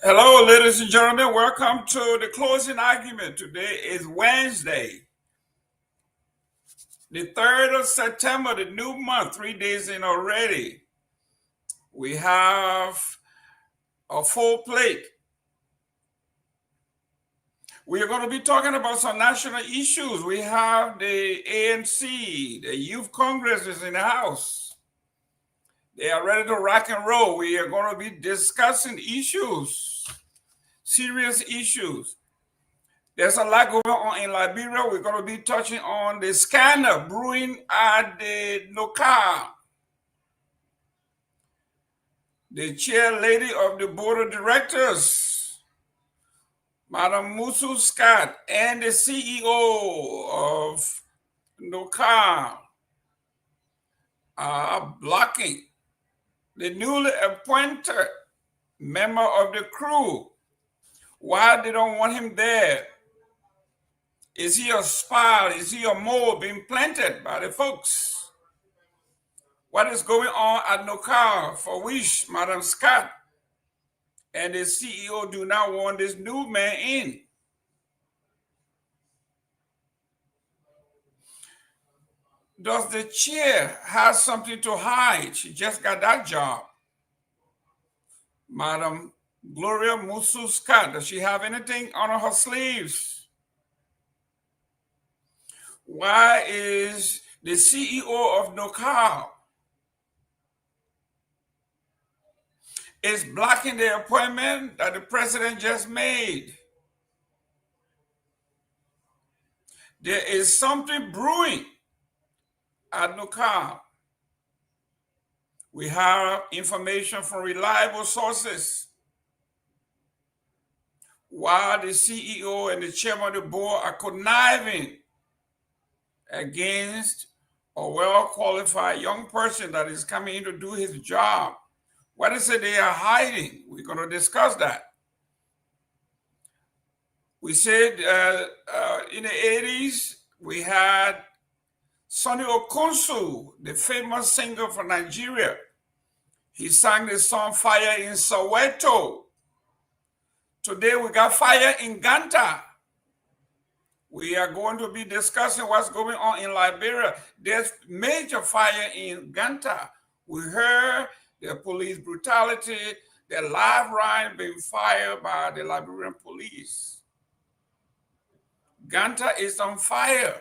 Hello, ladies and gentlemen. Welcome to the closing argument. Today is Wednesday, the 3rd of September, the new month, 3 days in already. We have a full plate. We are going to be talking about some national issues. We have the ANC, the Youth Congress is in the house. They are ready to rock and roll. We are going to be discussing issues, serious issues. There's a lot going on in Liberia. We're going to be touching on the scandal brewing at the NOCA. The chair lady of the board of directors, Madam Musu Scott, and the CEO of NOCA are blocking the newly appointed member of the crew. Why they don't want him there? Is he a spy? Is he a mole being planted by the folks? What is going on at NOCA for which Madam Scott and the CEO do not want this new man in? Does the chair have something to hide? She just got that job. Madam Gloria Musu Scott, does she have anything on her sleeves? Why is the CEO of NOCA is blocking the appointment that the president just made? There is something brewing at NOCA. We have information from reliable sources. While the CEO and the chairman of the board are conniving against a well-qualified young person that is coming in to do his job. What is it they are hiding? We're going to discuss that. We said in the 80s, we had Sonny Okonsu, the famous singer from Nigeria. He sang the song Fire in Soweto. Today we got fire in Ganta. We are going to be discussing what's going on in Liberia. There's major fire in Ganta. We heard the police brutality, the live round being fired by the Liberian police. Ganta is on fire.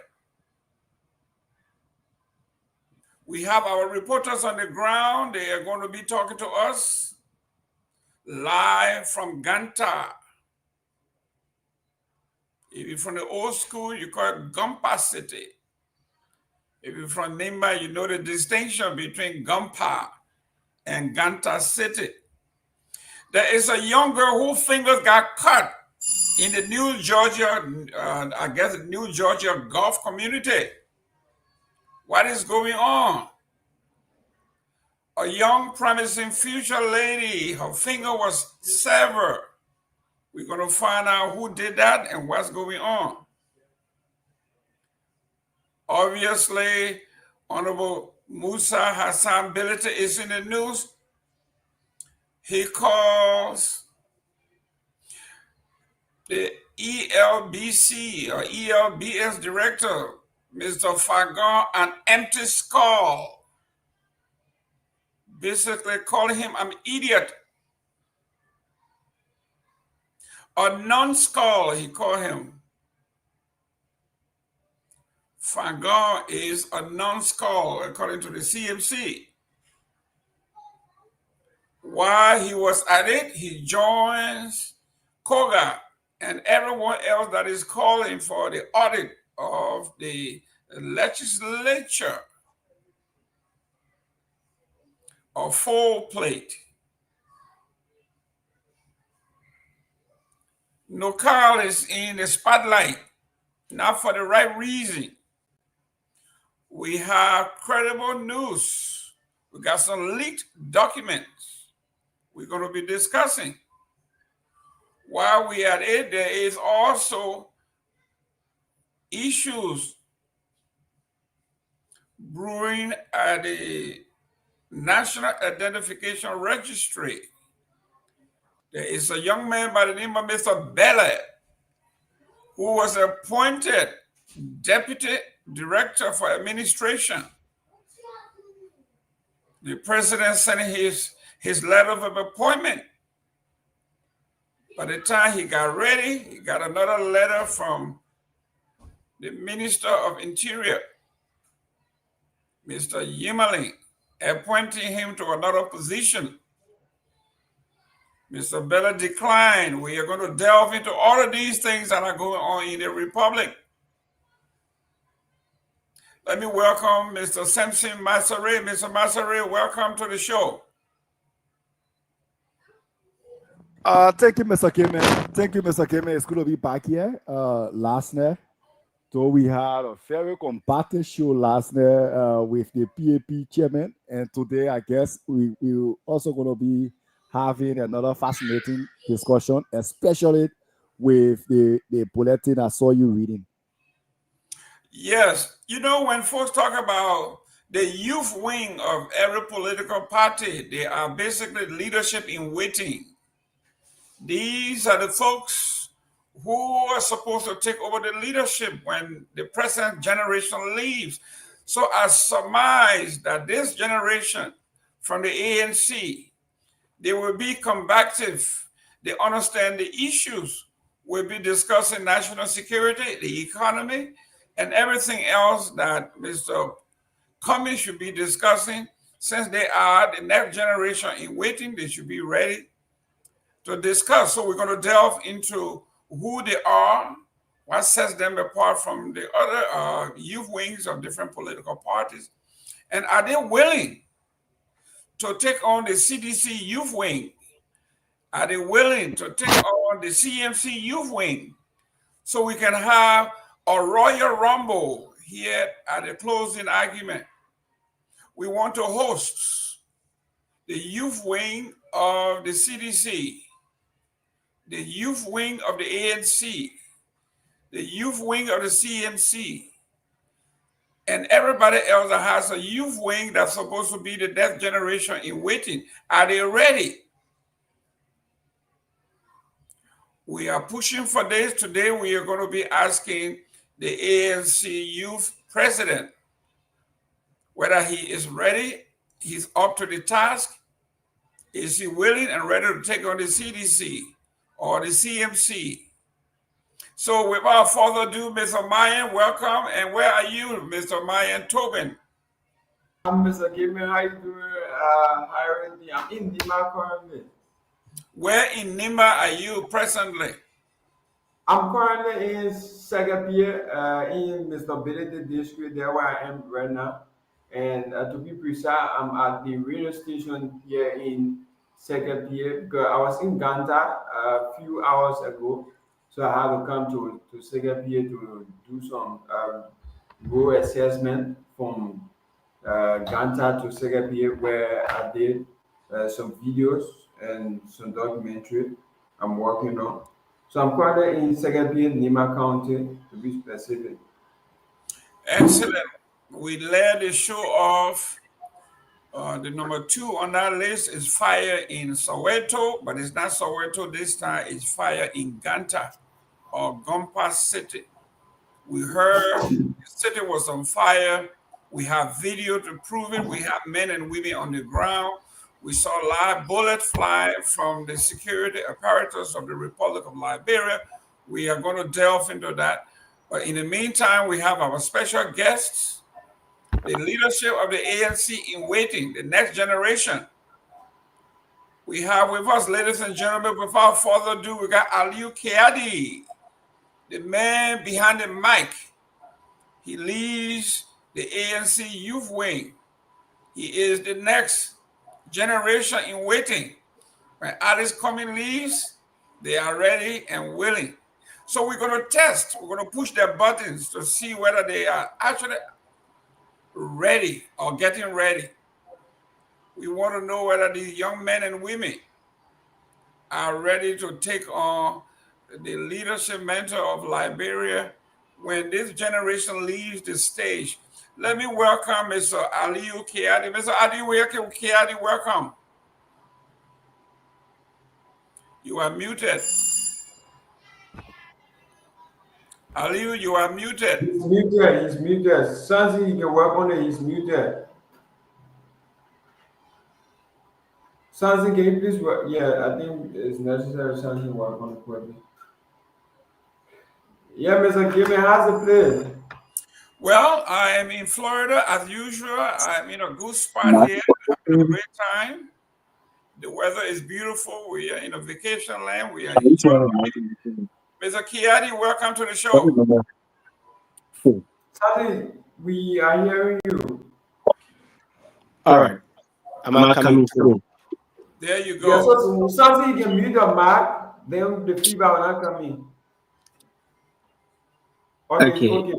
We have our reporters on the ground. They are going to be talking to us live from Ganta. If you're from the old school, you call it Gumpa City. If you're from Nimba, you know the distinction between Gumpa and Ganta City. There is a young girl whose fingers got cut in the New Georgia, New Georgia Gulf community. What is going on? A young, promising future lady, her finger was severed. We're going to find out who did that and what's going on. Obviously, Honorable Musa Hassan Bilita is in the news. He calls the ELBC or ELBS director, Mr. Fagan, an empty skull. Basically calling him an idiot. A non-skull, he called him. Fagan is a non-skull, according to the CMC. While he was at it, he joins Koga and everyone else that is calling for the audit of the legislature. A full plate. NOCA is in the spotlight, not for the right reason. We have credible news. We got some leaked documents we're going to be discussing. While we are at it, there is also issues brewing at the National Identification Registry. There is a young man by the name of Mr. Bele, who was appointed Deputy Director for Administration. The president sent his letter of appointment. By the time he got ready, he got another letter from the Minister of Interior, Mr. Tomalin, appointing him to another position. Mr. Bella declined. We are going to delve into all of these things that are going on in the Republic. Let me welcome Mr. Samson Masare. Mr. Masare, welcome to the show. Thank you, Mr. Gayman. Thank you, Mr. Gayman. It's good to be back here. Last night, so we had a very combative show last night with the PAP chairman, and today I guess we're also going to be having another fascinating discussion, especially with the bulletin I saw you reading. Yes, you know, when folks talk about the youth wing of every political party, they are basically leadership in waiting. These are the folks who are supposed to take over the leadership when the present generation leaves. So I surmise that this generation from the ANC, they will be combative. They understand the issues. We'll be discussing national security, the economy, and everything else that Mr. Cummings should be discussing. Since they are the next generation in waiting, they should be ready to discuss. So we're going to delve into who they are, what sets them apart from the other youth wings of different political parties, and are they willing to take on the CDC youth wing? Are they willing to take on the CMC youth wing? So we can have a royal rumble here at the closing argument. We want to host the youth wing of the CDC, the youth wing of the ANC, the youth wing of the CMC, and everybody else that has a youth wing that's supposed to be the next generation in waiting. Are they ready? We are pushing for this. Today we are going to be asking the ANC youth president whether he is ready, he's up to the task. Is he willing and ready to take on the CDC or the CMC? So without further ado, Mr. Myean, welcome. And where are you, Mr. Myean Torgbean? I'm Mr. Gayman. How you doing? I'm in Nima currently. Where in Nima are you presently? I'm currently in Seleke in Mr. Bility district, there where I am right now. And to be precise, I'm at the radio station here in Seleke because I was in Ganta a few hours ago. So I had to come to Seleke to do some road assessment from Ganta to Seleke where I did some videos and some documentary I'm working on. So I'm currently in Seleke, Nima County, to be specific. Excellent. We led the show off. The number 2 on that list is fire in Soweto, but it's not Soweto this time. It's fire in Ganta or Gompa City. We heard the city was on fire. We have video to prove it. We have men and women on the ground. We saw live bullets fly from the security apparatus of the Republic of Liberia. We are going to delve into that. But in the meantime, we have our special guests, the leadership of the ANC in waiting, the next generation. We have with us, ladies and gentlemen, without further ado, we got Aliu Keadi, the man behind the mic. He leads the ANC youth wing. He is the next generation in waiting. When Alice Cummings leaves, they are ready and willing. So we're going to test, we're going to push their buttons to see whether they are actually ready or getting ready. We want to know whether these young men and women are ready to take on the leadership mantle of Liberia when this generation leaves the stage. Let me welcome Mr. Aliu Keadi. Mr. Aliu Keadi, welcome. You are muted. Aliu, you are muted. He's muted. He's muted. Sanvee, you can work on it. He's muted. Sanvee, can you please work? Yeah, I think it's necessary Sanvee work on it quickly. Yeah, Mr. Gayman, how's the play? Well, I am in Florida as usual. I'm in a good spot here, having a great time. The weather is beautiful. We are in a vacation land. We are enjoying. Mr. Kiadi, welcome to the show. Sanvee, we are hearing you. All right. Am I coming through? There you Yeah, go. so Sanvee, you can mute your mic, then the feedback will not come in. Okay. Okay.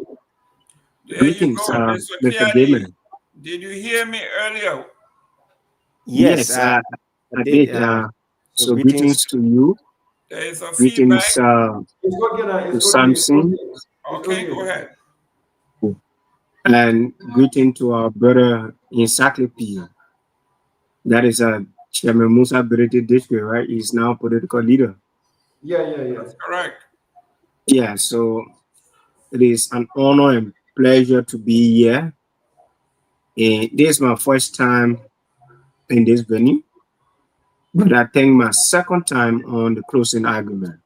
There you Greetings, go, Mr. Mr. Kiadi. Gayman. Did you hear me earlier? Yes, I did. So greetings to you. There is a Greetings feedback. It's okay now. to It's okay. Samson. Okay, go ahead. And greeting to our brother in Seleke. That is Chairman Musa Berete District, right? He's now political leader. Yeah. That's correct. Yeah, so it is an honor and pleasure to be here. And this is my first time in this venue, but I think my second time on the closing argument.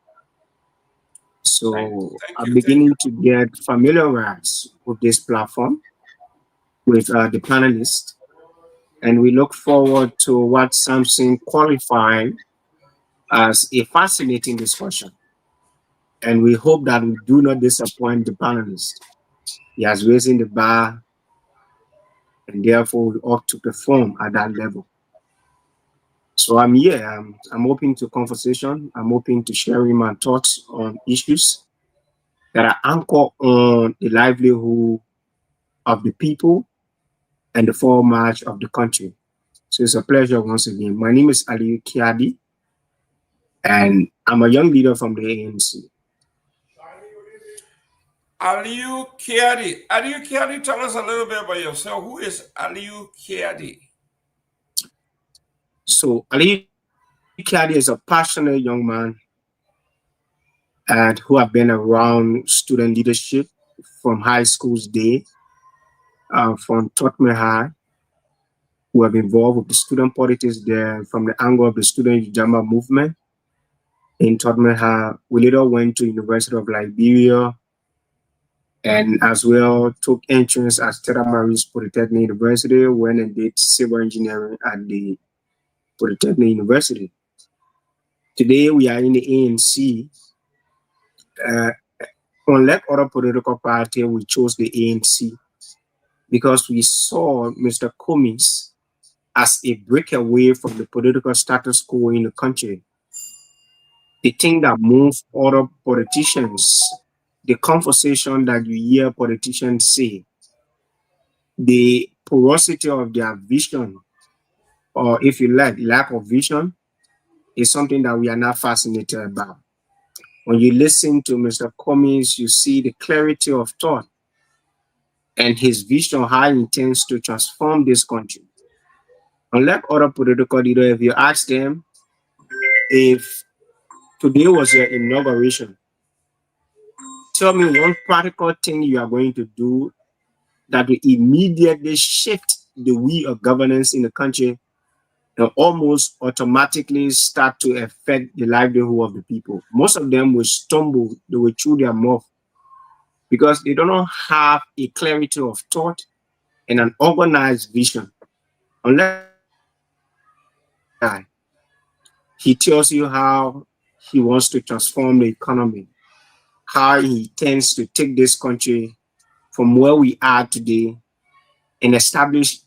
So Thank I'm you. beginning to get familiarized with this platform, with the panelists, and we look forward to what Samson qualified as a fascinating discussion. And we hope that we do not disappoint the panelists. He has raised the bar, and therefore we ought to perform at that level. So I'm here. I'm open to conversation. I'm open to sharing my thoughts on issues that are anchored on the livelihood of the people and the forward march of the country. So it's a pleasure once again. My name is Aliu Kiadi, and I'm a young leader from the ANC. Aliu Kiadi. Aliu Kiadi, tell us a little bit about yourself. Who is Aliu Kiadi? So Aliu Kiadi is a passionate young man and who have been around student leadership from high school's day, from Torgbean High, who have involved with the student politics there from the angle of the student Jama movement. In Torgbean High, we later went to University of Liberia and as well took entrance at Terra Maris Polytechnic University, went and did civil engineering at the Polytechnic University. Today we are in the ANC. Unlike other political parties, we chose the ANC because we saw Mr. Cummings as a breakaway from the political status quo in the country. The thing that moves other politicians, the conversation that you hear politicians say, the porosity of their vision, or if you like, lack of vision, is something that we are not fascinated about. When you listen to Mr. Cummings, you see the clarity of thought and his vision, how he intends to transform this country. Unlike other political leaders, if you ask them if today was your inauguration, tell me one practical thing you are going to do that will immediately shift the way of governance in the country and almost automatically start to affect the livelihood of the people. Most of them will stumble, they will chew their mouth because they don't have a clarity of thought and an organized vision. Unless he tells you how he wants to transform the economy, how he intends to take this country from where we are today and establish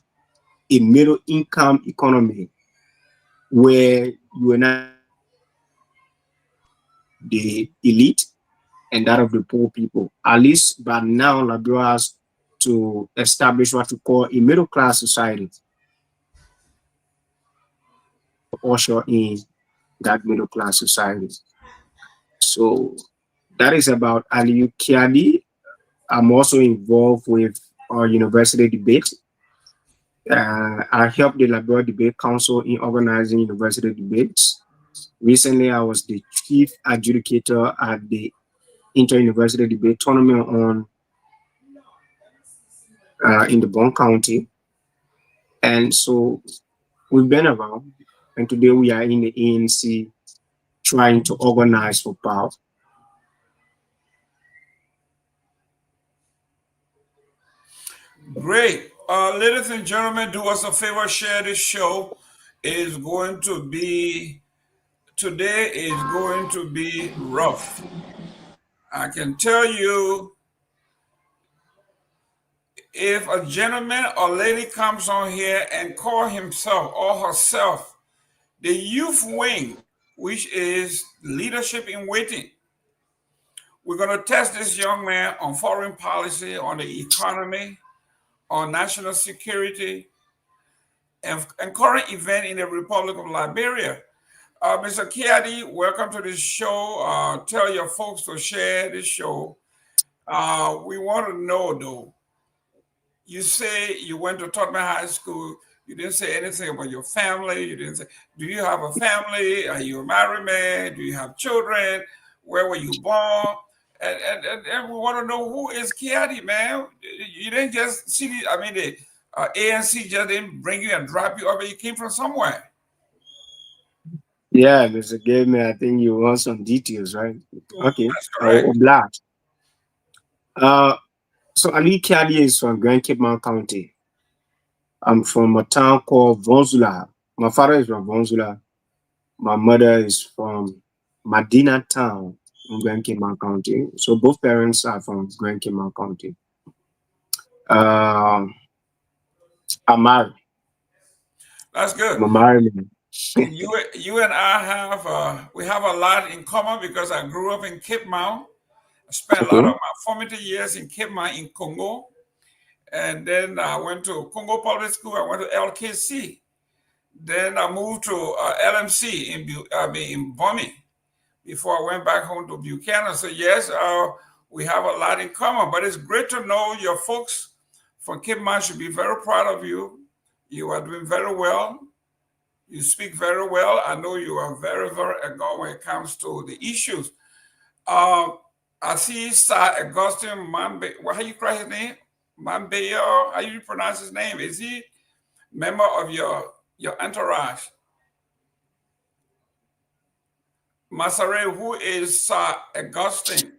a middle income economy where you are not the elite and that of the poor people. At least by now, Liberia has to establish what we call a middle class society, usher in that middle class society. So that is about Aliu Kiadi. I'm also involved with our university debate. I help the Liberia Debate Council in organizing university debates. Recently, I was the chief adjudicator at the inter-university debate tournament in the Bon County. And so we've been around, and today we are in the ANC trying to organize for power. Great. Ladies and gentlemen, do us a favor, share this show. Today is going to be rough. I can tell you, if a gentleman or lady comes on here and call himself or herself the youth wing, which is leadership in waiting, we're going to test this young man on foreign policy, on the economy, on national security, and current event in the Republic of Liberia. Mr. Kiadi, welcome to this show. Tell your folks to share this show. We want to know, though, you say you went to Torgbean High School. You didn't say anything about your family. You didn't say, do you have a family? Are you a married man? Do you have children? Where were you born? And we want to know, who is Kiadi, man? You didn't just see the ANC just didn't bring you and drop you over. You came from somewhere. Yeah, Mr. Gayman, I think you want some details, right? Okay. That's correct. Obliged. So Ali Kiadi is from Grand Cape Mount County. I'm from a town called Vonzula. My father is from Vonzula. My mother is from Medina Town in Grand Cape Mount County. So both parents are from Grand Cape Mount County. I'm married. That's good. I'm a married man. You and I have we have a lot in common because I grew up in Cape Mount. I spent a lot of my formative years in Cape Mount in Congo, and then I went to Congo Public School. I went to LKC. Then I moved to LMC in Bomi before I went back home to Buchanan. So yes, we have a lot in common. But it's great to know your folks from Cape Mount should be very proud of you. You are doing very well. You speak very well. I know you are very, very ago when it comes to the issues. I see Sir Augustine Mambe. How you call his name? Mambeyo. How you pronounce his name? Is he member of your entourage? Masare, who is Sir Augustine?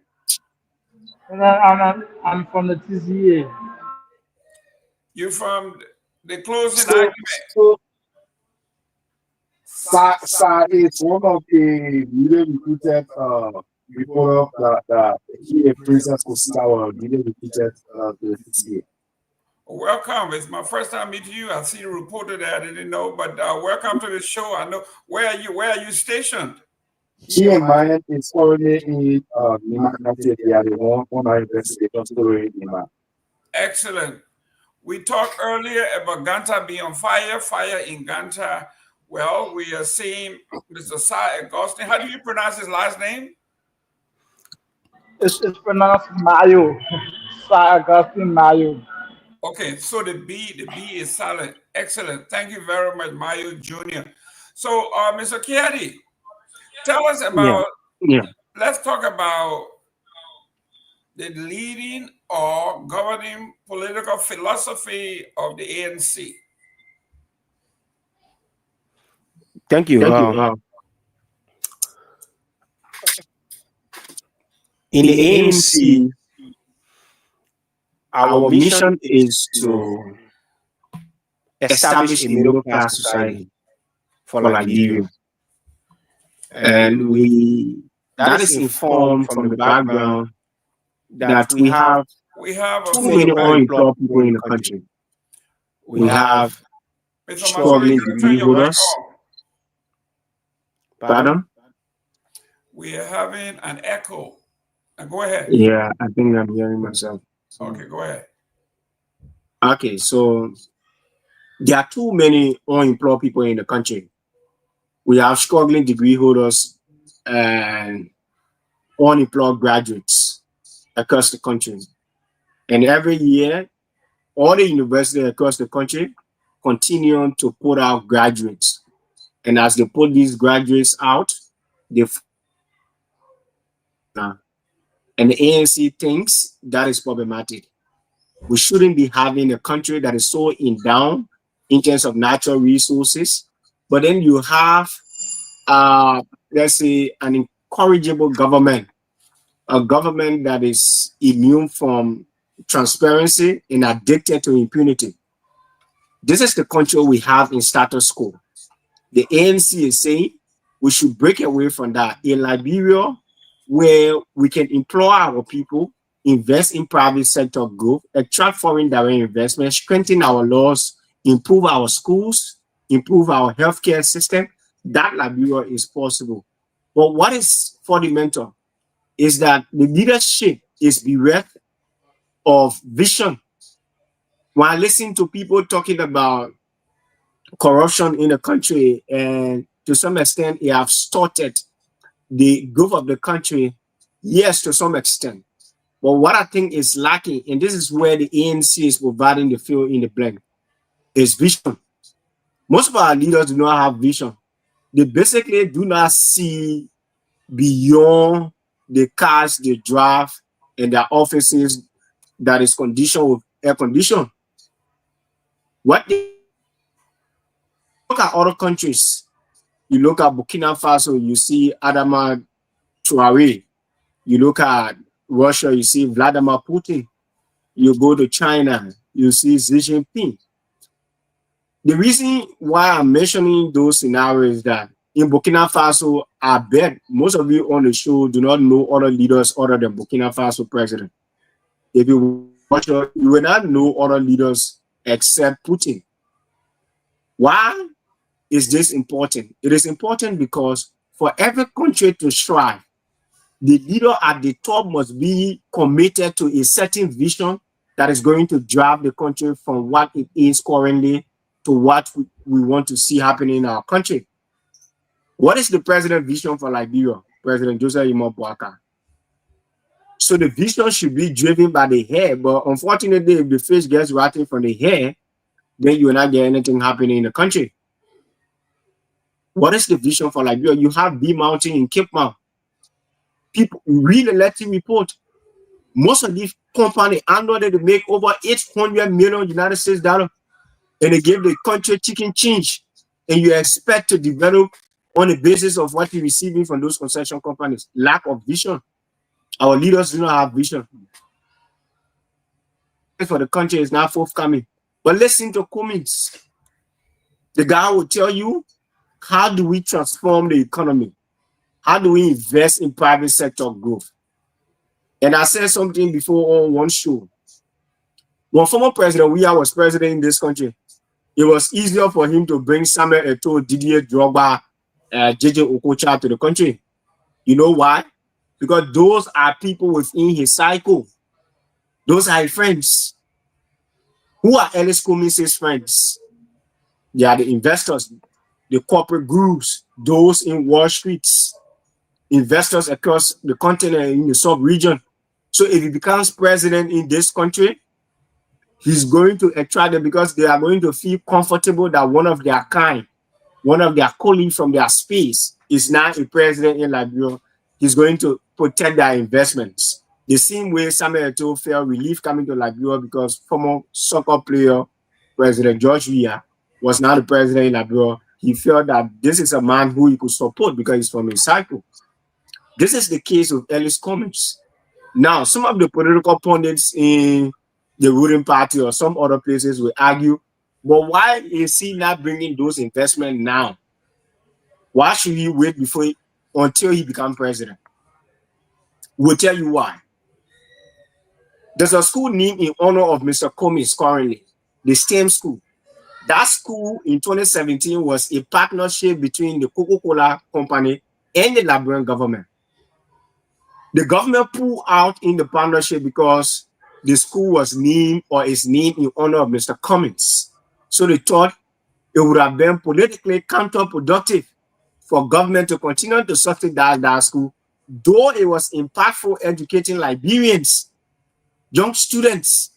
I'm from the TCA. You from the closing argument? Sa is one of the newly recruited reporter that he a Princess Kostawa, newly recruited to the CCA. Welcome. It's my first time meeting you. I see you reported that. I didn't know, but welcome to the show. I know. Where are you? Where are you stationed? He and Myean is currently in one investigation story in Nima. Excellent. We talked earlier about Ganta being on fire in Ganta. Well, we are seeing Mr. Sir Augustine. How do you pronounce his last name? It's pronounced Mayo. Sir Augustine Mayo. Okay, so the B is silent. Excellent. Thank you very much, Mayo Jr. So, Mr. Kiadi, tell us about, let's talk about the leading or governing political philosophy of the ANC. Thank you. In the ANC, our mission is to establish a middle class society for Liberia. And that is informed from the background that we have too many unemployed people in the country. We have struggling degree holders. Pardon? We are having an echo. Go ahead. Yeah, I think I'm hearing myself. Okay, go ahead. Okay, so there are too many unemployed people in the country. We have struggling degree holders and unemployed graduates across the country. And every year, all the universities across the country continue to put out graduates. And as they put these graduates out, they and the ANC thinks that is problematic. We shouldn't be having a country that is so in down in terms of natural resources, but then you have, let's say, an incorrigible government, a government that is immune from transparency and addicted to impunity. This is the country we have in status quo. The ANC is saying we should break away from that. In Liberia, where we can employ our people, invest in private sector growth, attract foreign direct investment, strengthen our laws, improve our schools, improve our healthcare system, that Liberia is possible. But what is fundamental is that the leadership is bereft of vision. When I listen to people talking about corruption in the country, and to some extent it have started the growth of the country, yes, to some extent. But what I think is lacking, and this is where the ANC is providing the fill in the blank, is vision. Most of our leaders do not have vision. They basically do not see beyond the cars they drive and their offices that is conditioned with air condition. What they look at other countries, you look at Burkina Faso, you see Adama Traoré. You look at Russia, you see Vladimir Putin. You go to China, you see Xi Jinping. The reason why I'm mentioning those scenarios is that in Burkina Faso, I bet most of you on the show do not know other leaders other than Burkina Faso president. If you watch, you will not know other leaders except Putin. Why is this important? It is important because for every country to strive, the leader at the top must be committed to a certain vision that is going to drive the country from what it is currently to what we want to see happening in our country. What is the president's vision for Liberia? President Joseph Imo Boaka. So the vision should be driven by the hair, but unfortunately, if the fish gets rotten from the hair, then you will not get anything happening in the country. What is the vision for Liberia? You have B Mountain in Cape Mount. People read the letting report. Most of these companies annually they make over 800 million United States dollars, and they give the country chicken change, and you expect to develop on the basis of what you're receiving from those concession companies. Lack of vision. Our leaders do not have vision. For the country is not forthcoming. But listen to Cummins. The guy will tell you, how do we transform the economy? How do we invest in private sector growth? And I said something before on one show. When former President Weah was president in this country, it was easier for him to bring Samuel Eto'o, Didier Drogba, JJ Okocha to the country. You know why? Because those are people within his cycle. Those are his friends. Who are Ellis Cummins' friends? They are the investors, the corporate groups, those in Wall Streets, investors across the continent in the sub-region. So if he becomes president in this country, he's going to attract them because they are going to feel comfortable that one of their kind, one of their colleagues from their space is now a president in Liberia. He's going to protect their investments. The same way Samuel Eto'o felt relief coming to Liberia because former soccer player, President George Weah, was now the president in Liberia. He felt that this is a man who he could support because he's from his cycle. This is the case with Ellis Cummins. Now, some of the political pundits in the ruling party or some other places will argue, but why is he not bringing those investments now? Why should he wait until he becomes president? We'll tell you why. There's a school named in honor of Mr. Cummins currently, the STEM school. That school in 2017 was a partnership between the Coca-Cola company and the Liberian government. The government pulled out in the partnership because the school was named or is named in honor of Mr. Cummins. So they thought it would have been politically counterproductive for government to continue to subsidize that school, though it was impactful educating Liberians, young students.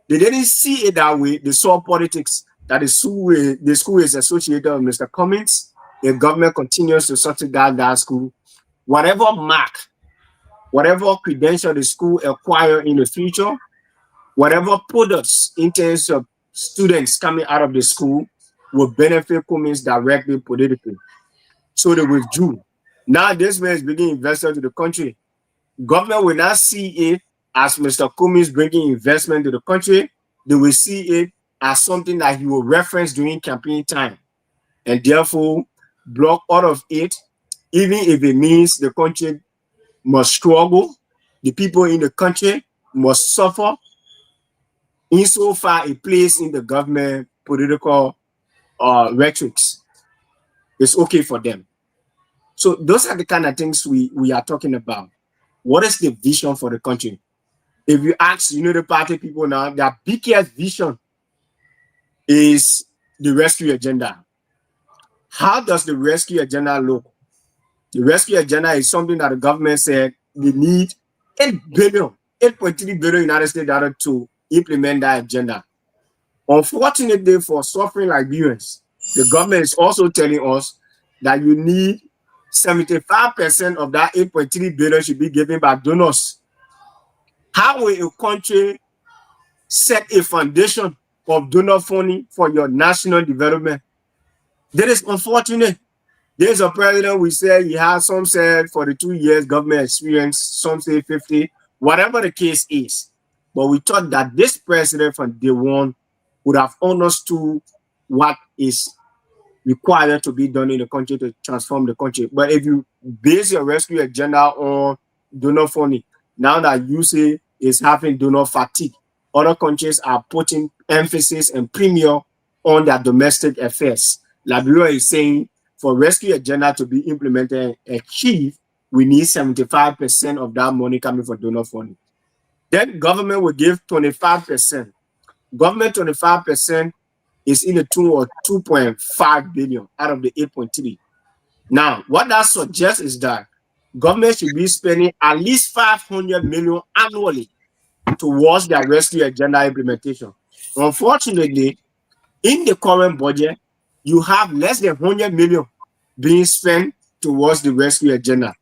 They didn't see it that way. They saw politics, that the school is associated with Mr. Cummins, the government continues to subsidize that school, whatever mark, whatever credential the school acquire in the future, whatever products in terms of students coming out of the school will benefit Cummins directly politically. So they withdrew. Now this man is bringing investors to the country. Government will not see it as Mr. Cummins bringing investment to the country. They will see it as something that he will reference during campaign time, and therefore block all of it, even if it means the country must struggle, the people in the country must suffer, insofar a place in the government political rhetorics. It's okay for them. So those are the kind of things we are talking about. What is the vision for the country? If you ask the party people now, their biggest vision is the rescue agenda. How does the rescue agenda look? The rescue agenda is something that the government said they need 8.3 billion United States dollars to implement that agenda. Unfortunately for suffering Liberians, the government is also telling us that you need 75% of that 8.3 billion should be given by donors. How will a country set a foundation of donor funding for your national development? That is unfortunate. There's a president, we say he has, some said 42 years government experience, some say 50, whatever the case is. But we thought that this president from day one would have understood what is required to be done in the country to transform the country. But if you base your rescue agenda on donor funding, now that you say is having donor fatigue, other countries are putting emphasis and premium on their domestic affairs. Liberia is saying for rescue agenda to be implemented and achieved, we need 75% of that money coming from donor funding. Then government will give 25%. Government 25% is in the tune of 2.5 billion out of the 8.3. Now, what that suggests is that government should be spending at least 500 million annually towards their rescue agenda implementation. Unfortunately, in the current budget, you have less than 100 million being spent towards the rescue agenda.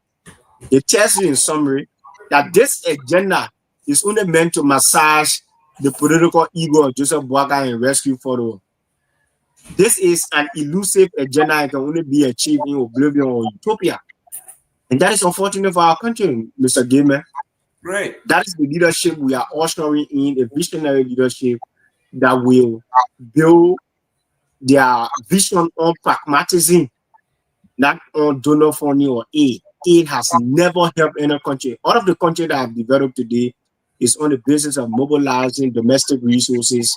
It tells you in summary that this agenda is only meant to massage the political ego of Joseph Boakai and rescue photo. This is an elusive agenda that can only be achieved in oblivion or utopia. And that is unfortunate for our country, Mr. Gayman. Great. That is the leadership we are ushering in, a visionary leadership that will build their vision on pragmatism, not on donor funding or aid. Aid has never helped any country. All of the countries that have developed today is on the basis of mobilizing domestic resources,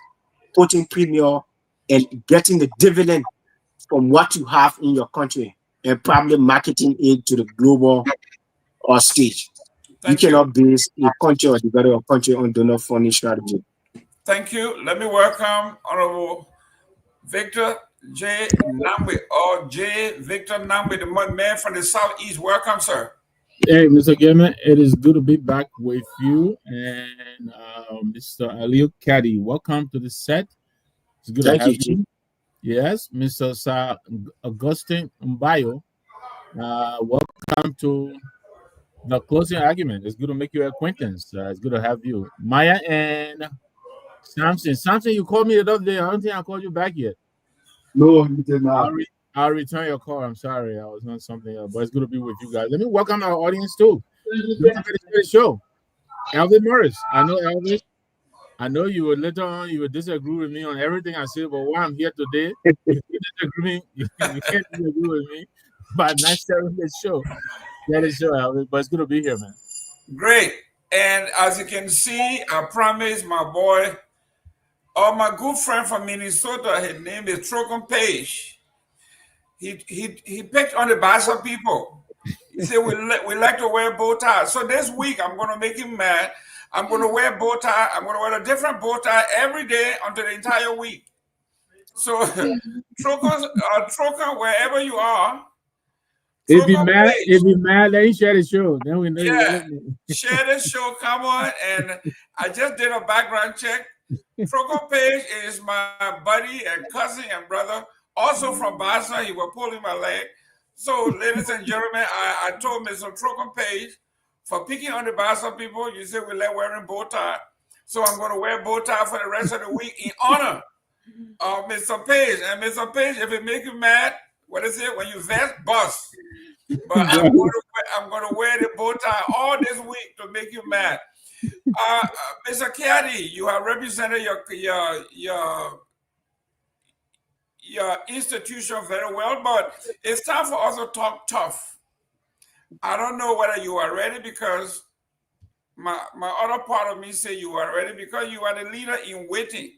putting premium, and getting the dividend from what you have in your country and probably marketing it to the global stage. Thank you cannot base a country or develop a country on donor funding strategy. Thank you. Let me welcome Honorable Victor J. Nagbe, or J. Victor Nagbe, the man from the Southeast. Welcome, sir. Hey, Mr. Gayman, it is good to be back with you and Mr. Aliu Caddy. Welcome to the set. It's good to have you. Yes, Mr. Sir Augustine Mbayo. Welcome to the closing argument. It's good to make your acquaintance. It's good to have you. Myean and Samson. Samson, you called me the other day. I don't think I called you back yet. No, you did not. I'll return your call. I'm sorry. I was on something else, but it's good to be with you guys. Let me welcome our audience too. The show. Elvin Morris. I know Elvin. I know you would later on you would disagree with me on everything I said, but why I'm here today, you can't disagree with me. But nice having the show. Yeah, the show, Elvin. But it's good to be here, man. Great. And as you can see, I promise my boy, or my good friend from Minnesota, his name is Trocan Page. He picked on the Bassa people. He said we like to wear bow ties. So this week I'm going to make him mad. I'm going to wear bow tie. I'm going to wear a different bow tie every day until the entire week. So Trocan, wherever you are. If you mad, let me share the show. Then we know. Yeah, share the show. Come on, and I just did a background check. Trocan Page is my buddy and cousin and brother also from Bassa. He was pulling my leg. So, ladies and gentlemen, I told Mr. Trocom Page, for picking on the Bassa people, you say we like wearing bow tie. So I'm going to wear bow tie for the rest of the week in honor of Mr. Page. And Mr. Page, if it make you mad, what is it? When you vest, bust. But I'm going to wear the bow tie all this week to make you mad. Mr. Caddy, you have represented your institution very well, but it's time for us to talk tough. I don't know whether you are ready, because my other part of me say you are ready because you are the leader in waiting.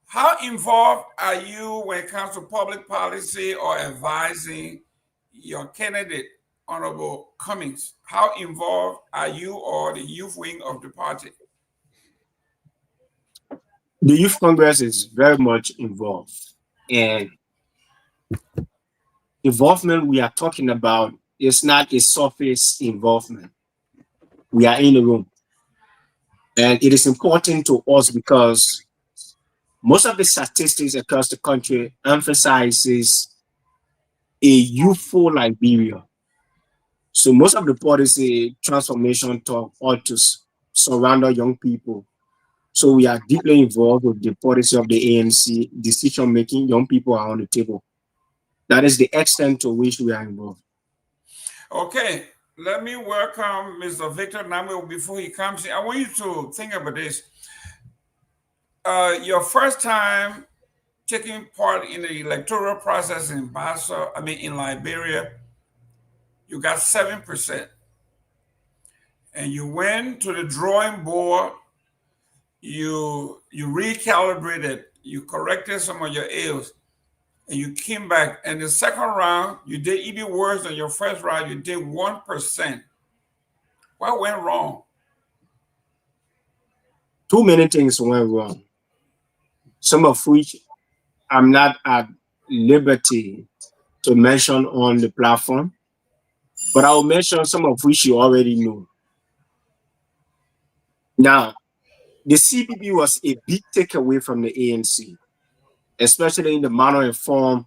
How involved are you when it comes to public policy or advising your candidate, Honorable Cummings? How involved are you or the youth wing of the party? The Youth Congress is very much involved. And involvement we are talking about is not a surface involvement. We are in the room. And it is important to us because most of the statistics across the country emphasizes a youthful Liberia. So most of the policy transformation talk ought to surround our young people. So we are deeply involved with the policy of the ANC, decision making. Young people are on the table. That is the extent to which we are involved. Okay, let me welcome Mr. Victor Nagbe before he comes in. I want you to think about this. Your first time taking part in the electoral process in in Liberia, you got 7%. And you went to the drawing board, you recalibrated, you corrected some of your ills, and you came back. And the second round, you did even worse than your first round. You did 1%. What went wrong? Too many things went wrong, some of which I'm not at liberty to mention on the platform, but I'll mention some of which you already know. Now, the CPP was a big takeaway from the ANC, especially in the manner and form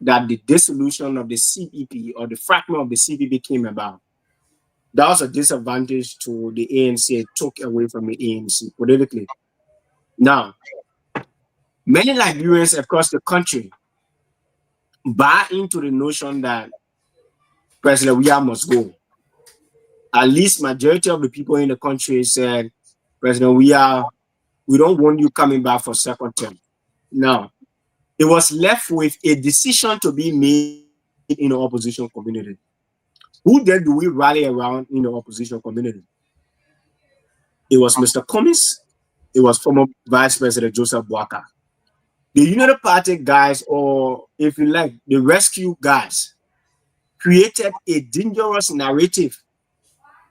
that the dissolution of the CPP or the fragment of the CPP came about. That was a disadvantage to the ANC. It took away from the ANC politically. Now, many Liberians across the country buy into the notion that President Weah must go. At least majority of the people in the country said, President Weah, we don't want you coming back for second term. Now, it was left with a decision to be made in the opposition community. Who then do we rally around in the opposition community? It was Mr. Cummings. It was former Vice President Joseph Boakai. The United Party guys, or if you like, the rescue guys, created a dangerous narrative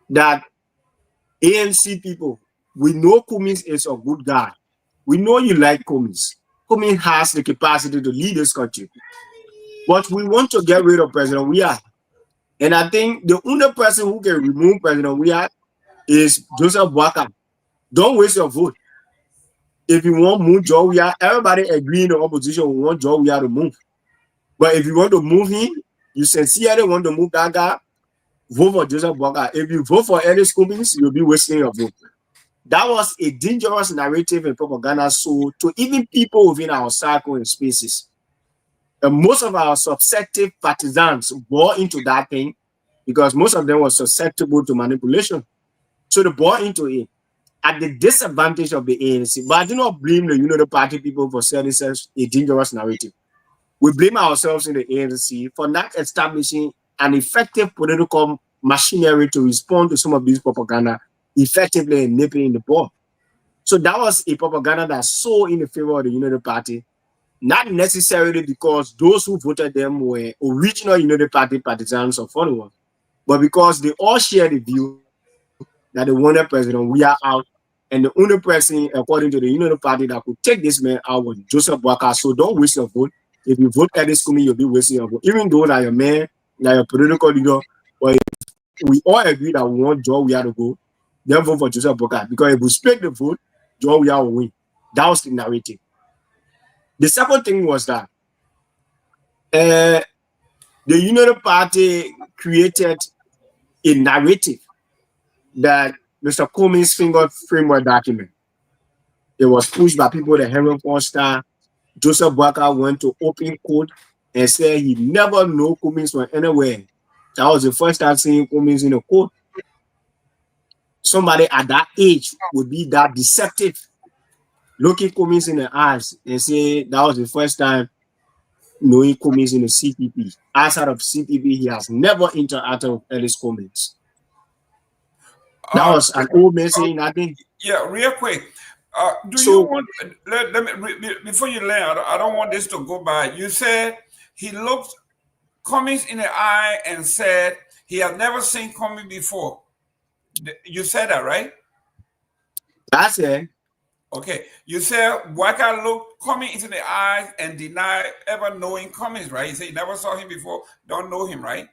that ANC people, we know Cummings is a good guy. We know you like Cummings. Cummings has the capacity to lead this country. But we want to get rid of President Weah. And I think the only person who can remove President Weah is Joseph Boakai. Don't waste your vote. If you want to move Joe Weah, everybody agree in the opposition we want Joe Weah to move. But if you want to move him, you sincerely want to move that guy, vote for Joseph Boakai. If you vote for Ellis Cummings, you'll be wasting your vote. That was a dangerous narrative and propaganda so to even people within our circle and spaces. And most of our susceptible partisans bought into that thing because most of them were susceptible to manipulation. So they bought into it at the disadvantage of the ANC. But I do not blame the United Party people for selling such a dangerous narrative. We blame ourselves in the ANC for not establishing an effective political machinery to respond to some of these propaganda effectively and nipping in the bud. So that was a propaganda that so in the favor of the United Party, not necessarily because those who voted them were original United Party partisans or followers, but because they all shared the view that they wanted President Weah out, and the only person, according to the United Party, that could take this man out was Joseph Boakai. So don't waste your vote. If you vote Ellis Cummings, you'll be wasting your vote. Even though that your man, that your political leader, but if we all agree that we want Joe Weah to go, then vote for Joseph Boakai. Because if we split the vote, Joe Weah will win. That was the narrative. The second thing was that the Union Party created a narrative that Mr. Comey's finger framework document. It was pushed by people that Henry Foster, Joseph Walker went to open court and said he never knew Cummings from anywhere. That was the first time seeing Cummings in a court. Somebody at that age would be that deceptive, looking Cummings in the eyes and say that was the first time knowing Cummings in the CPP. Outside of CPP, he has never interacted with Ellis Cummings. That was an old man saying that thing. Yeah, real quick. You want, let me, before you land, I don't want this to go by. You said he looked Cummings in the eye and said he had never seen Cummings before. You said that, right? That's it. Okay. You said Walker looked Cummings into the eyes and denied ever knowing Cummings, right? He said he never saw him before, don't know him, right?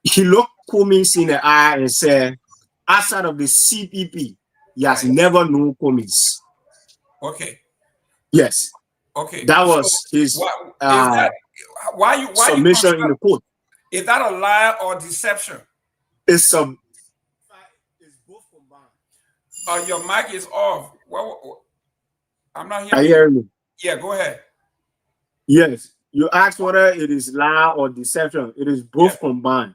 He looked Cummings in the eye and said, outside of the CPP, he has never known Cummings. Okay. Yes. Okay. That was his submission in the court. Is that a lie or deception? It's both combined. Your mic is off. Well, I'm not hearing. I hear you. Yeah, go ahead. Yes. You asked whether it is lie or deception. It is both combined.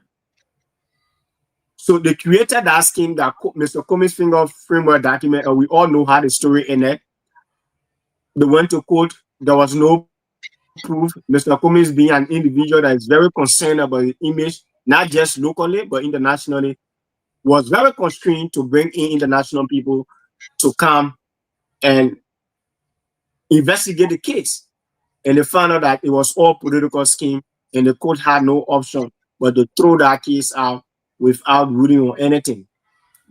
So they created that scheme, that Mr. Cummings' finger framework document, and we all know how the story ended. They went to court. There was no proof. Mr. Cummings, being an individual that is very concerned about his image, not just locally, but internationally, was very constrained to bring in international people to come and investigate the case. And they found out that it was all political scheme, and the court had no option but to throw that case out without ruling on anything.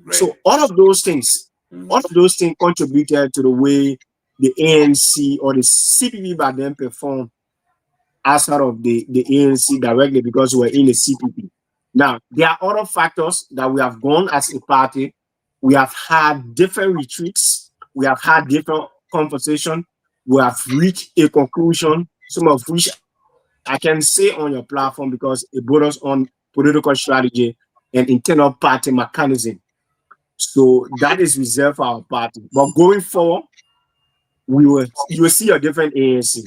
Great. So all of those things contributed to the way the ANC or the CPP by then performed outside of the ANC directly, because we were in the CPP. Now, there are other factors that we have gone as a party. We have had different retreats. We have had different conversations. We have reached a conclusion, some of which I can say on your platform because it brought us on political strategy and internal party mechanism. So that is reserved for our party. But going forward, you will see a different ANC.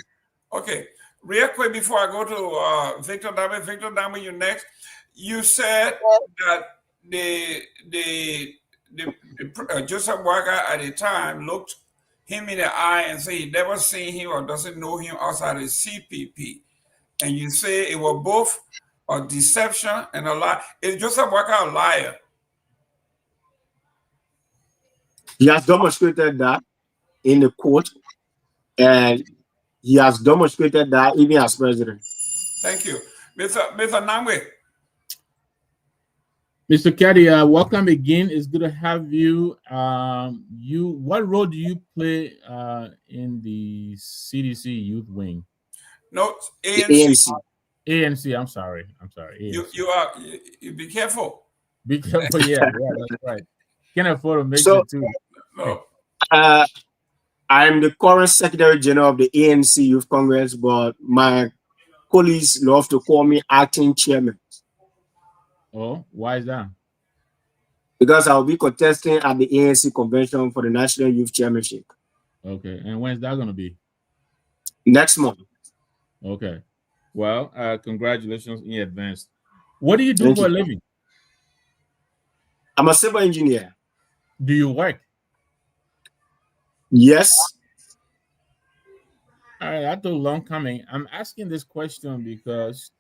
Okay. Real quick before I go to Victor Dame. Victor Dame, you next. You said that the Joseph Walker at the time looked him in the eye and said he never seen him or doesn't know him outside the CPP. And you say it was both a deception and a lie. Is Joseph Walker a liar? He has demonstrated that in the court, and he has demonstrated that even as president. Thank you. Mr. Nagbe. Mr. Caddy, welcome again. It's good to have you. What role do you play in the CDC Youth Wing? No, ANC. ANC. I'm sorry. ANC. You be careful. Be careful. Yeah, that's right. Can't afford to make it too. No. I'm the current Secretary General of the ANC Youth Congress, but my colleagues love to call me acting chairman. Oh, why is that? Because I'll be contesting at the ANC convention for the National Youth Chairmanship. Okay, and when is that going to be? Next month. Okay. Well, congratulations in advance. What do you do for a living? I'm a civil engineer. Do you work? Yes. All right, that's a long coming. I'm asking this question because,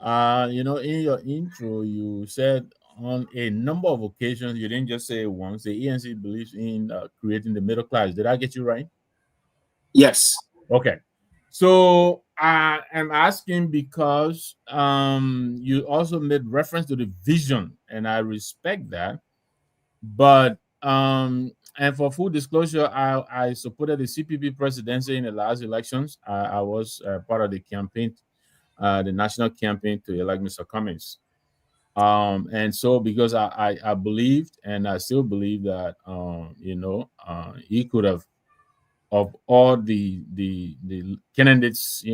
in your intro, you said on a number of occasions, you didn't just say it once, the ANC believes in creating the middle class. Did I get you right? Yes. Okay. So I'm asking because you also made reference to the vision, and I respect that. But and for full disclosure, I supported the CPP presidency in the last elections. I was part of the campaign, the national campaign to elect Mr. Cummings. And so because I believed and I still believe that he could have of all the candidates,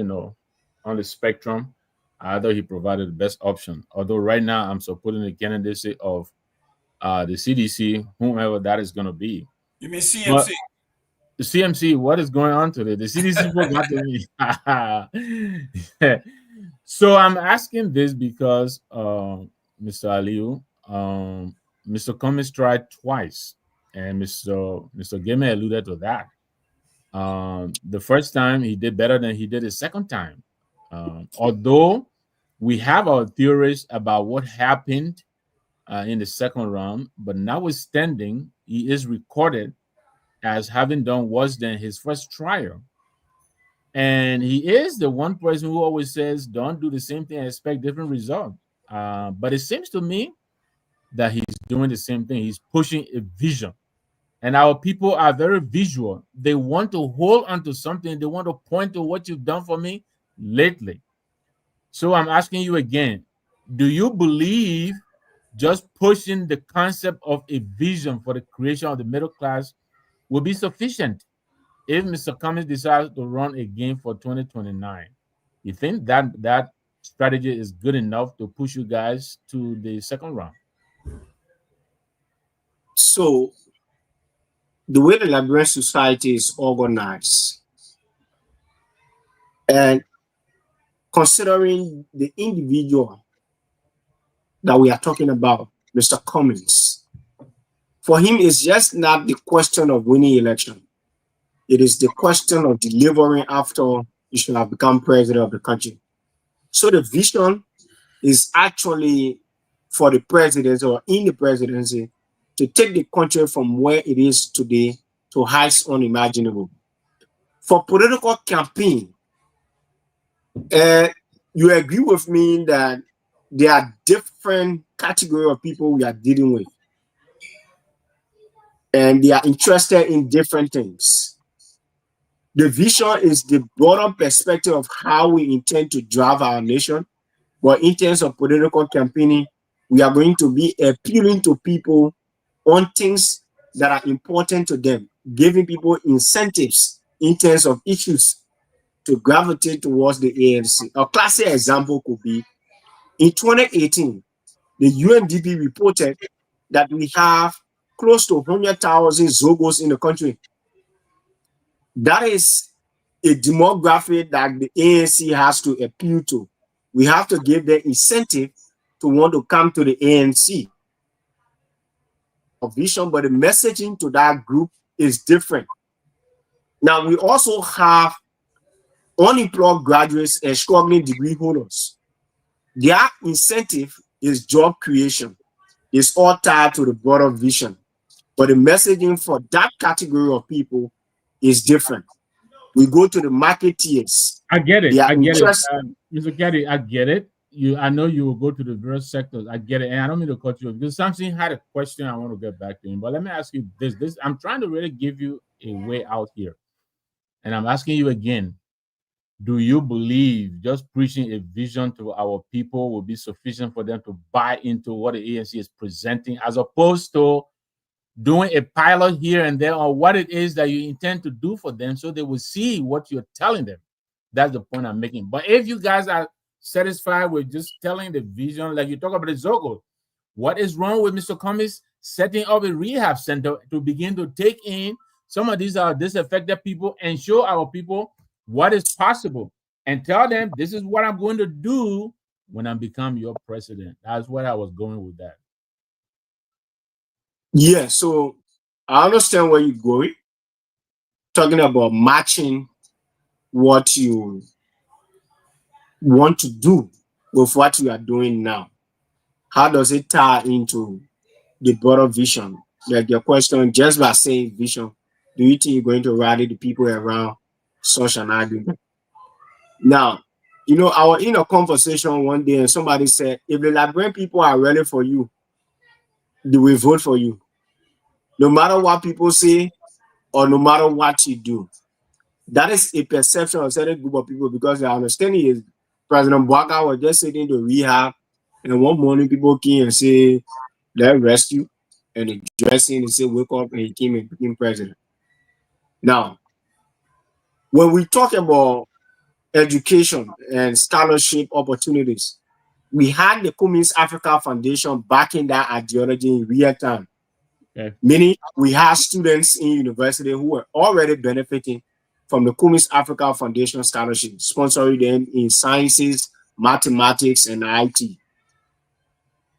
on the spectrum, I thought he provided the best option. Although right now I'm supporting the candidacy of the CDC, whomever that is going to be. You mean CMC? But the CMC, what is going on today? The CDC forgot to me. So I'm asking this because Mr. Aliu, Mr. Cummings tried twice, and Mr. Gayman alluded to that. The first time he did better than he did the second time. Although we have our theories about what happened in the second round, but notwithstanding, he is recorded as having done worse than his first trial. And he is the one person who always says, don't do the same thing and expect different results. But it seems to me that he's doing the same thing. He's pushing a vision. And our people are very visual. They want to hold on to something. They want to point to what you've done for me lately. So I'm asking you again, do you believe just pushing the concept of a vision for the creation of the middle class will be sufficient if Mr. Cummings decides to run again for 2029? You think that strategy is good enough to push you guys to the second round? So, the way the Liberian society is organized, and considering the individual that we are talking about, Mr. Cummings, for him, it's just not the question of winning election. It is the question of delivering after you should have become president of the country. So the vision is actually for the presidency or in the presidency to take the country from where it is today to heights unimaginable. For political campaign, you agree with me that there are different category of people we are dealing with, and they are interested in different things. The vision is the broader perspective of how we intend to drive our nation. But in terms of political campaigning, we are going to be appealing to people on things that are important to them, giving people incentives in terms of issues to gravitate towards the ANC. A classic example could be in 2018, the UNDP reported that we have close to 100,000 Zogos in the country. That is a demographic that the ANC has to appeal to. We have to give them incentive to want to come to the ANC. Vision, but the messaging to that group is different. Now, we also have unemployed graduates and struggling degree holders. Their incentive is job creation. It's all tied to the broader vision. But the messaging for that category of people is different. We go to the marketeers. I get it. Mr. Caddy, I get it. I know you will go to the various sectors. I get it. And I don't mean to cut you off because Samson had a question I want to get back to him. But let me ask you this. I'm trying to really give you a way out here. And I'm asking you again, do you believe just preaching a vision to our people will be sufficient for them to buy into what the ANC is presenting, as opposed to doing a pilot here and there on what it is that you intend to do for them so they will see what you're telling them? That's the point I'm making. But if you guys are satisfied with just telling the vision, like you talk about the Zogo, what is wrong with Mr. Cummings setting up a rehab center to begin to take in some of these disaffected people and show our people what is possible and tell them this is what I'm going to do when I become your president? That's where I was going with that. Yeah, so I understand where you're going. Talking about matching what you want to do with what you are doing now. How does it tie into the broader vision? Like your question, just by saying vision, do you think you're going to rally the people around such an argument? Now, I was in a conversation one day and somebody said, if the Liberian people are ready for you, they will vote for you. No matter what people say or no matter what you do. That is a perception of a certain group of people, because their understanding is President Bwaka was just sitting to rehab, and one morning people came and say, let's arrest you, and they dress in and say, wake up, and he came and became president. Now, when we talk about education and scholarship opportunities, we had the Cummins Africa Foundation backing that ideology in real time. Okay. Meaning, we have students in university who were already benefiting from the Cummins Africa Foundation scholarship, sponsoring them in sciences, mathematics, and IT.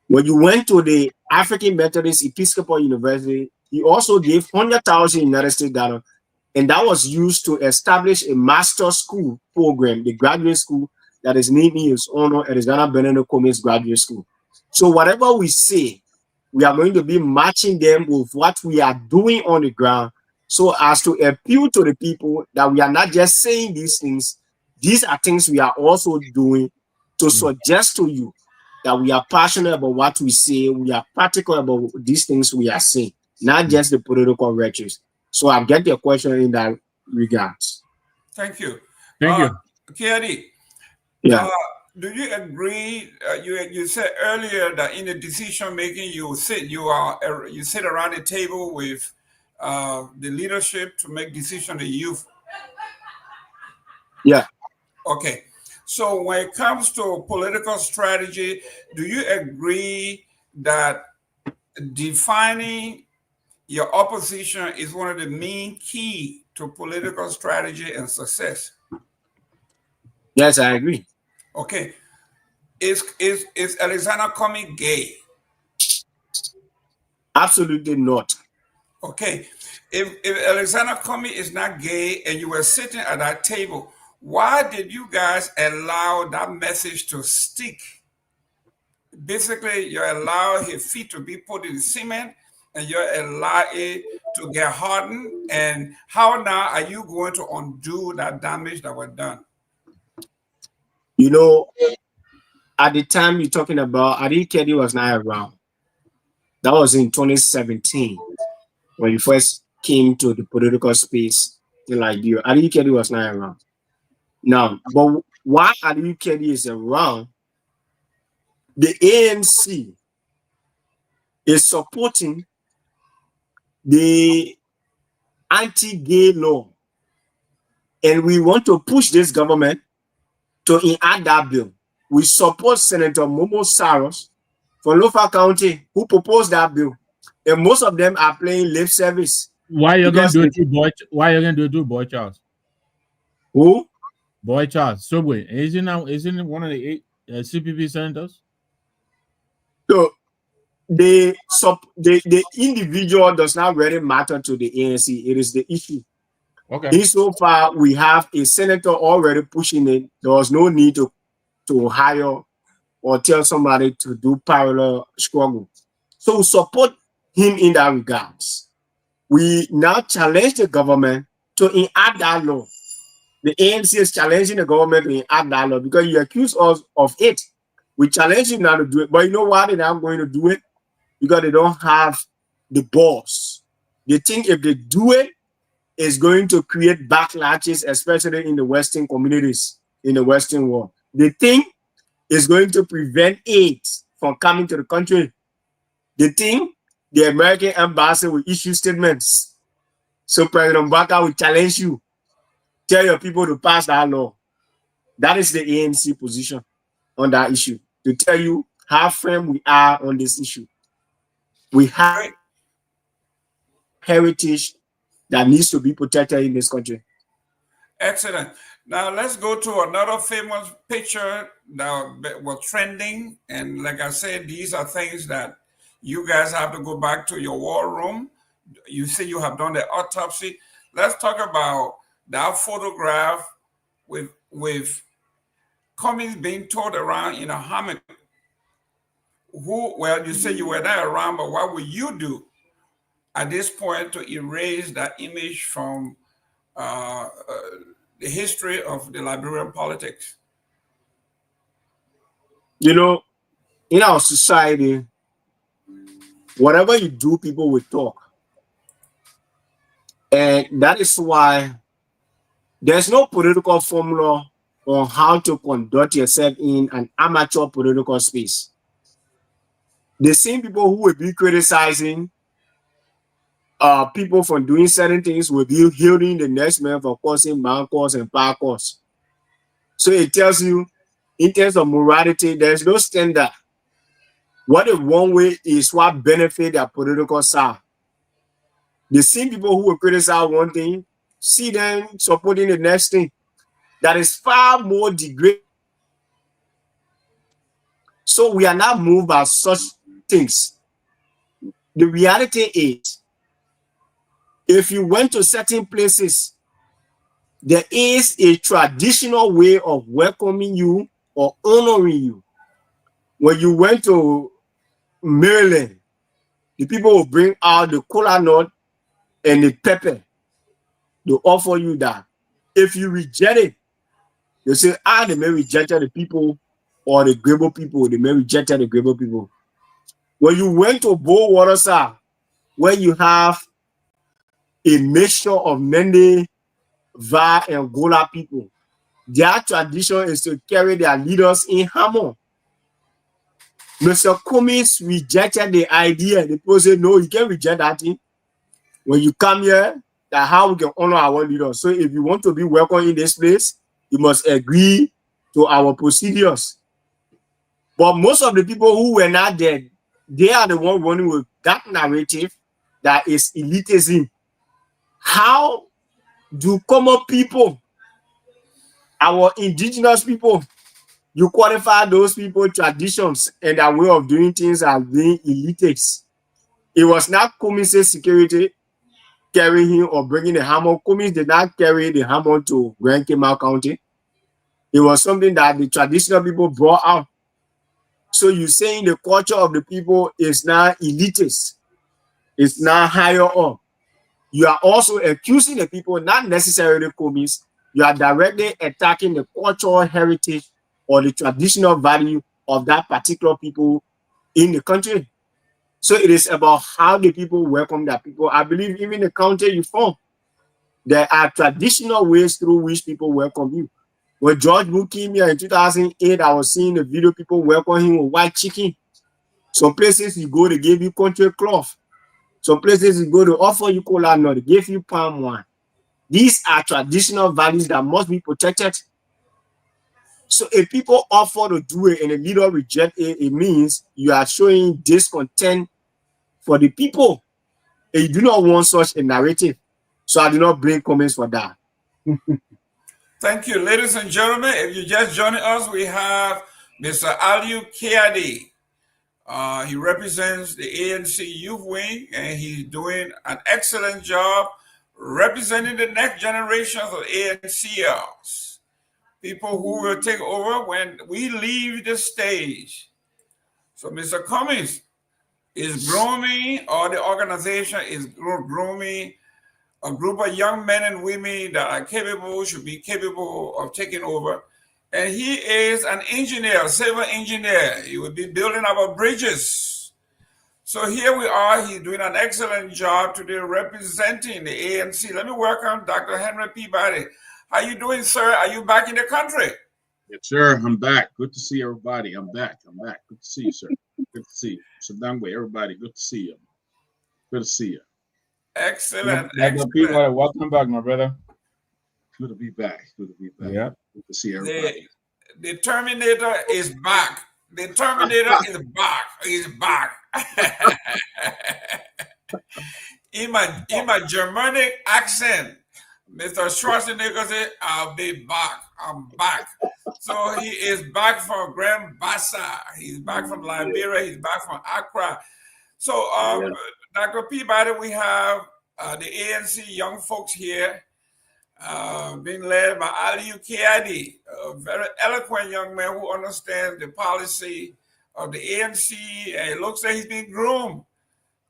When you went to the African Methodist Episcopal University, he also gave 100,000 United States dollars, and that was used to establish a master school program, the graduate school that is named in his honor, Arizona Benedict Cummins Graduate School. So whatever we say, we are going to be matching them with what we are doing on the ground, so as to appeal to the people that we are not just saying these things. These are things we are also doing to suggest to you that we are passionate about what we say. We are practical about these things we are saying, not just the political rhetoric. So I get your question in that regards. Thank you. Thank you. Kiadi, Yeah. do you agree? You said earlier that in the decision making, you sit around the table with the leadership to make decisions. The youth. Yeah. Okay. So when it comes to political strategy, do you agree that defining your opposition is one of the main key to political strategy and success? Yes, I agree. Okay. Is Alexander Comey gay? Absolutely not. Okay. If Alexander Comey is not gay and you were sitting at that table, why did you guys allow that message to stick? Basically, you allow his feet to be put in cement and you allow it to get hardened. And how now are you going to undo that damage that was done? You know, at the time you're talking about, Adi Kehleboe was not around. That was in 2017 when you first came to the political space in Liberia. Adi Kehleboe was not around. Now, but why Adi Kehleboe is around, the ANC is supporting the anti-gay law. And we want to push this government to enact that bill. We support Senator Momo Saros from Lofa County who proposed that bill. And most of them are playing lip service. Why you gonna do it to Boy Charles? Who? Boy Charles. Subway. Isn't it one of the 8 CPP senators? So the individual does not really matter to the ANC. It is the issue. Okay. Insofar, we have a senator already pushing it. There was no need to hire or tell somebody to do parallel struggle. So we support him in that regards. We now challenge the government to enact that law. The ANC is challenging the government to enact that law because you accuse us of it. We challenge you now to do it. But you know why they're not going to do it? Because they don't have the balls. They think if they do it, it's going to create backlashes, especially in the Western communities, in the Western world. They think it's going to prevent AIDS from coming to the country. They think the American embassy will issue statements. So President Baka will challenge you, tell your people to pass that law. That is the ANC position on that issue, to tell you how firm we are on this issue. We have heritage that needs to be protected in this country. Excellent. Now let's go to another famous picture that was trending. And like I said, these are things that you guys have to go back to your war room. You say you have done the autopsy. Let's talk about that photograph with Cummins being towed around in a hammock. Well, you say you were not around, but what will you do at this point to erase that image from the history of the Liberian politics? You know, in our society, whatever you do, people will talk. And that is why there's no political formula on how to conduct yourself in an amateur political space. The same people who will be criticizing people from doing certain things will be healing the next man for causing man cause and power cause. So it tells you, in terms of morality, there's no standard. What the one way is what benefit their political side. The same people who will criticize one thing, see them supporting the next thing. That is far more degrading. So we are not moved by such things. The reality is, if you went to certain places, there is a traditional way of welcoming you or honoring you. When you went to Maryland, the people will bring out the cola nut and the pepper. They offer you that. If you reject it, they say, they may reject the people or the Kehleboe people. They may reject the Kehleboe people. When you went to Bowater South, where you have a mixture of Mende, Va, and Gola people, their tradition is to carry their leaders in hammer. Mr. Cummings rejected the idea. The people say, no, you can't reject that thing. When you come here, that's how we can honor our leaders. So if you want to be welcome in this place, you must agree to our procedures. But most of the people who were not there, they are the ones running with that narrative that is elitism. How do common people, our indigenous people, you qualify those people traditions and their way of doing things as being elitists? It was not Cummings' security carrying him or bringing the hammer. Cummings did not carry the hammer to Grand Kemal County. It was something that the traditional people brought out. So you're saying the culture of the people is not elitist. It's not higher up. You are also accusing the people, not necessarily Cummings. You are directly attacking the cultural heritage or the traditional value of that particular people in the country. So it is about how the people welcome their people. I believe even the country you from, there are traditional ways through which people welcome you. When George Bush came here in 2008, I was seeing the video, people welcome him with white chicken. Some places you go, they give you country cloth. Some places you go, to offer you cola nut, they give you palm wine. These are traditional values that must be protected. So if people offer to do it and the leader reject it, it means you are showing discontent for the people. And you do not want such a narrative. So I do not blame Cummings for that. Thank you, ladies and gentlemen. If you just joining us, we have Mr. Aliu Keade. He represents the ANC Youth Wing, and he's doing an excellent job representing the next generation of ANCers, people who will take over when we leave the stage. So Mr. Cummings is grooming, or the organization is grooming a group of young men and women that are capable, should be capable of taking over. And he is an engineer, civil engineer. He will be building our bridges. So here we are. He's doing an excellent job today representing the ANC. Let me welcome Dr. Henry Peabody. How you doing, sir? Are you back in the country? Yes, sir. I'm back. Good to see everybody. I'm back. Good to see you, sir. Good to see you. So Nagbe, everybody, good to see you. Good to see you. Excellent. Excellent. Welcome back, my brother. Good to be back. Good to be back. Yeah. Good to see everybody. The Terminator is back. The Terminator is back. He's back. in my Germanic accent, Mr. Schwarzenegger said, I'll be back. I'm back. So he is back from Grand Bassa. He's back from Liberia. He's back from Accra. So, Dr. Peabody, we have the ANC young folks here, being led by Aliu Keade, a very eloquent young man who understands the policy of the ANC, and it looks like he's being groomed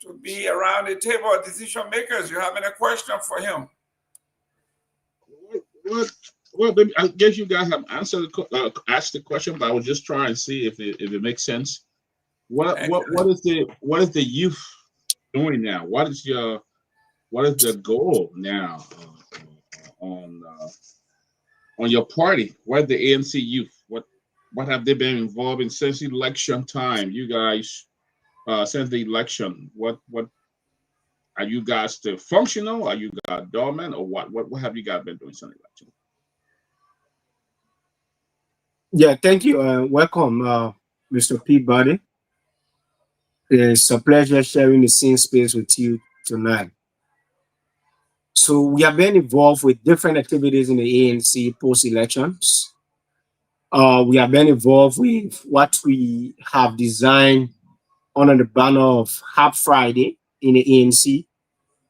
to be around the table of decision makers. You have any question for him? Well, I guess you guys have answered asked the question, but I was just trying to see if it makes sense. What is the youth doing now? What is the goal now on your party? What the ANC youth? What have they been involved in since election time? You guys, since the election, what Are you guys still functional? Are you guys dormant, or what? What have you guys been doing since election? Yeah, thank you. Welcome, Mr. Peabody. It's a pleasure sharing the same space with you tonight. So we have been involved with different activities in the ANC post-elections. We have been involved with what we have designed under the banner of Hap Friday in the ANC,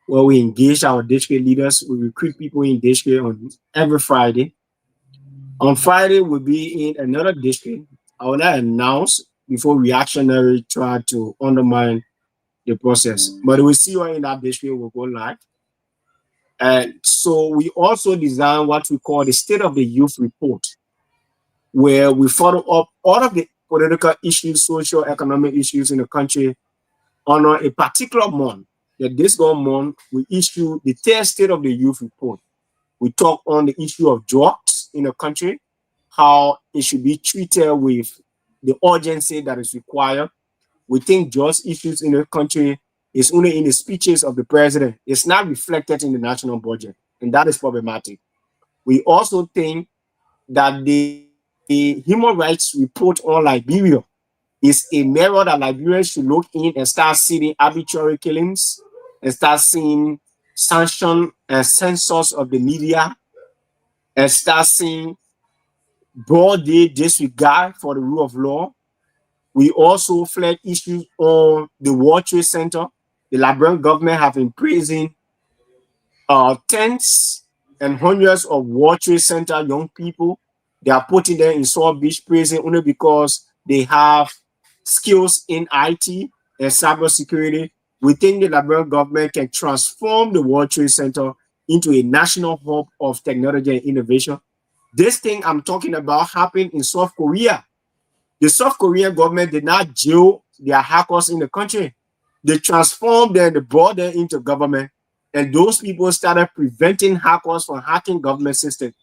where we engage our district leaders. We recruit people in district on every Friday. On Friday, we'll be in another district. I will not announce before reactionary try to undermine the process. But we'll see you in that district, we'll go live. And so we also design what we call the State of the Youth Report, where we follow up all of the political issues, social, economic issues in the country on a particular month. That this month, we issue the third State of the Youth Report. We talk on the issue of drugs in the country, how it should be treated with the urgency that is required. We think drugs issues in the country is only in the speeches of the president. It's not reflected in the national budget, and that is problematic. We also think that the human rights report on Liberia is a mirror that Liberians should look in and start seeing arbitrary killings and start seeing sanction and censors of the media and start seeing broad day disregard for the rule of law. We also flag issues on the World Trade Center. The Liberian government have imprisoned tens and hundreds of World Trade Center young people. They are putting them in South Beach prison only because they have skills in IT and cybersecurity. We think the Liberian government can transform the World Trade Center into a national hub of technology and innovation. This thing I'm talking about happened in South Korea. The South Korean government did not jail their hackers in the country. They transformed them, they brought them into government, and those people started preventing hackers from hacking government systems.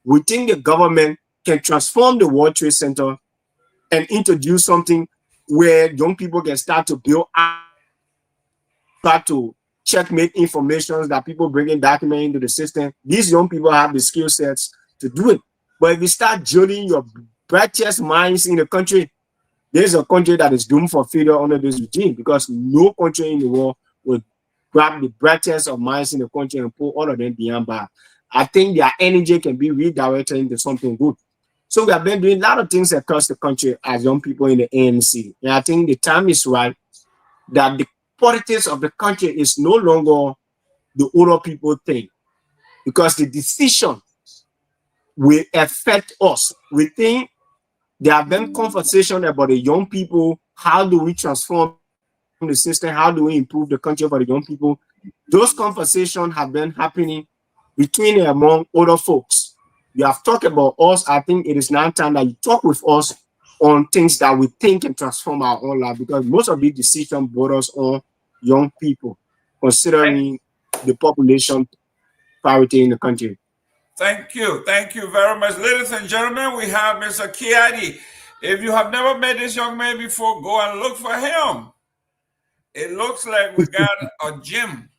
We think the government can transform the World Trade Center and introduce something where young people can start to build apps, start to checkmate information that people bringing documents into the system. These young people have the skill sets to do it. But if you start drilling your brightest minds in the country, there's a country that is doomed for failure under this regime, because no country in the world will grab the brightest of minds in the country and put all of them behind bars. I think their energy can be redirected into something good. So we have been doing a lot of things across the country as young people in the ANC. And I think the time is right that the politics of the country is no longer the older people thing, because the decision will affect us. We think there have been conversation about the young people. How do we transform the system? How do we improve the country for the young people? Those conversations have been happening between and among other folks. You have talked about us. I think it is now time that you talk with us on things that we think can transform our own life, because most of these decisions brought us on young people, considering the population parity in the country. Thank you. Thank you very much. Ladies and gentlemen, we have Mr. Kehleboe. If you have never met this young man before, go and look for him. It looks like we got a gem.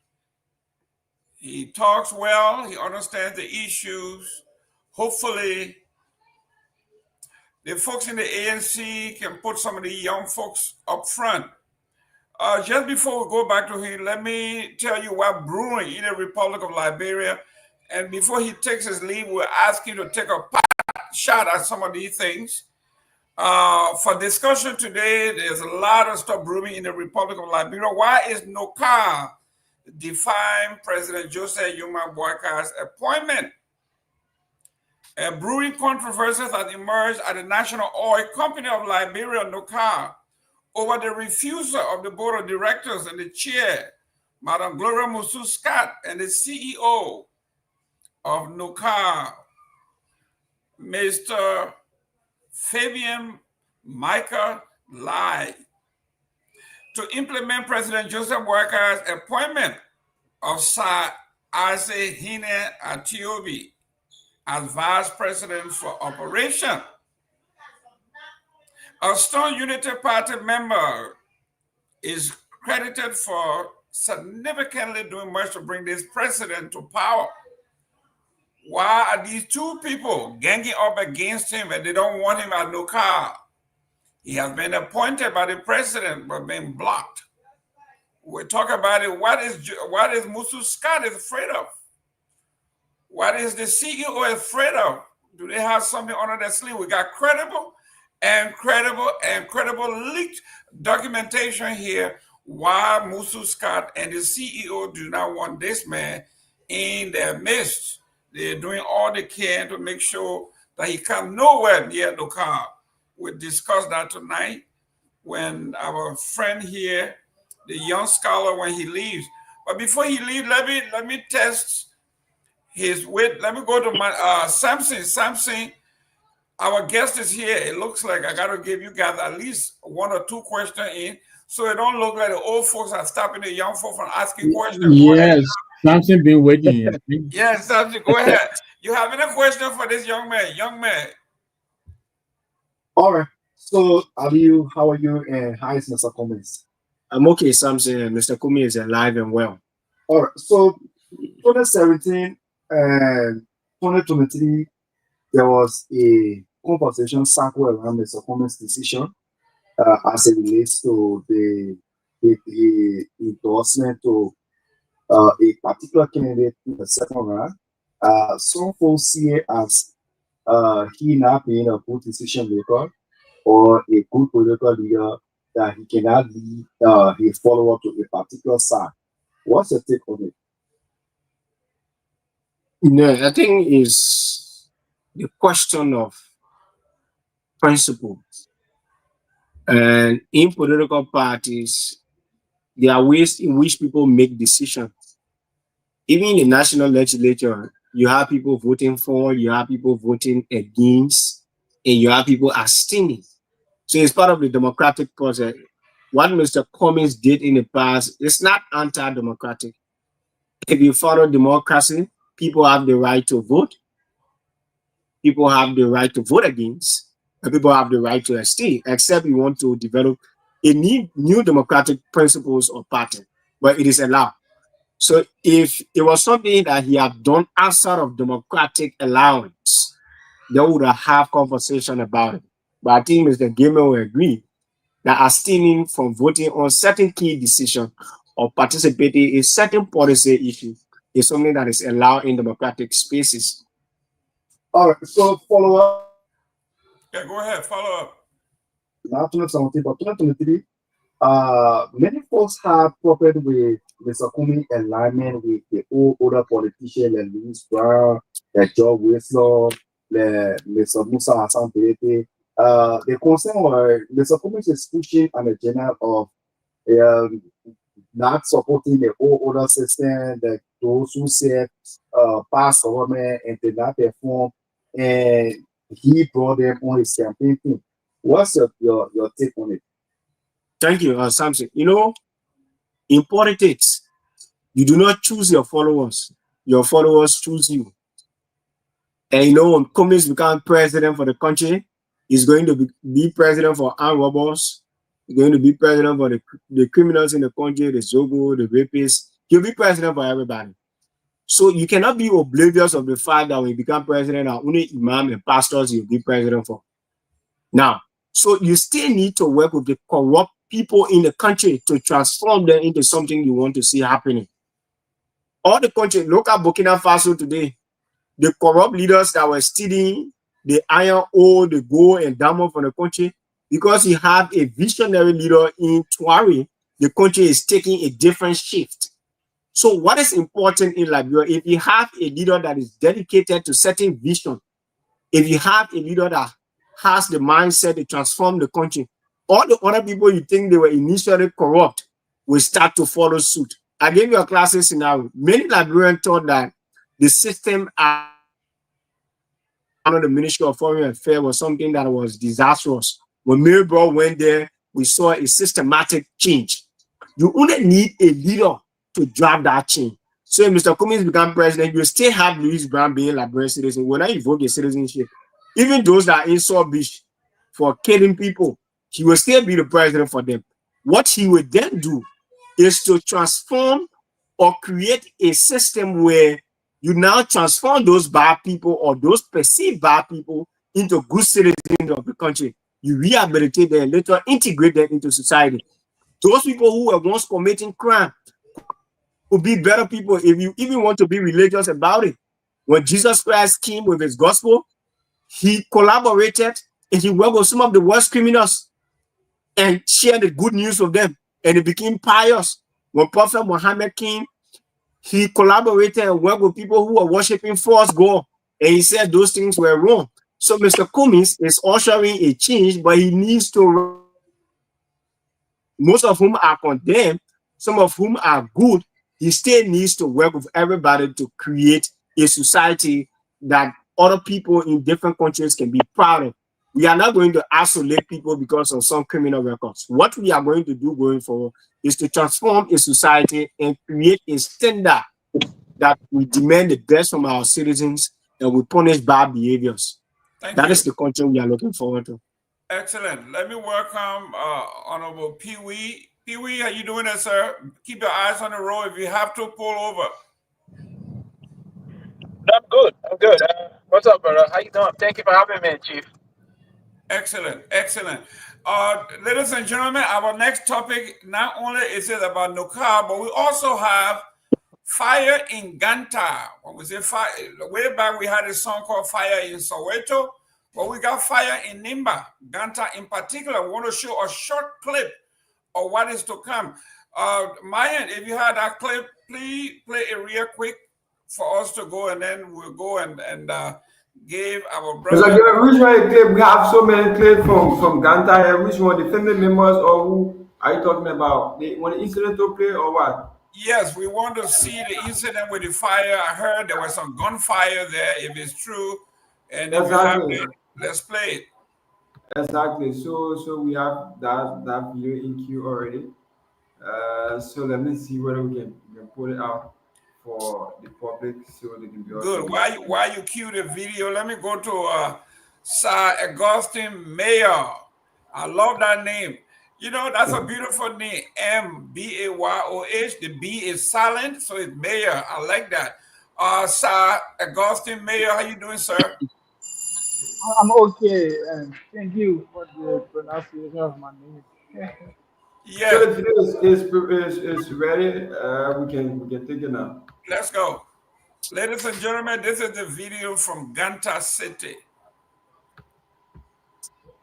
He talks well. He understands the issues. Hopefully, the folks in the ANC can put some of the young folks up front. Just before we go back to him, let me tell you what brewing in the Republic of Liberia. And before he takes his leave, we'll ask him to take a shot at some of these things. For discussion today, there's a lot of stuff brewing in the Republic of Liberia. Why is NOCA defying President Joseph Yuma Boakar's appointment? A brewing controversy has emerged at the National Oil Company of Liberia, NOCA, over the refusal of the board of directors and the chair, Madam Gloria Musu Scott, and the CEO of NOCA, Mr. Fabian Micah Lai, to implement President Joseph Boakar's appointment of Sir Isaac Hine Atiobi as Vice President for Operation. A Stone Unity Party member is credited for significantly doing much to bring this president to power. Why are these two people ganging up against him and they don't want him at no car? He has been appointed by the president but been blocked. We talk about it. What is Musu Scott is afraid of? What is the CEO afraid of? Do they have something under their sleeve? We got credible leaked documentation here why Musu Scott and the CEO do not want this man in their midst. They're doing all they can to make sure that he comes nowhere near the car. We discussed that tonight when our friend here, the young scholar, when he leaves. But before he leaves, let me test his wit. Let me go to my Samson. Samson, our guest is here. It looks like I got to give you guys at least one or two questions in, so it don't look like the old folks are stopping the young folks from asking questions. Yes, Samson been waiting. Yes, Samson, go ahead. You have any question for this young man? Young man. All right. So, how are you? And how is Mr. Cummings? I'm okay, Samson. Mr. Cummings is alive and well. All right. So, 2017 and 2023, there was a conversation circle around Mr. Cummings' decision as it relates to the endorsement to a particular candidate in the second round. Some folks see it as he not being a good decision maker or a good political leader that he cannot lead his follower to a particular side. What's your take on it? No, I think it's the question of principles. And in political parties, there are ways in which people make decisions. Even in the national legislature, you have people voting for, you have people voting against, and you have people abstaining. So it's part of the democratic process. What Mr. Cummings did in the past is not anti-democratic. If you follow democracy, people have the right to vote. People have the right to vote against, and people have the right to abstain, except you want to develop a new democratic principles or pattern, but it is allowed. So if it was something that he had done outside of democratic allowance, they would have conversation about it. But I think Mr. Gayman will agree that abstaining from voting on certain key decisions or participating in certain policy issues is something that is allowed in democratic spaces. All right, so follow up. Yeah, go ahead, follow up. Not 2017, but 2023. Many folks have problems with Mr. Cummings' alignment with the older politicians like Louis Brown, like George Whistler, like Mr. Musa Hassan Berete. The concern was Mr. Cummings is pushing an agenda of not supporting the old order system, that those who said past government and did not perform, and he brought them on his campaign thing. What's your take on it? Thank you, Samson. You know, in politics, you do not choose your followers choose you. And you know, when Cummings becomes president for the country, he's going to be president for armed robbers. He's going to be president for the criminals in the country, the Zogo, the rapists. He'll be president for everybody. So you cannot be oblivious of the fact that when you become president, only imam and pastors you'll be president for. Now, so you still need to work with the corrupt people in the country to transform them into something you want to see happening. All the country, look at Burkina Faso today. The corrupt leaders that were stealing the iron ore, the gold and diamond from the country, because you have a visionary leader in Tuareg, the country is taking a different shift. So what is important in Liberia, if you have a leader that is dedicated to certain vision, if you have a leader that has the mindset to transform the country, all the other people you think they were initially corrupt will start to follow suit. I gave you a classic scenario. Many Liberians thought that the system under the Ministry of Foreign Affairs was something that was disastrous. When Mirabel went there, we saw a systematic change. You only need a leader to drive that change. So if Mr. Cummings become president, you still have Louis Brown being Liberian citizen. When I invoke a citizenship, even those that are in South Beach for killing people, he will still be the president for them. What he would then do is to transform or create a system where you now transform those bad people or those perceived bad people into good citizens of the country. You rehabilitate them, later integrate them into society. Those people who were once committing crime will be better people if you even want to be religious about it. When Jesus Christ came with his gospel, he collaborated and he worked with some of the worst criminals and shared the good news of them, and he became pious. When Prophet Muhammad came, he collaborated and worked with people who were worshiping false God, and he said those things were wrong. So Mr. Cummings is ushering a change, but he needs to, most of whom are condemned, some of whom are good. He still needs to work with everybody to create a society that other people in different countries can be proud of. We are not going to isolate people because of some criminal records. What we are going to do going forward is to transform a society and create a standard that we demand the best from our citizens and we punish bad behaviors. That is the country we are looking forward to. Excellent. Let me welcome Honorable Pewee. Pewee, how you doing there, sir? Keep your eyes on the road. If you have to, pull over. I'm good. I'm good. What's up, brother? How you doing? Thank you for having me, Chief. Excellent. Excellent. Ladies and gentlemen, our next topic, not only is it about Nukar, but we also have fire in Ganta. When we say fire, way back we had a song called Fire in Soweto, but we got fire in Nimba, Ganta in particular. We want to show a short clip of what is to come. Myean, if you had that clip, please play it real quick for us to go, and then we'll go and give our brother. Which one clip? We have so many clips from Ganta here. Which one? The family members or who are you talking about? When the incident took place or what? Yes, we want to see the incident with the fire. I heard there was some gunfire there, if it's true. And if exactly. you have it, let's play it. Exactly. So we have that video in queue already. So let me see whether we can put it out for the public so they can be good. While you cue the video, let me go to Sir Augustine Mayor. I love that name. You know, that's a beautiful name, M-B-A-Y-O-H. The B is silent, so it's Mayor. I like that. Sir Augustine Mayor, how you doing, sir? I'm okay, and thank you for the pronunciation of my name. Yeah. So the video is ready. We can take it now. Let's go. Ladies and gentlemen, this is the video from Ganta City.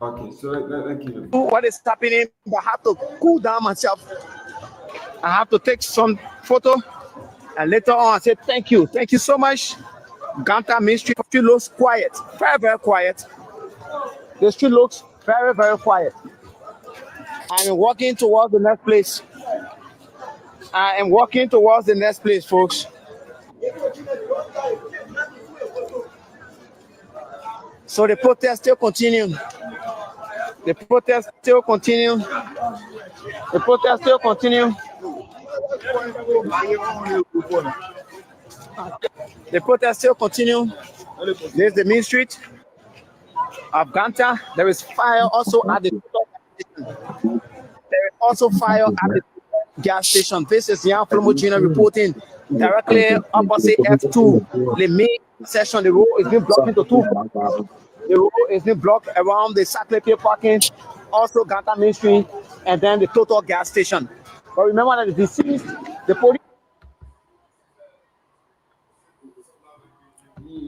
Okay, so thank you. What is happening? I have to cool down myself. I have to take some photo, and later on I say thank you so much. Ganta Main Street looks quiet, very, very quiet. The street looks very, very quiet. I'm walking towards the next place. I am walking towards the next place, folks. So the protest still continue. The protest still continue. The protest still continue. The protest still continue. There's the main street of Ganta. There is fire also at the there is also fire at the gas station. This is Nyenwolo Jr. reporting directly opposite F2. The main section, the road is being blocked into two. The road is being blocked around the Seleke parking, also Ganta Main Street, and then the total gas station. But remember that the deceased, the police.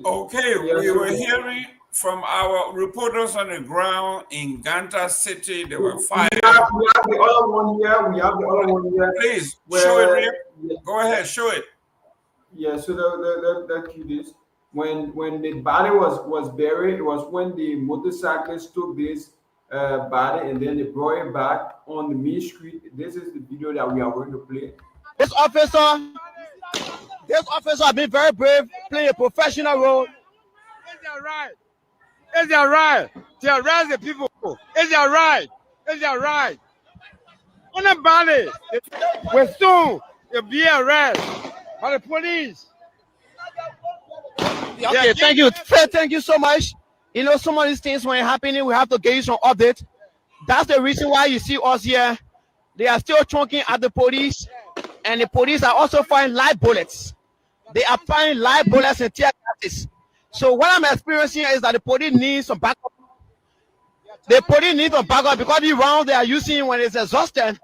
Okay, we were hearing from our reporters on the ground in Ganta City. There were fires. We have the other one here. We have the other one here. Please show it, Rick. Yeah. Go ahead, show it. Yeah. So the cue this. When the body was buried, it was when the motorcyclist took this body and then they brought it back on the main street. This is the video that we are going to play. This officer has been very brave, playing a professional role. It's their right. It's their right to arrest the people. It's their right. It's their right. Anybody will soon be arrested by the police. Okay, thank you. Thank you so much. You know, some of these things when it's happening, we have to get you some update. That's the reason why you see us here. They are still chunking at the police. and the police are also firing live bullets. They are firing live bullets and tear gases. So what I'm experiencing is that the police needs some backup. The police need some backup because the round they are using when it's exhausted,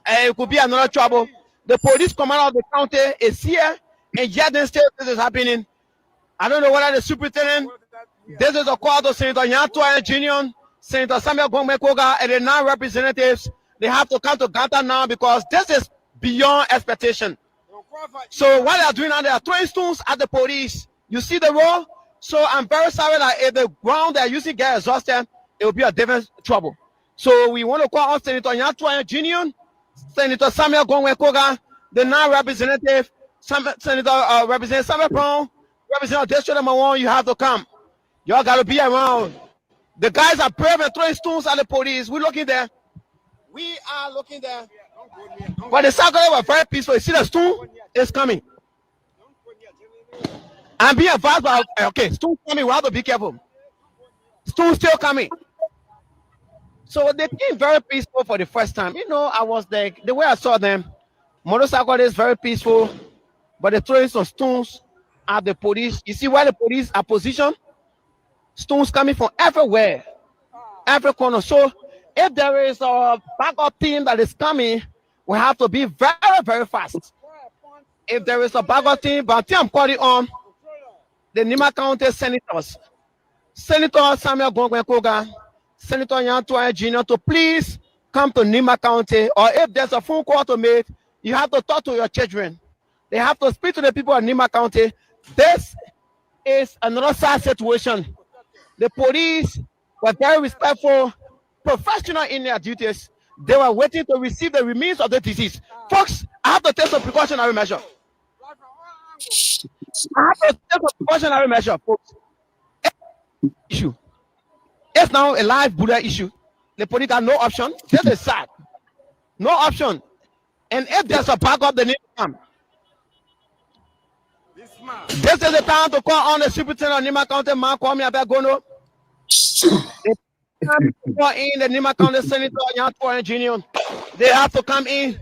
it could be another trouble. The police commander of the county is here, and yet then still this is happening. I don't know whether the superintendent, this is a call to Senator Nyenwolo Jr., Senator Samuel Gongme, and the non-representatives. They have to come to Ganta now because this is beyond expectation. So what they are doing now, they are throwing stones at the police. You see the road? So I'm very sorry that if the ground they are using get exhausted, it will be a different trouble. So we want to call on Senator Nyenwolo Jr., Senator Samuel Gongme, the non-representative, Senator Representative Samuel Brown, Representative District number 1, you have to come. Y'all got to be around. The guys are brave and throwing stones at the police. We're looking there. We are looking there. But the circle were very peaceful. You see the stone is coming. I'm being advised by, okay, stone coming. We have to be careful. Stone still coming. So they came very peaceful for the first time. You know, I was there. The way I saw them, motorcycle is very peaceful, but they're throwing some stones at the police. You see where the police are positioned? Stones coming from everywhere, every corner. So if there is a backup team that is coming, we have to be very, very fast. If there is a backup team, but I'm calling on the Nima County senators, Senator Samuel Gongme, Senator Nyenwolo Jr. to please come to Nima County, or if there's a phone call to make, you have to talk to your children. They have to speak to the people of Nima County. This is another sad situation. The police were very respectful, professional in their duties. They were waiting to receive the remains of the disease. Folks, I have to take some precautionary measure. I have to take some precautionary measure, folks. Issue. It's now a live Buddha issue. The police got no option. This is sad. No option. And if there's a backup, they need to come. This is the time to call on the superintendent of Nima County, man, call me about Gono. Call in the Nima County Senator Nyenwolo Jr. They have to come in.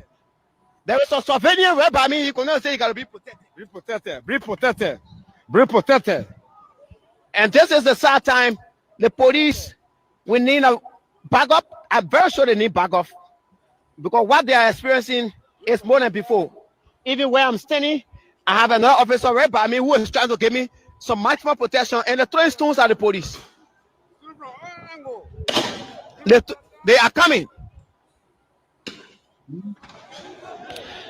There is a surveillance whereby me, you cannot say you gotta be protected. Be protected. Be protected. Be protected. And this is the sad time. The police, we need a backup. I'm very sure they need backup because what they are experiencing is more than before. Even where I'm standing, I have another officer right by me who is trying to give me some maximum protection, and the throwing stones at the police. They are coming.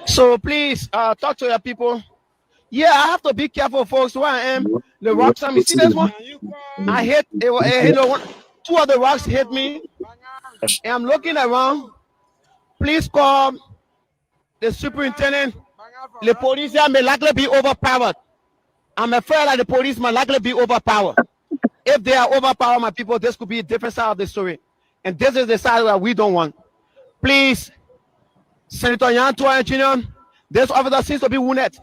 So please talk to your people. Yeah, I have to be careful, folks. Where I am, the rocks. You see this one? I hit. You know, two of the rocks hit me, and I'm looking around. Please call the superintendent. The police here may likely be overpowered. I'm afraid that the police may likely be overpowered. If they are overpowered, my people, this could be a different side of the story. And this is the side that we don't want. Please, Senator Nyenwolo Jr., this officer seems to be wounded.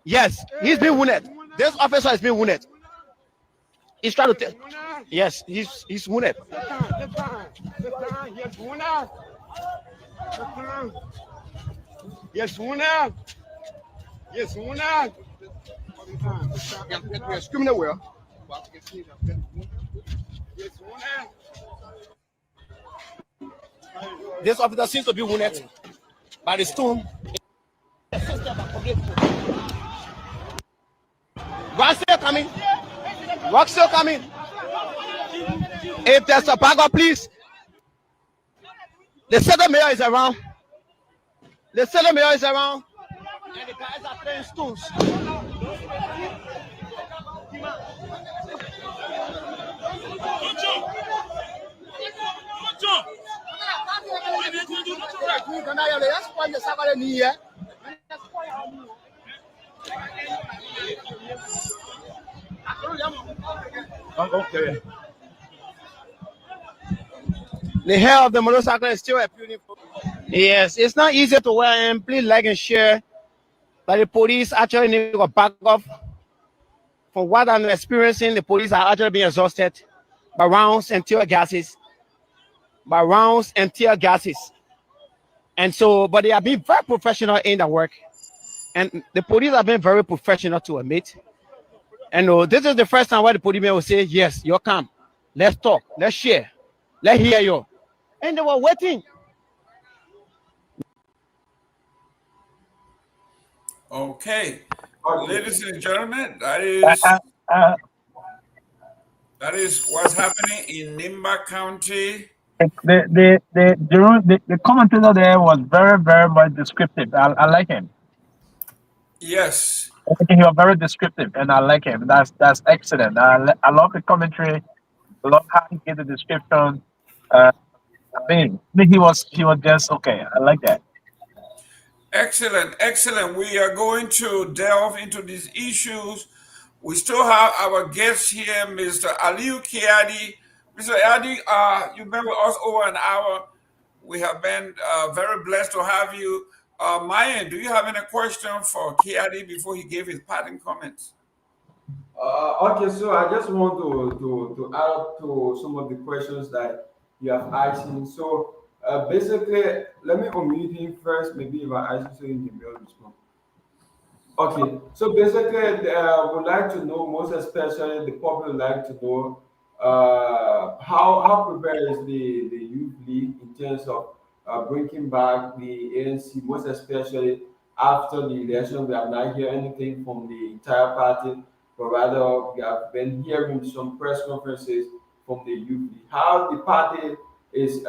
Yes, he's been wounded. This officer has been wounded. He's trying to tell. Yes, he's wounded. Yes, wounded. Yes, wounded. You're screaming well. This officer seems to be wounded by the stone. Rock still coming. Rock still coming. If there's a backup, please. The center mayor is around. The center mayor is around. And the guys are throwing stones. Okay. The hair of the motorcycle is still appealing. Yes, it's not easy to wear, and please like and share. But the police actually need to back off. From what I'm experiencing, the police are actually being exhausted by rounds and tear gases. By rounds and tear gases. And so, but they have been very professional in their work. And the police have been very professional to admit. And this is the first time where the policeman will say, yes, you're calm. Let's talk. Let's share. Let's hear you. And they were waiting. Okay. Okay. Ladies and gentlemen, that Uh, is what's happening in Nimba County. the commentator there was very, very much descriptive. I like him. Yes. I think he was very descriptive, and I like him. That's excellent. I love the commentary. I love how he gave the description. I think he was just okay. I like that. Excellent, excellent. We are going to delve into these issues. We still have our guest here, Mr. Aliu Kiadi. Mr. Adi, you've been with us over an hour. We have been very blessed to have you. Myean, do you have any question for Kiadi before he gave his parting comments? Okay, so I just want to add up to some of the questions that you have asked him. So basically, let me unmute him first. Maybe if I ask you so you can be able to respond. Okay, so basically, would like to know, most especially the public would like to know how prepared is the youth league in terms of bringing back the ANC, most especially after the election. We have not heard anything from the entire party, but rather we have been hearing some press conferences from the youth league. How the party is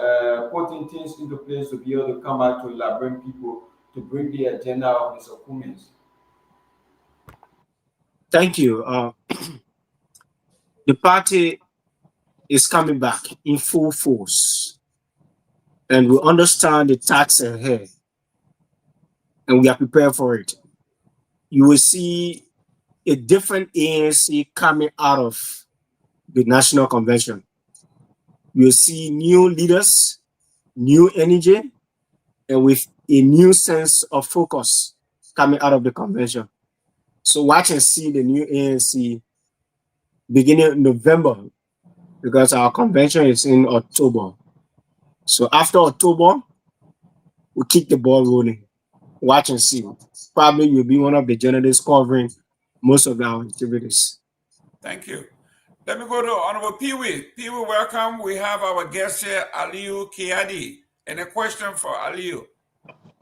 putting things into place to be able to come back to Liberian people to bring the agenda of Mr. Cummins. Thank you. The party is coming back in full force, and we understand the task ahead, and we are prepared for it. You will see a different ANC coming out of the National Convention. You will see new leaders, new energy, and with a new sense of focus coming out of the convention. So watch and see the new ANC beginning in November, because our convention is in October. So after October, we keep the ball rolling. Watch and see. Probably you'll be one of the journalists covering most of our activities. Thank you. Let me go to Honorable Pewee. Pewee, welcome. We have our guest here, Aliu Kiadi. Any question for Aliu?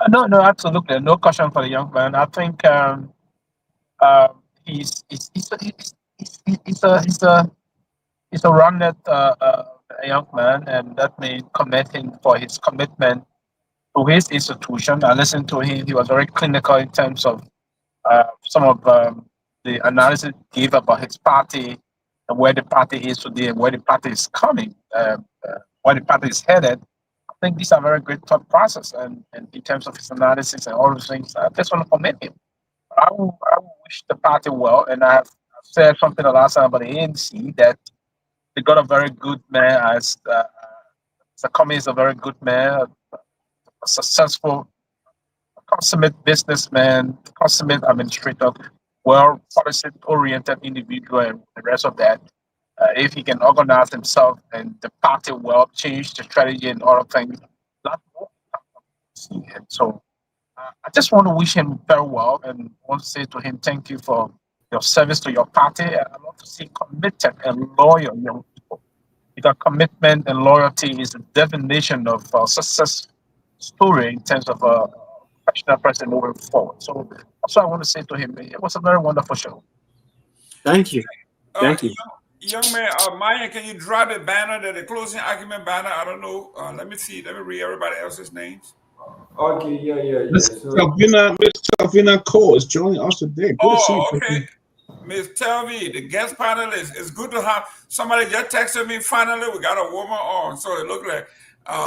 No, absolutely. No question for the young man. I think he's a rounded young man, and that means committing for his commitment to his institution. I listened to him; he was very clinical in terms of some of the analysis he gave about his party and where the party is today and where the party is coming, where the party is headed. I think these are very great thought process, and in terms of his analysis and all those things, I just want to commend him. I will wish the party well, and I've said something the last time about the ANC that they got a very good man as Sakome is a very good man, a successful, consummate businessman, consummate administrator, well policy-oriented individual, and the rest of that. If he can organize himself and the party well, change the strategy and all of things, that will see him. So I just want to wish him very well and want to say to him, thank you for your service to your party. And I want to see committed and loyal young people, because commitment and loyalty is the definition of a success story in terms of a professional person moving forward. So that's what I want to say to him. It was a very wonderful show. Thank you. Thank you. Young man, Myean, can you draw the banner, the closing argument banner? I don't know. Let me see. Let me read everybody else's names. Okay, yeah. Mr. Fofana Cole is joining us today. Good to see you. Okay. Ms. Telvi, the guest panelist. It's good to have somebody just texted me. Finally, we got a woman on. So it looked like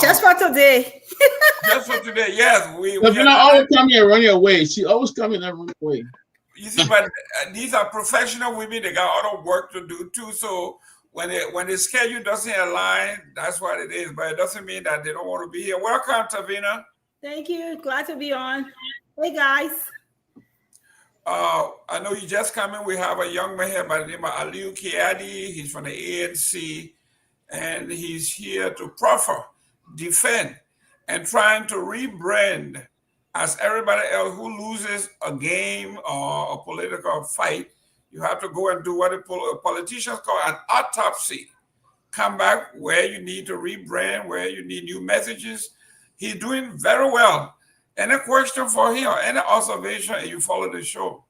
just for today. Just for today, yes. We always come here and run your way. She always come in and run away. You see, but these are professional women. They got other work to do too. So when the schedule doesn't align, that's what it is. But it doesn't mean that they don't want to be here. Welcome, Tavina. Thank you. Glad to be on. Hey, guys. I know you just come in. We have a young man here by the name of Aliu Kiadi. He's from the ANC, and he's here to proffer, defend, and trying to rebrand as everybody else who loses a game or a political fight. You have to go and do what politicians call an autopsy. Come back where you need to rebrand, where you need new messages. He's doing very well. Any question for him or any observation, and you follow the show?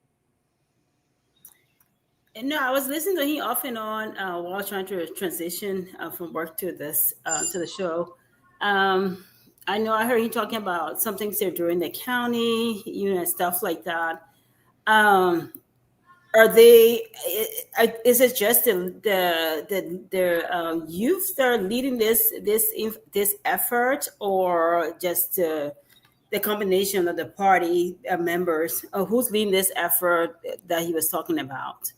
No, I was listening to him off and on while trying to transition from work to this to the show. I know I heard you talking about something they're doing in the county, and stuff like that. Are they? Is it just the youth that are leading this effort, or just the combination of the party members? Who's leading this effort that he was talking about?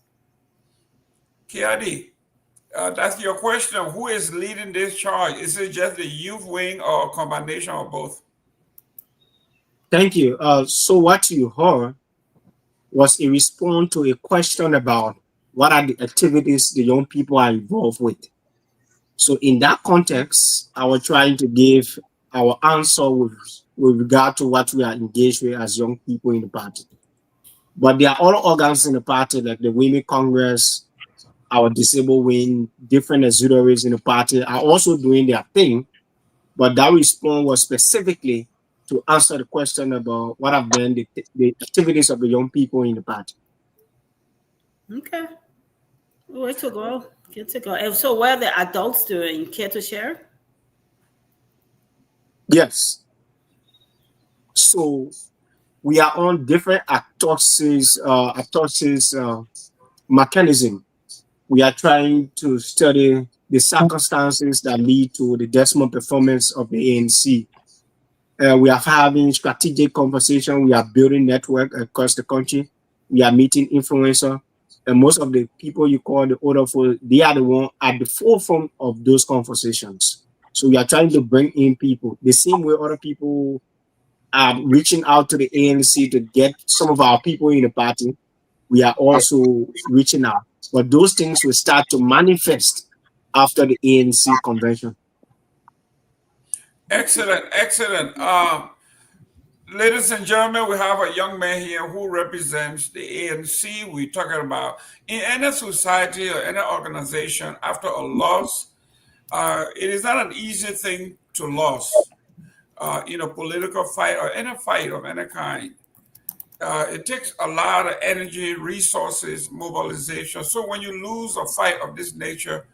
Kehleboe, that's your question. Who is leading this charge? Is it just the youth wing or a combination of both? Thank you. So what you heard was a response to a question about what are the activities the young people are involved with. So in that context, I was trying to give our answer with regard to what we are engaged with as young people in the party. But there are other organs in the party, like the Women Congress, our disabled wing, different auxiliaries in the party are also doing their thing. But that response was specifically to answer the question about what have been the activities of the young people in the party. Okay. Way to go. Good to go. And so what are the adults doing? You care to share? Yes. So we are on different autopsies mechanism. We are trying to study the circumstances that lead to the decimal performance of the ANC. We are having strategic conversation. We are building network across the country. We are meeting influencers. And most of the people you call the older folk, they are the one at the forefront of those conversations. So we are trying to bring in people the same way other people are reaching out to the ANC to get some of our people in the party. We are also reaching out. But those things will start to manifest after the ANC convention. Excellent, excellent. Ladies and gentlemen, we have a young man here who represents the ANC. We're talking about in any society or any organization, after a loss, it is not an easy thing to lose in a political fight or any fight of any kind. It takes a lot of energy, resources, mobilization. So when you lose a fight of this nature,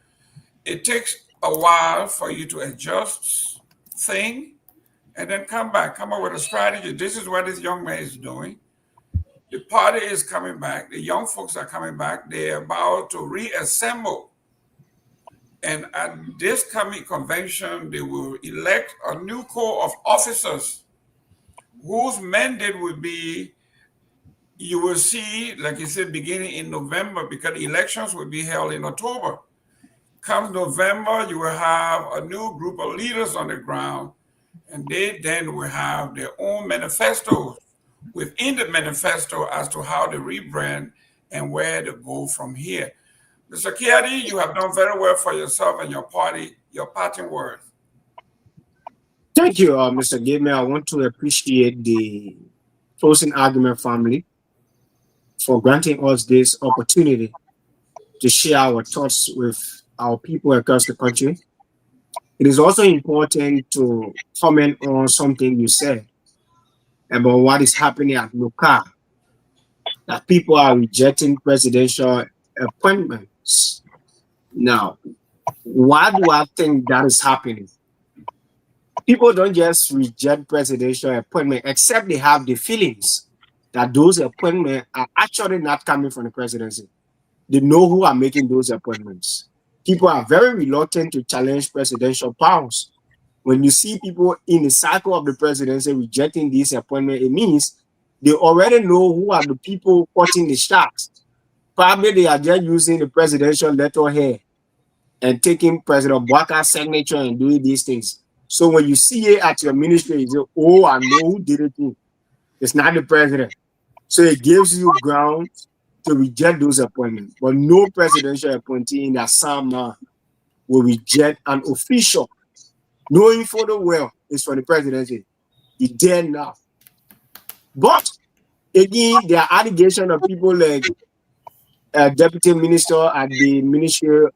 it takes a while for you to adjust, think, and then come up with a strategy. This is what this young man is doing. The party is coming back. The young folks are coming back. They're about to reassemble. And at this coming convention, they will elect a new corps of officers whose mandate will be, you will see, like you said, beginning in November, because elections will be held in October. Come November, you will have a new group of leaders on the ground, and they then will have their own manifestos within the manifesto as to how to rebrand and where to go from here. Mr. Kehleboe, you have done very well for yourself and your party. Your parting words. Thank you, Mr. Gayman. I want to appreciate the closing argument family for granting us this opportunity to share our thoughts with our people across the country. It is also important to comment on something you said about what is happening at local, that people are rejecting presidential appointments. Now, why do I think that is happening? People don't just reject presidential appointment, except they have the feelings that those appointments are actually not coming from the presidency. They know who are making those appointments. People are very reluctant to challenge presidential powers. When you see people in the cycle of the presidency rejecting these appointments, it means they already know who are the people cutting the shots. Probably they are just using the presidential letterhead and taking President Bwaka's signature and doing these things. So when you see it at your ministry, you say, oh, I know who did it. It's not the president. So it gives you ground to reject those appointments. But no presidential appointee in that same will reject an official, knowing full well is for the presidency. He dare not. But again, there are allegations of people like deputy minister at the Ministry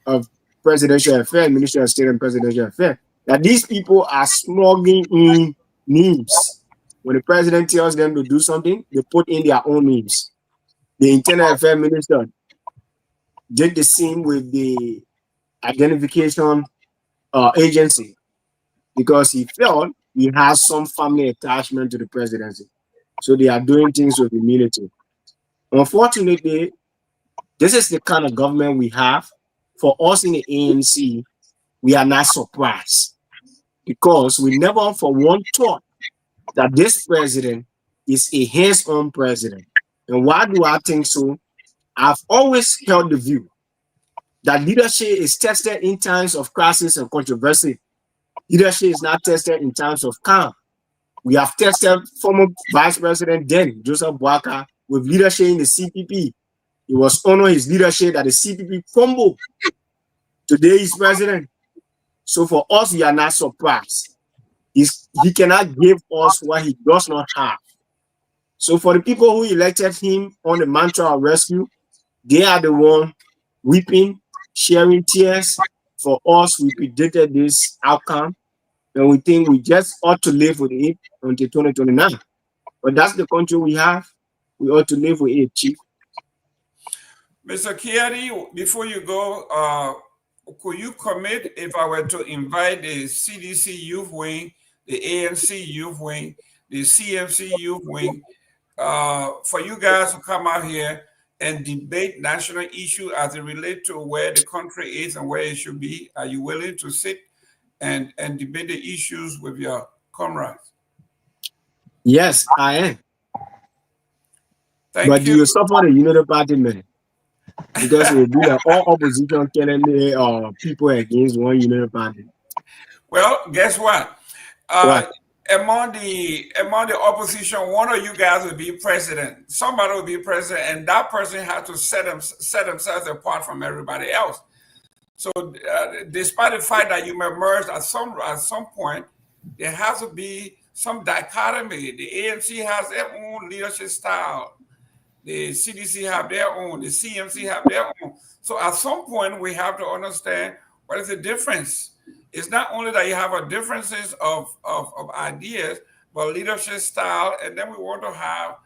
of Presidential Affairs, Ministry of State and Presidential Affairs, that these people are smuggling in names. When the president tells them to do something, they put in their own names. The Internal Affairs Minister did the same with the identification agency because he felt he has some family attachment to the presidency. So they are doing things with the military. Unfortunately, this is the kind of government we have. For us in the ANC, we are not surprised because we never for one thought that this president is a hands-on president. And why do I think so? I've always held the view that leadership is tested in times of crisis and controversy. Leadership is not tested in times of calm. We have tested former Vice President then, Joseph Boakai, with leadership in the CPP. It was under his leadership that the CPP crumbled. Today he's president. So for us, we are not surprised. He cannot give us what he does not have. So for the people who elected him on the mantra of rescue, they are the one weeping, sharing tears. For us, we predicted this outcome, and we think we just ought to live with it until 2029. But that's the country we have. We ought to live with it, Chief. Mr. Kiari, before you go, could you commit if I were to invite the CDC Youth Wing, the ANC Youth Wing, the CMC Youth Wing, for you guys to come out here and debate national issue as it relates to where the country is and where it should be? Are you willing to sit and debate the issues with your comrades? Yes, I am. Thank but you. Do you support the Unity Party, man? Because it will be like all opposition telling me people against one Unity Party. Well, guess what? What? Among the opposition, one of you guys will be president. Somebody will be president, and that person has to set themselves apart from everybody else. So, despite the fact that you may merge at some point, there has to be some dichotomy. The ANC has their own leadership style. The CDC have their own. The CMC have their own. So, at some point, we have to understand what is the difference. It's not only that you have a differences of ideas, but leadership style, and then we want to have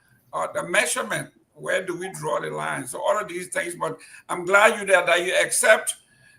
the measurement. Where do we draw the line? So all of these things, but I'm glad that you accept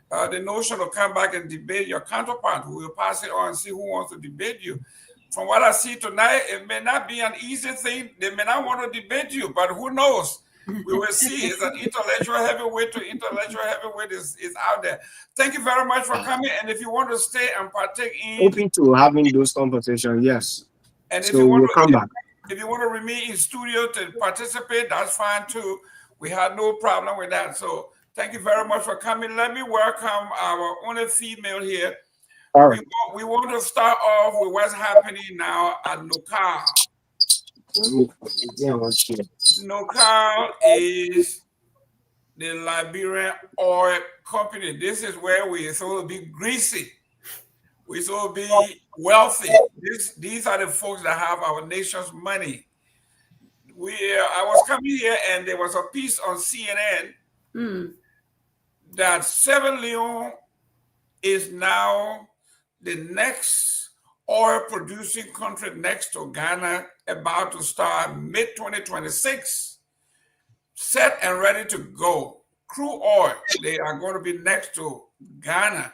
the notion to come back and debate your counterpart. We will pass it on and see who wants to debate you. From what I see tonight, it may not be an easy thing. They may not want to debate you, but who knows? We will see. It's an intellectual heavyweight to intellectual heavyweight is out there. Thank you very much for coming. And if you want to stay and partake in... Open to having those conversations, yes. And so we'll come back. If you want to remain in studio to participate, that's fine too. We had no problem with that. So thank you very much for coming. Let me welcome our only female here. All right. We want to start off with what's happening now at Nokal. Nokal is the Liberian oil company. This is where we're supposed to be greasy. We're supposed to be wealthy. These are the folks that have our nation's money. I was coming here and there was a piece on CNN that Sierra Leone is now the next oil producing country next to Ghana, about to start mid-2026, set and ready to go. Crude oil, they are going to be next to Ghana.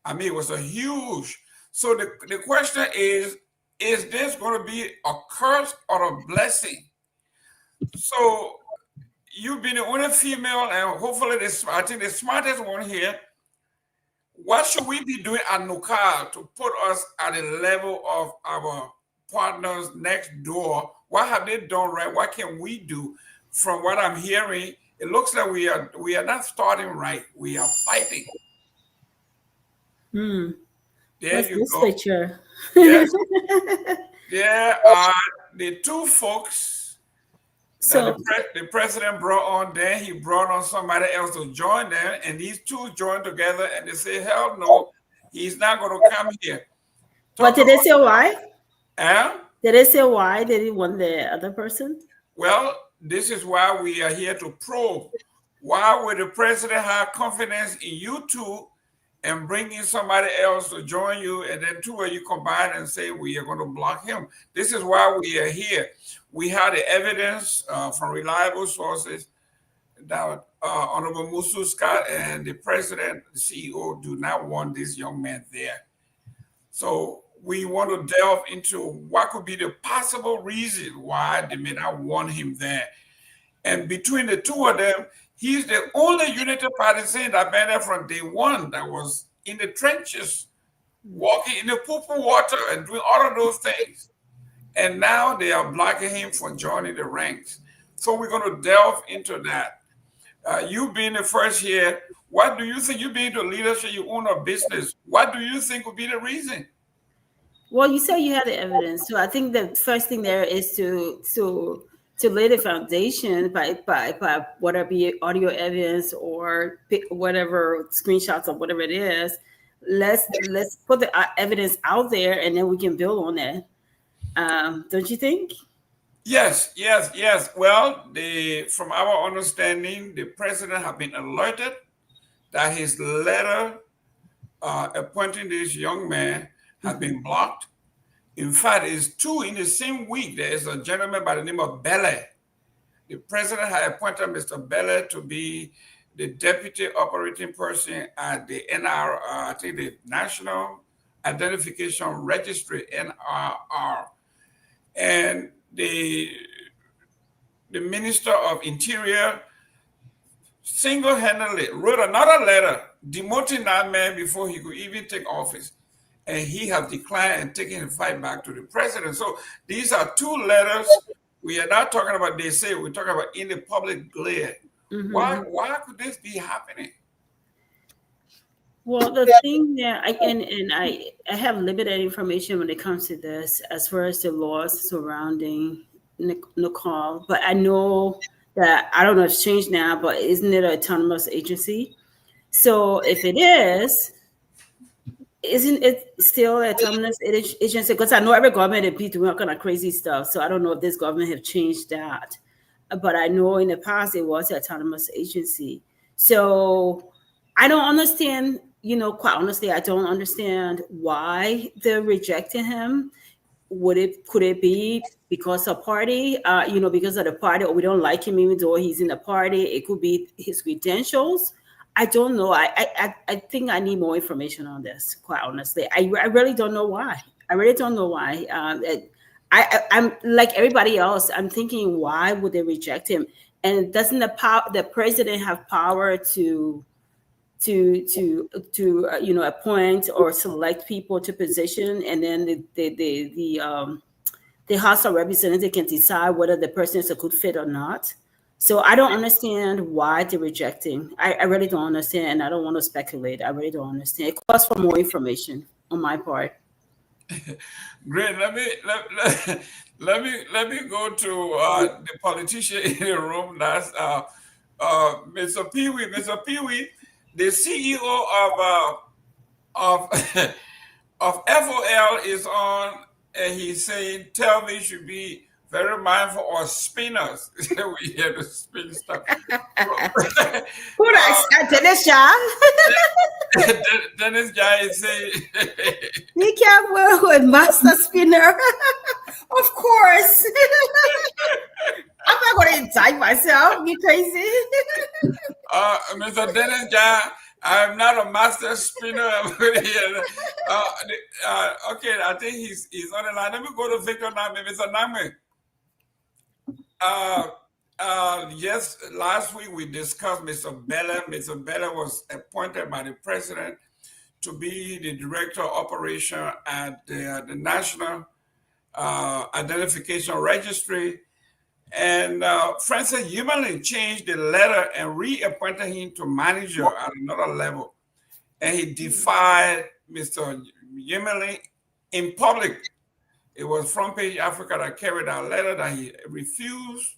I mean, it was a huge. So the question is this going to be a curse or a blessing? So you've been the only female, and hopefully I think the smartest one here. What should we be doing at Nokal to put us at the level of our partners next door? What have they done right? What can we do? From what I'm hearing, it looks like we are not starting right. We are fighting. There What's you this go. picture? Yes. There are the two folks that the president brought on. Then he brought on somebody else to join them, and these two joined together, and they say, hell no, he's not going to come here. But did they say why? Eh? Did they say why did he want the other person? Well, this is why we are here to probe. Why would the president have confidence in you two and bring in somebody else to join you, and then two of you combine and say we are going to block him? This is why we are here. We have the evidence from reliable sources that Honorable Musu Scott and the president, the CEO, do not want this young man there. So we want to delve into what could be the possible reason why they may not want him there. And between the two of them, he's the only Unity partisan that been there from day one, that was in the trenches, walking in the poo-poo water and doing all of those things. And now they are blocking him from joining the ranks. So we're going to delve into that. You being the first here, what do you think? You being the leadership, you own a business. What do you think would be the reason? Well, you say you had the evidence, so I think the first thing there is to lay the foundation by whatever be audio evidence or whatever screenshots or whatever it is. Let's put the evidence out there, and then we can build on that. Don't you think? Yes. Well, from our understanding, the president has been alerted that his letter appointing this young man has been blocked. In fact, it's two in the same week. There is a gentleman by the name of Bele. The president had appointed Mr. Bele to be the deputy operating person at the I think the National Identification Registry, NRR. And the Minister of Interior single-handedly wrote another letter demoting that man before he could even take office. And he has declined and taken the fight back to the president. So these are two letters. We are not talking about, they say, we're talking about in the public glare. Mm-hmm. Why could this be happening? Well, the thing there, I have limited information when it comes to this as far as the laws surrounding Nicole, but I know that, I don't know if it's changed now, but isn't it an autonomous agency? So if it is, isn't it still an autonomous agency? Because I know every government has been doing all kind of crazy stuff, so I don't know if this government have changed that. But I know in the past it was an autonomous agency. So I don't understand, quite honestly, I don't understand why they're rejecting him. Could it be because of party, because of the party, or we don't like him even though he's in the party? It could be his credentials. I don't know. I think I need more information on this, quite honestly. I really don't know why. I'm like everybody else. I'm thinking, why would they reject him? And doesn't the president have power to appoint or select people to position, and then the House of Representatives can decide whether the person is a good fit or not? So I don't understand why they're rejecting. I really don't understand, and I don't want to speculate. I really don't understand. It calls for more information on my part. Great. Let me go to the politician in the room. That's Mr. Pewee. Mr. Pewee, the CEO of FOL is on, and he's saying, tell me, should be very mindful of spinners. We hear the spin stuff. Who Dennis Jai? Dennis Jai is saying, be careful with master spinner. Of course. I'm not going to indict myself. You crazy? Mr. Dennis Jai, I'm not a master spinner. Okay, I think he's on the line. Let me go to Victor Nagbe. Mr. Nagbe. Yes, last week we discussed Mr. Bele. Mr. Bele was appointed by the president to be the director of operation at the National Identification Registry. And Francis Yumelin changed the letter and reappointed him to manager at another level. And he defied Mr. Yumelin in public. It was Front Page Africa that carried that letter that he refused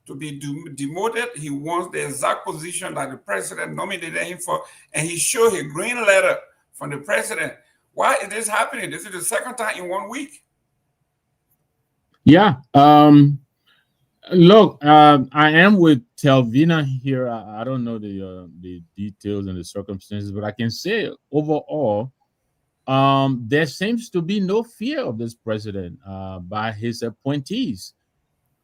to be demoted. He wants the exact position that the president nominated him for, and he showed a green letter from the president. Why is this happening? This is the second time in 1 week. Yeah. Look, I am with Telvina here. I don't know the details and the circumstances, but I can say overall, there seems to be no fear of this president by his appointees.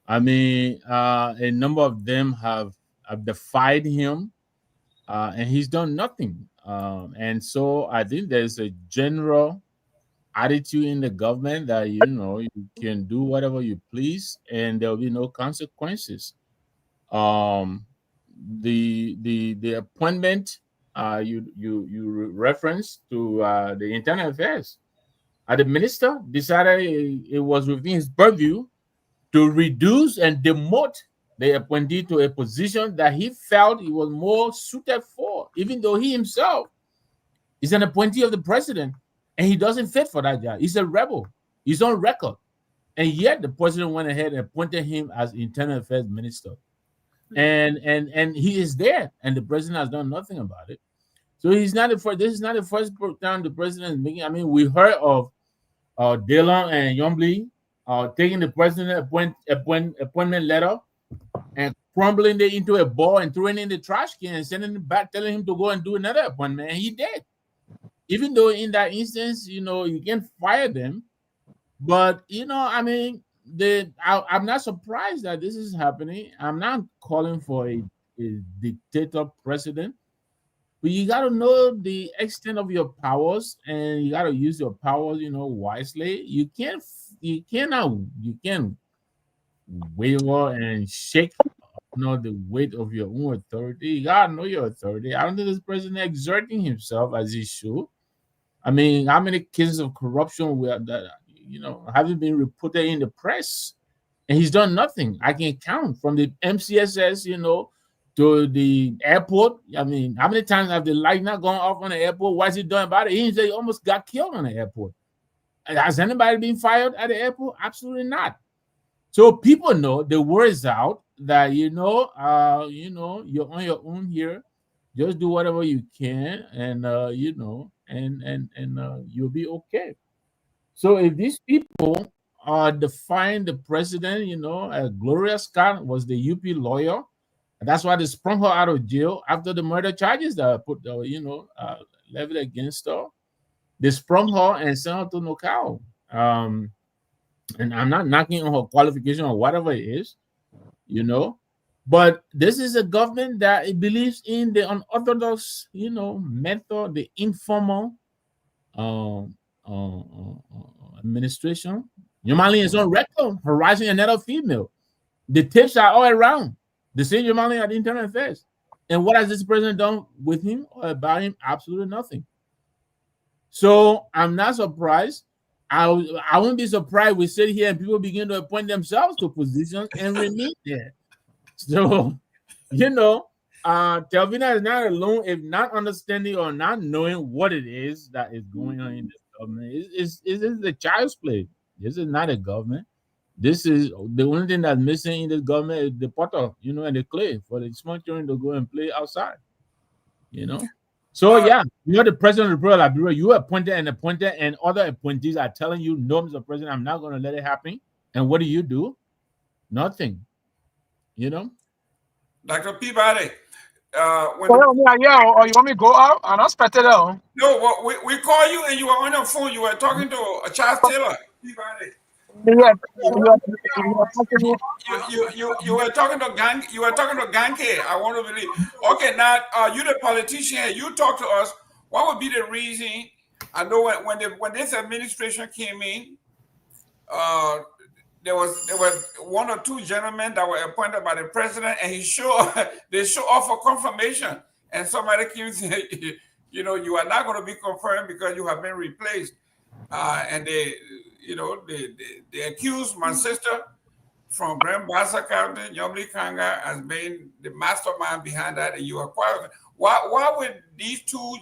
I mean, a number of them have defied him, and he's done nothing. And so I think there's a general attitude in the government that you can do whatever you please, and there will be no consequences. The appointment you reference to the internal affairs. The minister decided it was within his purview to reduce and demote the appointee to a position that he felt he was more suited for, even though he himself is an appointee of the president and he doesn't fit for that job. He's a rebel. He's on record. And yet the president went ahead and appointed him as internal affairs minister. And he is there, and the president has done nothing about it. So he's not the first. This is not the first time the president is making. I mean, we heard of Delon and Yombly taking the president appointment letter and crumbling it into a ball and throwing it in the trash can and sending it back, telling him to go and do another appointment, and he did. Even though in that instance, you can't fire them, but I mean, I'm not surprised that this is happening. I'm not calling for a dictator president, but you got to know the extent of your powers, and you got to use your powers, wisely. You can't waver and shake, the weight of your own authority. You got to know your authority. I don't think this president exerting himself as he should. I mean, how many cases of corruption haven't been reported in the press, and he's done nothing. I can count from the MCSS, to the airport. I mean, how many times have the light not gone off on the airport? What is he doing about it? He almost got killed on the airport. Has anybody been fired at the airport? Absolutely not. So people know, the word is out that you're on your own here. Just do whatever you can, and you'll be okay. So if these people define the president, Gloria Scott was the UP lawyer. That's why they sprung her out of jail after the murder charges that were put, leveled against her. They sprung her and sent her to Nokao. And I'm not knocking on her qualification or whatever it is, but this is a government that it believes in the unorthodox, method, the informal administration. Tomalin is on record harassing another female. The tips are all around. The same Tomalin at Internal Affairs. And what has this president done with him or about him? Absolutely nothing. So I'm not surprised. I won't be surprised we sit here and people begin to appoint themselves to positions and remain there. So, Telvina is not alone if not understanding or not knowing what it is that is going on in this government. This is a child's play. This is not a government. This is the only thing that's missing in this government is the potter, and the clay for the small children to go and play outside. So you're the president of the Republic of Liberia. You appointed, and other appointees are telling you, no, Mr. President, I'm not going to let it happen. And what do? Nothing. Dr. Peabody. Or you want me to go out? I'm not expected out. No, well, we call you and you were on your phone. You were talking to Charles Taylor. Peabody. Yeah. You were talking to Gang. You were talking to Ganke. I want to believe. Okay, now you the politician. You talk to us. What would be the reason? I know when this administration came in, there was one or two gentlemen that were appointed by the president, and they show off for confirmation. And somebody came and said, you are not going to be confirmed because you have been replaced. And they accused my sister from Grand Bassa County, Yombly Kanga, as being the mastermind behind that, and you are quiet. Why would these two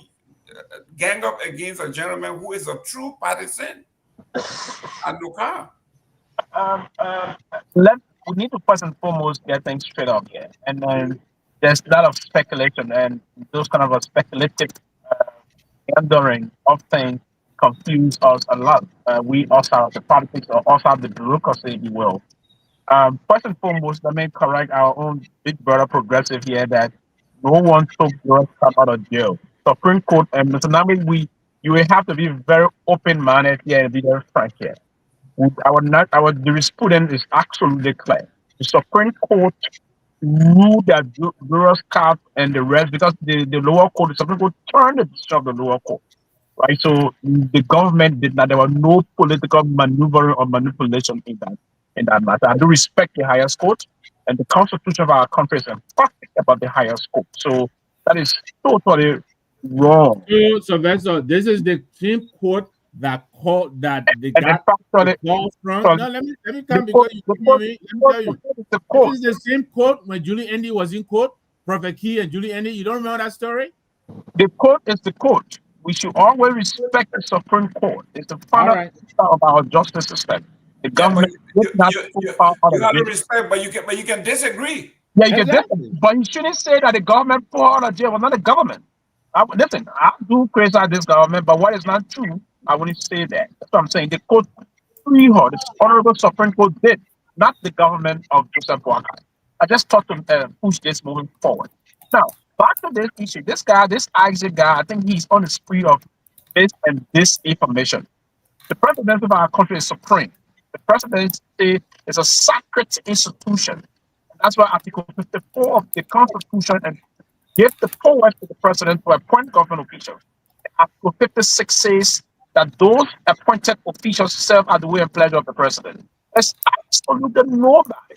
gang up against a gentleman who is a true partisan? Anuka? We need to first and foremost get things straight up here. And then there's a lot of speculation and those kind of a speculative meandering of things confuse us a lot. We also have the politics, or also have the bureaucracy, if you will. First and foremost, let me correct our own big brother progressive here that no one took Doris Cup out of jail. Supreme Court, and Mr. Nami, you will have to be very open-minded here and be very frank here. Our jurisprudence is absolutely clear. The Supreme Court ruled that Doris Cup and the rest, because the lower court, the Supreme Court turned the decision of the lower court. Right, so the government did not. There was no political maneuvering or manipulation in that matter. I do respect the highest court, and the constitution of our country is emphatic about the highest court. So that is totally wrong. So, Sylvester, this is the Supreme Court that called that they And got the call from. No, let me come because you let me tell you. This is the same court when Julie Andy was in court, Prophet Key and Julie Andy. You don't remember that story? The court is the court. We should always respect the Supreme Court. It's the final of our justice system. The government you got to respect, but you can disagree. Yeah, you can disagree, but you shouldn't say that the government put out of jail. Well, not the government. Listen, I do criticize this government, but what is not true, I wouldn't say that. That's what I'm saying. The court free her. The Honorable Supreme Court did, not the government of Joseph Boakai. I just thought to push this moving forward. Now, back to this issue. This guy, this Isaac guy, I think he's on the spree of this and this information. The presidency of our country is supreme. The presidency is a sacred institution. And that's why Article 54 of the Constitution and give the powers to the president to appoint government officials. Article 56 says that those appointed officials serve at the will and pleasure of the president. There's absolutely nobody.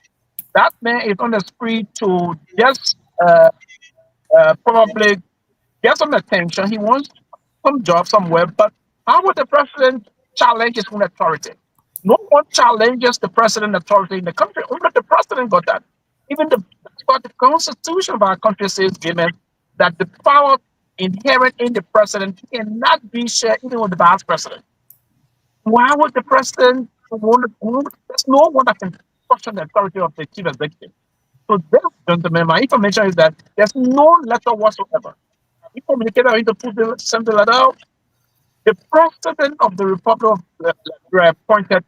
That man is on the spree to just probably get some attention. He wants some job somewhere, but how would the president challenge his own authority? No one challenges the president authority in the country. Only the president got that. Even the Constitution of our country says, Gayman, that the power inherent in the president cannot be shared even with the vice president. Why would the president want to? There's no one that can question the authority of the chief executive. So, this, gentlemen, my information is that there's no letter whatsoever. We communicated, I need to put something like that. The president of the Republic of Liberia appointed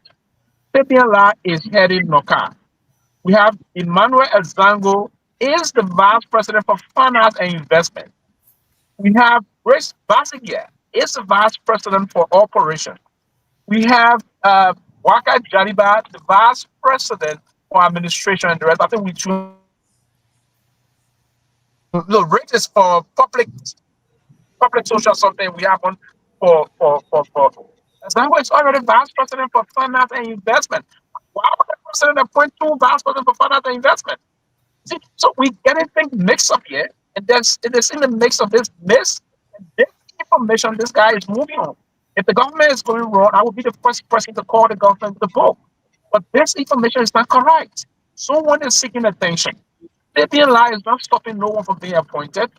Tomalin is heading NOCA. We have Emmanuel Ezango is the vice president for finance and investment. We have Grace Basigia is the vice president for operation. We have Waka Jaliba, the vice president for administration and the rest. I think we choose the rate is for public social something. We have one for Ezango is already vice president for finance and investment. Why would the president appoint two vice presidents for finance and investment? See, so we get things mixed up here, and it is in the mix of this mess and this information this guy is moving on. If the government is going wrong, I will be the first person to call the government to the book. But this information is not correct. Someone is seeking attention. Tomalin is not stopping no one from being appointed.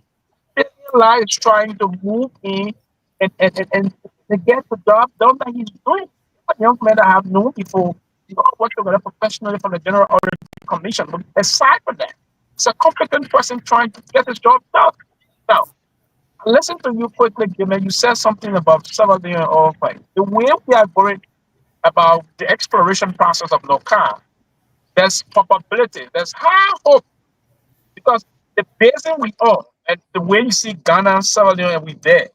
Tomalin is trying to move in and to get the job done that he's doing. A young man that I have known before, you know, work together professionally from the General Audit Commission. But aside from that, it's a competent person trying to get his job done. Now, listen to you quickly, Gayman. You said something about some of the oil fight. The way we are going about the exploration process of NOCA, there's probability, there's high hope, because the basin we own and the way you see Ghana, Sierra Leone, and we there.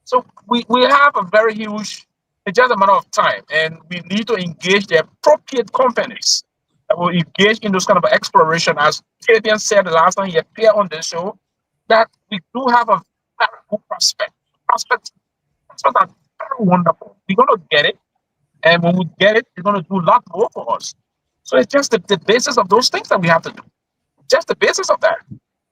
So we have a very huge, it's just a matter of time, and we need to engage the appropriate companies that will engage in those kind of exploration. As Fabian said the last time he appeared on the show, that we do have a very good prospect. Prospects are very wonderful. We're going to get it, and when we get it, it's going to do a lot more for us. So it's just the basis of those things that we have to do. Just the basis of that,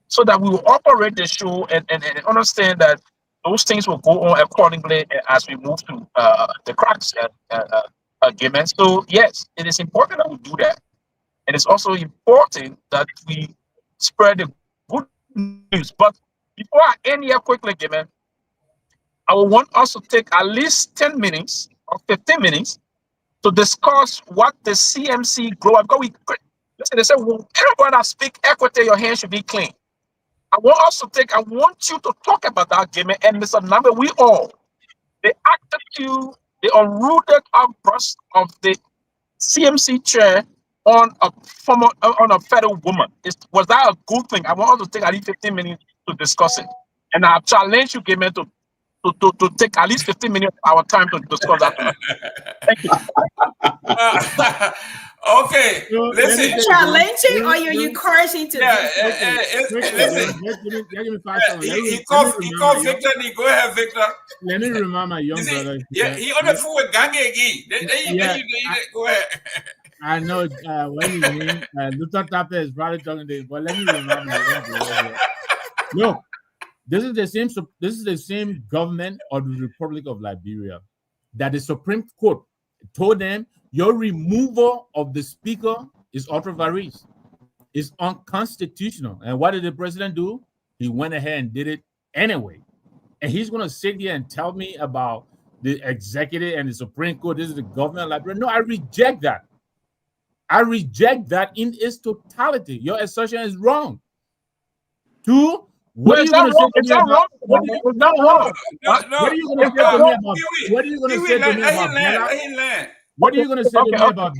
so that we will operate the show and understand that those things will go on accordingly as we move to the cracks again. So yes, it is important that we do that, and it's also important that we spread the good news. But before I end here quickly, Gayman, I will want us to take at least 10 minutes or 15 minutes to discuss what the CMC grow. Listen, they say, well, everybody that speak equity, your hands should be clean. I want you to talk about that, Gayman, and Mr. Nagbe, we all. the attitude, the unrooted outburst of the CMC chair on a federal woman. Was that a good thing? I want us to take at least 15 minutes to discuss it. And I challenge you, Gayman, to take at least 15 minutes of our time to discuss that. Thank you. Okay, Are listen. you challenging or you're encouraging to? He called Victor. Go ahead, Victor. Let me remind my young brother. Yeah, he on the phone with Gange again. Go ahead. I know what you mean. Luther Tapper is probably talking to you, but let me remind my young brother. Look, this is the same government of the Republic of Liberia that the Supreme Court told them your removal of the speaker is ultra vires. It's unconstitutional. And what did the president do? He went ahead and did it anyway. And he's going to sit here and tell me about the executive and the Supreme Court. This is the government of Liberia. No, I reject that. I reject that in its totality. Your assertion is wrong. Two, what are you going to say to me about? What are you going to say to me about? What are you going to say to me about Bella? What are you going to say to me about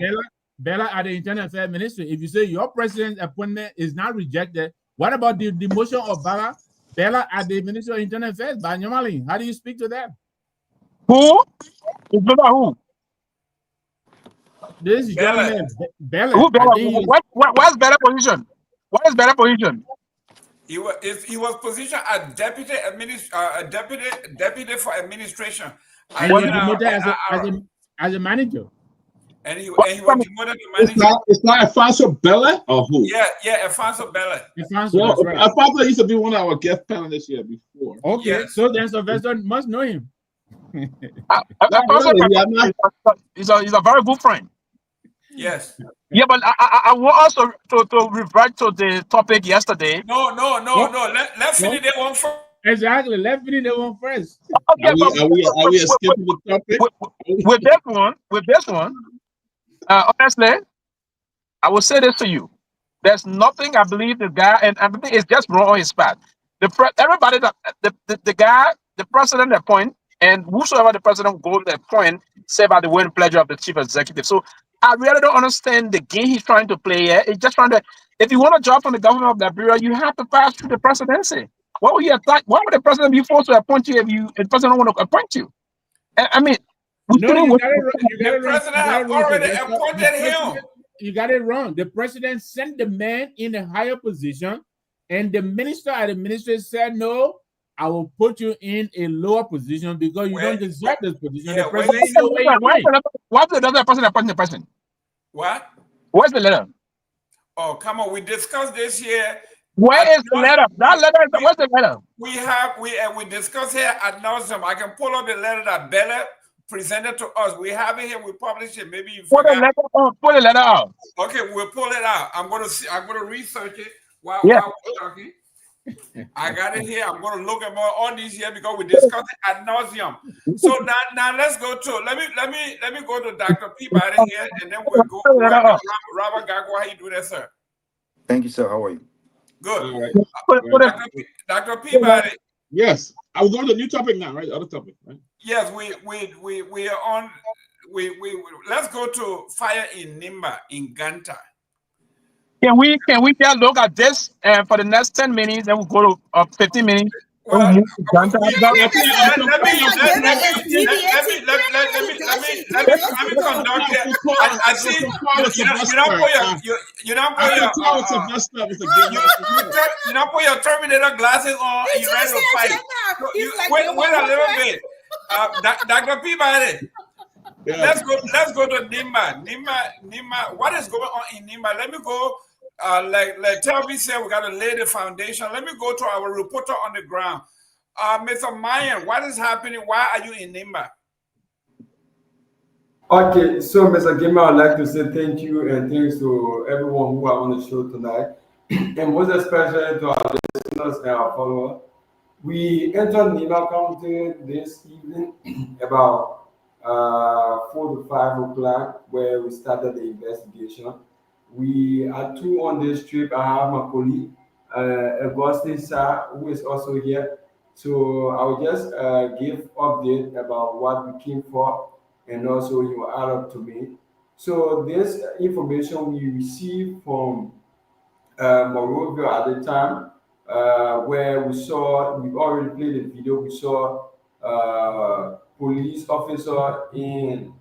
Bella at the Internal Affairs Ministry? If you say your president's appointment is not rejected, what about the demotion of Bella at the Ministry of Internal Affairs by Tomalin? How do you speak to that? Who? It's Bella who? This is young man, Bella. Who Bella? What's Bella's position? What is Bella's position? He was positioned as deputy for administration. And he was demoted as a manager. And he was demoted to manager. It's not Alfonso Bella or who? Yeah, Alfonso Bella. Well, right. Alfonso used to be one of our guest panelists here before. Okay, yes. So then Sylvester must know him. He's a very good friend. Yes. Yeah, but I want us to revert to the topic yesterday. No. Let's finish that one first. Exactly. Let's finish that one first. Okay, are we skipping the topic? With this one, honestly, I will say this to you. There's nothing I believe the guy, and I think it's just wrong on his part. Everybody that the guy, the president appoint, and whosoever the president go to appoint, say by the will and pleasure of the chief executive. So I really don't understand the game he's trying to play here. He's just trying to, if you want a job from the government of Liberia, you have to pass through the presidency. Why would the president be forced to appoint you if the president don't want to appoint you? I mean, the president has already appointed him. You got it wrong. The president sent the man in a higher position, and the minister at the ministry said, no, I will put you in a lower position because you don't deserve this position. Yeah, the president why the other person appoint the president? What? Where's the letter? Oh, come on. We discussed this here. Where is the letter? That letter, where's the letter? We discussed here at nauseam. I can pull up the letter that Bella presented to us. We have it here. We published it. Maybe you pull the letter out. Okay, we'll pull it out. I'm gonna research it while we're talking. I got it here. I'm going to look at all these here because we discussed it ad nauseum. So now let's go to let me go to Dr. Peabody here, and then we'll go to Robert Garguah. How you do that, sir? Thank you, sir. How are you? Good. Dr. Peabody. Yes, I was going to the new topic now, right? The other topic, right? Yes, we are on. We let's go to fire in Nimba in Ganta. Can we just look at this for the next 10 minutes, then we'll go to 15 minutes? Let me conduct it. I see you don't put your Terminator glasses on and you're ready to fight. Wait a little bit. Dr. Peabody. Let's go to Nimba. What is going on in Nimba? Let me go. Like Telby said, we got to lay the foundation. Let me go to our reporter on the ground. Mr. Myean, what is happening? Why are you in Nimba? Okay, so Mr. Gayman, I'd like to say thank you and thanks to everyone who are on the show tonight, and most especially to our listeners and our followers. We entered Nimba County this evening about 4 to 5 o'clock, where we started the investigation. We are 2 on this trip. I have my colleague, Augustine Sa, who is also here, So I will just give update about what we came for, and also he will add up to me. So this information we received from Morovia at the time, where we already played the video. We saw police officer in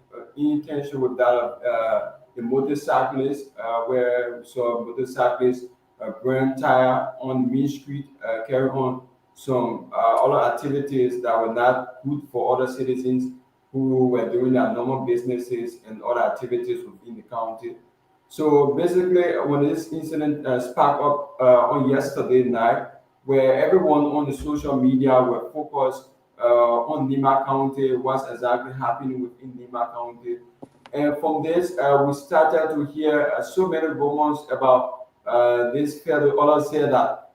tension with that the motorcyclist, where we saw motorcyclist burn tire on Main Street, carry on some other activities that were not good for other citizens who were doing their normal businesses and other activities within the county. So basically, when this incident sparked up on yesterday night, where everyone on the social media were focused on Nima County, what's exactly happening within Nima County. And from this, we started to hear so many rumors about this fellow. Others said that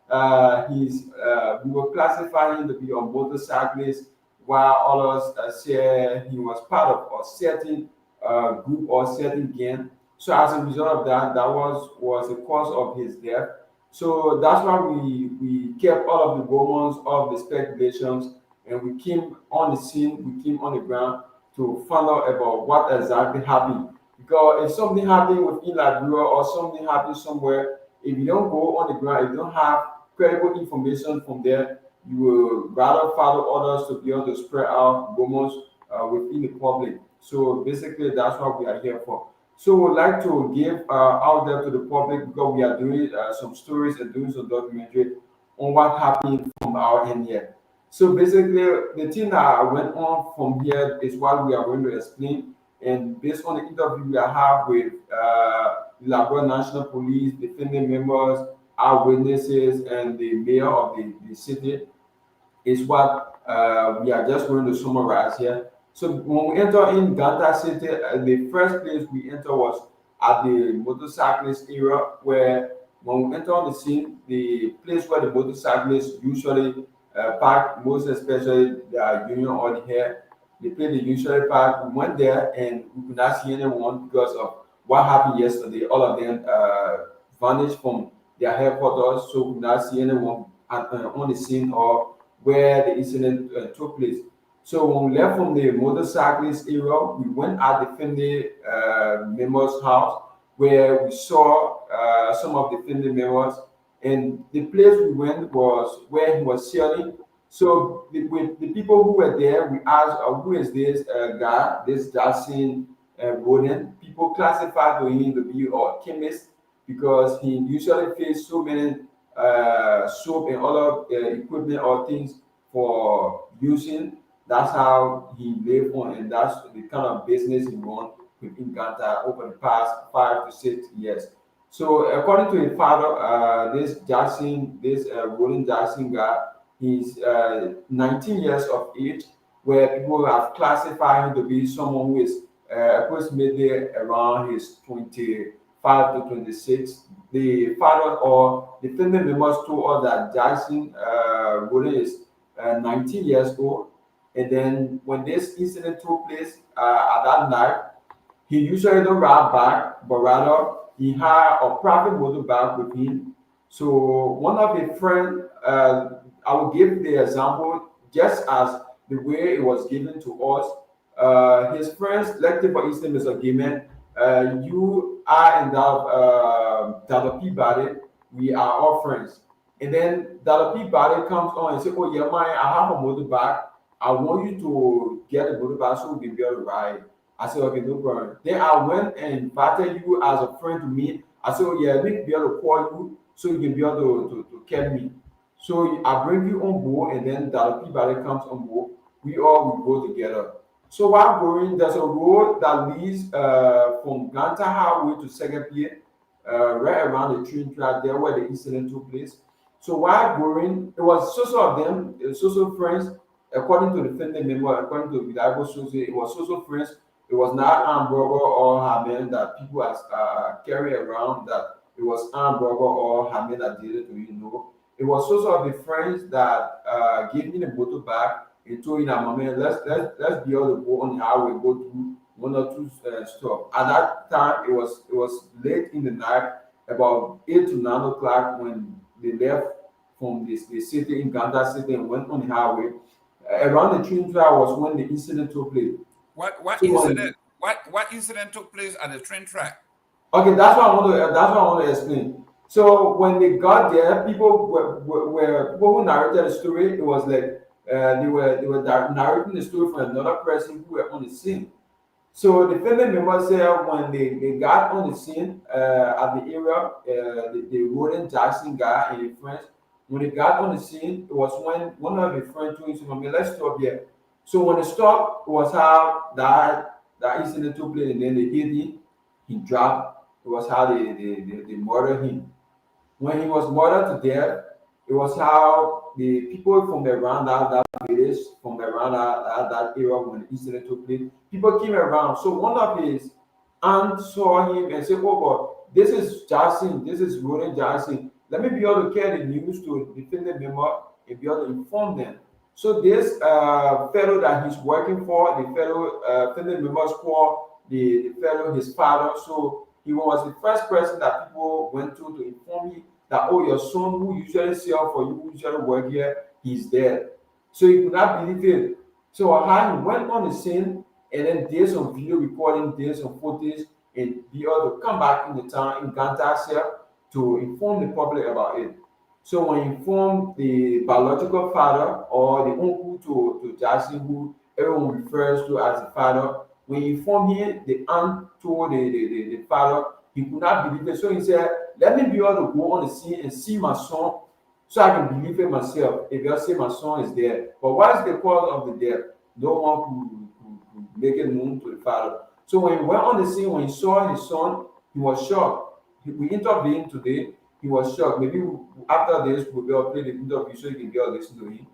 we were classifying him to be a motorcyclist, while others said he was part of a certain group or certain gang. So as a result of that, that was the cause of his death. So that's why we kept all of the rumors, all of the speculations, and we came on the scene, we came on the ground to find out about what exactly happened. Because if something happened within Liberia or something happened somewhere, if you don't go on the ground, if you don't have credible information from there, you will rather follow others to be able to spread out rumors within the public. So basically, that's what we are here for. So we'd like to give out there to the public, because we are doing some stories and doing some documentary on what happened from our end here. So basically, the thing that went on from here is what we are going to explain. And based on the interview we have with the Liberia National Police, the family members, our witnesses, and the mayor of the city, is what we are just going to summarize here. So when we enter in Ganta City, the first place we enter was at the motorcyclist area, where when we enter on the scene, the place where the motorcyclists usually park, most especially the union or the hair, the place they usually park. We went there and we could not see anyone because of what happened yesterday. All of them vanished from their headquarters, so we could not see anyone on the scene or where the incident took place. So when we left from the motorcyclist area, we went at the family member's house, where we saw some of the family members, and the place we went was where he was selling. So with the people who were there, we asked, who is this guy, this Jackson Roden? People classified him to be a chemist, because he usually faced so many soap and other equipment or things for using. That's how he lived on, and that's the kind of business he run within Ghana over the past 5 to 6 years. So according to his father, this Jackson, this Roland Jackson guy, he's 19 years of age, where people have classified him to be someone who is approximately around his 25 to 26. The father or the family members told us that Jackson Roland is 19 years old. And then when this incident took place at that night, he usually don't ride back, but rather he had a private motorbike with him. So one of his friends, I will give the example just as the way it was given to us. His friends, let's take for instance, Mr. Gayman, you are in that Peabody, we are all friends. And then that Peabody comes on and says, oh yeah, man, I have a motorbike. I want you to get a motorbike so we can be able to ride. I said, okay, no problem. Then I went and invited you as a friend to me. I said, oh yeah, let me be able to call you so you can be able to carry me. So I bring you on board, and then that Peabody comes on board. We all will go together. So while going, there's a road that leads from Ganta Highway to Seleke, right around the train track there where the incident took place. So while going, it was social of them, social friends, according to the family member, according to the Bible source, it was social friends. It was not armed robber or Hamen that people has carry around, that it was armed robber or Hamen that did it to you know. It was also of the friends that gave me the motor back and told me that, man, let's be able to go on the highway, go to one or two stops. At that time, it was late in the night, about 8 to 9 o'clock when they left from the city in Ganta City and went on the highway. Around the train track was when the incident took place. What So incident? What incident took place at the train track? Okay, that's what I want to explain. So when they got there, people people who narrated the story. It was like they were narrating the story from another person who were on the scene. So the family members said when they got on the scene at the area, the Roden Jackson guy and his friends, when they got on the scene, it was when one of the friends told him, "Okay, let's stop here." So when they stopped, it was how that incident took place, and then they hit him, he dropped. It was how they murdered him. When he was murdered to death, it was how the people from around that village, from around that area when the incident took place, people came around. So one of his aunts saw him and said, "Oh God, this is Jackson, this is Roden Jackson. Let me be able to carry the news to the family member and be able to inform them." So this fellow that he's working for, the fellow family members called the fellow his father. So he was the first person that people went to inform him that, "Oh, your son who usually sell for you, who usually work here, he's dead." So he could not believe it. So how he went on the scene and then did some video recording, did some footage, and be able to come back in the town in Gantasia to inform the public about it. So when he informed the biological father or the uncle to Jackson, who everyone refers to as the father, when he informed him, the aunt told the father, he could not believe it. So he said, "Let me be able to go on the scene and see my son so I can believe it myself. If you say my son is dead." But what is the cause of the death? No one could make it known to the father. So when he went on the scene, when he saw his son, he was shocked. We intervened today. He was shocked. Maybe after this, we'll be able to play the interview so you can get to listen to him.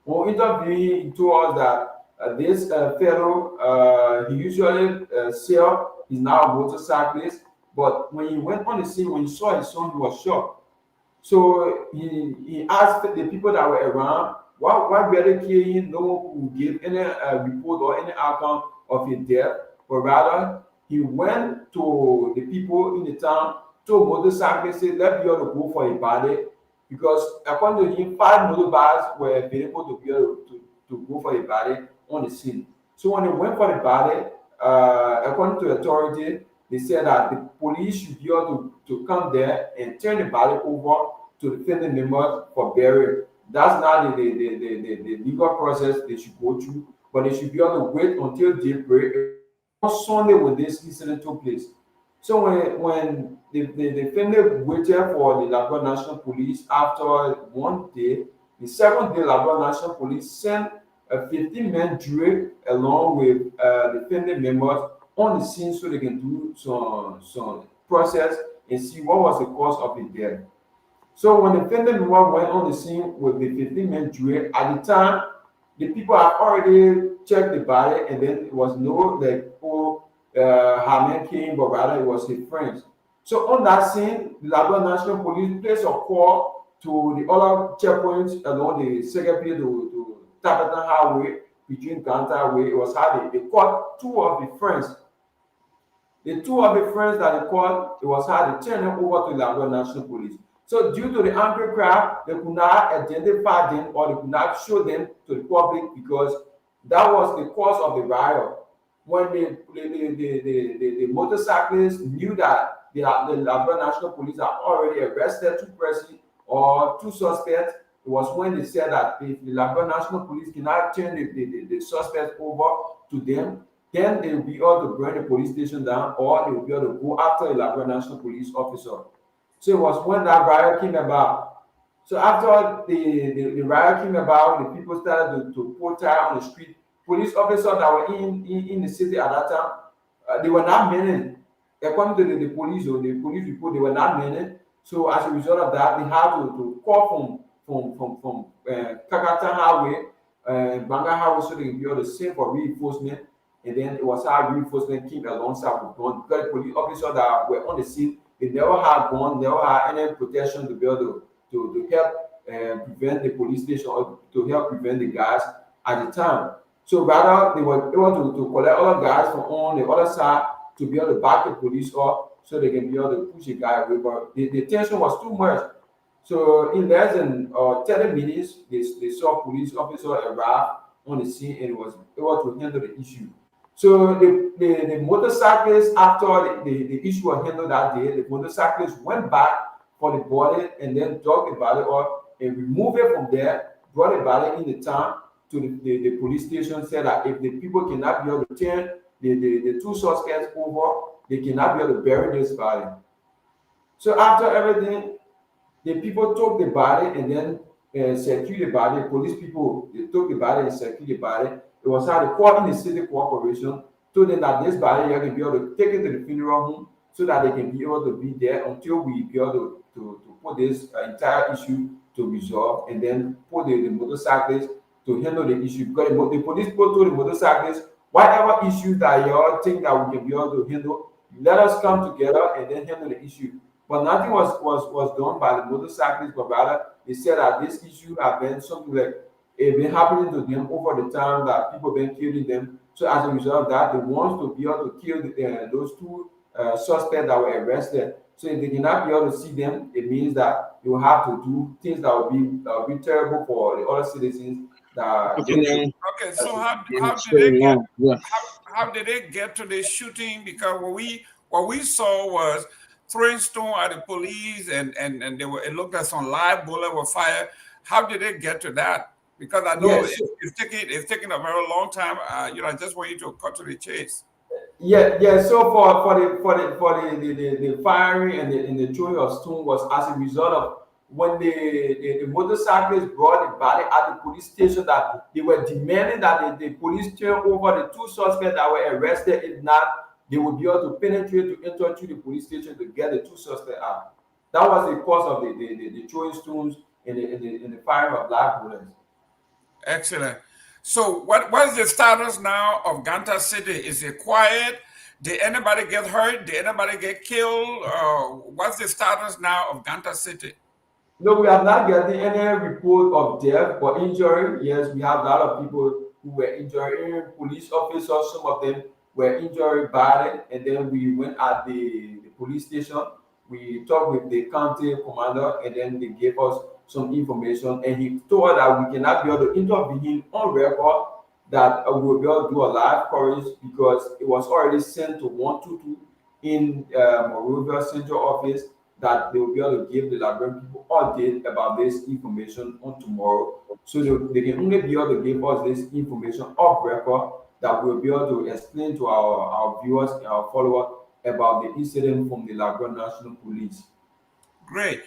When we interviewed, he told us that this fellow, he usually sell, he's now a motorcyclist. But when he went on the scene, when he saw his son, he was shocked. So he asked the people that were around, why were they killing? No one could give any report or any account of his death. But rather, he went to the people in the town, told motorcyclists, said, "Let me go for a body." Because according to him, 5 motorbikes were available to be able to go for a body on the scene. So when they went for the body, according to authority, they said that the police should be able to come there and turn the body over to the family members for burial. That's not the legal process they should go through, but they should be able to wait until daybreak on Sunday when this incident took place. So when the family waited for the Liberia National Police after one day, the second day, Liberia National Police sent a 15-man drill along with the family members on the scene so they can do some process and see what was the cause of the death. So when the family member went on the scene with the 15-man drill, at the time, the people had already checked the body and then it was no her man came, but rather it was his friends. So on that scene, the Liberia National Police placed a call to the other checkpoints along the Seleke to Tapatan Highway between Ganta Way. It was how they caught 2 of the friends. The 2 of the friends that they caught, it was how they turned them over to the Liberia National Police. So due to the angry crowd, they could not identify them or they could not show them to the public because that was the cause of the riot. When the motorcyclists knew that the Liberia National Police had already arrested 2 persons or 2 suspects, it was when they said that if the Liberia National Police cannot turn the suspects over to them, then they will be able to burn the police station down or they will be able to go after a Liberia National Police officer. So it was when that riot came about. So after the riot came about, the people started to protest on the street. Police officers that were in the city at that time, they were not many. According to the police report, they were not many. So as a result of that, they had to call from Kakatan Highway, Banga Highway, so they could be able to send for reinforcement. And then it was how reinforcement came alongside with gun. Because the police officers that were on the scene, they never had gun, never had any protection to be able to help prevent the police station or to help prevent the guys at the time. So rather, they were able to collect other guys from on the other side to be able to back the police up so they can be able to push the guy away. But the tension was too much. So in less than 30 minutes, they saw police officer arrive on the scene and it was able to handle the issue. So the motorcyclists, after the issue was handled that day, the motorcyclists went back for the body and then dug the body up and removed it from there, brought the body in the town to the police station, said that if the people cannot be able to turn the two suspects over, they cannot be able to bury this body. So after everything, the people took the body and then secured the body. Police people, they took the body and secured the body. It was how the court in the city corporation told them that this body you can be able to take it to the funeral home so that they can be able to be there until we be able to put this entire issue to resolve and then put the motorcyclists to handle the issue. Because the police people told the motorcyclists, whatever issues that y'all think that we can be able to handle, let us come together and then handle the issue. But nothing was done by the motorcyclists, but rather they said that this issue had been something like it been happening to them over the time that people been killing them. So as a result of that, they want to be able to kill those two suspects that were arrested. So if they cannot be able to see them, it means that they will have to do things that will be terrible for the other citizens. Okay, so how did they get to the shooting? Because what we saw was throwing stone at the police and it looked like some live bullet were fired. How did they get to that? Because I know it's taking a very long time. I just want you to cut to the chase. Yeah. So for the firing and the throwing of stone was as a result of when the motorcyclists brought the body at the police station that they were demanding that the police turn over the two suspects that were arrested. If not, they would be able to penetrate to enter to the police station to get the two suspects out. That was the cause of the throwing stones and the firing of live bullets. Excellent. So what is the status now of Ganta City? Is it quiet? Did anybody get hurt? Did anybody get killed? What's the status now of Ganta City? No, we have not gotten any report of death or injury. Yes, we have a lot of people who were injured, police officers, some of them were injured badly, and then we went at the police station. We talked with the county commander, and then they gave us some information, and he told us that we cannot be able to intervene on record, that we will be able to do a live coverage because it was already sent to 122 in Monrovia Central Office that they will be able to give the Liberian people update about this information on tomorrow. So they can only be able to give us this information off record that we'll be able to explain to our viewers and our followers about the incident from the Liberia National Police. Great.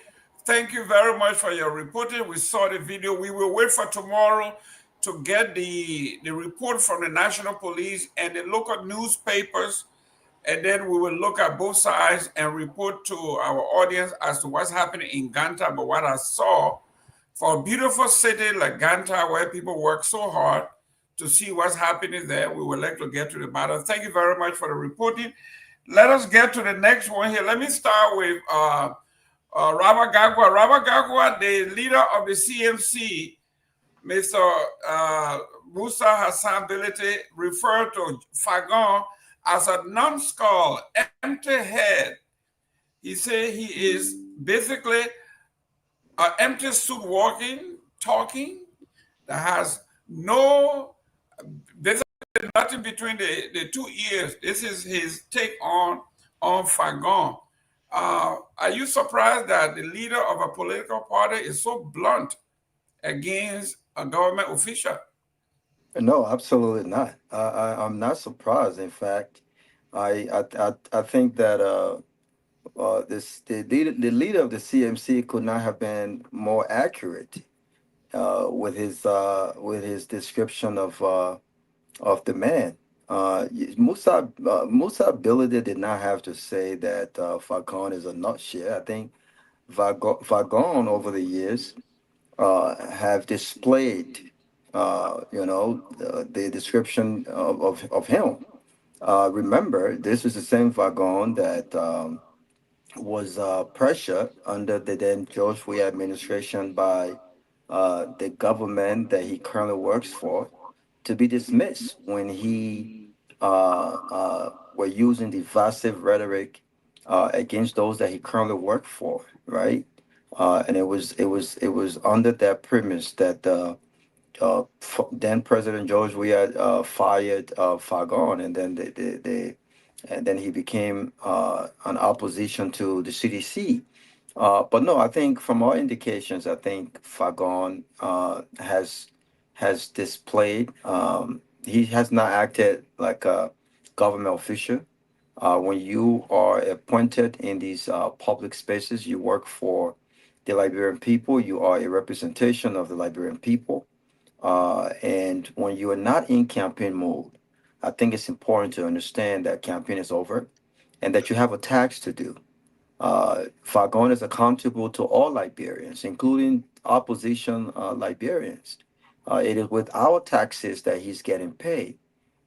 Thank you very much for your reporting. We saw the video. We will wait for tomorrow to get the report from the National Police and the local newspapers, and then we will look at both sides and report to our audience as to what's happening in Ganta. But what I saw for a beautiful city like Ganta, where people work so hard to see what's happening there, we would like to get to the matter. Thank you very much for the reporting. Let us get to the next one here. Let me start with Robert Garguah. Robert Garguah, the leader of the CMC, Mr. Musa Hassan Bility, referred to Fagon as a numbskull, empty head. He said he is basically an empty suit walking, talking, that has basically nothing between the two ears. This is his take on Fagon. Are you surprised that the leader of a political party is so blunt against a government official? No, absolutely not. I'm not surprised. In fact, I think that the leader of the CMC could not have been more accurate with his description of the man. Musa Bility did not have to say that Fagon is a nutshell. I think Fagon over the years have displayed the description of him. Remember, this is the same Fagon that was pressured under the then George Weah administration by the government that he currently works for to be dismissed when he were using divisive rhetoric against those that he currently worked for, right? and it was under that premise that then President George Weah fired Fagon, and then and then he became an opposition to the CDC. But no, I think from all indications, I think Fagon has displayed. He has not acted like a government official. When you are appointed in these public spaces, you work for the Liberian people. You are a representation of the Liberian people. And when you are not in campaign mode, I think it's important to understand that campaign is over and that you have a tax to do. Fagon is accountable to all Liberians, including opposition Liberians. It is with our taxes that he's getting paid.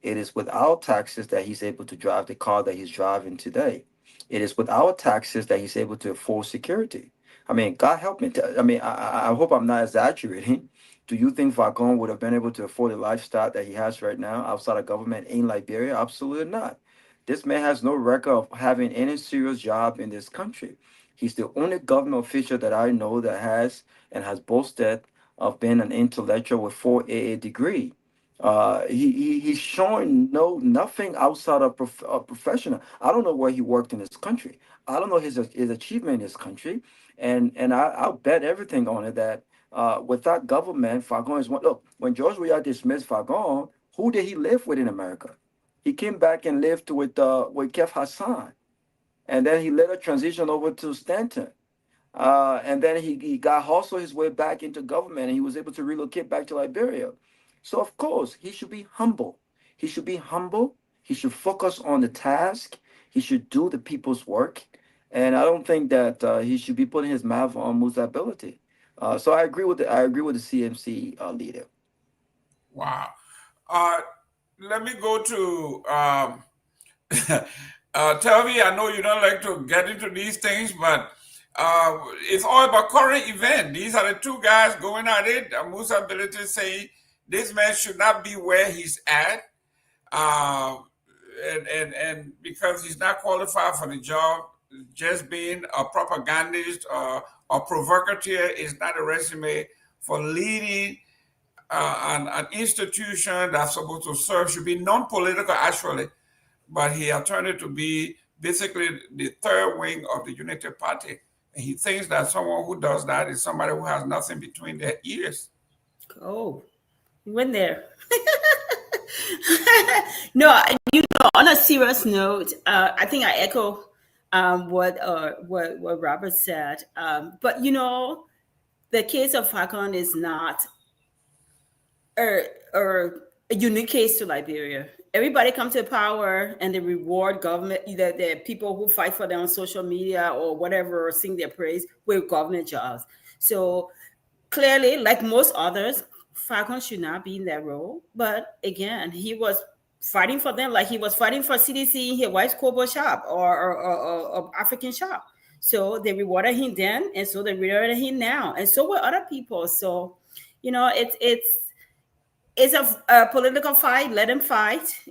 It is with our taxes that he's able to drive the car that he's driving today. It is with our taxes that he's able to afford security. I mean, God help me. I mean, I hope I'm not exaggerating. Do you think Fagon would have been able to afford the lifestyle that he has right now outside of government in Liberia? Absolutely not. This man has no record of having any serious job in this country. He's the only government official that I know that has and has boasted of being an intellectual with 4 AA degree. He's showing nothing outside of professional. I don't know where he worked in this country. I don't know his achievement in this country, and I'll bet everything on it that without government, Fagon is one. Look, when George Weah dismissed Fagon, who did he live with in America? He came back and lived with Kef Hassan, and then he later transitioned over to Stanton. And then he got hustled his way back into government, and he was able to relocate back to Liberia. So of course he should be humble. He should be humble. He should focus on the task. He should do the people's work, and I don't think that he should be putting his mouth on Musa's ability. So I agree with the CMC leader. Wow. Let me go to Telvi. I know you don't like to get into these things, but it's all about current event. These are the two guys going at it. Musa's ability saying this man should not be where he's at, and because he's not qualified for the job, just being a propagandist or provocateur is not a resume for leading an institution that's supposed to serve, should be non-political actually, but he has turned it to be basically the third wing of the Unity Party. And he thinks that someone who does that is somebody who has nothing between their ears. Oh, you went there. No, on a serious note, I think I echo what Robert said. But the case of Fagon is not a unique case to Liberia. Everybody comes to power and they reward government, either the people who fight for them on social media or whatever, or sing their praise with government jobs. So clearly, like most others, Fagon should not be in that role. But again, he was fighting for them like he was fighting for CDC in his wife's Kobo shop or African shop. So they rewarded him then, and so they rewarded him now, and so were other people. So, it's a political fight. Let him fight,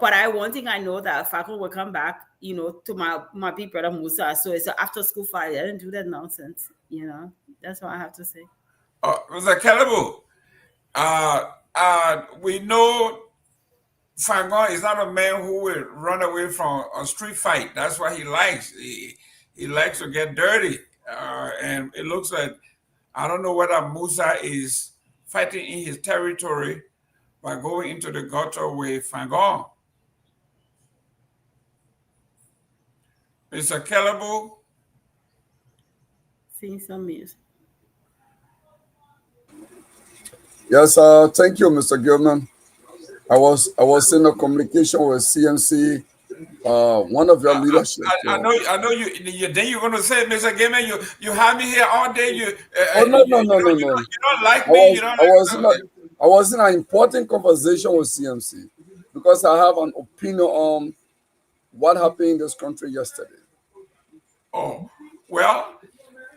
But one thing I know that Fagon will come back, to my big brother Musa. So it's an after school fight. I didn't do that nonsense, That's what I have to say. Mr. Kehleboe, we know Fagon is not a man who will run away from a street fight. That's what he likes. He likes to get dirty. And it looks like, I don't know whether Musa is fighting in his territory by going into the gutter with Fagon. Mr. Kehleboe? Sing some music. Yes, thank you, Mr. Gayman. I was in a communication with CMC, one of your leadership. I know you. Then you're going to say, Mr. Gayman, you have me here all day. No. You don't like me. I was in an important conversation with CMC because I have an opinion on what happened in this country yesterday. Oh, well,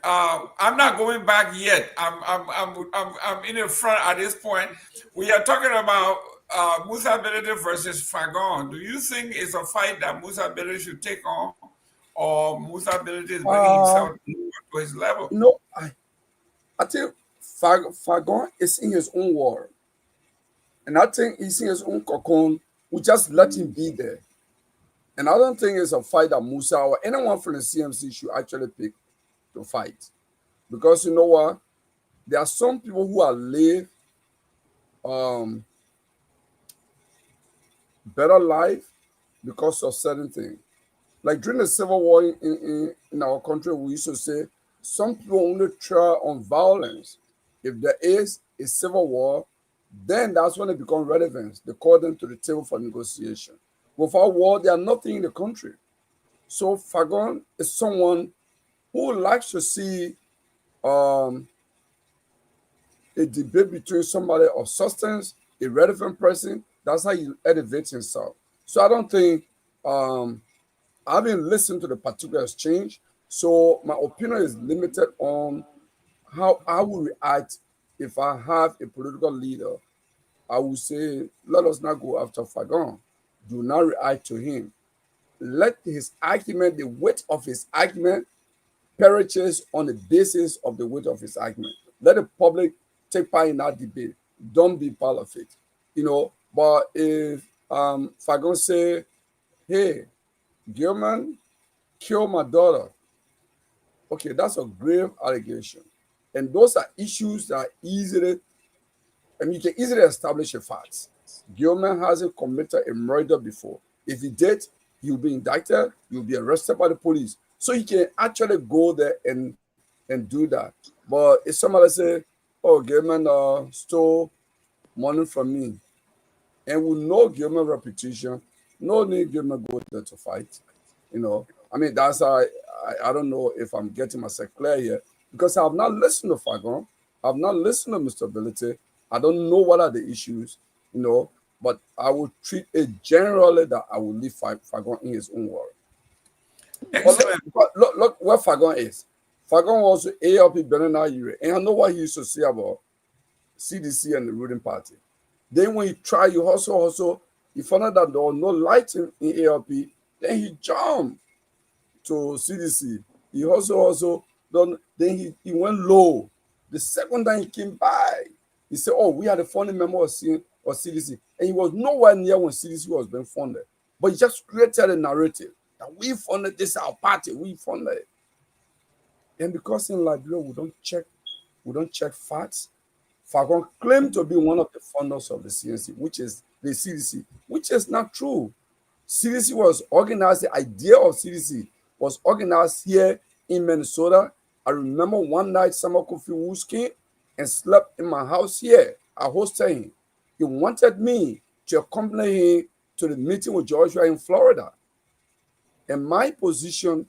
I'm not going back yet. I'm in the front at this point. We are talking about Musa Ability versus Fagon. Do you think it's a fight that Musa Ability should take on, or Musa Ability is bringing himself to his level? No, I think Fagon is in his own world. And I think he's in his own cocoon. We just let him be there. And I don't think it's a fight that Musa or anyone from the CMC should actually pick to fight. Because you know what? There are some people who are live better life because of certain things. Like during the Civil War in our country, we used to say some people only try on violence. If there is a civil war, then that's when it becomes relevant. They call them to the table for negotiation. Without war, they are nothing in the country. So Fagon is someone who likes to see a debate between somebody of substance, a relevant person. That's how he elevates himself. So I don't think I haven't listened to the particular exchange. So my opinion is limited on how I would react if I have a political leader. I would say, let us not go after Fagon. Do not react to him. Let his argument, the weight of his argument, perishes on the basis of the weight of his argument. Let the public take part in that debate. Don't be part of it. But if Fagon say, hey, Gayman killed my daughter, okay, that's a grave allegation. And those are issues that are easily, you can easily establish a fact. Gayman hasn't committed a murder before. If he did, he'll be indicted, he'll be arrested by the police. So he can actually go there and do that. But if somebody say, oh, Gayman stole money from me, and we know Gayman reputation, no need Gayman go there to fight. That's how I don't know if I'm getting myself clear here, because I have not listened to Fagon. I have not listened to Mr. Ability. I don't know what are the issues, but I will treat it generally that I will leave Fagon in his own world. Look where Fagon is. Fagon was ALP Bernard Ure, and I know what he used to say about CDC and the ruling party. Then when he tried, you also, he found out that there was no light in ALP, then he jumped to CDC. He also then he went low. The second time he came by, he said, oh, we had a founding member of CDC. And he was nowhere near when CDC was being funded. But he just created a narrative that we funded this, our party, we funded it. And because in Liberia we don't check facts, Fagon claimed to be one of the funders of the CNC, which is the CDC, which is not true. CDC was organized, the idea of CDC was organized here in Minnesota. I remember one night Samuel Kofi Woods came and slept in my house here. I hosted him. He wanted me to accompany him to the meeting with Joshua in Florida. And my position,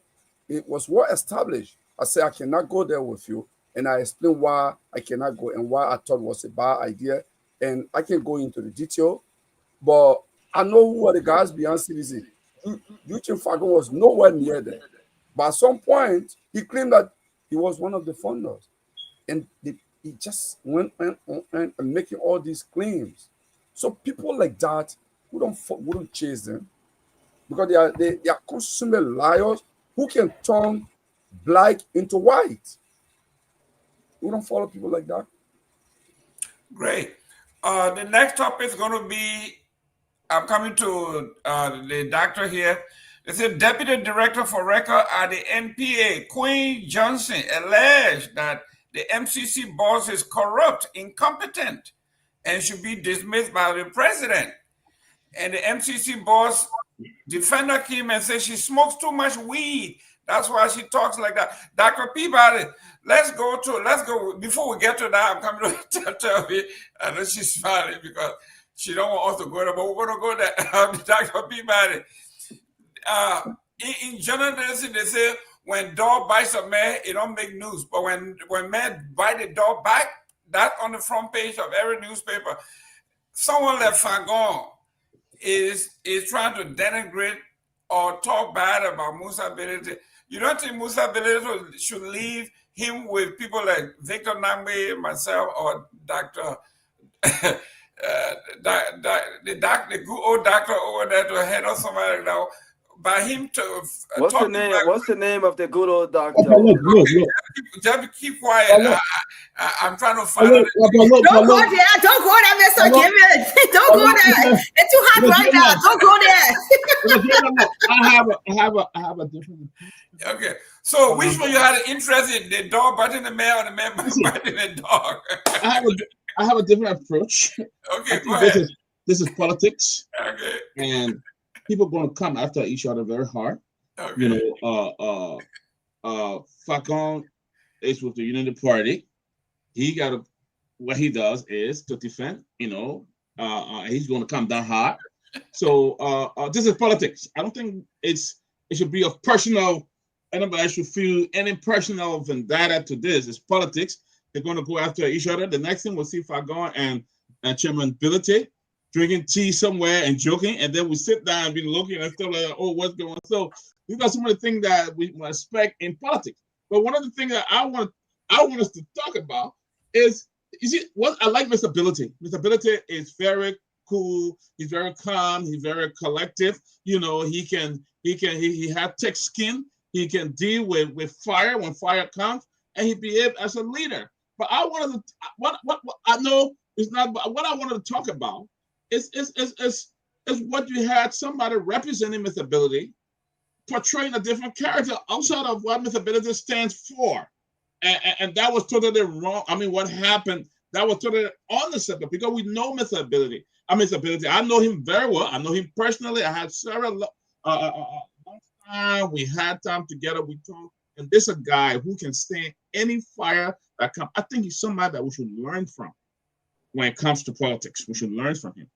it was well established. I said, I cannot go there with you. And I explained why I cannot go and why I thought it was a bad idea. And I can go into the detail. But I know who are the guys behind CDC. Eugene Fagon was nowhere near there. But at some point, he claimed that he was one of the funders. And he just went on and making all these claims. So people like that, we don't chase them, because they are consummate liars who can turn black into white. We don't follow people like that. Great. The next topic is going to be, I'm coming to the doctor here. They said Deputy Director for Record at the NPA, Queen Johnson, alleged that the MCC boss is corrupt, incompetent, and should be dismissed by the president. And the MCC boss defender came and said she smokes too much weed. That's why she talks like that. Dr. Peabody, let's go, before we get to that, I'm coming to tell me, I know she's smiling because she don't want us to go there, but we're going to go there. Dr. Peabody, in journalism, they say when dog bites a man, it don't make news. But when man bite the dog back, that's on the front page of every newspaper. Someone like Fagon is trying to denigrate or talk bad about Musa Ability. You don't think Musa Ability should leave him with people like Victor Nagbe, myself, or Dr. The good old doctor over there to head up somebody now? by him to What's the name? What's the name of the good old doctor? Okay, just keep quiet. I'm trying to find out. Don't go there. Don't go there, Mr. Gayman. Don't go there. It's too hot right now. Don't go there. I have a different. Okay, so which one you had an interest in? The dog biting the man or the man biting the dog? I have a different approach. Okay, go ahead. This is politics. Okay. And people going to come after each other very hard. Okay. You know, Falcon is with the Unity Party. He got what he does is to defend. You know, he's going to come down hard. So this is politics. I don't think it should be a personal. Anybody should feel any personal vendetta to this. It's politics. They're going to go after each other. The next thing we'll see Falcon and Chairman Bility drinking tea somewhere and joking, and then we sit down and be looking and stuff like, oh, what's going on? So these are some of the things that we expect in politics. But one of the things that I want us to talk about is, you see, what I like Mr. Bility. Mr. Bility is very cool. He's very calm. He's very collective. You know, he has thick skin. He can deal with fire when fire comes, and he behaves as a leader. But I wanted to, what I know is not, but what I wanted to talk about is what you had somebody representing Mr. Bility, portraying a different character outside of what Mr. Bility stands for. And that was totally wrong. I mean, what happened, that was totally unacceptable because we know Mr. Bility. I know him very well. I know him personally. I had several long time. We had time together. We talked. And this is a guy who can stand any fire that comes. I think he's somebody that we should learn from when it comes to politics. We should learn from him.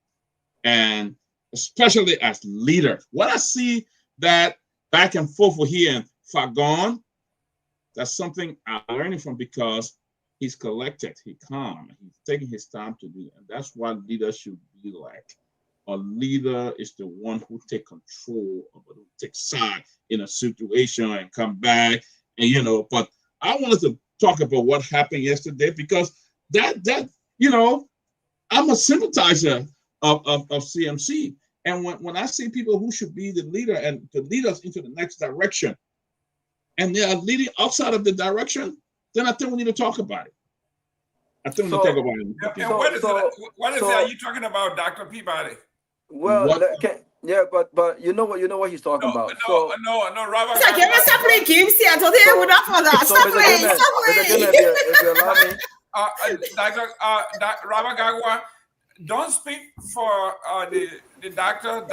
And especially as leaders. What I see that back and forth with he and Fagon, that's something I'm learning from because he's collected, he's calm, he's taking his time to do it. And that's what leaders should be like. A leader is the one who takes control of it, who takes side in a situation and come back. And you know, but I wanted to talk about what happened yesterday because that you know, I'm a sympathizer of CMC. And when I see people who should be the leader and to lead us into the next direction, and they are leading outside of the direction, then I think we need to talk about it. I think we need to talk about it. And what is that? Are you talking about, Dr. Peabody? Well, yeah, but you know what he's talking about. No, Robert. Give us a play game. See, I told you would not for that. Stop Dr. Robert Garguah, don't speak for the doctor.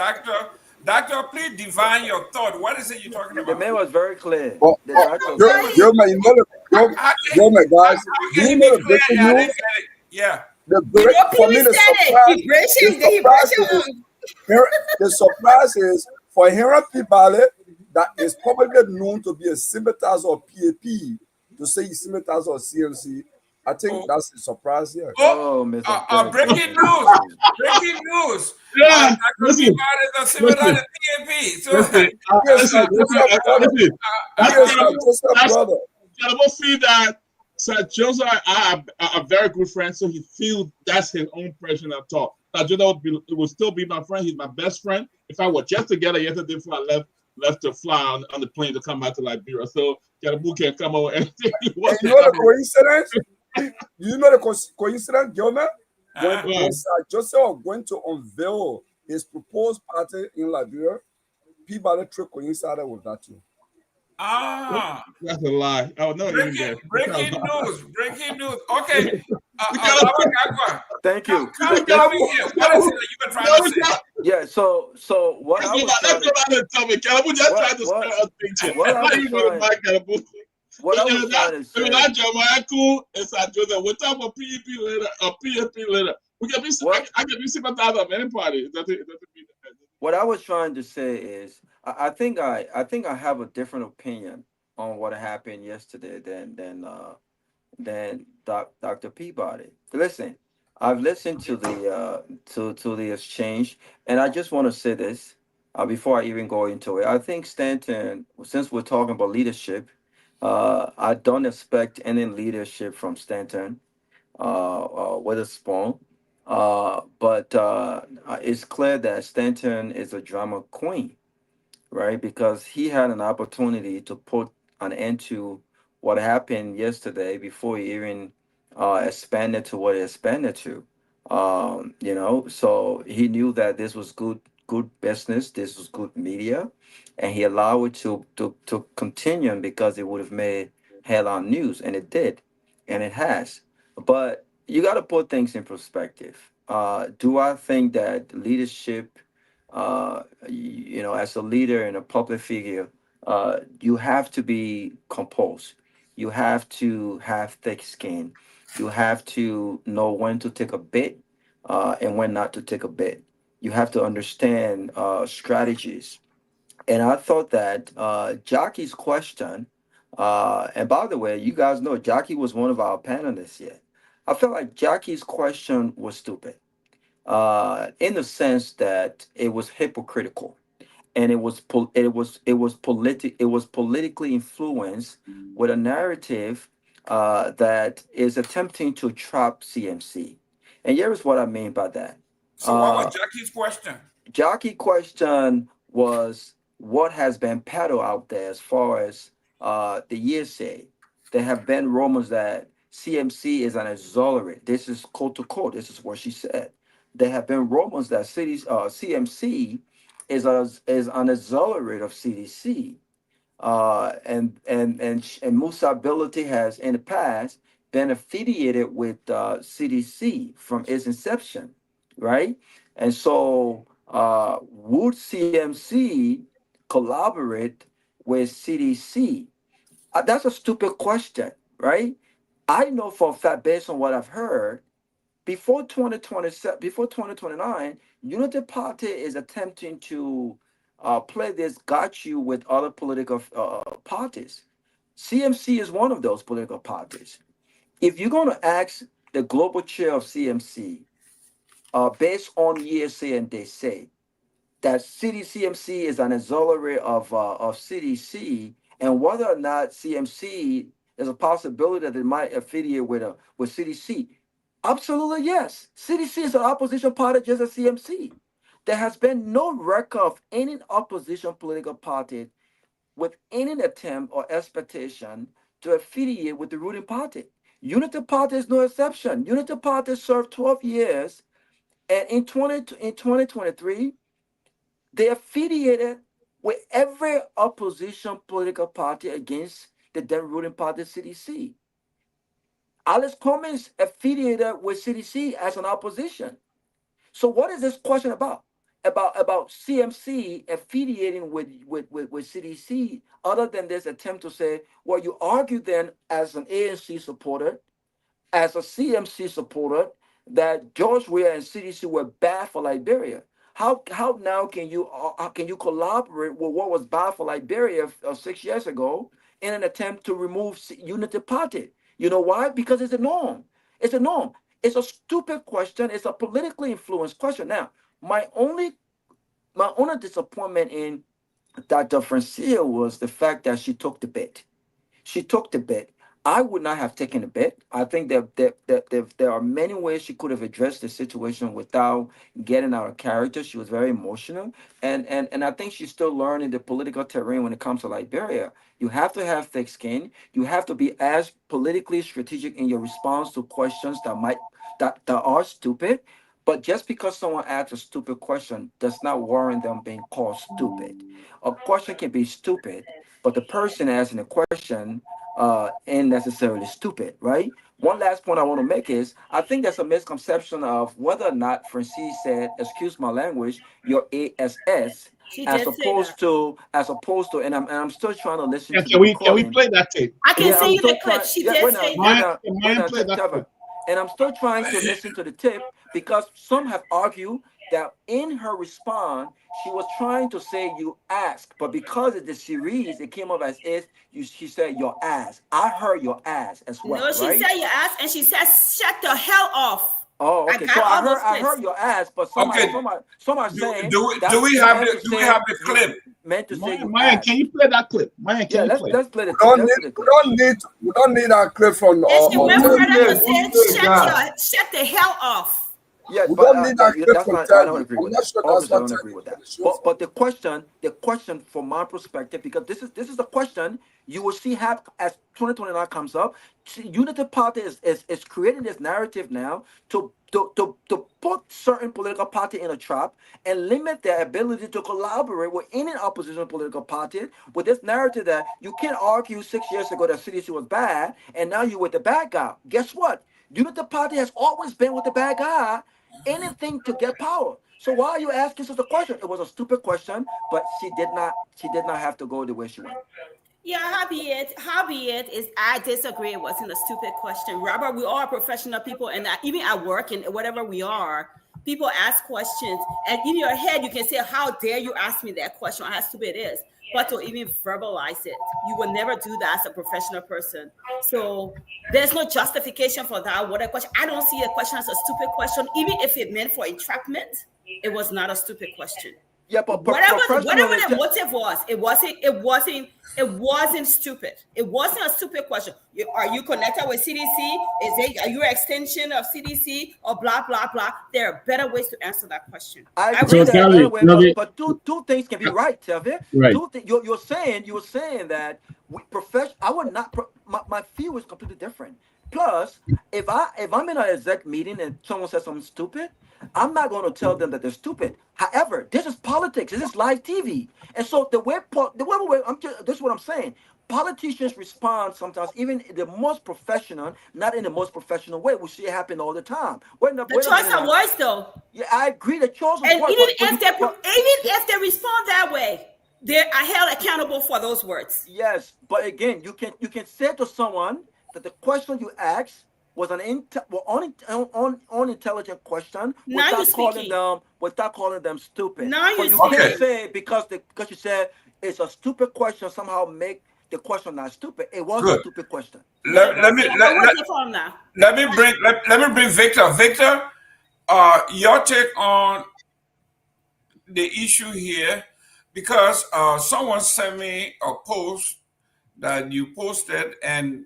Doctor, please divine your thought. What is it you're talking about? The man was very clear. Well, guys, do you know the breaking news? Yeah. The surprise is for Henry Peabody, that is probably known to be a sympathizer of PAP, to say he's sympathizer of CMC. I think that's a surprise here. Breaking news! Breaking news! Yeah, Dr. Peabody is a sympathizer of PAP. Kehleboe feel that Sir Joseph are very good friends, so he feels that's his own personal thought. Sir Joseph will still be my friend. He's my best friend. In fact, we're just together yesterday before I left to fly on the plane to come back to Liberia. So Kehleboe can come over and you know the coincidence? You know the coincidence, Gilman? When Sir Joseph was going to unveil his proposed party in Liberia, Peabody trip coincided with that too. That's a lie. I was not even there. Breaking news. Okay. Thank you. What is it that you've been trying to say? Yeah, so what I was trying to What I was trying to say is, I think I have a different opinion on what happened yesterday than Dr. Peabody. Listen, I've listened to the exchange, and I just want to say this before I even go into it. I think Stanton, since we're talking about leadership, I don't expect any leadership from Stanton with a spoon. But it's clear that Stanton is a drama queen, right? Because he had an opportunity to put an end to what happened yesterday before he even expanded to what he expanded to. So he knew that this was good business, this was good media, and he allowed it to continue because it would have made headline news, and it did, and it has. But you got to put things in perspective. Do I think that leadership, as a leader and a public figure, you have to be composed. You have to have thick skin. You have to know when to take a bit and when not to take a bit. You have to understand strategies. And I thought that Jackie's question, and by the way, you guys know Jackie was one of our panelists yet. I felt like Jackie's question was stupid in the sense that it was hypocritical, and it was politically influenced with a narrative that is attempting to trap CMC. And here is what I mean by that. So what was Jackie's question? Jackie's question was what has been peddled out there as far as the hearsay. There have been rumors that CMC is an exonerate. This is quote to quote. This is what she said. There have been rumors that CMC is an exonerate of CDC. And Musa Ability has in the past been affiliated with CDC from its inception, right? And so would CMC collaborate with CDC? That's a stupid question, right? I know for a fact, based on what I've heard, before 2027, before 2029, Unity Party is attempting to play this got you with other political parties. CMC is one of those political parties. If you're going to ask the global chair of CMC, based on hearsay and they say that CMC is an auxiliary of CDC, and whether or not CMC is a possibility that it might affiliate with CDC, absolutely yes. CDC is an opposition party just as CMC. There has been no record of any opposition political party with any attempt or expectation to affiliate with the ruling party. Unity Party is no exception. Unity Party served 12 years, and in 2023, they affiliated with every opposition political party against the then ruling party, CDC. Alex Cummings affiliated with CDC as an opposition. So what is this question about? About CMC affiliating with CDC, other than this attempt to say, well, you argue then as an ANC supporter, as a CMC supporter, that George Weah and CDC were bad for Liberia. How now can you collaborate with what was bad for Liberia 6 years ago in an attempt to remove Unity Party? You know why? Because it's a norm. It's a norm. It's a stupid question. It's a politically influenced question. Now, my only disappointment in Dr. Francia was the fact that she took the bait. She took the bait. I would not have taken the bait. I think that there are many ways she could have addressed the situation without getting out of character. She was very emotional, and I think she's still learning the political terrain when it comes to Liberia. You have to have thick skin. You have to be as politically strategic in your response to questions that are stupid. But just because someone asks a stupid question does not warrant them being called stupid. A question can be stupid, but the person asking the question ain't necessarily stupid, right? One last point I want to make is I think there's a misconception of whether or not Francis said, excuse my language, your ASS, as opposed to, and I'm still trying to listen to the recording. Can we play that tape? I can see the clip. She did say that. And I'm still trying to listen to the tape because some have argued that in her response, she was trying to say you ask, but because of the series, it came up as if she said your ass. I heard your ass as well. No, she right? said your ass, and she said shut the hell off. Oh, okay. So I heard your ass, but some are saying. Do we have the clip? Meant to say Myean, can you play that clip? Myean, can you play? Let's play the clip. We don't need that clip from Shut the hell off. Yeah, We but don't need that that's from not. I Terry. don't agree I'm with not that. sure that's Obviously, I what don't Terry agree with that. shows. But the question from my perspective, because this is the question you will see have as 2029 comes up. Unity Party is creating this narrative now to put certain political party in a trap and limit their ability to collaborate with any opposition political party with this narrative that you can't argue 6 years ago that CDC was bad and now you're with the bad guy. Guess what? Unity Party has always been with the bad guy. Anything to get power. So why are you asking such a question? It was a stupid question, but she did not have to go the way she went. Yeah, howbeit is I disagree. It wasn't a stupid question. Robert, we all are professional people, and even at work and whatever we are, people ask questions, and in your head you can say, "How dare you ask me that question?" Or how stupid it is. But to even verbalize it, you will never do that as a professional person. So there's no justification for that. What a question! I don't see a question as a stupid question, even if it meant for entrapment. It was not a stupid question. Yeah, but whatever the motive was, it wasn't stupid. It wasn't a stupid question. Are you connected with CDC? Are you an extension of CDC or blah blah blah? There are better ways to answer that question. I agree that, but two things can be right, Telvin. Right. You're saying that I would not. My view is completely different. Plus, if I'm in an exec meeting and someone says something stupid, I'm not going to tell them that they're stupid. However, this is politics. This is live TV, and so this is what I'm saying. Politicians respond sometimes, even the most professional, not in the most professional way. We see it happen all the time. The choice of words, though. Yeah, I agree. The choice of words. And even if they respond that way, they are held accountable for those words. Yes, but again, you can say to someone that the question you asked was an unintelligent question without calling them stupid. Now but you can't say because you said it's a stupid question somehow make the question not stupid. It was a stupid question. Let me bring Victor. Victor, your take on the issue here, because someone sent me a post that you posted and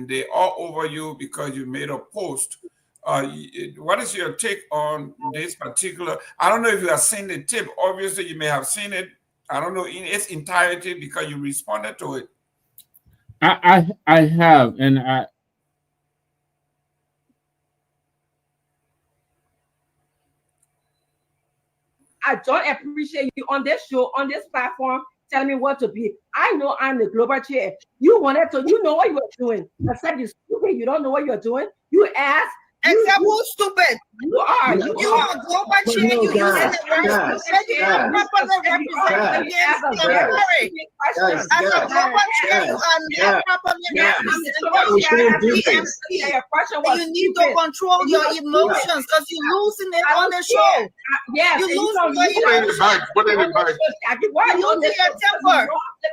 they all over you because you made a post. What is your take on this particular? I don't know if you have seen the tip. Obviously, you may have seen it. I don't know in its entirety because you responded to it. I have, and I don't appreciate you on this show, on this platform, telling me what to be. I know I'm the global chair. You know what you are doing. Except you're stupid, you don't know what you're doing. You ask. Except who's stupid? You are. You are a global chair. You using the word stupid. You properly represent against the military. As a global chair, you are not properly representing. You need to control your emotions because you're losing it on the show. Yes. You losing your emotions. You're losing your temper.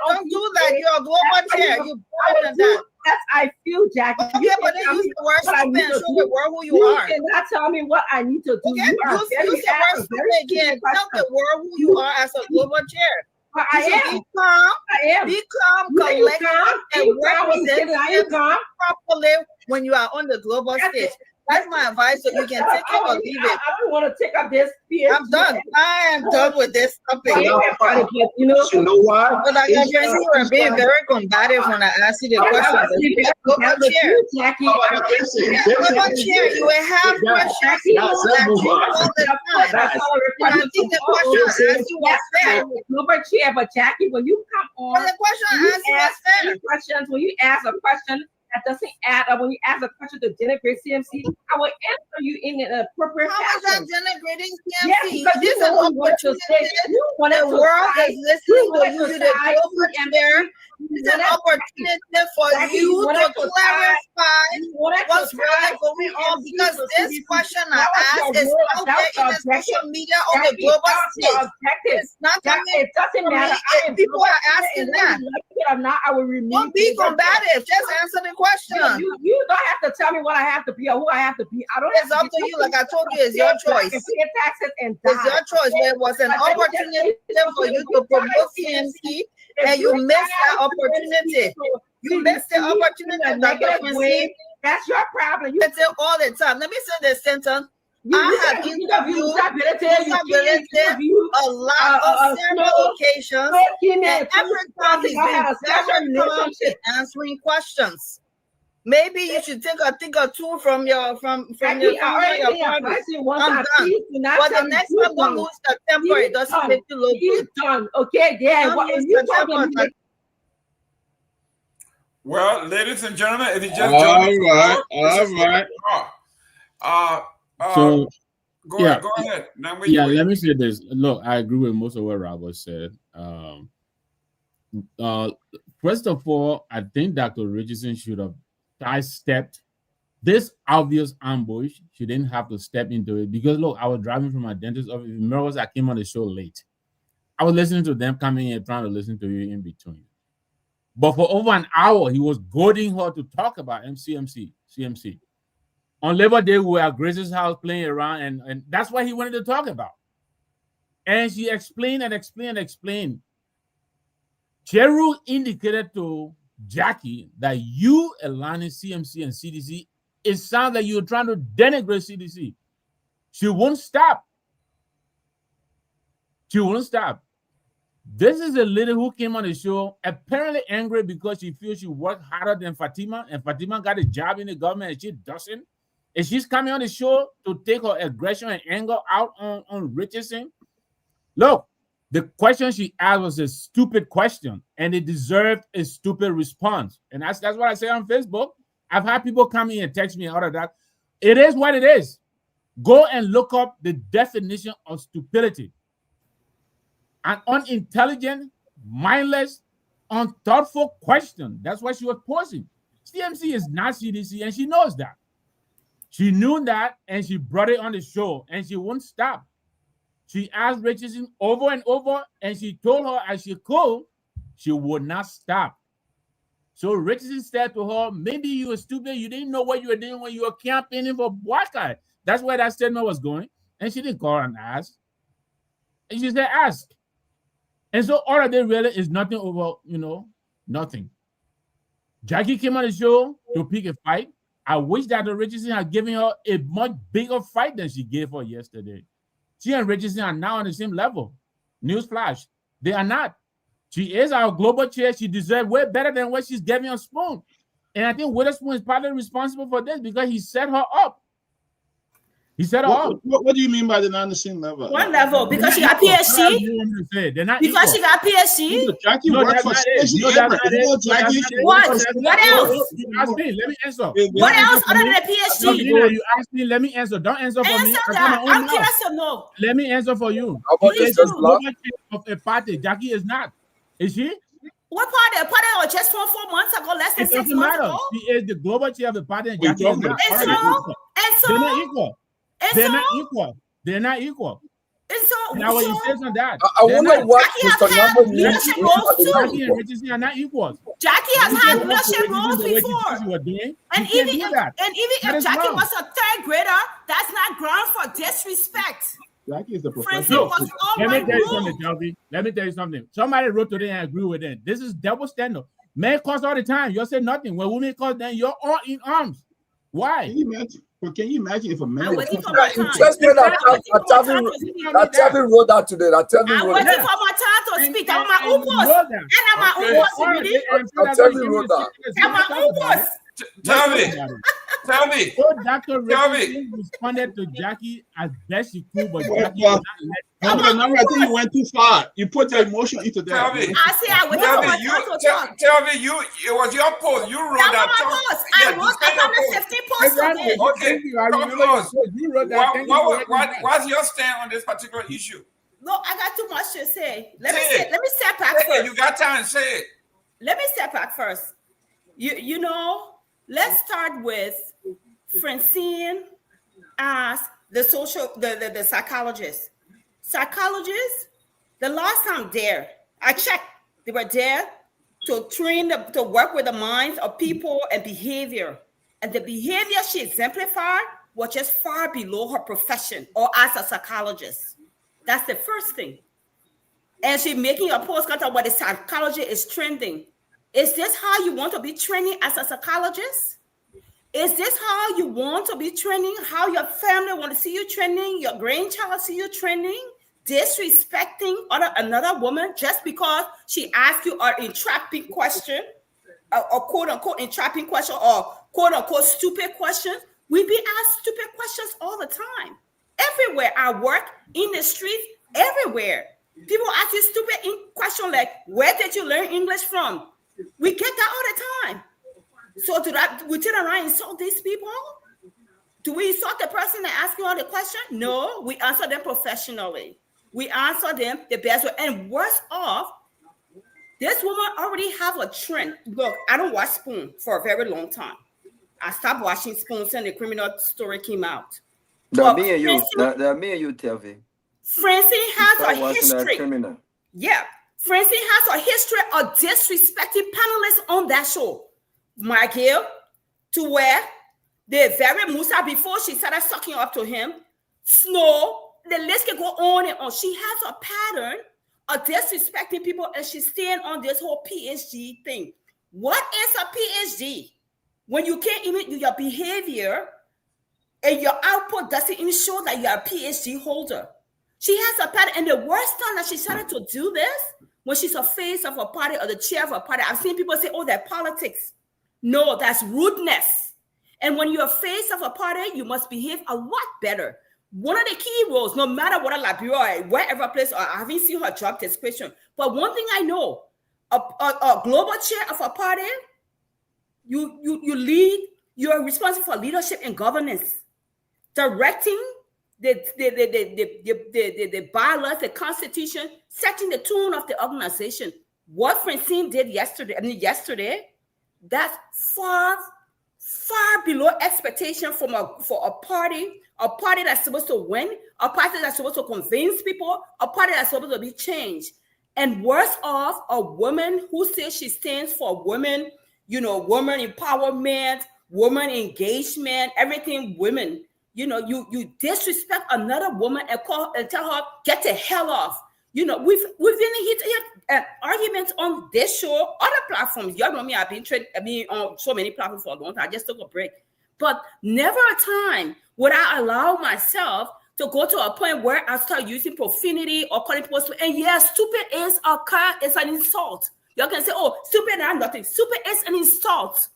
Don't do that. You're a global chair. You better than that. That's I feel, Jackie. Okay, but then use the word stupid and show the world who you are. You cannot tell me what I need to do. Okay, use the word stupid again. Tell the world who you are as a global chair. I am. Be calm. I am. Be calm, collected, and represent properly when you are on the global stage. That's my advice, so you can take it or leave it. I don't want to take up this. I'm done. I am done with this topic. You know why? But I can see you are being very combative when I ask you the question. Global chair. Global chair, you will have questions all the time. And I think the question I asked you was fair. Global chair, but Jackie, when you come on, the question I asked you was fair. Questions, when you ask a question that doesn't add up, when you ask a question to denigrate CMC, I will answer you in an appropriate fashion. How is that denigrating CMC? Yes, because This is an opportunity. The world is listening to you. The global chair. It's an opportunity for you to clarify what's really going on, because this question I asked is out there in the social media on the global stage. It's not coming. It doesn't matter. People are asking that. I will remove. Don't be combative. Just answer the question. You don't have to tell me what I have to be or who I have to be. It's up to you. Like I told you, it's your choice. It's your choice. There was an opportunity for you to promote CMC, and you missed that opportunity. You missed the opportunity. That's your problem. You say all the time. Let me say this sentence. I have interviewed a lot of several occasions, and every time he's been very calm in answering questions. Maybe you should take a thing or two from your family, your party. I'm done. But the next time, don't lose the temper. It doesn't make you look good. Done. Okay, there. Well, ladies and gentlemen, if you just So go ahead. Let me say this. Look, I agree with most of what Robert said. First of all, I think Dr. Richardson should have sidestepped this obvious ambush. She didn't have to step into it because look, I was driving from my dentist's office. Remember, I came on the show late. I was listening to them coming in, trying to listen to you in between. But for over an hour, he was goading her to talk about CMC. On Labor Day, we were at Grace's house playing around, and that's what he wanted to talk about. And she explained and explained. Cheru indicated to Jackie that you aligning CMC and CDC, it sounds like you're trying to denigrate CDC. She won't stop. This is a lady who came on the show apparently angry because she feels she worked harder than Fatima, and Fatima got a job in the government and she doesn't. And she's coming on the show to take her aggression and anger out on Richardson. Look, the question she asked was a stupid question, and it deserved a stupid response. And that's what I say on Facebook. I've had people come in and text me out of that. It is what it is. Go and look up the definition of stupidity. An unintelligent, mindless, unthoughtful question. That's what she was posing. CMC is not CDC, and she knows that. She knew that, and she brought it on the show, and she wouldn't stop. She asked Richardson over and over, and she told her as she could, she would not stop. So Richardson said to her, maybe you were stupid. You didn't know what you were doing when you were campaigning for Black Guy. That's where that statement was going. And she didn't call her and ask. And she said, ask. And so all of this really is nothing over, nothing. Jackie came on the show to pick a fight. I wish that Richardson had given her a much bigger fight than she gave her yesterday. She and Richardson are now on the same level. Newsflash, they are not. She is our global chair. She deserves way better than what she's giving her Spoon. And I think Witherspoon is partly responsible for this because he set her up. What do you mean by they're not on the same level? What level? Because she got PhD? They're not because she got PhD? Jackie worked for Stacey Abrams. What else? You ask me. Let me answer. What else other than a PhD? You ask me. Let me answer. Don't answer for me. I'm curious to know. Let me answer for you. Please do. Of a party. Jackie is not. Is she? What party? A party or just 4 months ago, less than 6 months ago? She is the global chair of the party, and Jackie is not. And so? They're not equal. They're not equal. And so, now when you say on that, I wonder what Mr. Nagbe leadership roles too. Jackie and Richardson are not equal. Jackie has had leadership roles before. And even if Jackie was a third grader, that's not ground for disrespect. Jackie is the professional. Let me tell you something, Jelby. Let me tell you something. Somebody wrote today and I agree with them. This is double standard. Men cause all the time. You say nothing. When women cause, then you're all in arms. Why? Can you imagine if a man was interested that Tevin wrote that today? I'm waiting for my time to speak. I'm my Ubos. And I'm my Ubos. Tevin wrote that. I'm my Ubos. Tell me. So Dr. Richardson responded to Jackie as best she could, but Jackie did not let I think you went too far. You put your emotion into that. Tell me, it was your post. You wrote that. I wrote 150 posts on it. Okay, talk to us. You wrote that. What's your stand on this particular issue? Look, I got too much to say. Let me step back first. You got time, say it. Let me step back first. You know, let's start with Francine as the psychologist. Psychologists, the last time I checked, they were there to train to work with the minds of people and behavior. And the behavior she exemplified was just far below her profession or as a psychologist. That's the first thing. And she's making a post about what the psychology is trending. Is this how you want to be training as a psychologist? Is this how you want to be training? How your family want to see you training? Your grandchild see you training? Disrespecting another woman just because she asked you an entrapping question, or quote unquote entrapping question, or quote unquote stupid questions. We be asked stupid questions all the time. Everywhere I work, in the streets, everywhere. People ask you stupid questions like, where did you learn English from? We get that all the time. So we turn around and insult these people? Do we insult the person that asks you all the questions? No, we answer them professionally. We answer them the best way. And worse off, this woman already have a trend. Look, I don't watch Spoon for a very long time. I stopped watching Spoon since the criminal story came out. Me and you, Telvi. Francine has a history. Yeah. Francine has a history of disrespecting panelists on that show. Michael, to where the very Musa, before she started sucking up to him, Snow, the list can go on and on. She has a pattern of disrespecting people, and she's staying on this whole PhD thing. What is a PhD? When you can't even do your behavior and your output doesn't even show that you're a PhD holder. She has a pattern, and the worst time that she started to do this, when she's a face of a party or the chair of a party, I've seen people say, oh, that's politics. No, that's rudeness. And when you're a face of a party, you must behave a lot better. One of the key roles, no matter what a Liberia or wherever place, or I haven't seen her job description, but one thing I know, a global chair of a party, you lead, you're responsible for leadership and governance, directing the bylaws, the constitution, setting the tone of the organization. What Francine did yesterday, that's far below expectation for a party that's supposed to win, a party that's supposed to convince people, a party that's supposed to be changed. And worse off, a woman who says she stands for women, woman empowerment, woman engagement, everything women. You disrespect another woman and tell her, get the hell off. We've been hit arguments on this show, other platforms. Y'all know me, I've been on so many platforms for a long time. I just took a break. But never a time would I allow myself to go to a point where I start using profanity or calling people stupid. And yes, stupid is an insult. Y'all can say, oh, stupid is nothing. Stupid is an insult.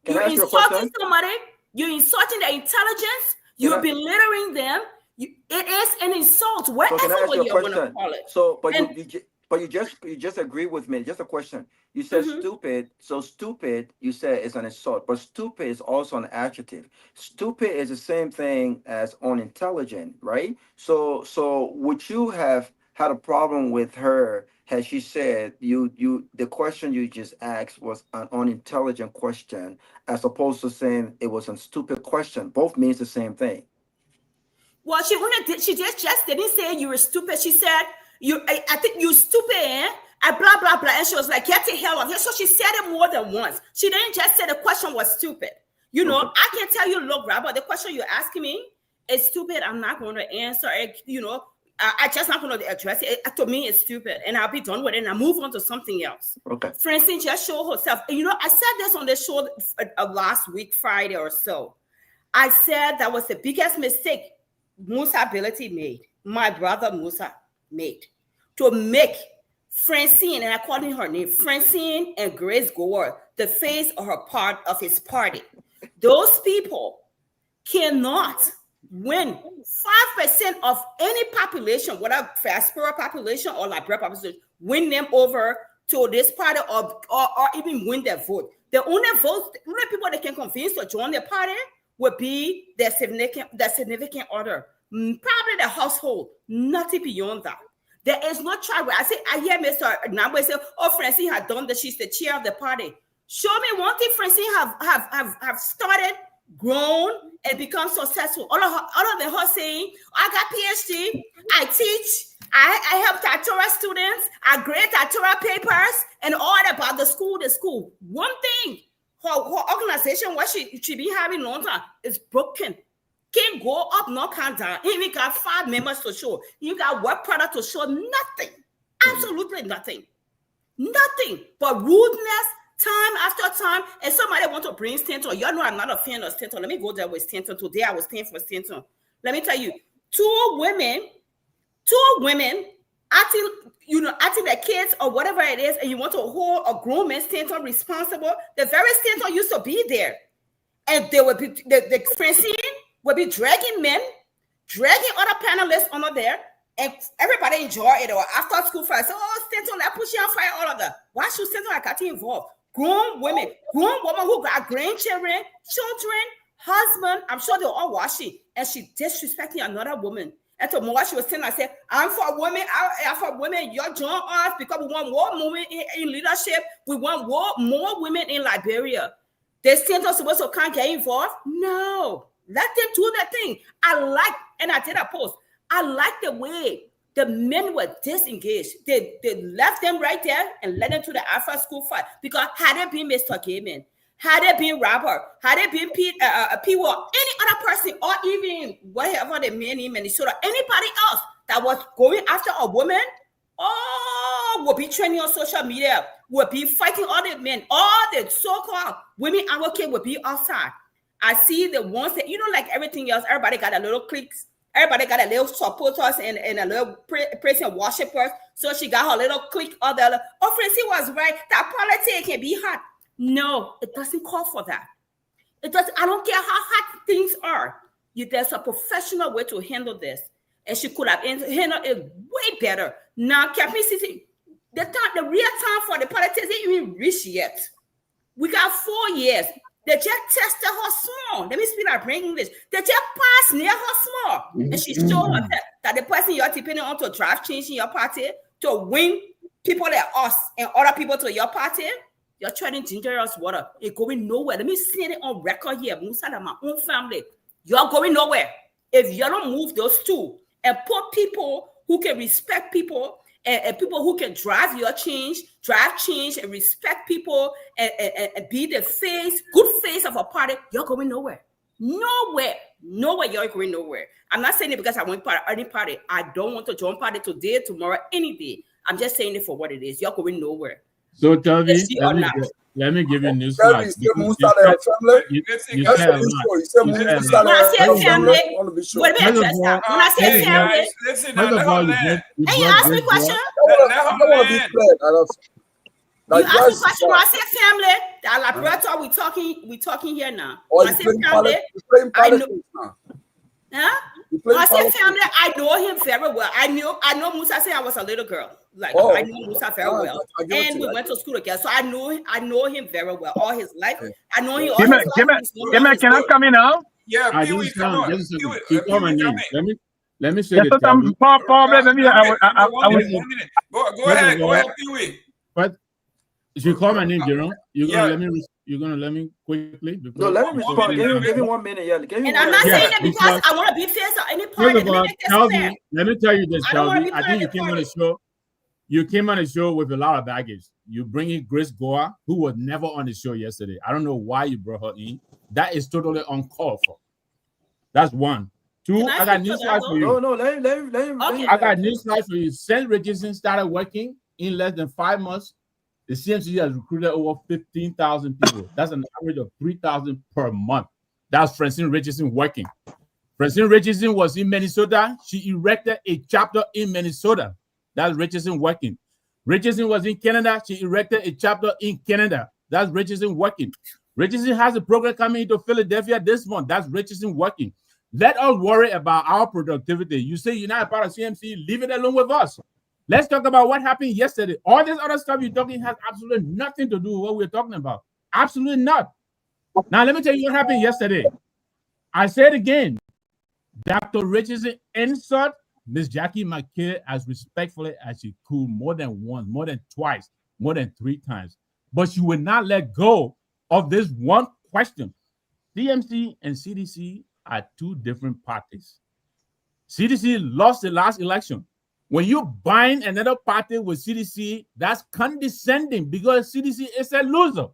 You're insulting somebody. You're insulting their intelligence. You're belittling them. It is an insult. Whatever you want to call it. So, but you just agree with me. Just a question. You said stupid. So stupid, you said, is an insult. But stupid is also an adjective. Stupid is the same thing as unintelligent, right? So would you have had a problem with her had she said the question you just asked was an unintelligent question, as opposed to saying it was a stupid question? Both means the same thing. Well, she just didn't say you were stupid. She said, I think you're stupid, eh? And blah, blah, blah. And she was like, get the hell out of here. So she said it more than once. She didn't just say the question was stupid. I can tell you, look, Robert, the question you're asking me is stupid. I'm not going to answer it. I just not going to address it. To me, it's stupid. And I'll be done with it. And I'll move on to something else. Okay. Francine just showed herself. And, I said this on the show last week, Friday or so. I said that was the biggest mistake Musa Ability made, my brother Musa made, to make Francine, and I call her name, Francine and Grace Gower, the face of her part of his party. Those people cannot win 5% of any population, whether diaspora population or Liberia population, win them over to this party or even win their vote. The only people that can convince to join the party would be the significant other, probably the household, nothing beyond that. There is no trial where I hear Mr. Nagbe say, oh, Francine had done that, she's the chair of the party. Show me one thing Francine have started, grown, and become successful. All of them are saying, I got PhD, I teach, I help doctoral students, I grade doctoral papers, and all about the school. One thing, her organization, what she be having long time, is broken. Can't go up, no count down. Even got 5 members to show. You got work product to show, nothing. Absolutely nothing. Nothing but rudeness, Time after time, and somebody want to bring Stanton. Y'all know I'm not a fan of Stanton. Let me go there with Stanton. Today I was staying for Stanton. Let me tell you, two women, acting their kids or whatever it is, and you want to hold a grown man Stanton responsible. The very Stanton used to be there, and they would be the Francine would be dragging men, dragging other panelists under there. And everybody enjoy it. Or after school fight, oh, Stanton, let's push you on fire, all of that. Why should Stanton have got involved? Grown women who got grandchildren, children, husband, I'm sure they're all watching. And she disrespecting another woman. And tomorrow she was saying, I said, I'm for women, I'm for women. You're joining us because we want more women in leadership. We want more women in Liberia. They Stanton supposed to can't get involved? No. Let them do their thing. And I did a post. I like the way the men were disengaged. They left them right there and led them to the after school fight. Because had it been Mr. Gayman, had it been Robert, had it been Pewee, any other person, or even whatever the men in Minnesota, anybody else that was going after a woman, will be trending on social media, will be fighting all the men, all the so-called women advocates will be outside. I see the ones that, like everything else, everybody got a little cliques. Everybody got a little supporters and a little praise and worshipers. So she got her little clique. Francine was right. That politics can be hot. No, it doesn't call for that. It does. I don't care how hot things are. There's a professional way to handle this. And she could have handled it way better. Now, capacity, the real time for the politics ain't even reached yet. We got 4 years. They just tested her small. Let me speak like plain English. They just passed near her small. And she showed her that the person you're depending on to drive change in your party, to win people like us and other people to your party, you're trying to ginger us water. It's going nowhere. Let me say it on record here. Musa and my own family. You're going nowhere. If you don't move those two and put people who can respect people and people who can drive change, and respect people and be the good face of a party, you're going nowhere. Nowhere. You're going nowhere. I'm not saying it because I want any party. I don't want to join party today, tomorrow, any day. I'm just saying it for what it is. You're going nowhere. So, Tavi, let me give you news. You said you ask me a question when I say family, the laboratory we talking here now. When I say family, I know. When I say family, I know him very well. I know Musa since I was a little girl. I know Musa very well. And we went to school together. So I know him very well all his life. I know him all his life. Can I come in now? Yeah, Pewee, come on. Let me say this. Go ahead, Pewee. But if you call my name, Jerome, you're gonna let me quickly. No, let me respond. Give me 1 minute. Yeah. And I'm not saying it because I want to be fair to any party. Let me tell you this, Shelby. I think you came on the show. You came on the show with a lot of baggage. You bring in Grace Goa, who was never on the show yesterday. I don't know why you brought her in. That is totally uncalled for. That's one. Two, I got news flash for you. No, let him. I got news flash for you. St. Richardson started working in less than 5 months. The CMC has recruited over 15,000 people. That's an average of 3,000 per month. That's Francine Richardson working. Francine Richardson was in Minnesota. She erected a chapter in Minnesota. That's Richardson working. Richardson was in Canada. She erected a chapter in Canada. That's Richardson working. Richardson has a program coming into Philadelphia this month. That's Richardson working. Let us worry about our productivity. You say you're not a part of CMC, leave it alone with us. Let's talk about what happened yesterday. All this other stuff you're talking has absolutely nothing to do with what we're talking about. Absolutely not. Now, let me tell you what happened yesterday. I said again, Dr. Richardson insult Miss Jackie McKay as respectfully as she could, more than once, more than twice, more than 3 times. But she would not let go of this one question. CMC and CDC are 2 different parties. CDC lost the last election. When you bind another party with CDC, that's condescending because CDC is a loser.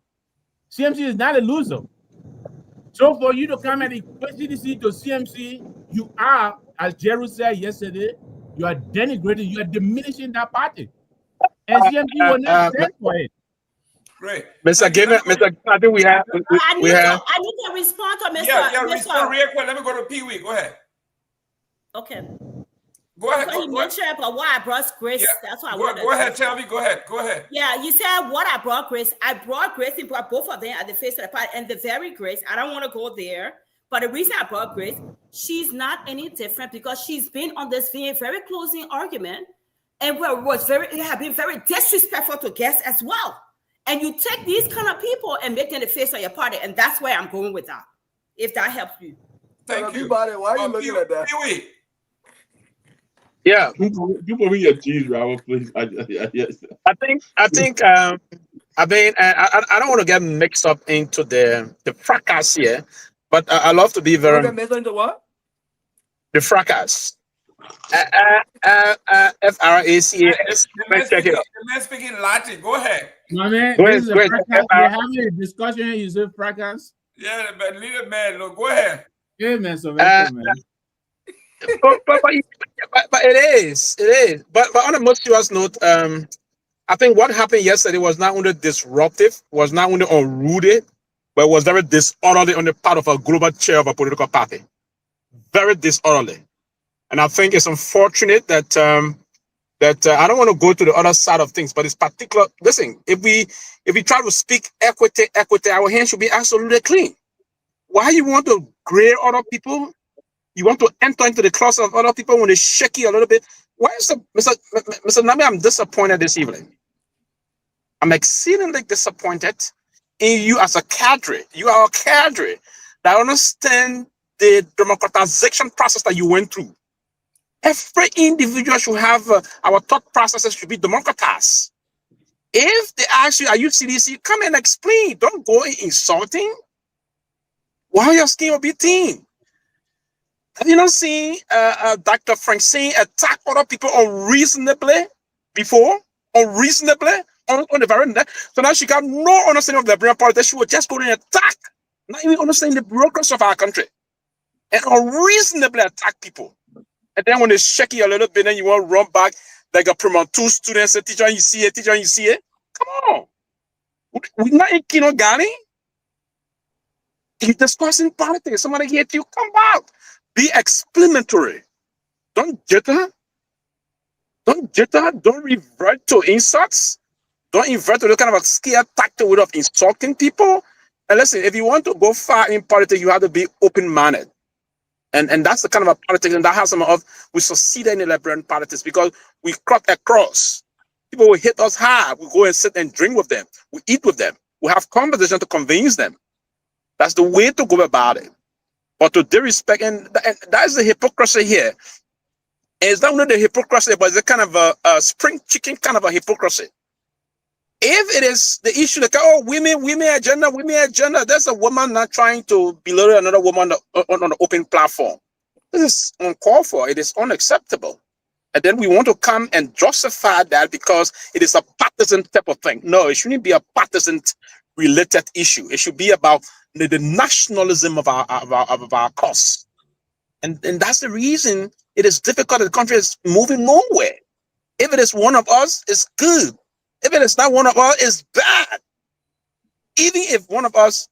CMC is not a loser. So for you to come and equate CDC to CMC, you are, as Jeru said yesterday, you are denigrating, you are diminishing that party. And CMC will not stand for it. Great. Mr. Gayman, I think we have. I need to respond to Mr. Yeah, respond real quick. Let me go to Pewee. Go ahead. Okay. Go ahead. So he mentioned about why I brought grace. Yeah. That's why I Go ahead, tell me. Go ahead. Yeah, you said what I brought grace. I brought grace and brought both of them at the face of the party. And the very grace, I don't want to go there. But the reason I brought grace, she's not any different because she's been on this very closing argument and have been very disrespectful to guests as well. And you take these kind of people and make them the face of your party. And that's where I'm going with that. If that helps you. Thank you. Why are you looking at that? Pewee. Yeah. You put me your cheese, Robert, please. Yes. I think. I mean, I don't want to get mixed up into the fracas here, but I love to be very. Okay, mixed into what? The fracas. FRACAS. Check it out. The man speaking Latin. Go ahead. My man, Go this is ahead, a fracas. We're having a discussion. You say fracas. Yeah, but leader man, look, go ahead. Yeah, man. Sylvester, man. But it is. But on a more serious note, I think what happened yesterday was not only disruptive, was not only unruly, but was very disorderly on the part of a global chair of a political party. Very disorderly. And I think it's unfortunate that I don't want to go to the other side of things, but it's particular. Listen, if we try to speak equity, our hands should be absolutely clean. Why you want to grade other people? You want to enter into the closet of other people when they shake you a little bit? Why is Mr. Nagbe, I'm disappointed this evening. I'm exceedingly disappointed in you as a cadre. You are a cadre that understand the democratization process that you went through. Every individual should have our thought processes should be democratized. If they ask you, are you CDC? Come and explain. Don't go insulting. Why your skin will be thin? Have you not seen Dr. Francine attack other people unreasonably before? Unreasonably? On the very neck. So now she got no understanding of the Liberian politics. She will just go and attack. Not even understanding the bureaucracy of our country. And unreasonably attack people. And then when they shake you a little bit, then you want to run back like a Prima 2 student, say, teacher, you see it, teacher, you see it. Come on. We're not in Kino Ghani. You're discussing politics. Somebody hit you, come back. Be explanatory. Don't jitter. Don't revert to insults. Don't revert to the kind of a scare tactic way of insulting people. And listen, if you want to go far in politics, you have to be open-minded. And that's the kind of a politics, and that has some of we succeeded in the Liberian politics because we cut across. People will hit us hard. We go and sit and drink with them. We eat with them. We have conversation to convince them. That's the way to go about it. But to disrespect, and that is the hypocrisy here. And it's not only the hypocrisy, but it's a kind of a spring chicken kind of a hypocrisy. If it is the issue like, oh, women agenda, there's a woman not trying to belittle another woman on the open platform. This is uncalled for. It is unacceptable. And then we want to come and justify that because it is a partisan type of thing. No, it shouldn't be a partisan related issue. It should be about the nationalism of our cause. And that's the reason it is difficult. The country is moving nowhere. If it is one of us, it's good. If it is not one of us, it's bad. Even if one of us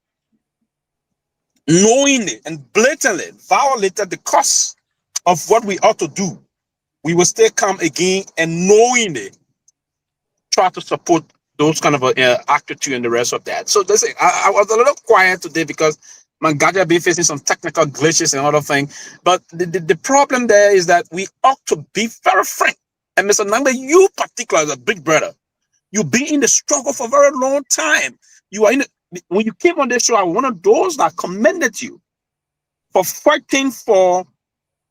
knowingly and blatantly violated the cause of what we ought to do, we will still come again and knowingly try to support those kind of attitude and the rest of that. So listen, I was a little quiet today because my gadget be facing some technical glitches and other things. But the problem there is that we ought to be very frank. And Mr. Nagbe, you particularly as a big brother, you've been in the struggle for a very long time. You are in when you came on this show, I was one of those that commended you for fighting for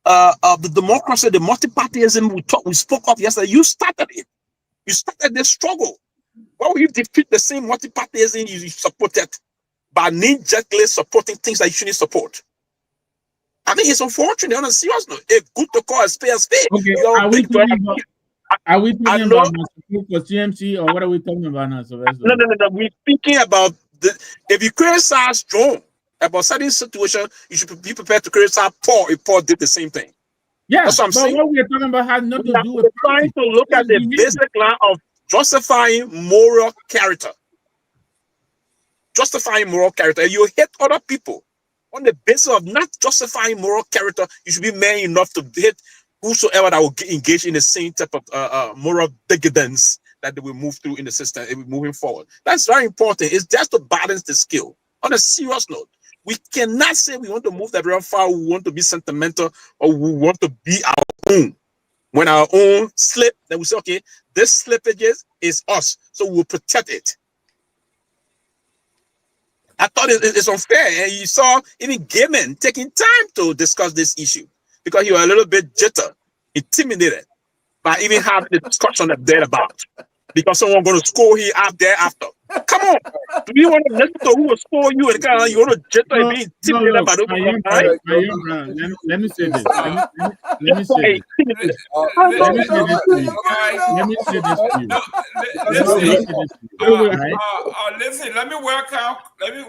the democracy, the multipartyism we spoke of yesterday. You started it. You started this struggle. Why would you defeat the same multipartyism you supported by ninjacally supporting things that you shouldn't support? I think it's unfortunate. On a serious note, it's good to call a spade a spade. Okay, are we talking about for TMC, or what are we talking about now, Sylvester? No. We're speaking about if you criticize John about certain situation, you should be prepared to criticize Paul if Paul did the same thing. Yeah, that's what I'm saying. What we're talking about has nothing to do with trying to look at the basic line of justifying moral character. justifying moral character, you hate other people on the basis of not justifying moral character, you should be man enough to hate whosoever that will engage in the same type of moral decadence that they will move through in the system moving forward. That's very important. It's just to balance the scale. On a serious note, we cannot say we want to move that very far, we want to be sentimental, or we want to be our own. When our own slip, then we say, okay, this slippage is us, so we'll protect it. I thought it's unfair, and you saw even Gayman taking time to discuss this issue because you were a little bit intimidated by even having the discussion up there about because someone going to score here out there after. Come on, do you want to listen to who will score you and kind of you want to jitter and be intimidated by those people? Let me say this. Let me say this. Listen, let me work out. Okay,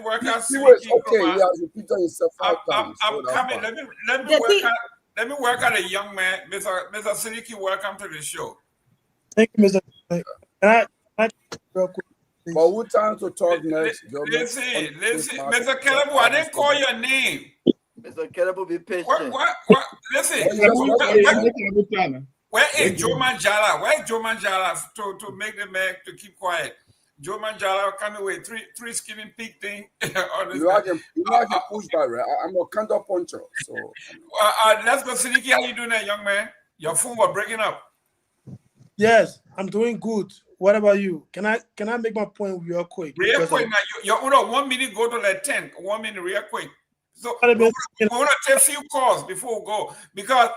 yeah, you put on yourself 5 times. I'm coming. Let me work out a young man, Mr. Seleke. Welcome to the show. Thank you, Mr. Can I real quick? But who time to talk next? Listen, Mr. Kehleboe, I didn't call your name. Mr. Kehleboe, be patient. What? Listen. Where is Joe Manjala? Where is Joe Manjala to make the man to keep quiet? Joe Manjala coming with three skinning pig thing. You can push back, right? I'm a counter puncher. So let's go, Seleke. How you doing, there, young man? Your phone was breaking up. Yes, I'm doing good. What about you? Can I make my point real quick? Real quick now. You're 1 minute go to like 10. 1 minute, real quick. So we want to take a few calls before we go because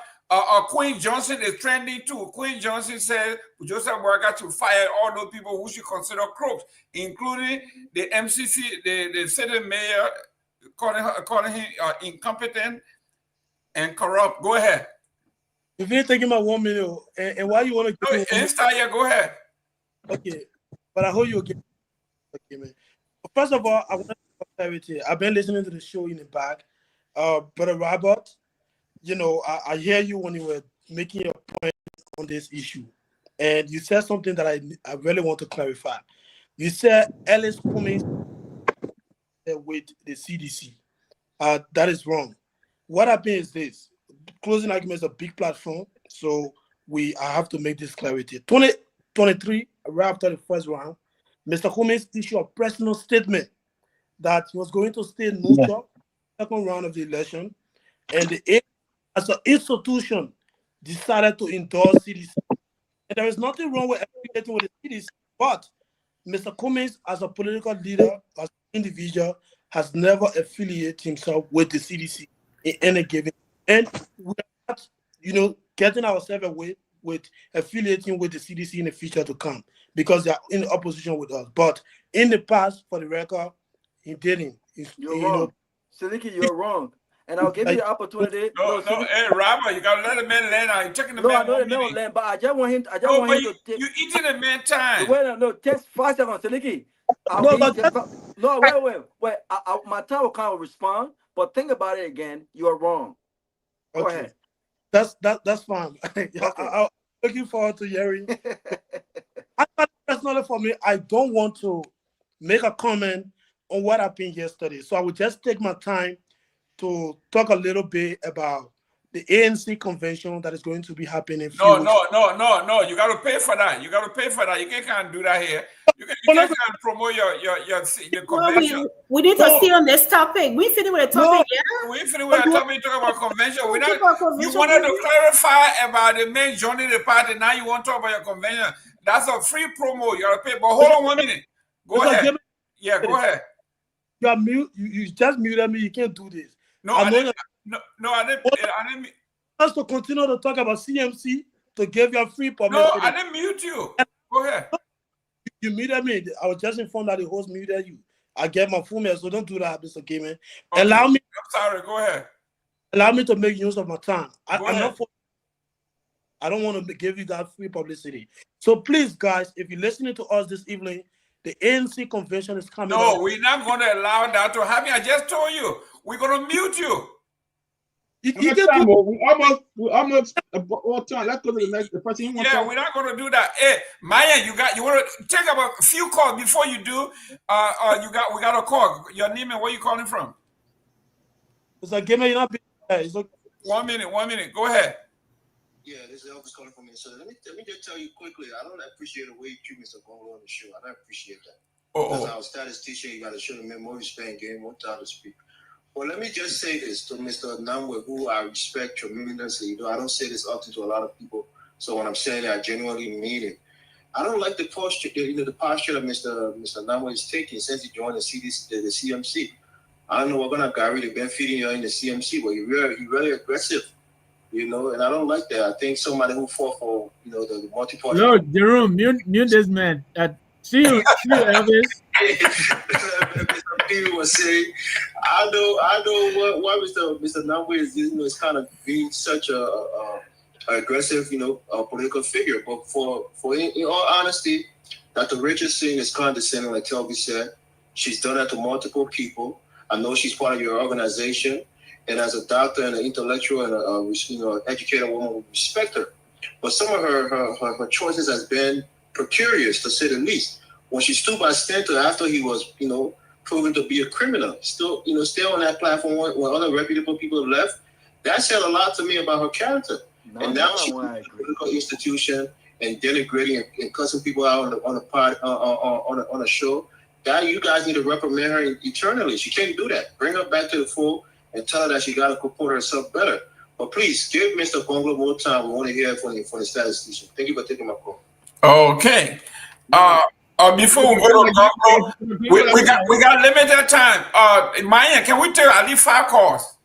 Queen Johnson is trending too. Queen Johnson said Joseph Boakai to fire all those people who she consider crooks, including the MCC, the city mayor, calling him incompetent and corrupt. Go ahead. If you're taking my 1 minute, and why you want to go ahead. Okay, but I hope you get okay, man. First of all, I want to clarity. I've been listening to the show in the back. Brother Robert, you know, I hear you when you were making a point on this issue. And you said something that I really want to clarify. You said Ellis Cummings with the CDC. That is wrong. What happened is this. Closing argument is a big platform, so I have to make this clarity. 2023, right after the first round, Mr. Cummings issued a personal statement that he was going to stay neutral second round of the election, and the as an institution decided to endorse CDC. And there is nothing wrong with affiliating with the CDC, but Mr. Cummings, as a political leader, as an individual, has never affiliated himself with the CDC in any given. And we're not, getting ourselves away with affiliating with the CDC in the future to come because they are in opposition with us. But in the past, for the record, he didn't. You're wrong. Seleke, you're wrong. And I'll give you the opportunity. Hey, Robert, you gotta let the man land. You're taking the man. I know the man will land, but I just want him. To take. You eating the man time. Wait, just 5 seconds, Seleke. Wait. My time will come and respond. But think about it again. You are wrong. Go ahead. That's fine. I'm looking forward to hearing. Personally, for me, I don't want to make a comment on what happened yesterday. So I will just take my time to talk a little bit about the ANC convention that is going to be happening. No. You got to pay for that. You can't do that here. You can't promote your convention. We need to stay on this topic. We finished with the topic, yeah? We finished with the topic talking about convention. You wanted to clarify about the men joining the party. Now you want to talk about your convention. That's a free promo. You got to pay. But hold on 1 minute. Go ahead. Yeah, go ahead. You are mute. You just muted me. You can't do this. I didn't. Us to continue to talk about CMC to give you free publicity. No, I didn't mute you. Go ahead. You muted me. I was just informed that the host muted you. I get my full mail, so don't do that, Mr. Gayman. Okay. Allow me. I'm sorry. Go ahead. Allow me to make use of my time. I don't want to give you that free publicity. So please, guys, if you're listening to us this evening, the ANC convention is coming. No, we're not going to allow that to happen. I just told you. We're going to mute you. We almost all time. Let's go to the next person. Yeah, we're not going to do that. Hey, Myean, you want to take about a few calls before you do. We got a call. Your name and where you calling from? Mr. Gayman, you're not being it's okay. 1 minute. Go ahead. Yeah, this is Elvis calling from Minnesota. Let me just tell you quickly. I don't appreciate the way you treat Mr. Gongloe on the show. I don't appreciate that. Because our statistician, you got to show the man more respect, game, more time to speak. Well, let me just say this to Mr. Nyenwolo, who I respect tremendously. I don't say this often to a lot of people. So when I'm saying it, I genuinely mean it. I don't like the posture, the posture that Mr. Nyenwolo is taking since he joined the CMC. I don't know what gonna Gary they've been feeding you in the CMC, but you're really aggressive, and I don't like that. I think somebody who fought for the multi-party. No, Jerome, mute this man. See you, Elvis. Mr. Pewee was saying, I know why Mr. Nagbe is kind of being such a aggressive, political figure. But for in all honesty, Dr. Richardson is condescending, like Toby said. She's done that to multiple people. I know she's part of your organization, and as a doctor and an intellectual and a educated woman, we respect her. But some of her choices has been precarious, to say the least. When she stood by Stanton after he was, proven to be a criminal, still on that platform when other reputable people left, that said a lot to me about her character. And now she's in a political institution and denigrating and cussing people out on a show. That you guys need to reprimand her eternally. She can't do that. Bring her back to the fold and tell her that she got to comport herself better. But please give Mr. Gongloe more time. We want to hear it from the statistician. Thank you for taking my call. Okay. Before we go to Gongloe, we got limited time. Myean, can we take at least 5 calls?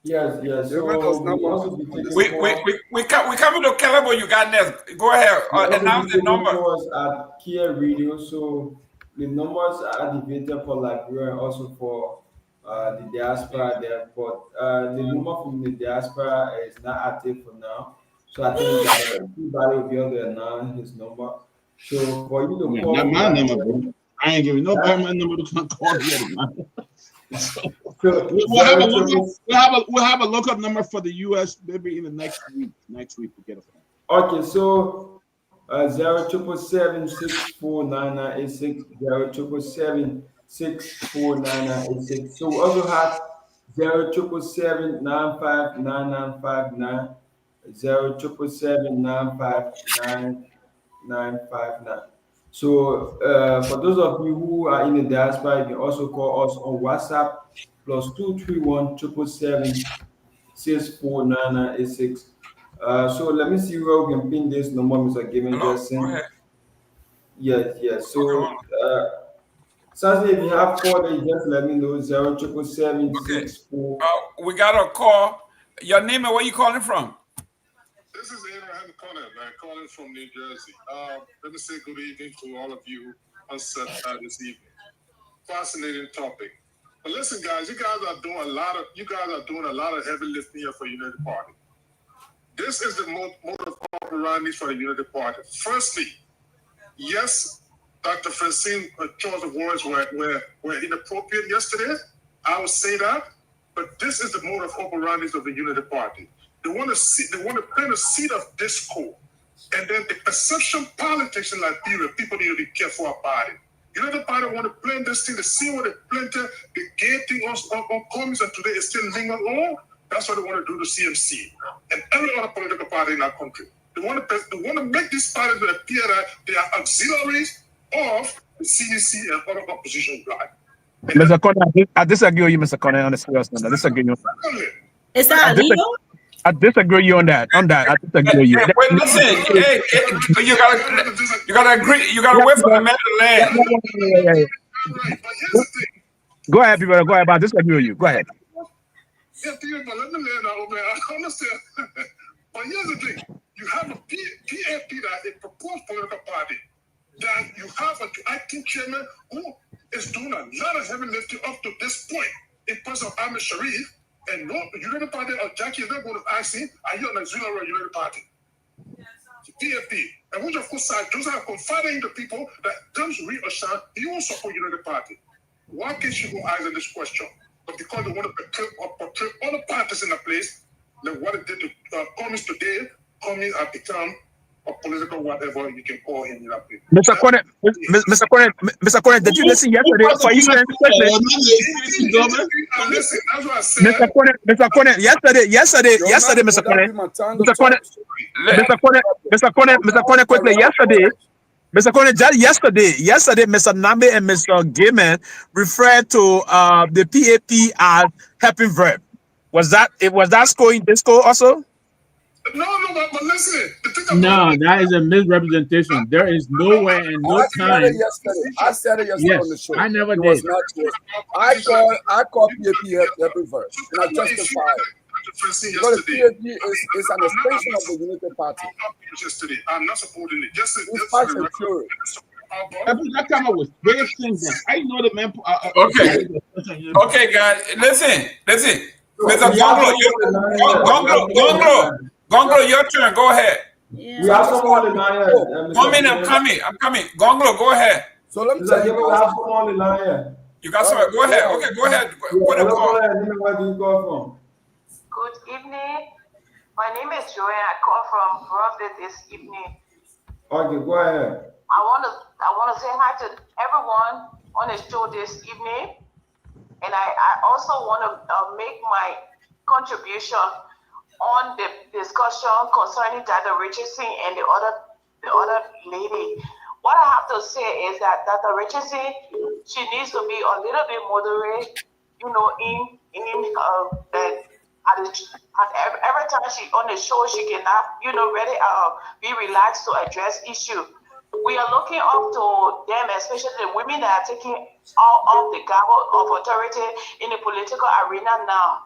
Yes. So we coming to Kehleboe. You got next. Go ahead. Announce the numbers at Kia Radio. So the numbers are activated for Liberia and also for the diaspora there. But the number from the diaspora is not active for now. So I think that Peabody will be able to announce his number. So for you to call, not my number, bro. I ain't giving nobody my number to call yet. We'll have a lookup number for the U.S. maybe in the next week. Next week we get it. Okay, so 077764986 077764986. So we also have 07779599959 07779599959. So for those of you who are in the diaspora, you can also call us on WhatsApp +231 777 649986. So let me see where we can pin this number, Mr. Gayman just sent. Yes. So Sanvee, if you have called, just let me know. 07776. We got a call. Your name and where you calling from? This is Abraham Conner, man, calling from New Jersey. Let me say good evening to all of you on set this evening. Fascinating topic. But listen, guys, you guys are doing a lot of heavy lifting here for United Party. This is the modus operandi for the United Party. Firstly, yes, Dr. Francine choice of words were inappropriate yesterday. I would say that, but this is the modus operandi of the United Party. They want to plant a seed of discord, and then the perception politics in Liberia, people need to be careful about it. United Party want to plant this thing, to see what they planted, the gay thing on commies, and today is still lingering on. That's what they want to do to CMC and every other political party in our country. They want to make these parties appear that they are auxiliaries of the CDC and other opposition bloc. Mr. Conner, I disagree with you, Mr. Conner, on the serious note. I disagree with you. Is that illegal? I disagree with you on that. I disagree with you. Wait, listen. You gotta agree. You gotta wait for the man to land. Go ahead, people. Go ahead. But I disagree with you. Go ahead. Yeah, but let me land out, man. I understand. But here's the thing. You have a PAP that is a proposed political party. That you have an acting chairman who is doing a lot of heavy lifting up to this point in person of Ahmed Sharif. And no United Party or Jackie is not going to ask him, are you an auxiliary United Party? PAP. And which of course those are confiding the people that terms read or shine, he won't support United Party. Why can't you go answer this question? but because they want to portray other parties in the place, like what it did to Cummings today, Cummings have become a political whatever you can call him in that place. Mr. Cornet, did you listen yesterday? For Eastern Listen, that's what I said. Mr. Cornet, yesterday, Mr. Cornet, quickly, yesterday, Mr. Cornet, just yesterday, Mr. Nagbe and Mr. Gayman referred to the PAP as helping verb. Was that scoring disco also? No, but listen. No, that is a misrepresentation. There is nowhere and no time. I said it yesterday on the show. I never it did. Was not true. I call PAP helping verb, and I justify it. Because the PAP is an extension of the Unity Party. I'm not supporting it. Just that come up with great things. I know the man. Okay, guys, listen. Mr. Gongloe, your turn. Go ahead. Yeah. We have someone in line here. I'm coming. Gongloe, go ahead. So let me tell you, we have someone in line here. You got someone. Go ahead. Okay, go ahead. What a call. Where do you call from? Good evening. My name is Joanne. I call from Brooklyn this evening. Okay, go ahead. I want to say hi to everyone on the show this evening, and I also want to make my contribution on the discussion concerning Dr. Richardson and the other lady. What I have to say is that Dr. Richardson, she needs to be a little bit moderate, every time she on the show, she cannot, really be relaxed to address issue. We are looking up to them, especially the women that are taking off the gavel of authority in the political arena now.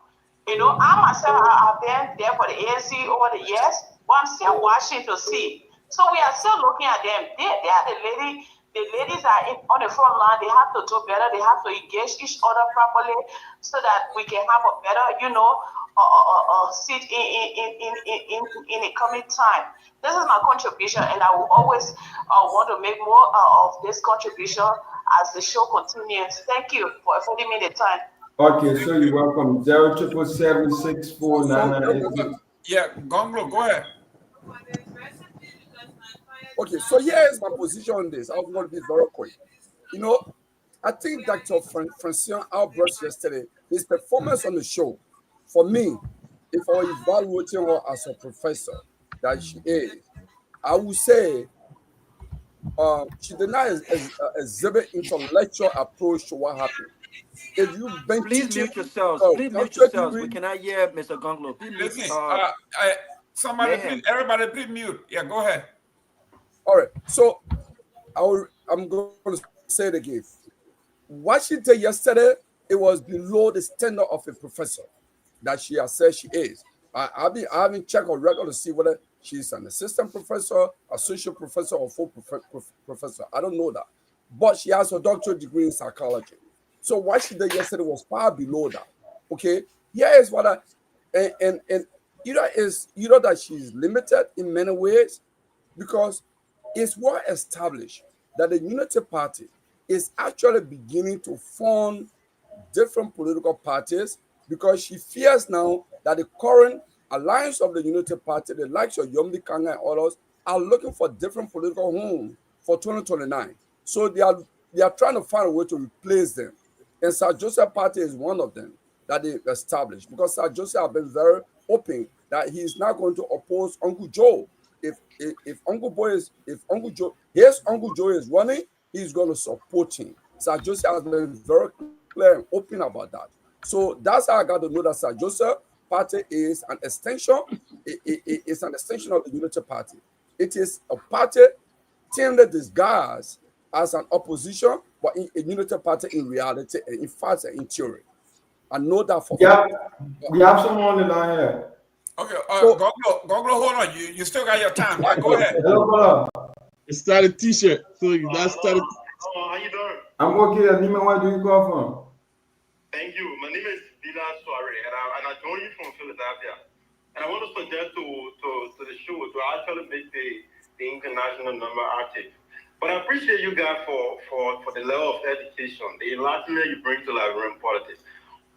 I myself have been there for the ANC over the years, but I'm still watching to see. So we are still looking at them. They are the ladies are on the front line. They have to do better. They have to engage each other properly so that we can have a better, seat in the coming time. This is my contribution, and I will always want to make more of this contribution as the show continues. Thank you for affording me the time. Okay, so you're welcome. 077649986. Yeah, Gongloe, go ahead. Okay, so here is my position on this. I'm going to be very quick. I think Dr. Francine Albrecht yesterday, his performance on the show, for me, if I were evaluating her as a professor that she is, I would say she did not exhibit intellectual approach to what happened. If you've been please mute yourselves. Please mute yourselves. We cannot hear Mr. Gongloe. Listen, everybody, please mute. Yeah, go ahead. All right. So I'm going to say it again. What she did yesterday, it was below the standard of a professor that she has said she is. I haven't checked her record to see whether she's an assistant professor, associate professor, or full professor. I don't know that. But she has a doctorate degree in psychology. So what she did yesterday was far below that. Okay? Here is what that she's limited in many ways, because it's well established that the Unity Party is actually beginning to form different political parties, because she fears now that the current alliance of the Unity Party, the likes of Yomdi Kanga and others, are looking for different political homes for 2029. So they are trying to find a way to replace them. And Sir Joseph Party is one of them that they established, because Sir Joseph has been very open that he is not going to oppose Uncle Joe. If Uncle Joe is running, he's going to support him. Sir Joseph has been very clear and open about that. So that's how I got to know that Sir Joseph Party is an extension. It's an extension of the Unity Party. It is a party thinly disguised as an opposition, but a Unity Party in reality, and in fact, and in theory. I know that for we have someone on the line here. Okay, Gongloe, hold on. You still got your time. Yeah, go ahead. Hello, It started T-shirt, so that started. How you doing? I'm okay. Nima, where do you call from? Thank you. My name is Bilal Soare, and I join you from Philadelphia. And I want to suggest to the show to actually make the international number active. But I appreciate you guys for the level of education, the enlightenment you bring to Liberian politics.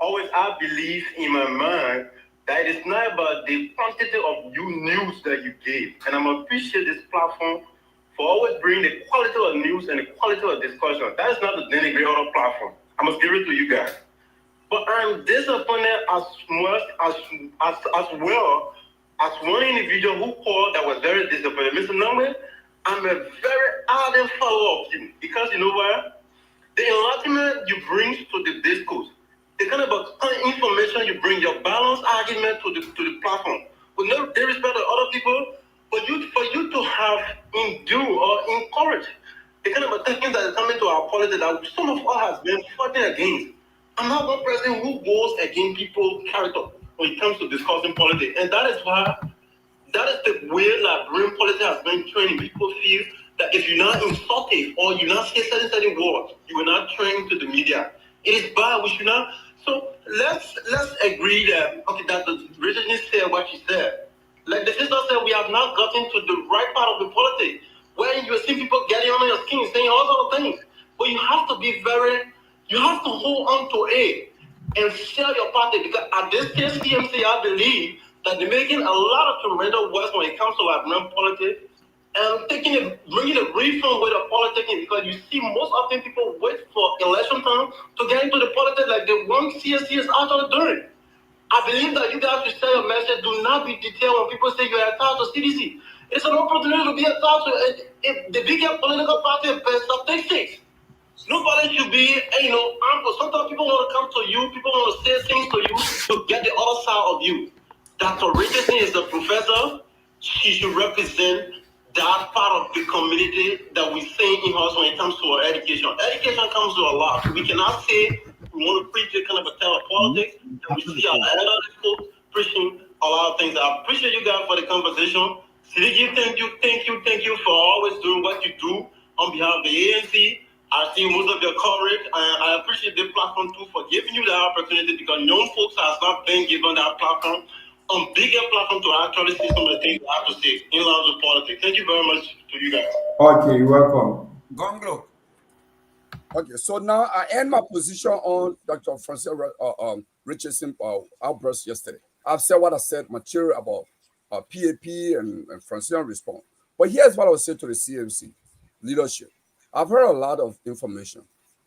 always I believe in my mind that it is not about the quantity of news that you give. And I'm appreciate this platform for always bringing the quality of news and the quality of discussion. That is not the denigrate other platform. I must give it to you guys. But I'm disappointed as much as well as one individual who called that was very disappointed. Mr. Nagbe, I'm a very ardent follower of you because you know what? The enlightenment you bring to the discourse, the kind of information you bring, your balanced argument to the platform, with no disrespect to other people, for you to have endure or encourage the kind of things that is coming to our politics that some of us has been fighting against. I'm not one person who goes against people's character when it comes to discussing politics, and that is why that is the way Liberian politics has been training. People feel that if you're not insulted or you not say certain words, you will not train to the media. It is bad. We should not. So let's agree that that the Virginia said what she said. Like the sister said, we have not gotten to the right part of the politics where you see people getting on your skin saying all sort of things. But you have to be you have to hold on to it and share your party, because at this case, CMC, I believe that they're making a lot of tremendous work when it comes to Liberian politics and bringing a reform with the politics, because you see most often people wait for election time to get into the politics like the one CSC is actually doing. I believe that you guys should say your message. Do not be detailed when people say you're entitled to CDC. It's an opportunity to be entitled to the biggest political party in statistics. Nobody should be, armed. Sometimes people want to come to you, people want to say things to you to get the other side of you. Dr. Richardson is a professor. She should represent that part of the community that we say in house when it comes to our education. Education comes to a lot. We cannot say we want to preach a kind of a tale of politics, and we see our elderly folks preaching a lot of things. I appreciate you guys for the conversation. Seleke, thank you for always doing what you do on behalf of the ANC. I see most of your coverage, and I appreciate the platform too for giving you that opportunity, because young folks has not been given that platform on bigger platform to actually see some of the things I have to say in lines of politics. Thank you very much to you guys. Okay, you're welcome. Gongloe. Okay, so now I end my position on Dr. Francis Richardson outburst yesterday. I've said what I said, material about PAP and Francis response. But here's what I would say to the CMC leadership. I've heard a lot of information.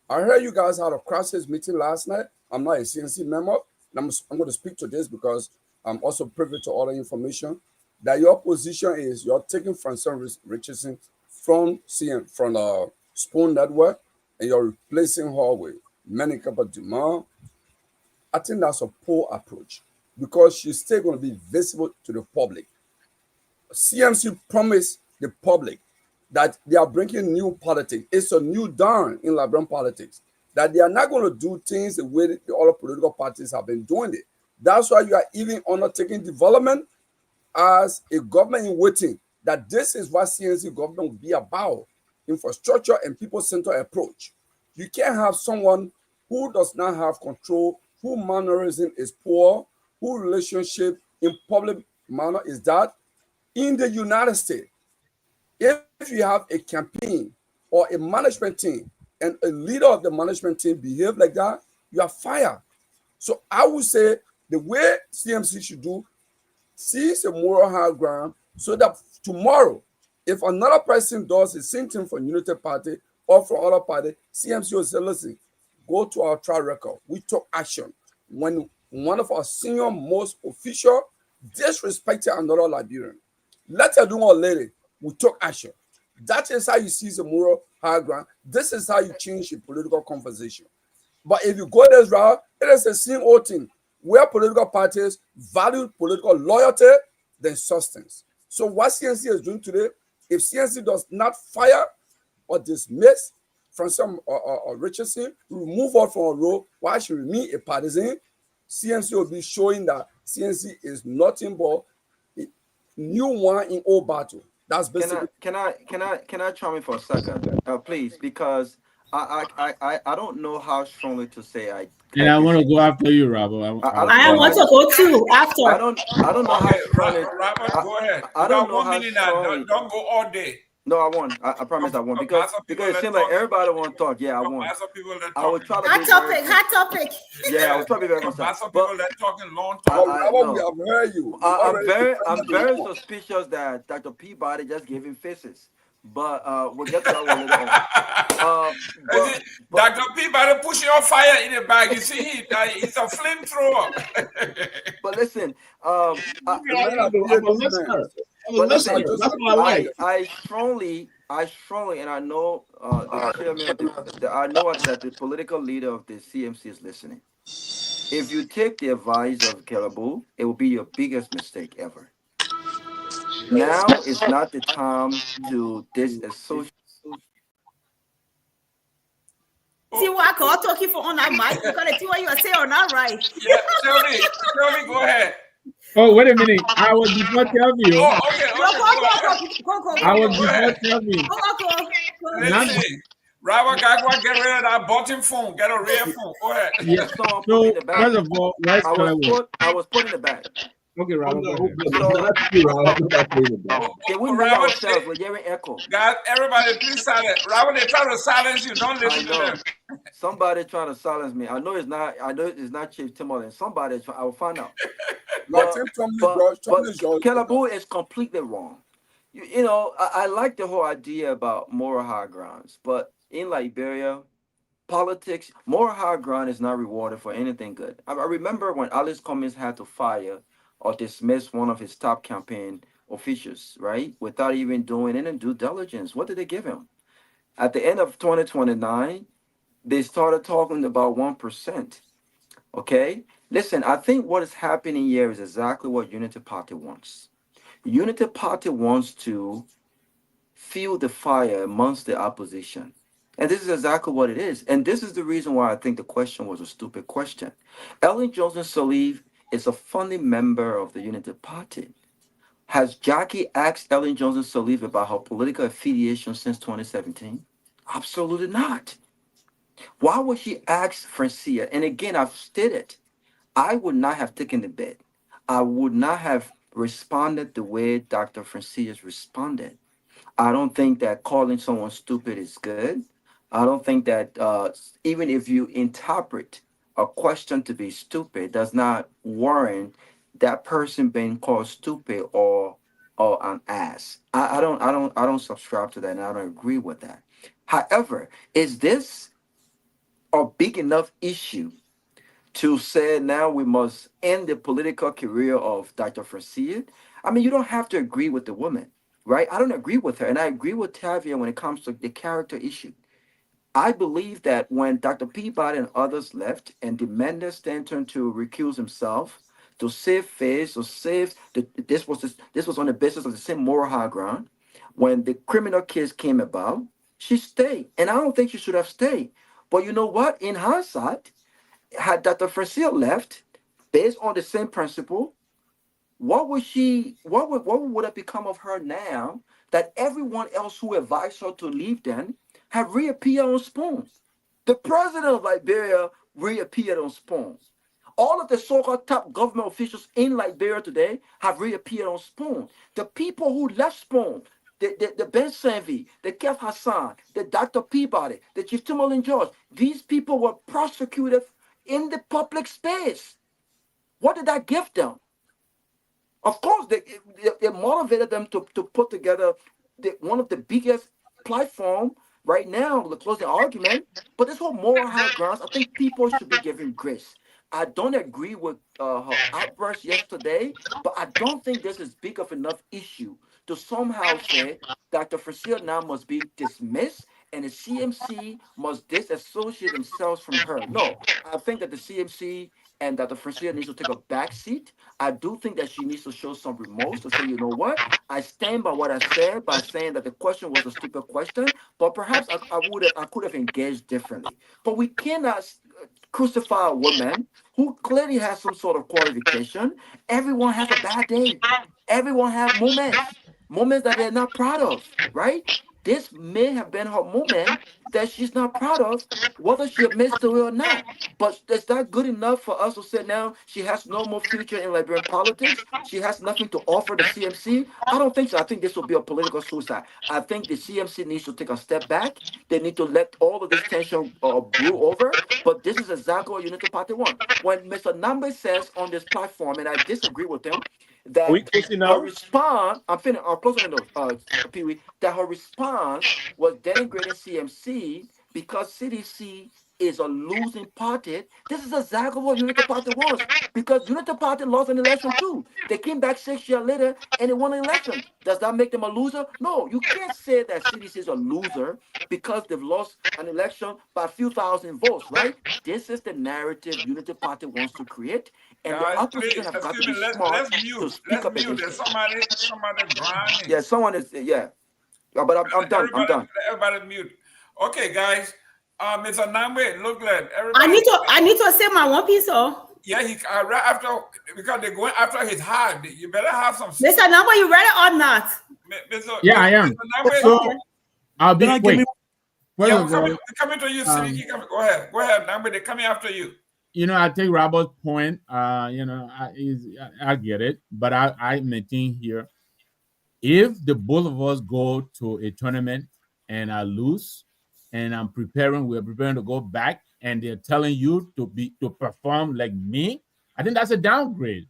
I heard you guys had a crisis meeting last night. I'm not a CNC member. And I'm going to speak to this because I'm also privy to other information. That your position is you're taking Francis Richardson from Spoon Network and you're replacing her with Menikapa Duma. I think that's a poor approach because she's still going to be visible to the public. CMC promised the public that they are bringing new politics. It's a new dawn in Liberian politics, that they are not going to do things the way the other political parties have been doing it. That's why you are even undertaking development as a government in waiting, that this is what CNC government will be about, infrastructure and people-centered approach. You can't have someone who does not have control, whose mannerism is poor, whose relationship in public manner is that. In the United States, if you have a campaign or a management team and a leader of the management team behave like that, you are fired. So I would say the way CMC should do, seize a moral high ground so that tomorrow, if another person does the same thing for Unity Party or for other party, CMC will say, listen, go to our track record. We took action. When one of our senior most official disrespected another Liberian, let her do or lady, we took action. That is how you seize a moral high ground. This is how you change the political conversation. But if you go this route, it is the same old thing where political parties value political loyalty than substance. So what CNC is doing today, if CNC does not fire or dismiss Francis Richardson, remove her from a role while she remains a partisan, CNC will be showing that CNC is nothing but a new one in old battle. That's basically. Can I chime in for a second, please? Because I don't know how strongly to say I want to go after you, Robert. I want to go too after. I don't know how strongly. Robert, go ahead. I don't know 1 how minute now. strongly. Don't go all day. No, I won. I promise I won because it seems like everybody want to talk. Yeah, I won. I will try to be hot topic. Yeah, I will try to be very concise. But people that talking long time. We have heard you. I'm very suspicious that Dr. Peabody just gave him faces. But we'll get to that one later on. Dr. Peabody push your fire in the bag. You see, he's a flamethrower. But listen, I strongly, and I know the chairman, I know that the political leader of the CMC is listening. If you take the advice of Kehleboe, it will be your biggest mistake ever. Now is not the time to disassociate. See what I call talking for on that mic. You gotta see what you are saying or not right. Yeah, Shirley, go ahead. Oh, wait a minute. I was before Kelvin. Oh, okay. Go. I was before Kelvin. Let's see. Robert Garguah, get rid of that bottom phone. Get a real phone. Go ahead. Yeah. So, first of all, I was putting it back. Okay, Robert. Can we move ourselves? We're hearing echo. Guys, everybody, please silence. Robert, they try to silence you. Don't listen to them. Somebody trying to silence me. I know it's not Chief Tomalin. Somebody I will find out. But Kehleboe is completely wrong. You know, I like the whole idea about moral high grounds, but in Liberia, politics, moral high ground is not rewarded for anything good. I remember when Alice Cummings had to fire or dismiss one of his top campaign officials, right? Without even doing any due diligence. What did they give him? At the end of 2029, they started talking about 1%. Okay? Listen, I think what is happening here is exactly what Unity Party wants. Unity Party wants to fuel the fire amongst the opposition. And this is exactly what it is. And this is the reason why I think the question was a stupid question. Ellen Johnson Sirleaf is a founding member of the Unity Party. Has Jackie asked Ellen Johnson Sirleaf about her political affiliation since 2017? Absolutely not. Why would she ask Francia? And again, I've stated, I would not have taken the bid. I would not have responded the way Dr. Francia responded. I don't think that calling someone stupid is good. I don't think that even if you interpret a question to be stupid, does not warrant that person being called stupid or an ass. I don't subscribe to that, and I don't agree with that. However, is this a big enough issue to say now we must end the political career of Dr. Francia? I mean, you don't have to agree with the woman, right? I don't agree with her, and I agree with Tavia when it comes to the character issue. I believe that when Dr. Peabody and others left and demanded Stanton to recuse himself, to save face, or save this was on the basis of the same moral high ground. When the criminal case came about, she stayed, and I don't think she should have stayed. But you know what? In hindsight, had Dr. Francia left based on the same principle, what would have become of her now that everyone else who advised her to leave then have reappeared on Spoon? The president of Liberia reappeared on Spoon. All of the so-called top government officials in Liberia today have reappeared on Spoon. The people who left Spoon, the Ben Sanvee, the Kev Hassan, the Dr. Peabody, the Chief Tomalin George, these people were prosecuted in the public space. What did that give them? Of course, they motivated them to put together one of the biggest platform right now to close the argument. But this whole moral high grounds, I think people should be given grace. I don't agree with her outburst yesterday, but I don't think this is big of enough issue to somehow say Dr. Francia now must be dismissed and the CMC must disassociate themselves from her. No, I think that the CMC and that the Francia needs to take a back seat. I do think that she needs to show some remorse to say, you know what, I stand by what I said by saying that the question was a stupid question, but perhaps I could have engaged differently. But we cannot crucify a woman who clearly has some sort of qualification. Everyone has a bad day. Everyone has moments that they're not proud of, right? this may have been her moment that she's not proud of, whether she admits to it or not. But is that good enough for us to say now she has no more future in Liberian politics? She has nothing to offer the CMC? I don't think so. I think this will be a political suicide. I think the CMC needs to take a step back. They need to let all of this tension brew over. But this is exactly what Unity Party wants. When Mr. Nagbe says on this platform, and I disagree with him, that her response, I'm closing the note, Pewee, that her response was denigrating CMC because CDC is a losing party. This is exactly what Unity Party wants, because Unity Party lost an election too. They came back 6 years later and they won an election. Does that make them a loser? No, you can't say that CDC is a loser because they've lost an election by a few thousand votes, right? This is the narrative Unity Party wants to create, and the opposition have got to be smart to speak up against it. Somebody grinding. Yeah, someone is, yeah. But I'm done. I'm done. Everybody mute. Okay, guys. Mr. Nagbe, look like everybody. I need to say my one piece. Yeah, he right after, because they're going after his heart. You better have some. Mr. Nagbe, you ready or not? Yeah, I am. So I'll be quick. Yeah, we're coming to you, Seleke. Go ahead, Nagbe. They're coming after you. You know, I take Robert's point. You know, I get it, but I maintain here, if the both of us go to a tournament and I lose, and we're preparing to go back, and they're telling you to perform like me, I think that's a downgrade.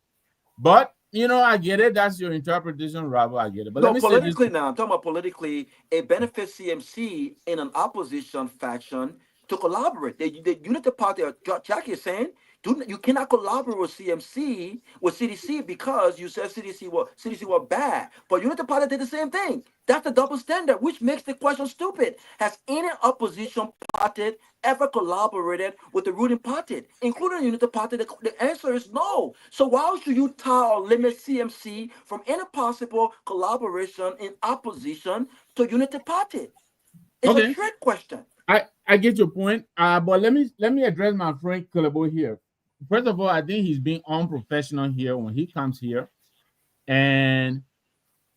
But you know, I get it. That's your interpretation, Robert. I get it. But no, politically now, I'm talking about politically, it benefits CMC in an opposition faction to collaborate. The Unity Party, Jackie is saying, you cannot collaborate with CDC because you said CDC were bad. But Unity Party did the same thing. That's the double standard, which makes the question stupid. Has any opposition party ever collaborated with the ruling party, including the Unity Party? The answer is no. So why should you tie or limit CMC from any possible collaboration in opposition to Unity Party? It's a trick question. I get your point, but let me address my friend Kehleboe here. First of all, I think he's being unprofessional here when he comes here and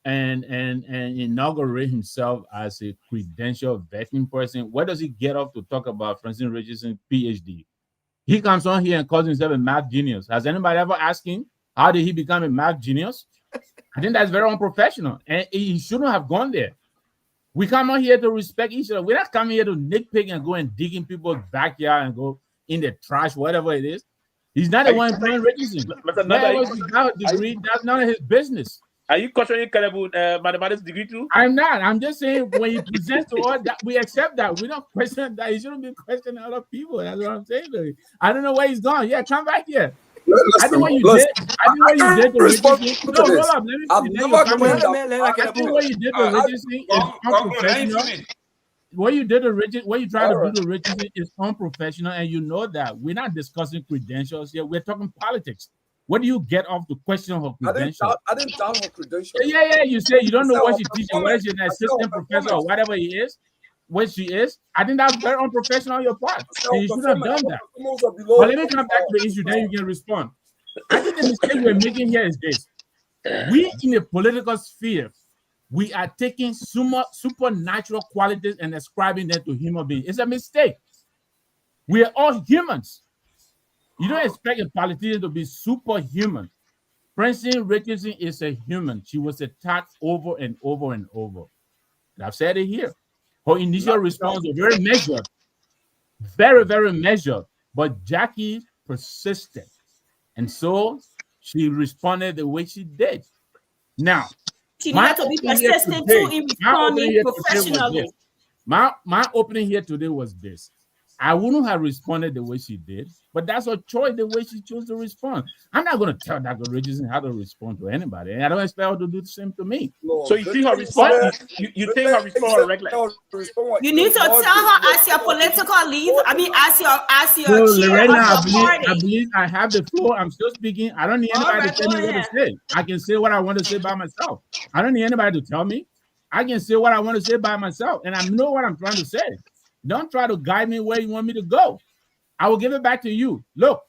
inaugurate himself as a credential vetting person. Where does he get off to talk about Francine Richardson's PhD? He comes on here and calls himself a math genius. Has anybody ever asked him how did he become a math genius? I think that's very unprofessional, and he shouldn't have gone there. We come on here to respect each other. We're not coming here to nitpick and go and dig in people's backyard and go in the trash, whatever it is. He's not the one playing Richardson. That's none of his business. Are you questioning Kehleboe mathematics degree too? I'm not. I'm just saying when he presents to us, that we accept that. We don't question that. He shouldn't be questioning other people. That's what I'm saying. I don't know where he's gone. Yeah, come back here. I think what you did to Richardson. No, hold up. Let me see. I think what you did to Richardson is unprofessional. What you did to Richardson, what you try to do to Richardson is unprofessional, and you know that. We're not discussing credentials here. We're talking politics. What do you get off the question of her credentials? I didn't doubt her credentials. Yeah. You say you don't know what she's teaching, whether she's an assistant professor or whatever he is, what she is. I think that's very unprofessional on your part. And you should have done that. But let me come back to the issue, then you can respond. I think the mistake we're making here is this. We in the political sphere, we are taking supernatural qualities and ascribing them to human beings. It's a mistake. We are all humans. You don't expect a politician to be superhuman. Francine Richardson is a human. She was attacked over and over and over. And I've said it here. Her initial response was very measured. Very, very measured. But Jackie persisted. And so she responded the way she did. Now, she needed to be persistent too in responding professionally. My opening here today was this. I wouldn't have responded the way she did, but that's her choice, the way she chose to respond. I'm not going to tell Dr. Richardson how to respond to anybody, and I don't expect her to do the same to me. So you think her response? You think her response regular? You need to tell her as your political leader. I mean, as your so, chair Lorena, of your party. I believe I have the floor. I'm still speaking. I don't need anybody to tell me what to say. I can say what I want to say by myself. I don't need anybody to tell me. I can say what I want to say by myself, and I know what I'm trying to say. Don't try to guide me where you want me to go. I will give it back to you. Look,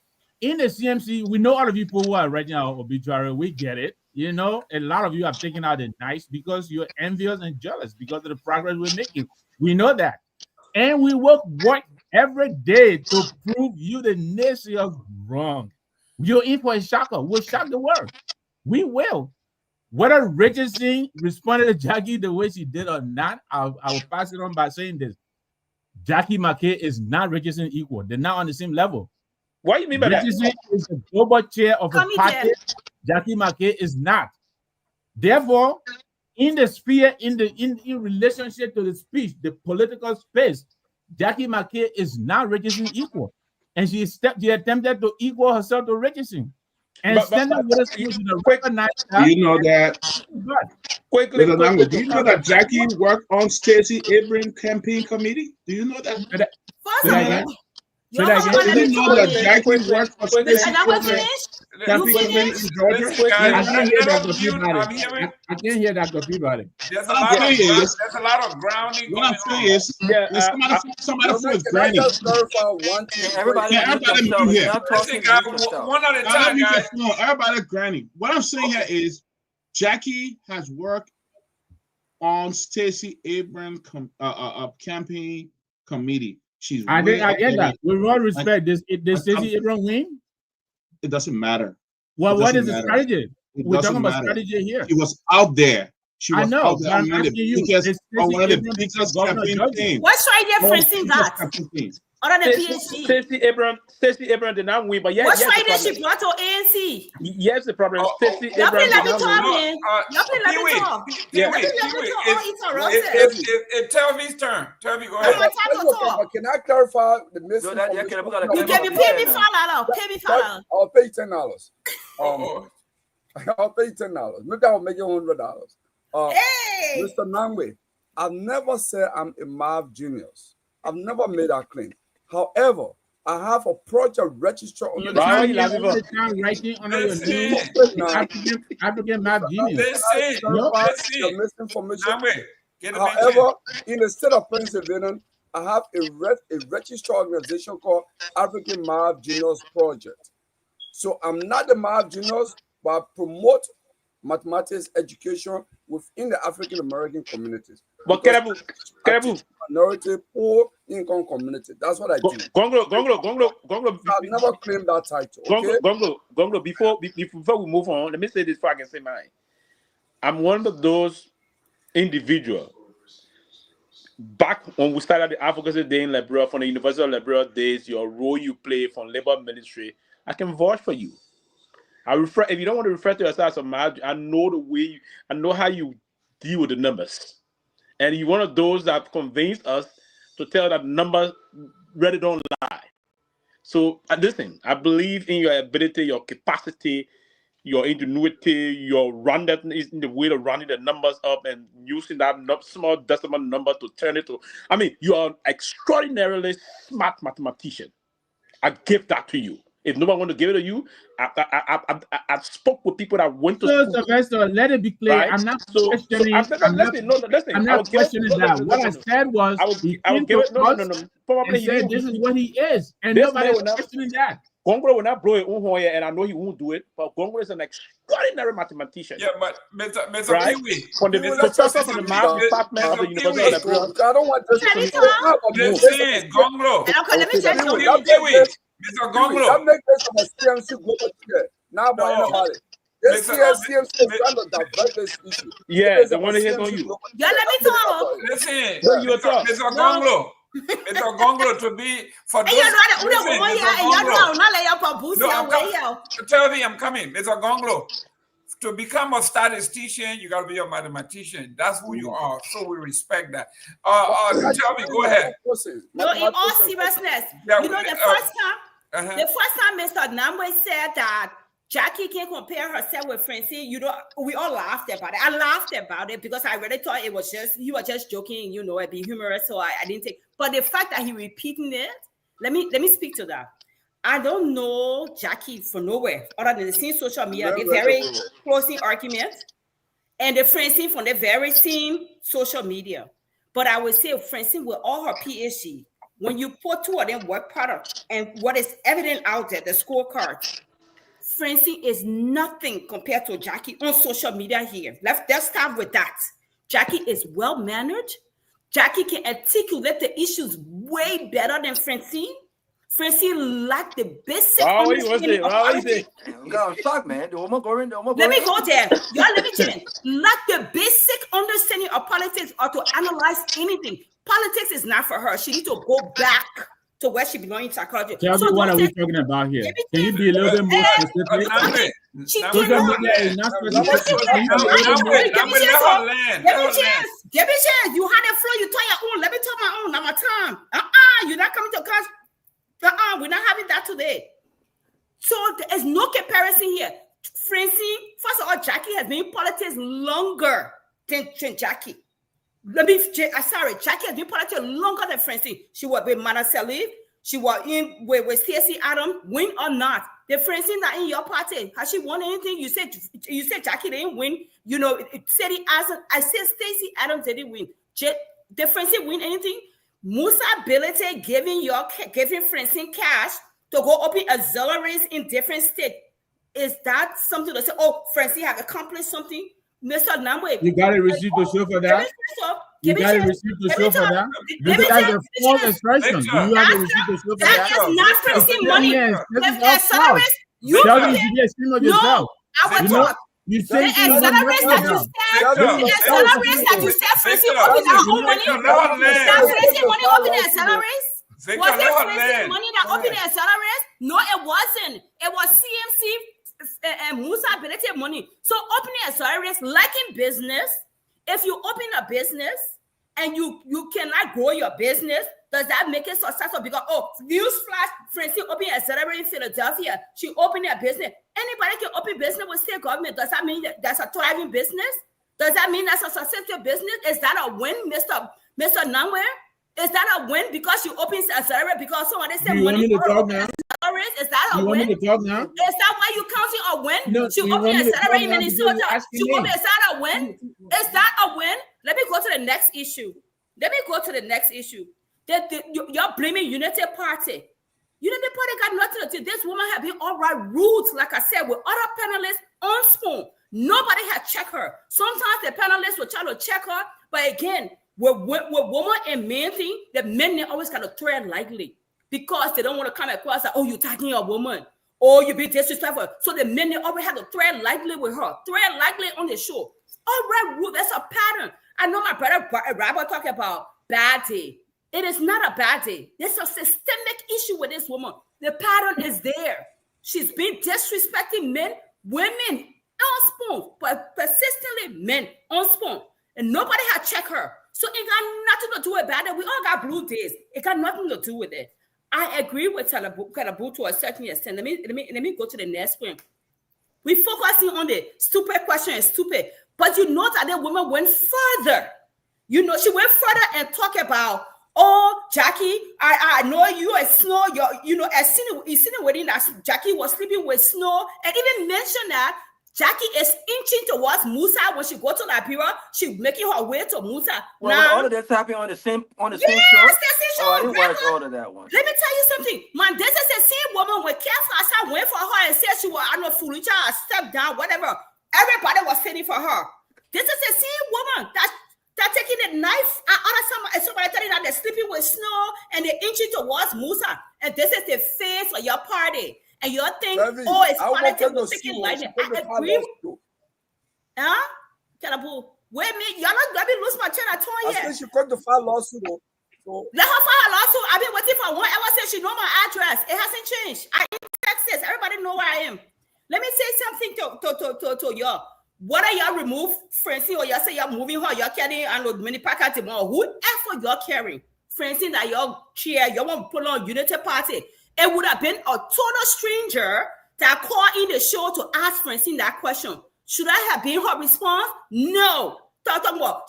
in the CMC, we know all of you people who are writing our obituary. We get it. You know, a lot of you have taken out the knives because you're envious and jealous because of the progress we're making. We know that. And we will work every day to prove you the naysayers wrong. You're in for a shocker. We'll shock the world. We will. Whether Richardson responded to Jackie the way she did or not, I will pass it on by saying this. Jackie McKay is not Richardson equal. They're not on the same level. What do you mean by Richardson that? is the global chair of a party. Jackie McKay is not. Therefore, in the sphere, in relationship to the speech, the political space, Jackie McKay is not Richardson equal. And she attempted to equal herself to Richardson. And standing with us, you know that. Quickly, do you know that Jackie worked on Stacey Abrams' campaign committee? Do you know that? Should I get? Did you know that Jackie worked for Stacey Abrams' campaign committee in Georgia? I can't hear Dr. Peabody. I can't hear Dr. Peabody. There's a lot of grounding. What I'm saying is, somebody says granny. Everybody one at a time, guys. Everybody granny. What I'm saying here is, Jackie has worked on Stacey Abrams' campaign committee. I get that. With all respect, does Stacey Abrams win? It doesn't matter. Well, what is the strategy? We're talking about strategy here. He was out there. I know, but I'm asking you. What strategy Francine got? Other than PhD. Stacey Abrams did not win, but what strategy she brought to ANC? Yes, the problem. Stacey Y'all Abrams let me talk, man. Y'all let me talk. It's Telvy's turn. Telvy, go ahead. Can I clarify the misinformation? You get me, pay me $5. Pay me $5. I'll pay $10. I'll pay $10. Maybe I'll make it $100. Hey! Mr. Nagbe, I've never said I'm a Mav genius. I've never made that claim. However, I have a project registered on the African Mav genius. Misinformation. However, in the state of Pennsylvania, I have a registered organization called African Mav Genius Project. So I'm not the Mav genius, but I promote mathematics education within the African American communities. But Kehleboe, minority, poor income community. That's what I do. Gongloe. I've never claimed that title. Okay? Gongloe. Before we move on, let me say this before I can say mine. I'm one of those individuals. Back when we started the Advocacy Day in Liberia, from the University of Liberia days, your role you play from labor ministry, I can vouch for you. If you don't want to refer to yourself as a man, I know the way I know how you deal with the numbers. And you're one of those that convinced us to tell that numbers really don't lie. So listen, I believe in your ability, your capacity, your ingenuity, your roundedness in the way of rounding the numbers up and using that small decimal number to turn it to. I mean, you are an extraordinarily smart mathematician. I give that to you. If nobody want to give it to you, I spoke with people that went to school. Sylvester, let it be clear. Right? I'm not questioning. I'm not questioning that. What I said was, I will give it. No. Probably said this is what he is, and nobody is questioning that. Gongloe will not blow it on here, and I know he won't do it. But Gongloe is an extraordinary mathematician. Yeah, but Mr. Right? Pewee, from the professor from the math department of the University of Liberia. I don't want this to be Gongloe. Let me tell you, Mr. Gongloe. That makes this of a CMC global chair. Now, by anybody. This CMC is trying to divert this issue. Yeah, the one that hits on you. Yeah, let me talk. Listen, Mr. Gongloe. Mr. Gongloe to be for those. Tell me, I'm coming. Mr. Gongloe, to become a statistician, you got to be a mathematician. That's who you are. So we respect that. Tell me, go ahead. No, in all seriousness, you know, the first time Mr. Nagbe said that Jackie can't compare herself with Francine, you know, we all laughed about it. I laughed about it because I really thought he was just joking, you know, it'd be humorous, so I didn't take. But the fact that he repeating it, let me speak to that. I don't know Jackie from nowhere other than the same social media, the very closing argument, and the Francine from the very same social media. But I would say Francine with all her PhD, when you put two of them work product and what is evident out there, the scorecards, Francine is nothing compared to Jackie on social media here. Let's start with that. Jackie is well-mannered. Jackie can articulate the issues way better than Francine. Francine lacked the basic understanding of politics. I'm shocked, man. Let me go there. Y'all, let me change. Lack the basic understanding of politics or to analyze anything. Politics is not for her. She needs to go back to where she belongs in psychology. Tell me, what are we talking about here? Can you be a little bit more specific? Social media is not specific. Give me a chance. You had a flow. You tell your own. Let me tell my own. Now my time. You're not coming to class. We're not having that today. So there's no comparison here. Francine, first of all, Jackie has been in politics longer than Jackie. Jackie has been in politics longer than Francine. She was with Mana Salif. She was in with Stacey Adams. Win or not, the Francine not in your party. Has she won anything? You said Jackie didn't win. You know, I said Stacey Adams didn't win. Did Francine win anything? Musa ability giving Francine cash to go open auxiliaries in different states. Is that something to say, oh, Francine have accomplished something? Mr. Nagbe, you got a receipt to show for that? You got a receipt to show for that? Because that's a false expression. Do you have a receipt to show for that? That is not Francine money. You tell me to be a stream of yourself. I will talk. You say the accelerates that you said Francine opened her own money. That Francine money opened the accelerates? Was it Francine money that opened the accelerates? No, it wasn't. It was CMC and Musa ability money. So opening accelerates, like in business, if you open a business and you cannot grow your business, does that make it successful? Because, newsflash, Francine opened an accelerator in Philadelphia. She opened a business. Anybody can open business with state government. Does that mean that that's a thriving business? Does that mean that's a successful business? Is that a win, Mr. Nagbe? Is that a win because you open an accelerator because somebody said money? Is that a win? Is that why you counting a win? No, she opened an accelerator in Minnesota. Is that a win? Is that a win? Let me go to the next issue. You're blaming Unity Party. Unity Party got nothing to do. This woman have been all right roots, like I said, with other panelists on spoon. Nobody had checked her. Sometimes the panelists will try to check her, but again, with woman and men thing, the men they always got to tread lightly because they don't want to come across like, oh, you're attacking a woman, or you be disrespectful. So the men they always have to tread lightly with her, tread lightly on the show. All right, rule. That's a pattern. I know my brother Robert talking about bad day. It is not a bad day. There's a systemic issue with this woman. The pattern is there. She's been disrespecting men, women on spoon, but persistently men on spoon. And nobody had checked her. So it got nothing to do with bad day. We all got blue days. It got nothing to do with it. I agree with Kehleboe to a certain extent. Let me go to the next one. We're focusing on the stupid question and stupid. But you know that the woman went further. You know, she went further and talked about, oh, Jackie, I know you are Snow. You know, I seen the wedding that Jackie was sleeping with Snow, and even mentioned that Jackie is inching towards Musa when she go to Liberia. She making her way to Musa. Well, now, all of that's happening on the same show. Yes, the same show. Oh, I didn't watch all of that one. Let me tell you something. Man, this is the same woman when careful as I went for her and said she was I know foolish, I step down, whatever. Everybody was sitting for her. This is the same woman that taking the knife and somebody telling that they're sleeping with Snow and they're inching towards Musa. And this is the face of your party. And you're thinking, oh, it's politics taking lightning. I agree with you. Huh? Kehleboe, wait a minute. Y'all not let me lose my chain at all yet. I think she got to file lawsuit. So. Let her file a lawsuit. I've been waiting for one ever since she know my address. It hasn't changed. I'm in Texas. Everybody know where I am. Let me say something to y'all. What are y'all remove Francine or y'all say y'all moving her, y'all carrying and many packets more? Whoever y'all carrying, Francine that y'all cheer, y'all want to put on Unity Party. It would have been a total stranger that called in the show to ask Francine that question. Should I have been her response? No.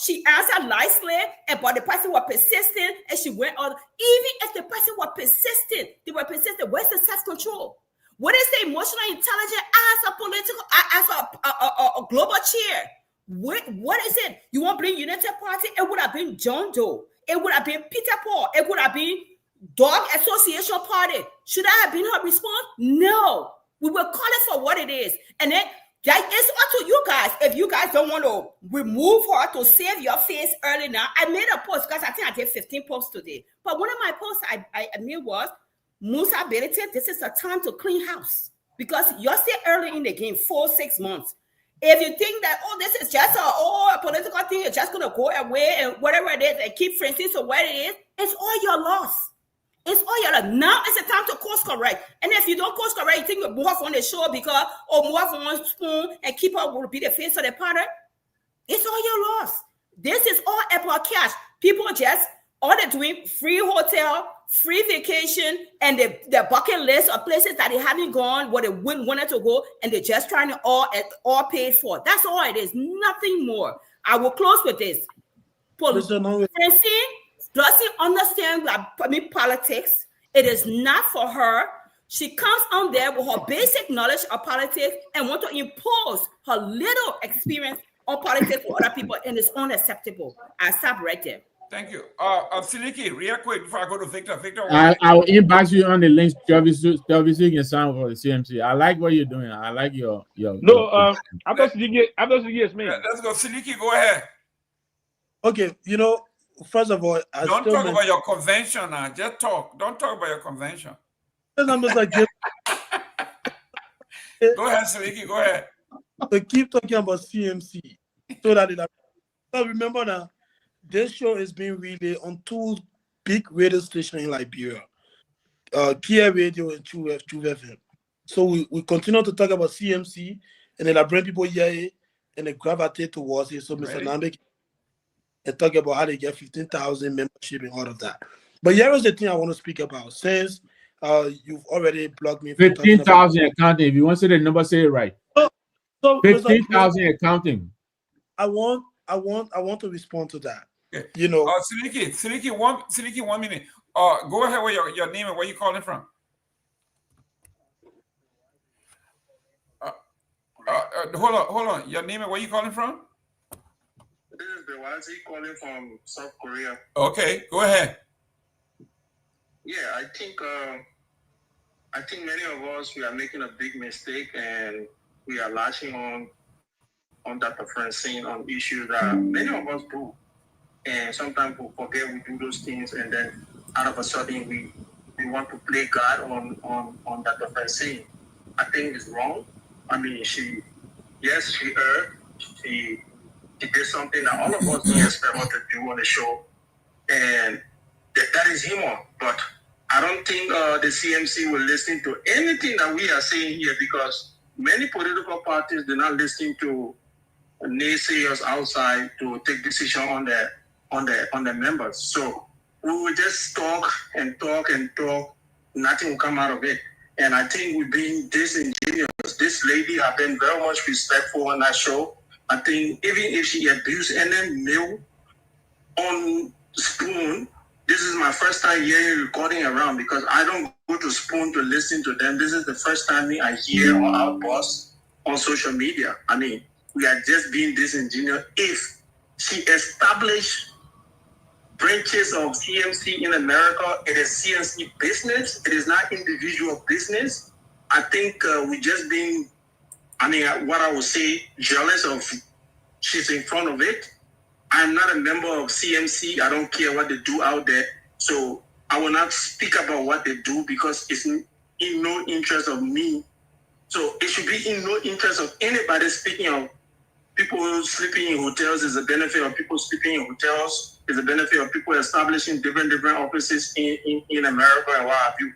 She answered nicely, but the person was persistent and she went on. Even if the person was persistent, where's the self-control? What is the emotional intelligence as a global chair? What is it? You want to bring Unity Party? It would have been John Doe. It would have been Peter Paul. It would have been dog association party. Should that have been her response? No. We will call it for what it is. And then that is up to you guys. If you guys don't want to remove her to save your face early now, I made a post because I think I did 15 posts today. But one of my posts I made was, Musa Berete, this is a time to clean house. Because you're still early in the game, 4-6 months. If you think that, oh, this is just a political thing, it's just going to go away and whatever it is, and keep Francis or where it is, it's all your loss. It's all your loss. Now it's the time to course correct. And if you don't course correct, you think you move off on the show because, move off on one spoon and keep up will be the face of the party, it's all your loss. This is all Apple cash. People just, all they're doing, free hotel, free vacation, and the bucket list of places that they haven't gone, where they wouldn't wanted to go, and they're just trying to all paid for. That's all it is, nothing more. I will close with this. Francine doesn't understand politics. It is not for her. She comes on there with her basic knowledge of politics and want to impose her little experience on politics for other people, and it's unacceptable. I stop right there. Thank you. Seleke, real quick before I go to Victor. Victor, I'll inbox you on the links, Travis, so you can sign for the CMC. I like what you're doing. I like your. No, I thought Seleke is me. Let's go, Seleke. Go ahead. Okay, first of all, don't talk about your convention now. Just talk. Don't talk about your convention. I'm just like, go ahead, Seleke. Go ahead. So keep talking about CMC so that so remember now. This show is being relayed on 2 big radio stations in Liberia, Kia Radio and True FM. So we continue to talk about CMC, and then I bring people here and they gravitate towards it. So Mr. Nagbe and talk about how they get 15,000 membership and all of that. But here is the thing I want to speak about. Since you've already blocked me, 15,000 accounting. If you want to say the number, say it right. So 15,000 accounting. I want to respond to that. Okay. Seleke, 1 minute. Go ahead with your name and where you calling from. Hold on. Your name and where you calling from? This is Bewazi calling from South Korea. Okay, go ahead. Yeah, I think many of us, we are making a big mistake, and we are latching on Dr. Francine on issues that many of us do. And sometimes we forget we do those things, and then out of a sudden we want to play God on Dr. Francine. I think it's wrong. I mean, she erred. She did something that all of us didn't expect her to do on the show, and that is human. But I don't think the CMC will listen to anything that we are saying here, because many political parties do not listen to naysayers outside to take decision on the members. So we will just talk and talk and talk. Nothing will come out of it. And I think we're being disingenuous. This lady has been very much respectful on that show. I think even if she abused any male on Spoon, this is my first time hearing recording around, because I don't go to Spoon to listen to them. This is the first time I hear or outburst on social media. I mean, we are just being disingenuous. If she established branches of CMC in America, it is CMC business. It is not individual business. I think we just being, what I would say, jealous of she's in front of it. I'm not a member of CMC. I don't care what they do out there. So I will not speak about what they do, because it's in no interest of me. So it should be in no interest of anybody. Speaking of people sleeping in hotels is a benefit of people sleeping in hotels, is a benefit of people establishing different offices in America and what have you.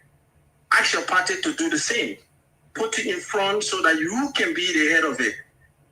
Ask your party to do the same. Put it in front so that you can be the head of it.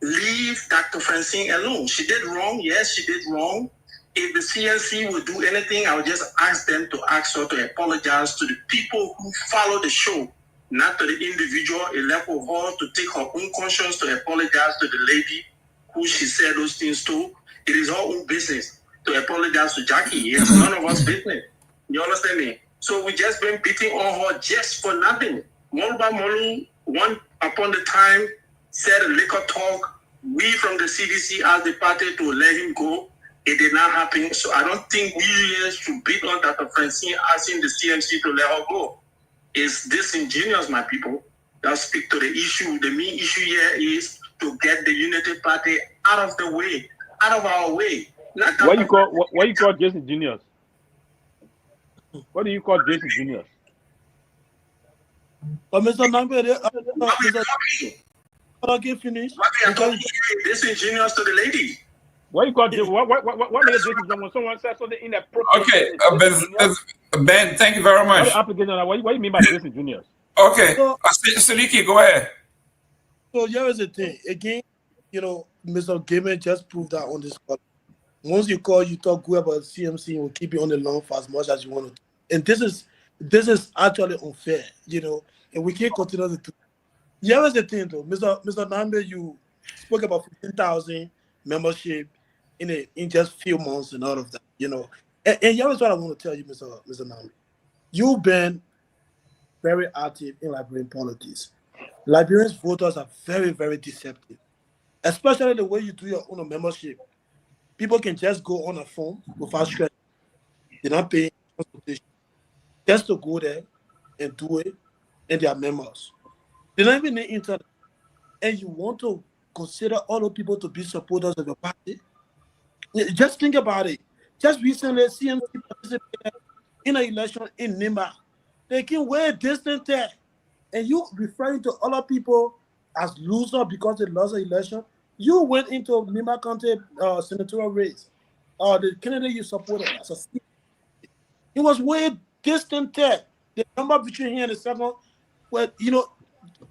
Leave Dr. Francine alone. She did wrong. Yes, she did wrong. If the CNC will do anything, I would just ask them to ask her to apologize to the people who follow the show, not to the individual. It left with her to take her own conscience to apologize to the lady who she said those things to. It is her own business to apologize to Jackie. It's none of us business. You understand me? So we just been beating on her just for nothing. Moluba Molu, one upon the time, said a liquor talk. We from the CDC asked the party to let him go. It did not happen. So I don't think we unions should beat on Dr. Francine asking the CMC to let her go. It's disingenuous, my people. That speak to the issue. The main issue here is to get the United Party out of the way, out of our way. What you call Jason Juniors? What do you call Jason Juniors? Mr. Nagbe, get finished. Disingenuous to the lady. What you call what is Jason Juniors? When someone says something inappropriate. Okay, Ben, thank you very much. What do you mean by Jason Juniors? Okay, Seleke, go ahead. So here is the thing. Again, Mr. Gayman just proved that on this call. Once you call, you talk good about CMC, and will keep you on the lawn for as much as you want to. And this is actually unfair, and we can't continue to do. Here is the thing, though, Mr. Nagbe, you spoke about 15,000 membership in just few months and all of that, And here is what I want to tell you, Mr. Nagbe. You've been very active in Liberian politics. Liberians voters are very, very deceptive, especially the way you do your own membership. People can just go on a phone without stress. They're not paying consultation just to go there and do it, and they are members. They don't even need internet. And you want to consider all the people to be supporters of your party? Just think about it. Just recently, CMC participated in an election in Nimba. They came way distant there. And you referring to other people as losers because they lost the election? You went into Nimba County senatorial race. The candidate you supported as a state. It was way distant there. The number between here and the second were,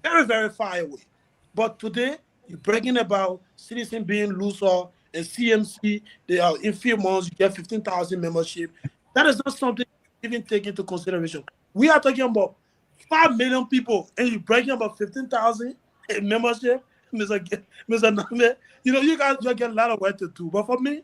very, very far away. But today, you're bragging about citizen being loser and CMC, they are in few months, you get 15,000 membership. That is not something even take into consideration. We are talking about 5 million people, and you're bragging about 15,000 membership, Mr. Nagbe. You guys get a lot of work to do. But for me,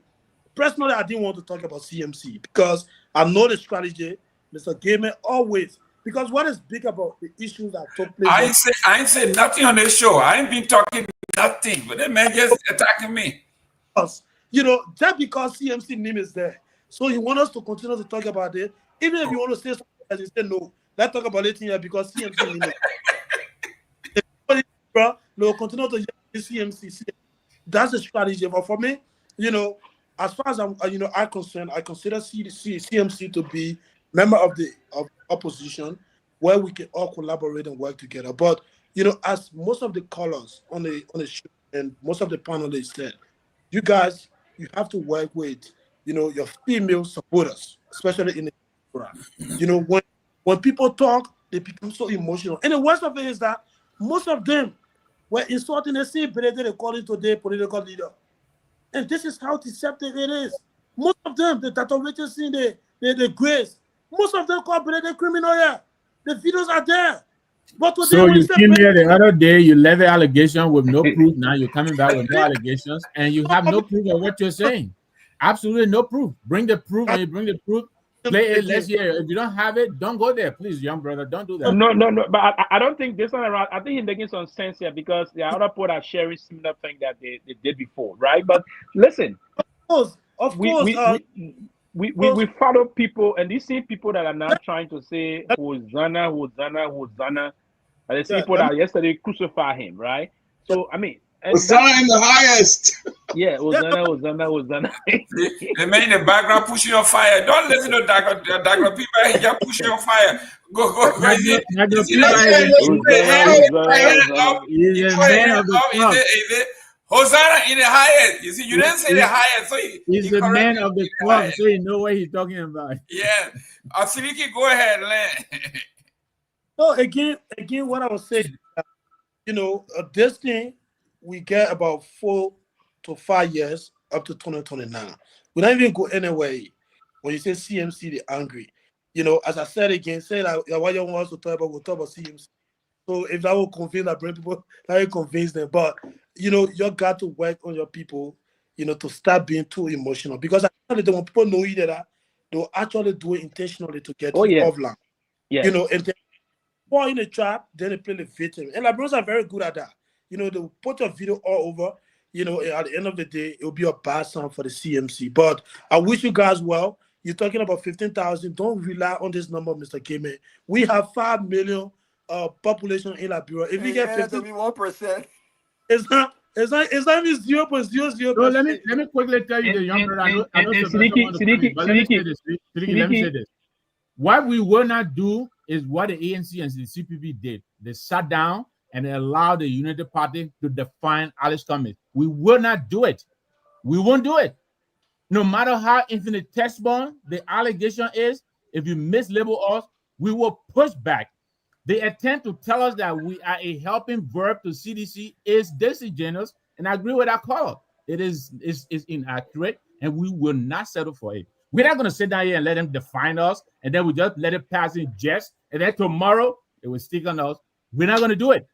personally, I didn't want to talk about CMC because I know the strategy, Mr. Gayman, always. Because what is big about the issues that took place? I ain't said nothing on this show. I ain't been talking nothing, but that man just attacking me. Just because CMC name is there. So you want us to continue to talk about it. Even if you want to say something else, you say no. Let's talk about it here because CMC name is there. No, continue to use CMC. That's the strategy. But for me, as far as I'm concerned, I consider CMC to be member of the opposition where we can all collaborate and work together. But as most of the callers on the show and most of the panelists said, you guys, you have to work with your female supporters, especially in the program. When people talk, they become so emotional. And the worst of it is that most of them were insulting the same Peabody according to their political leader. And this is how deceptive it is. Most of them, the Tatoviches in the grace, most of them call Peabody criminal here. The videos are there. But today, so you came here the other day, you left the allegation with no proof. Now you're coming back with no allegations, and you have no proof of what you're saying. Absolutely no proof. Bring the proof, and you bring the proof. Play it. Let's hear it. If you don't have it, don't go there, please, young brother. Don't do that. No. But I don't think this one around. I think he's making some sense here because the other people are sharing similar thing that they did before, right? But listen, of course, we follow people, and these same people that are now trying to say Hosanna, and the same people that yesterday crucified him, right? So I mean, Hosanna in the highest. Yeah, Hosanna. The man in the background pushing on fire. Don't listen to Dagro people. He just pushing on fire. Go. Hosanna in the highest. You see, you didn't say the highest. So he's the man of the club, so you know what he's talking about. Yeah. Seleke, go ahead, Len. So again, what I was saying, this thing, we get about 4 to 5 years up to 2029. We don't even go anywhere. When you say CMC, they're angry. As I said again, say that what you want us to talk about, we'll talk about CMC. So if that will convince that bring people, that will convince them. But you got to work on your people, to start being too emotional. Because actually, when people know you that, they'll actually do it intentionally to get offline. Yeah. And they fall in the trap, then they play the victim. And Liberians are very good at that. They will put your video all over. you know, at the end of the day, it will be a bad sound for the CMC. But I wish you guys well. You're talking about 15,000. Don't rely on this number, Mr. Gayman. We have 5 million population in Liberia. If you get 1%. it's not even 0.00%. So let me quickly tell you, the young brother. I know Sylvester want to come in, but let me say this. Siddiqui, let me say this. What we will not do is what the ANC and the CPP did. They sat down and they allowed the United Party to define Alice Cummings. We will not do it. We won't do it. No matter how infinitesimal the allegation is, if you mislabel us, we will push back. The attempt to tell us that we are a helping verb to CDC is disingenuous, and I agree with that call. It is inaccurate, and we will not settle for it. We're not going to sit down here and let them define us, and then we just let it pass in jest, and then tomorrow it will stick on us. We're not going to do it.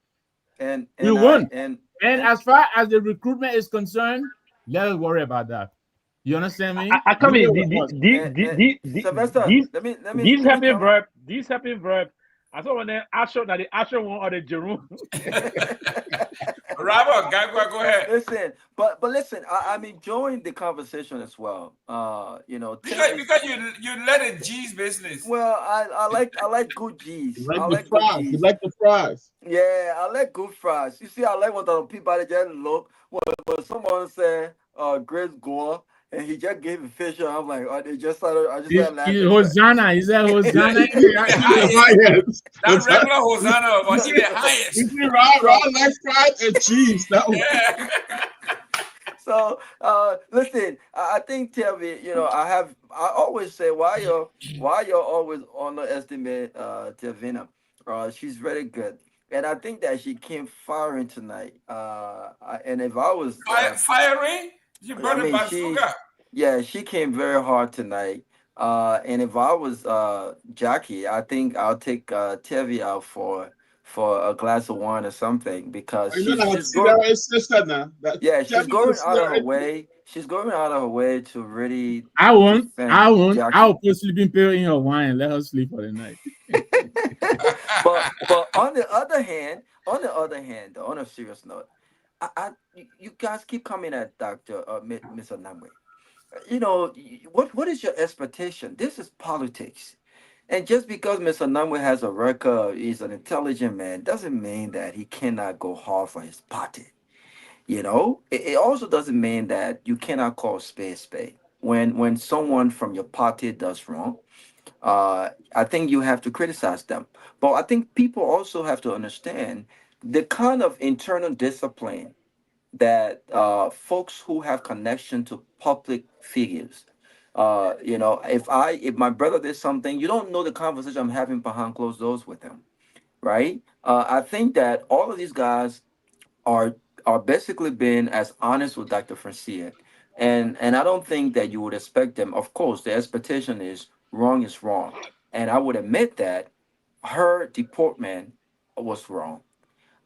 And we won't. And as far as the recruitment is concerned, let us worry about that. You understand me? I come in. These happy verb. I thought when they action that the action one or the Jerome. Robert, Garguah, go ahead. Listen, but listen, I'm enjoying the conversation as well. You know, because you let it G's business. Well, I like good G's. You like the fries. Yeah, I like good fries. You see, I like when the people just look when someone say Grace Gore. And he just gave a fish, and I'm like, they just started. I just started laughing. Hosanna, is that Hosanna? That regular Hosanna, but he the highest. You see, raw like fries and cheese. That was. Yeah. So listen, I think Tevi, you know, I always say why you always underestimate Tevina. She's very good. And I think that she came firing tonight. And if I was firing. You brought it by sugar. Yeah, she came very hard tonight. And if I was Jackie, I think I'll take Tevi out for a glass of wine or something because she's going out of her way. She's going out of her way to really. I won't. I'll put sleeping pill in her wine and let her sleep for the night. but on the other hand, on a serious note, you guys keep coming at Dr. Mr. Nagbe. You know, what is your expectation? This is politics. And just because Mr. Nagbe has a record, he's an intelligent man, doesn't mean that he cannot go hard for his party. You know, it also doesn't mean that you cannot call spade spade. When someone from your party does wrong, I think you have to criticize them. But I think people also have to understand the kind of internal discipline that folks who have connection to public figures, you know, if my brother did something, you don't know the conversation I'm having behind closed doors with him, right? I think that all of these guys are basically being as honest with Dr. Francia, and I don't think that you would expect them. Of course, the expectation is wrong, and I would admit that her deportment was wrong.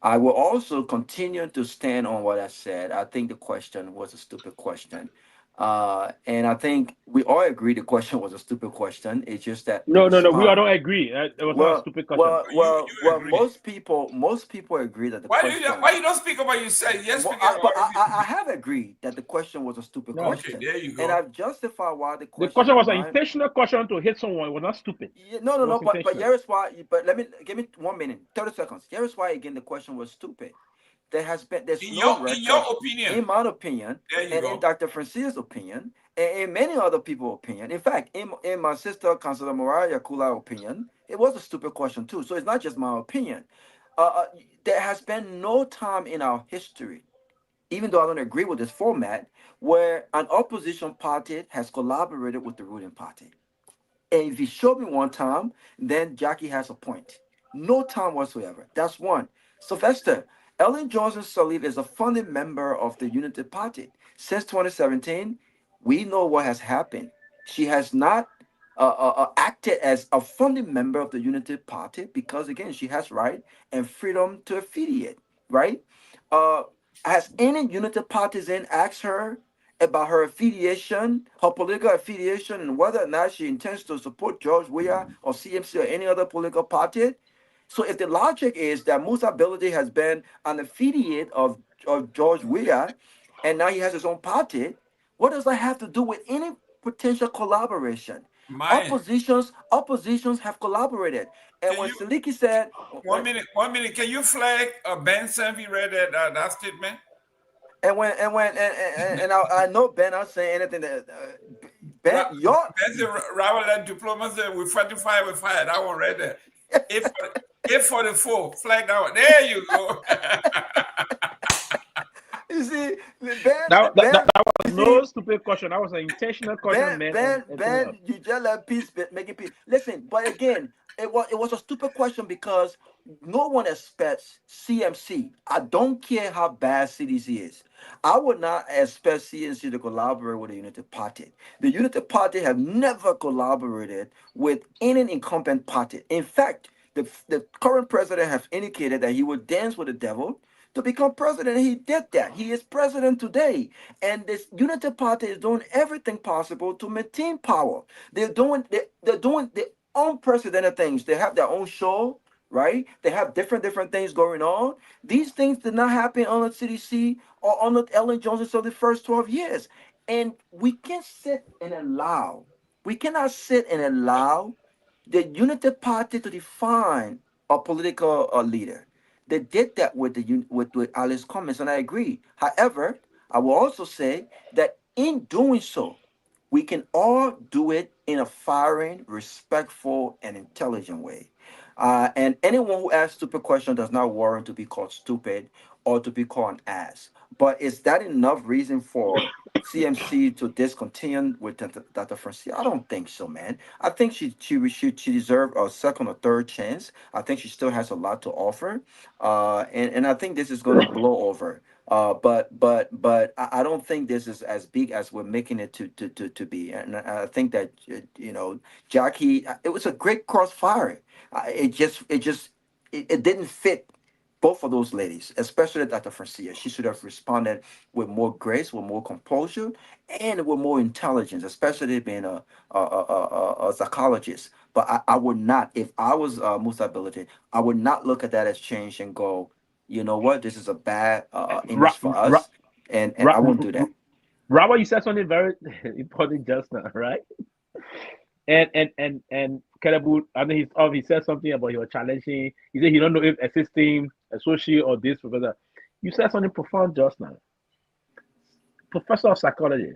I will also continue to stand on what I said. I think the question was a stupid question. And I think we all agree the question was a stupid question. It's just that no, we all don't agree. It was not a stupid question. Well, most people agree that the question. Why you don't speak about you said yes? I have agreed that the question was a stupid question. Okay, there you go. And I've justified why the question. The question was an intentional question to hit someone. It was not stupid. Yeah, no. But here's why. But give me 1 minute, 30 seconds. Here's why again the question was stupid. There's in your opinion, in my opinion, and in Dr. Francia's opinion, and in many other people's opinion. In fact, in my sister Councilor Mariah Kula's opinion, it was a stupid question too. So it's not just my opinion. There has been no time in our history, even though I don't agree with this format, where an opposition party has collaborated with the ruling party. And if you show me one time, then Jackie has a point. No time whatsoever. That's one. Sylvester, Ellen Johnson Sirleaf is a founding member of the Unity Party. Since 2017, we know what has happened. She has not acted as a founding member of the Unity Party because, again, she has right and freedom to affiliate, right? Has any Unity partisan asked her about her affiliation, her political affiliation, and whether or not she intends to support George Weah or CMC or any other political party? So if the logic is that Musa Bellotti has been an affiliate of George Weah, and now he has his own party. What does that have to do with any potential collaboration? Oppositions have collaborated. And when Seleke said, one minute, can you flag Ben Sanvee read that statement? And I know Ben not saying anything that Ben, that's the rival diplomacy with 45 with fire. That one right there. If 44, flag that one. There you go. You see, that was no stupid question. That was an intentional question. Ben, you just let peace, making peace. Listen, but again, it was a stupid question because no one expects CMC. I don't care how bad CDC is. I would not expect CNC to collaborate with the United Party. The United Party have never collaborated with any incumbent party. In fact, the current president has indicated that he would dance with the devil to become president. He did that. He is president today. And this United Party is doing everything possible to maintain power. They're doing their unprecedented things. They have their own show, right? They have different things going on. These things did not happen on the CDC or on the Ellen Johnson of the first 12 years. And we cannot sit and allow the United Party to define a political leader. They did that with Alice Cummings, and I agree. However, I will also say that in doing so, we can all do it in a fiery, respectful, and intelligent way. And anyone who asks stupid questions does not warrant to be called stupid or to be called an ass. But is that enough reason for CMC to discontinue with Dr. Francia? I don't think so, man. I think she deserves a second or third chance. I think she still has a lot to offer, and I think this is going to blow over. But I don't think this is as big as we're making it to be. And I think that Jackie, it was a great crossfire. It didn't fit both of those ladies, especially Dr. Francia. She should have responded with more grace, with more composure, and with more intelligence, especially being a psychologist. But I would not, if I was Musa Ability, I would not look at that as change and go, you know what, this is a bad image for us, and I won't do that. Robert, you said something very important just now, right? And Kehleboe, I mean, he said something about your challenging. He said he don't know if assisting, associate, or this, professor. You said something profound just now. Professor of psychology,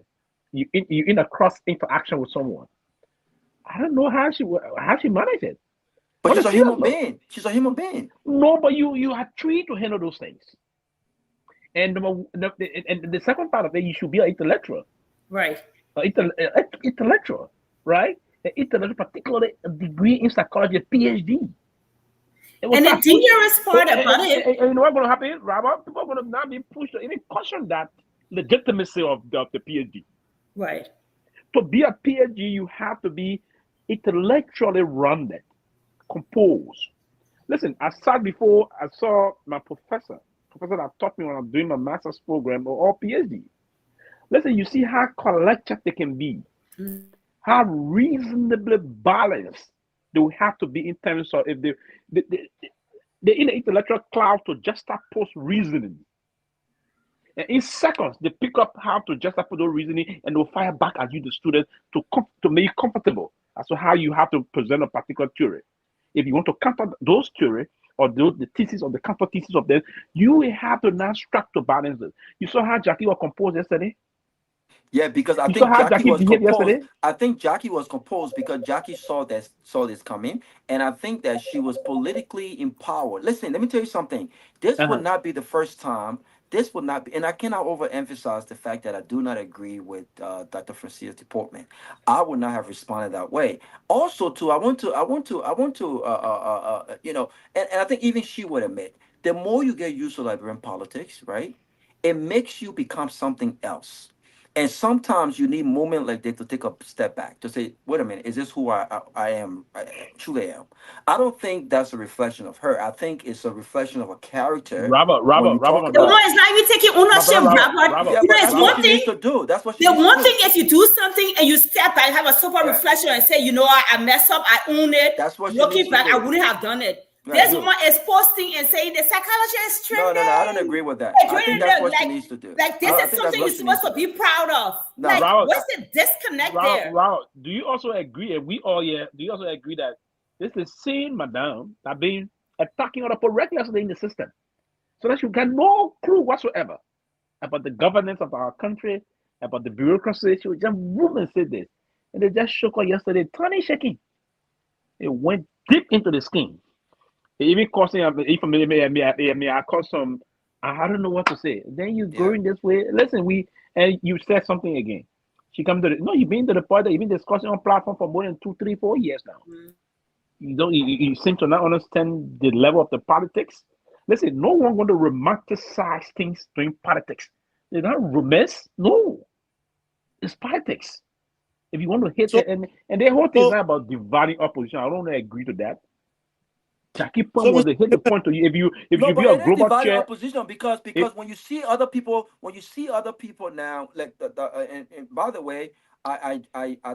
you in a cross interaction with someone. I don't know how she managed it. But she's a human being. She's a human being. No, but you have trained to handle those things. And the second part of it, you should be an intellectual. Right. Intellectual, right? An intellectual, particularly a degree in psychology, a PhD. And the dangerous part about it. And you know what's going to happen, Robert? People are going to now be pushed to even question that legitimacy of the PhD. Right. To be a PhD, you have to be intellectually rounded, composed. Listen, I saw my professor that taught me when I'm doing my master's program or PhD. Listen, you see how collected they can be, how reasonably balanced they will have to be in terms of if they're in the intellectual cloud to just start post reasoning. And in seconds, they pick up how to just put those reasoning and they'll fire back at you, the student, to make you comfortable as to how you have to present a particular theory. If you want to counter those theory or the thesis or the counter thesis of them, you will have to now strike to balance it. You saw how Jackie was composed yesterday? Yeah, because I think Jackie was composed. I think Jackie was composed because Jackie saw this coming, and I think that she was politically empowered. Listen, let me tell you something. This would not be the first time. This would not be, and I cannot overemphasize the fact that I do not agree with Dr. Francia's deportment. I would not have responded that way. Also, too, I want to, and I think even she would admit, the more you get used to Liberian politics, right, it makes you become something else. And sometimes you need moments like that to take a step back, to say, wait a minute, is this who I am, I truly am? I don't think that's a reflection of her. I think it's a reflection of a character. Robert. The woman is not even taking ownership, Robert. Yeah, it's one thing to do. That's what she the one thing is you do something and you step back, have a sober reflection and say, you know what, I messed up, I own it. That's what she looking back, to do. I wouldn't have done it. This woman is posting and saying the psychology is trending. No, I don't agree with that. I think that's what she needs to do. Like this is something you're supposed to be proud of. No, like, Raul, what's the disconnect there? Raul, do you also agree, and we all do you also agree that this is the same madam that been attacking other people recklessly in the system, so that you got no clue whatsoever about the governance of our country, about the bureaucracy? She was just women said this, and they just shook her yesterday, tiny shaking. It went deep into the skin. It even causing me, I caused some. I don't know what to say. Then you going this way. Listen, and you said something again. She come to you've been to the point that you've been discussing on platform for more than 2, 3, 4 years now. You seem to not understand the level of the politics. Listen, no one going to romanticize things during politics. They're not romance. No, it's politics. If you want to hit it, and their whole thing is not about dividing opposition. I don't agree to that. Jackie point was to hit the point to you. If you be a global chair, opposition because when you see other people now, like and by the way, I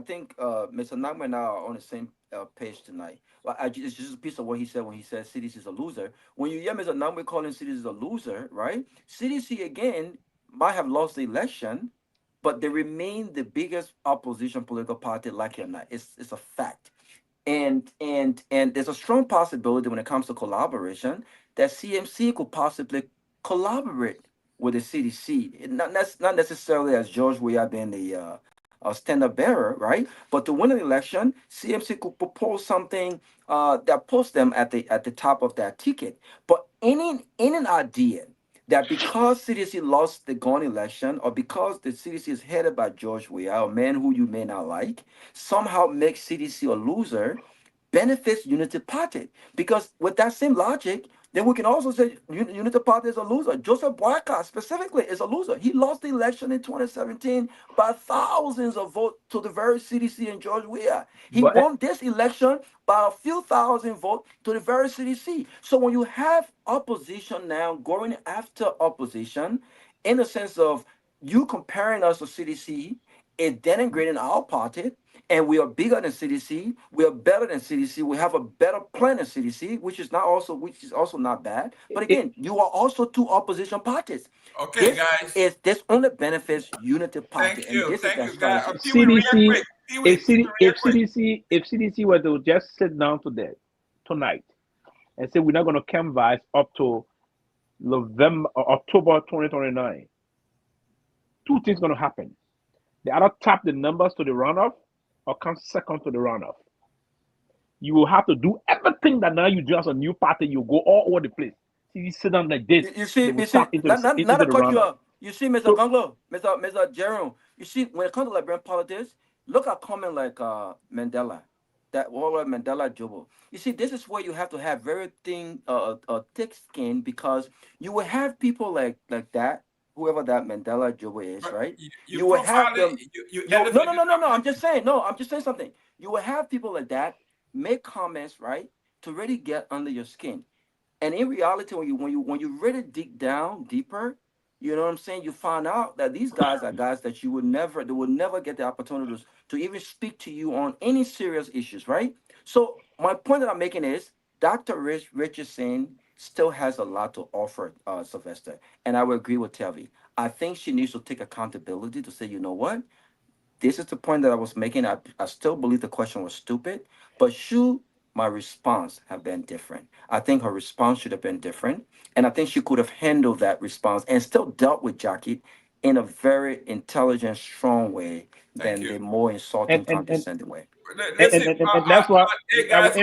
think Mr. Nagbe and I are on the same page tonight. But it's just a piece of what he said when he said CDC is a loser. When you hear Mr. Nagbe calling CDC a loser, right? CDC again might have lost the election, but they remain the biggest opposition political party, like it or not. It's a fact. And there's a strong possibility when it comes to collaboration that CMC could possibly collaborate with the CDC. Not necessarily as George Weah being the standard bearer, right? But to win an election, CMC could propose something that puts them at the top of that ticket. But any an idea that because CDC lost the gone election, or because the CDC is headed by George Weah, a man who you may not like, somehow makes CDC a loser, benefits Unity Party. Because with that same logic, then we can also say Unity Party is a loser. Joseph Boyka specifically is a loser. He lost the election in 2017 by thousands of votes to the very CDC and George Weah. He won this election by a few thousand votes to the very CDC. So when you have opposition now going after opposition, in the sense of you comparing us to CDC, it denigrating our party, and we are bigger than CDC, we are better than CDC, we have a better plan than CDC, which is also not bad. But again, you are also two opposition parties. Okay, guys. This only benefits Unity Party. Thank you, guys. CDC, if CDC were to just sit down tonight and say we're not going to canvass up to October 2029, two things going to happen. They either tap the numbers to the runoff or come second to the runoff. You will have to do everything that now you do as a new party. You go all over the place. See, you sit down like this. You see, not to cut you up. You see, Mr. Gongloe, Mr. Jerome. You see, when it comes to Liberian politics, look at comment like Mandela, Mandela Jobo. You see, this is where you have to have very thin, thick skin, because you will have people like that. Whoever that Mandela Jobo is, right? You will have them. No. I'm just saying something. You will have people like that make comments, right, to really get under your skin. And in reality, when you really dig down deeper, you know what I'm saying, you find out that these guys are guys that will never get the opportunity to even speak to you on any serious issues, right? So my point that I'm making is Dr. Richardson still has a lot to offer, Sylvester. And I would agree with Telvi. I think she needs to take accountability to say, you know what? This is the point that I was making. I still believe the question was stupid, but should my response have been different? I think her response should have been different. And I think she could have handled that response and still dealt with Jackie in a very intelligent, strong way than the more insulting, condescending way. Listen, that's why, hey guys,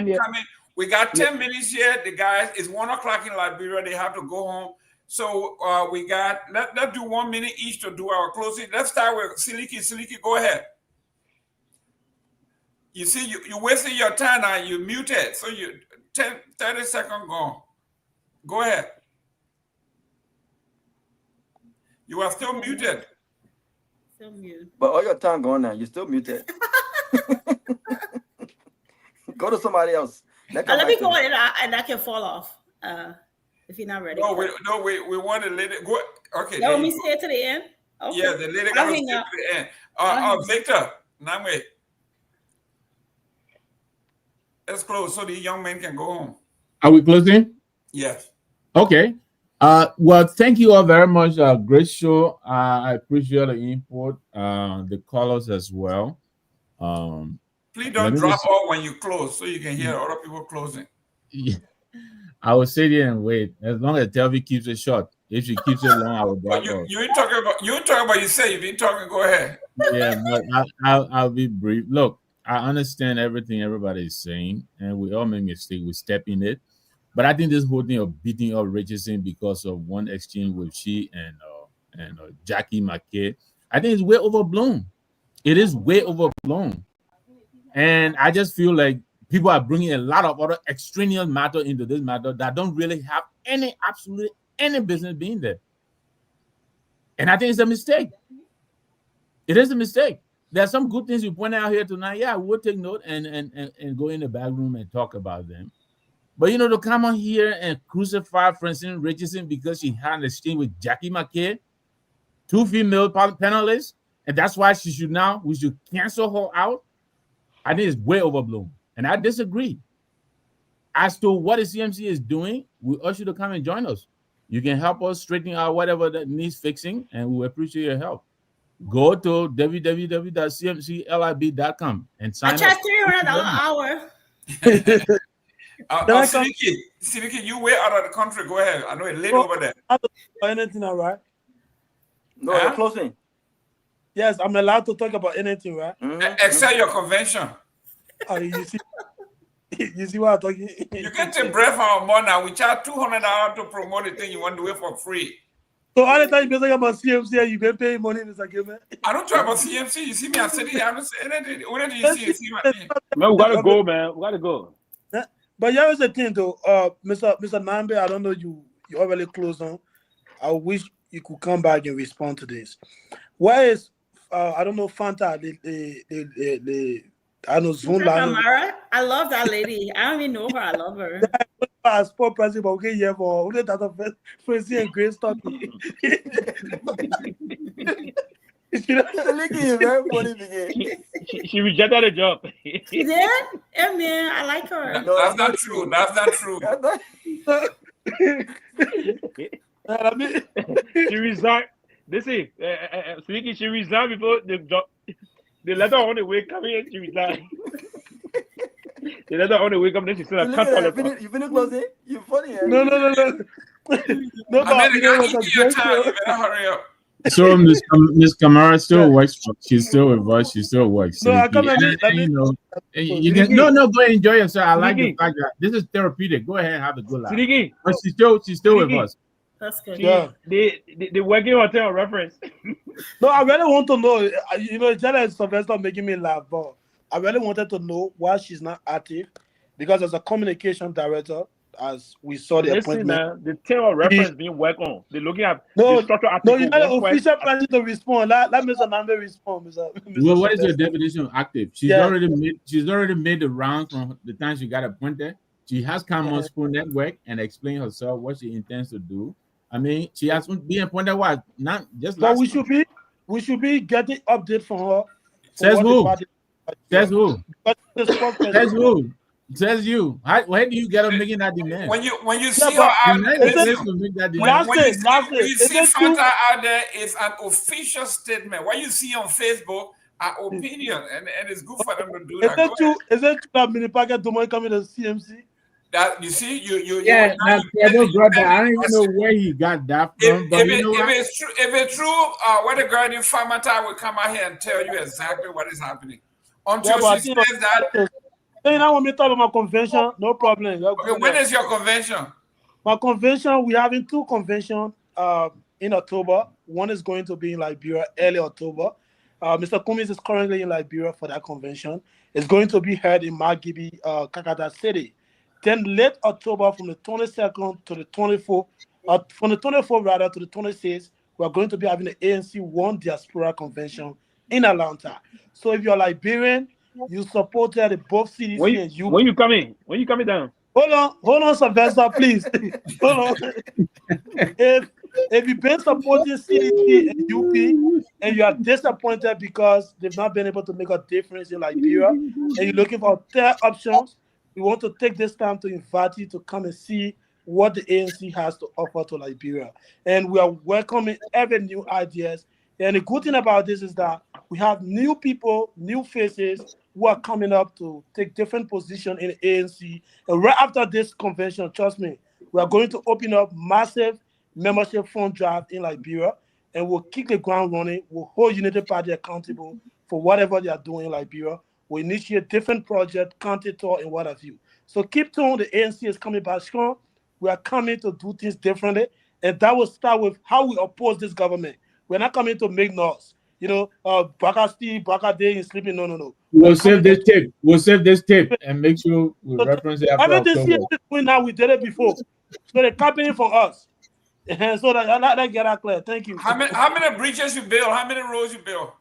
we got 10 minutes here. The guys, it's 1 o'clock in Liberia. They have to go home. So we got, let's do 1 minute each to do our closing. Let's start with Seleke. Seleke, go ahead. You see, you wasting your time now. You muted. So 30 seconds gone. Go ahead. You are still muted. Still muted. But all your time gone now. You're still muted. Go to somebody else. Let me go and I can fall off if you're not ready. No, we want to let it go. Okay. You want me to stay to the end? Okay. Yeah, the lady got to stay to the end. Victor, Nagbe. Let's close so the young men can go home. Are we closing? Yes. Okay. Well, thank you all very much. Great show. I appreciate the input, the callers as well. Please don't drop off when you close, so you can hear other people closing. Yeah. I will sit here and wait as long as Telvi keeps it short. If she keeps it long, I will drop off. You ain't talking about you say you've been talking. Go ahead. Yeah, but I'll be brief. Look, I understand everything everybody is saying, and we all make mistakes. We step in it, but I think this whole thing of beating up Richardson because of one exchange with she and Jackie McKay, I think it's way overblown. It is way overblown, and I just feel like people are bringing a lot of other extraneous matter into this matter that don't really have absolutely any business being there, and I think it's a mistake. It is a mistake. There's some good things you pointed out here tonight. Yeah, we'll take note and go in the back room and talk about them. But to come on here and crucify Francine Richardson because she had an exchange with Jackie McKay, 2 female panelists, and that's why we should cancel her out. I think it's way overblown. And I disagree. As to what the CMC is doing, we urge you to come and join us. You can help us straighten out whatever that needs fixing, and we appreciate your help. Go to www.cmclib.com and sign up. I charge $300 an hour. Seleke, you way out of the country. Go ahead. I know it's late over there. Anything, all right? No, you're closing. Yes, I'm allowed to talk about anything, right? Except your convention. Oh, you see what I'm talking? You can take breath from more now. We charge $200 to promote the thing you want to do it for free. So all the time you been talking about CMC, you been paying money in this agreement. I don't talk about CMC. You see me, I'm sitting here. I'm not saying anything. When do you see my name? Man, we gotta go, man. We gotta go. But here's the thing, though, Mr. Nagbe, I don't know you already closed on. I wish you could come back and respond to this. Where is I don't know Fanta I know Zoom Kamara, I love that lady. I don't even know her. I love her. As poor president, but okay, yeah, but we that of Tracy and Grace talking. Seleke is very funny again. She rejected the job. She did? Yeah, man, I like her. No, that's not true. That's not true. She resigned. Listen, Seleke, she resigned before the job. The letter on the way coming and she resigned. The letter on the way coming, she said, I can't follow. You finished closing? You're funny. Eh? No. No, I mean, your time. You better hurry up. So Miss Kamara still works. She's still with us. She still works. No, I come go and enjoy yourself. I like the fact that this is therapeutic. Go ahead and have a good laugh. But she's still with us. That's good. Yeah. The working hotel reference. No, I really want to know. Jana and Sylvester making me laugh, but I really wanted to know why she's not active, because as a communication director, as we saw the appointment, man, the term of reference being worked on. They're looking at the structural article. No, you're not the official person to respond. Let Mr. Nagbe respond, Mr. Well, what is your definition of active? She's already made the rounds from the time she got appointed. She has come on Spoon Network and explained herself what she intends to do. I mean, she has been appointed what? Not just last. But we should be getting update from her. Says who? Says who? Says who? Says you. Where do you get up making that demand? When you see her out there, when you see Fanta out there, it's an official statement. What you see on Facebook are opinion, and it's good for them to do that. Is it true that mini packet Dopoh coming to CMC? That you see, I don't even know where he got that from. If it's true, what the girl in Famata will come out here and tell you exactly what is happening. Until she says that. Then I want me to talk about my convention. No problem. Okay, when is your convention? My convention, we're having 2 conventions in October. One is going to be in Liberia early October. Mr. Cummings is currently in Liberia for that convention. It's going to be held in Margibi, Kakata City. Then late October, from the 22nd to the 24th, from the 24th rather to the 26th, we're going to be having the ANC One Diaspora Convention in Atlanta. So if you're Liberian, you supported both CDC and UP. When you coming? When you coming down? Hold on, Sylvester, please. Hold on. If you've been supporting CDC and UP and you are disappointed because they've not been able to make a difference in Liberia and you're looking for third options, we want to take this time to invite you to come and see what the ANC has to offer to Liberia. And we are welcoming every new ideas. And the good thing about this is that we have new people, new faces who are coming up to take different positions in the ANC. And right after this convention, trust me, we are going to open up massive membership fund drive in Liberia, and we'll kick the ground running. We'll hold United Party accountable for whatever they are doing in Liberia. We'll initiate different projects, county tour, and what have you. So keep tuned. The ANC is coming back strong. We are coming to do things differently, and that will start with how we oppose this government. We're not coming to make noise. Baka Steve, Baka Day is sleeping. No. We'll save this tape. We'll save this tape and make sure we reference it after everything October. is doing now, we did it before. So they're copying from us. So that get that clear. Thank you. How many bridges you build? How many roads you build?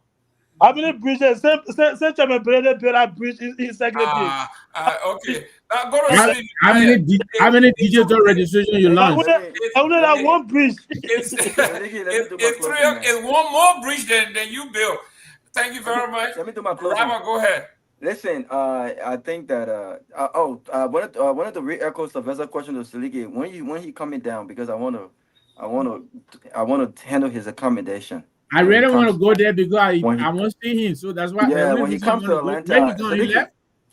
How many bridges? Same Chairman build that bridge in second day. Okay. Go to sleep. How many digital registration you launched? I only that one bridge. It's one more bridge than you built. Thank you very much. Let me do my closing. Rama, go ahead. Listen, I think that one of the re-echoes Sylvester's question to Seleke, when he coming down, because I want to handle his accommodation. I really want to go there because I want to see him. So that's why. Yeah, when he comes to Atlanta,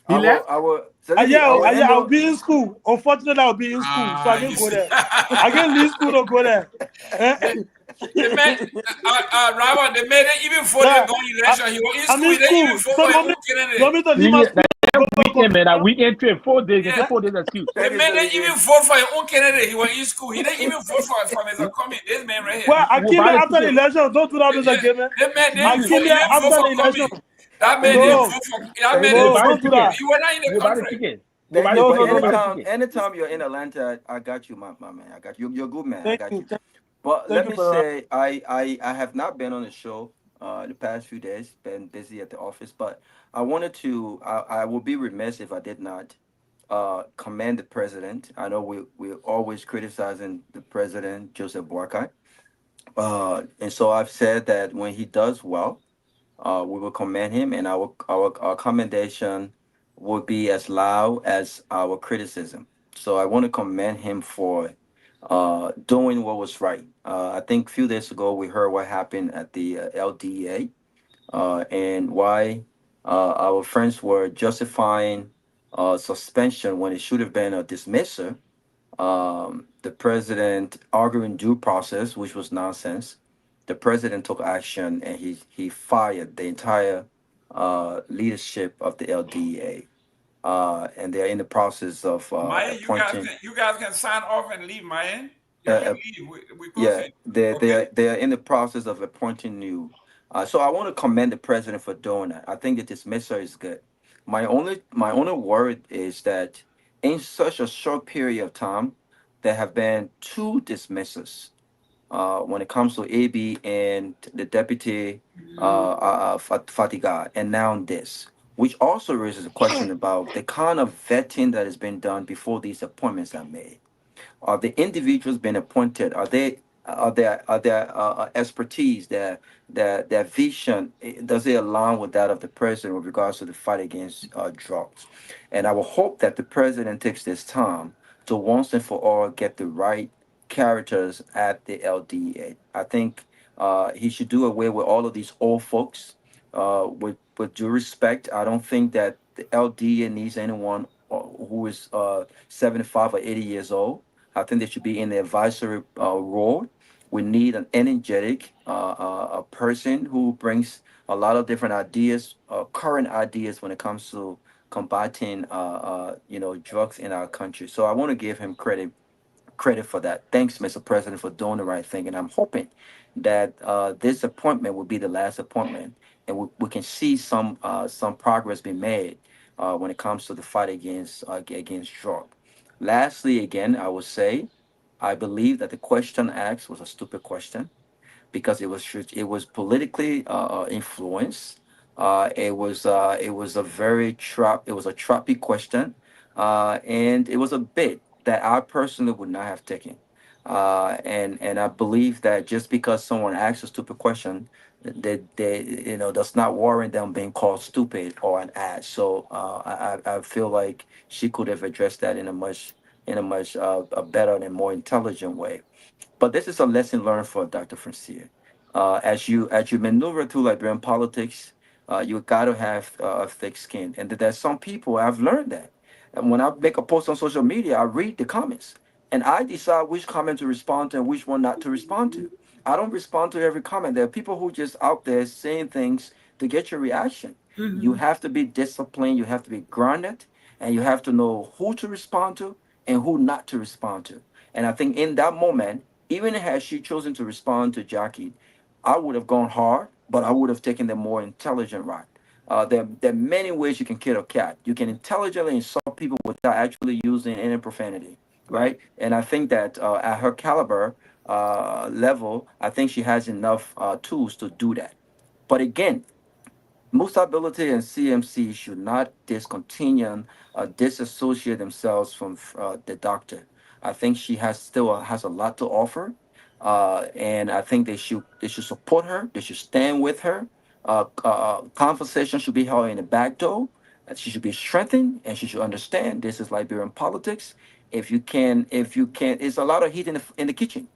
he left. I'll be in school. Unfortunately, I'll be in school, so I can't go there. I can't leave school to go there. They made it even for the going election. He was in school. They even for my weekend, man. Weekend trip, 4 days. Yeah. 4 days excuse. The man didn't even vote for his own candidate. He was in school. He didn't even vote for Mr. Comey. This man right here. Well, I came here after the election. Don't do that, Mr. Gayman. I came here after the election. That man didn't vote for. That man didn't vote for. He was not in the country. Anytime you're in Atlanta, I got you, my man. I got you. You're a good man. I got you. But let me say, I have not been on the show the past few days. Been busy at the office, but I wanted to. I would be remiss if I did not commend the president. I know we're always criticizing the president, Joseph Boakai, and so I've said that when he does well, we will commend him, and our commendation will be as loud as our criticism. So I want to commend him for doing what was right. I think a few days ago we heard what happened at the LDA and why our friends were justifying suspension when it should have been a dismissal. The president arguing due process, which was nonsense. The president took action and he fired the entire leadership of the LDA. And they're in the process of Myean, you guys can sign off and leave, Myean. They are in the process of appointing new. So I want to commend the president for doing that. I think the dismissal is good. My only worry is that in such a short period of time, there have been 2 dismissals. When it comes to AB and the deputy Fatiga, and now this, which also raises a question about the kind of vetting that has been done before these appointments are made. Are the individuals being appointed? Are their expertise, their vision, does it align with that of the president with regards to the fight against drugs? And I will hope that the president takes this time to once and for all get the right characters at the LDA. I think he should do away with all of these old folks. With due respect, I don't think that the LDA needs anyone who is 75 or 80 years old. I think they should be in the advisory role. We need an energetic a person who brings a lot of different ideas, current ideas when it comes to combating drugs in our country. So I want to give him credit for that. Thanks, Mr. President, for doing the right thing. And I'm hoping that this appointment will be the last appointment, and we can see some progress being made when it comes to the fight against drug. Lastly, again, I would say I believe that the question asked was a stupid question because it was politically influenced. It was a very trappy question, and it was a bit that I personally would not have taken. And I believe that just because someone asks a stupid question they does not warrant them being called stupid or an ass. So I feel like she could have addressed that in a much a better and more intelligent way. But this is a lesson learned for Dr. Francia. As you maneuver through Liberian politics, you gotta have a thick skin. And there's some people I've learned that. And when I make a post on social media, I read the comments and I decide which comment to respond to and which one not to respond to. I don't respond to every comment. There are people who just out there saying things to get your reaction. You have to be disciplined, you have to be grounded, and you have to know who to respond to and who not to respond to. And I think in that moment, even had she chosen to respond to Jackie, I would have gone hard, but I would have taken the more intelligent route. There are many ways you can kill a cat. You can intelligently insult people without actually using any profanity, right? And I think that at her caliber level, I think she has enough tools to do that. But again, Mutability and CMC should not discontinue disassociate themselves from the doctor. I think she still has a lot to offer, and I think they should support her. They should stand with her. Conversation should be held in the back door. She should be strengthened, and she should understand this is Liberian politics. If you can, it's a lot of heat in the kitchen.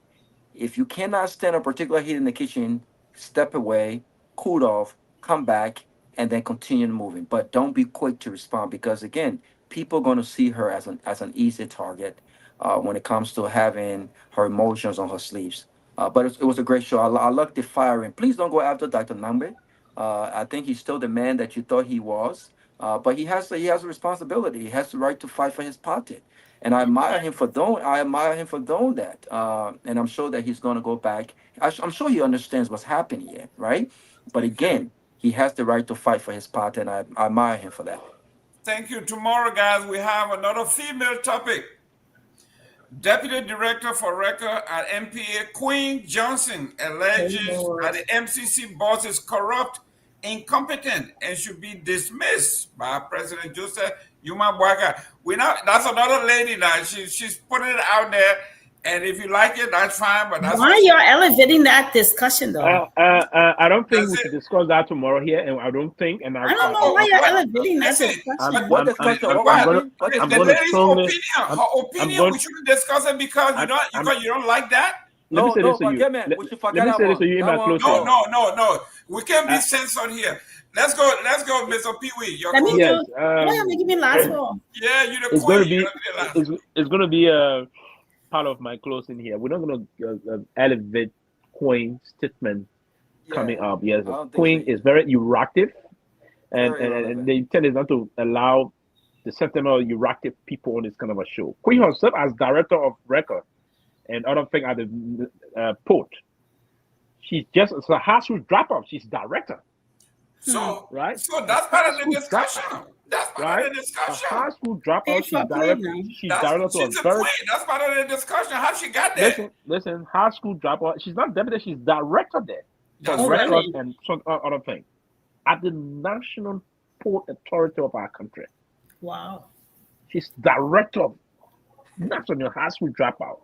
If you cannot stand a particular heat in the kitchen, step away, cool off, come back, and then continue moving. But don't be quick to respond because again, people are going to see her as an easy target when it comes to having her emotions on her sleeves. But it was a great show. I like the firing. Please don't go after Dr. Nagbe. I think he's still the man that you thought he was. But he has a responsibility. He has the right to fight for his party. And I admire him for doing that. And I'm sure that he's going to go back. I'm sure he understands what's happening here, right? But again, he has the right to fight for his party, and I admire him for that. Thank you. Tomorrow, guys, we have another female topic. Deputy Director for Record at MPA, Queen Johnson, alleges that the MCC boss is corrupt, incompetent, and should be dismissed by President Joseph Yuma Bwaga. That's another lady now. She's putting it out there. And if you like it, that's fine. But that's why are you elevating that discussion, though? I don't think we should discuss that tomorrow here, and I don't know why you're elevating that discussion. The lady's opinion, her opinion, we shouldn't discuss it because you don't like that. Let me say this to you in my close. No. We can't be censored here. Let's go, Mr. Pewee. Give me last one. Yeah, you're the queen. It's going to be a part of my closing here. We're not going to elevate Queen's statement coming up. Yes, Queen is very erratic, and the intent is not to allow the sentiment of erratic people on this kind of a show. Queen herself, as director of record and other thing at the port, she's just a household drop-off. She's director. So right. So that's part of the discussion. That's part of the discussion. High school dropout. She's director. She's director to a very. That's part of the discussion. How she got there? Listen. High school dropout. She's not deputy. She's director there. For records and some other thing at the National Port Authority of our country. Wow. She's director of National High School Dropout.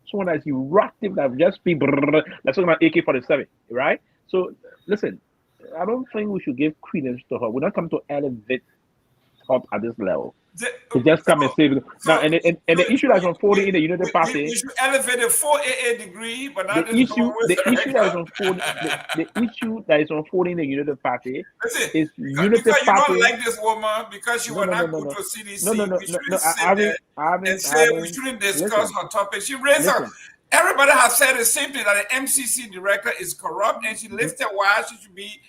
Someone that's erratic, that just be. Let's talk about AK-47, right? So listen. I don't think we should give credence to her. We're not coming to elevate up at this level. To just come and say now, and the issue that's unfolding in the United Party. We should elevate a 4 AA degree, but not the issue that is unfolding in the United Party is United because Party. You don't like this woman because she will not go to CDC. We shouldn't discuss her topic. She raised her. Everybody has said the same thing, that the MCC director is corrupt, and she listed why she should be.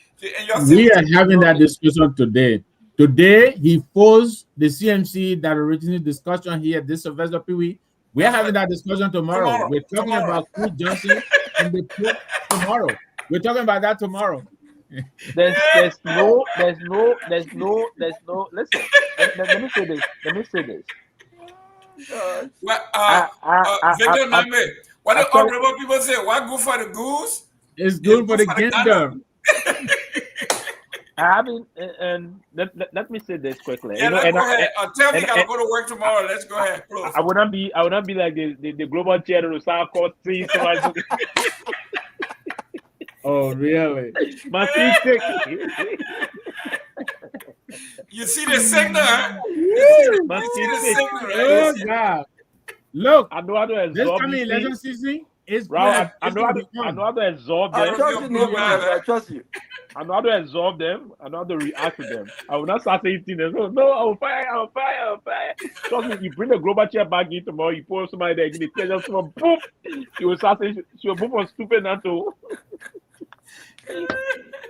We are having that discussion today. Today, he posed the CMC that original discussion here, this Sylvester Pewee. We are having that discussion tomorrow. We're talking about Queen Johnson and the Pope tomorrow. We're talking about that tomorrow. There's no. Listen, let me say this. Victor Nagbe, what the honorable people say? What good for the goose? It's good for the kingdom. And let me say this quickly. Yeah, go ahead. Tell me I'll go to work tomorrow. Let's go ahead. Close. I would not be like the global chair of the South Court. Oh, really? You see the signal, huh? You see the signal, right? You Oh, see- God. Look, I know how to this absorb coming these election things. season, it's Right, going I to be on. know how to absorb I them. trust you, Nigerians. I trust you. I know how to absorb them. I know how to react to them. I will not start saying things. No, I will fire. Trust me, you bring the global chair back in tomorrow, you put somebody there, give me tell just someone, boom, she will start saying, she will move on stupid now too.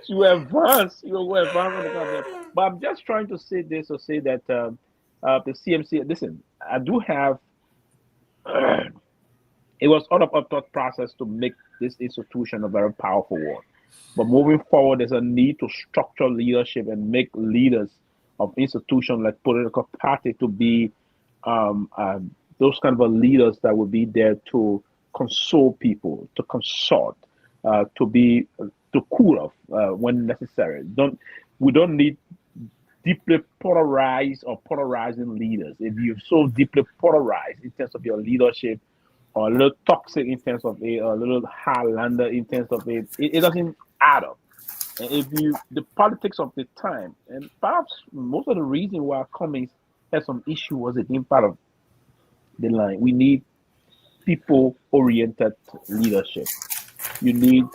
She will advance. You will advance on the concept. But I'm just trying to say this or say that the CMC, listen, I do have, it was out of a thought process to make this institution a very powerful one. But moving forward, there's a need to structure leadership and make leaders of institutions like political party to be those kind of leaders that will be there to console people, to consult, to cool off when necessary. We don't need deeply polarized or polarizing leaders. If you're so deeply polarized in terms of your leadership, or a little toxic in terms of it, or a little Highlander in terms of it, it doesn't add up. And if the politics of the time, and perhaps most of the reason why Cummings had some issue was it being part of the line. We need people-oriented leadership. You need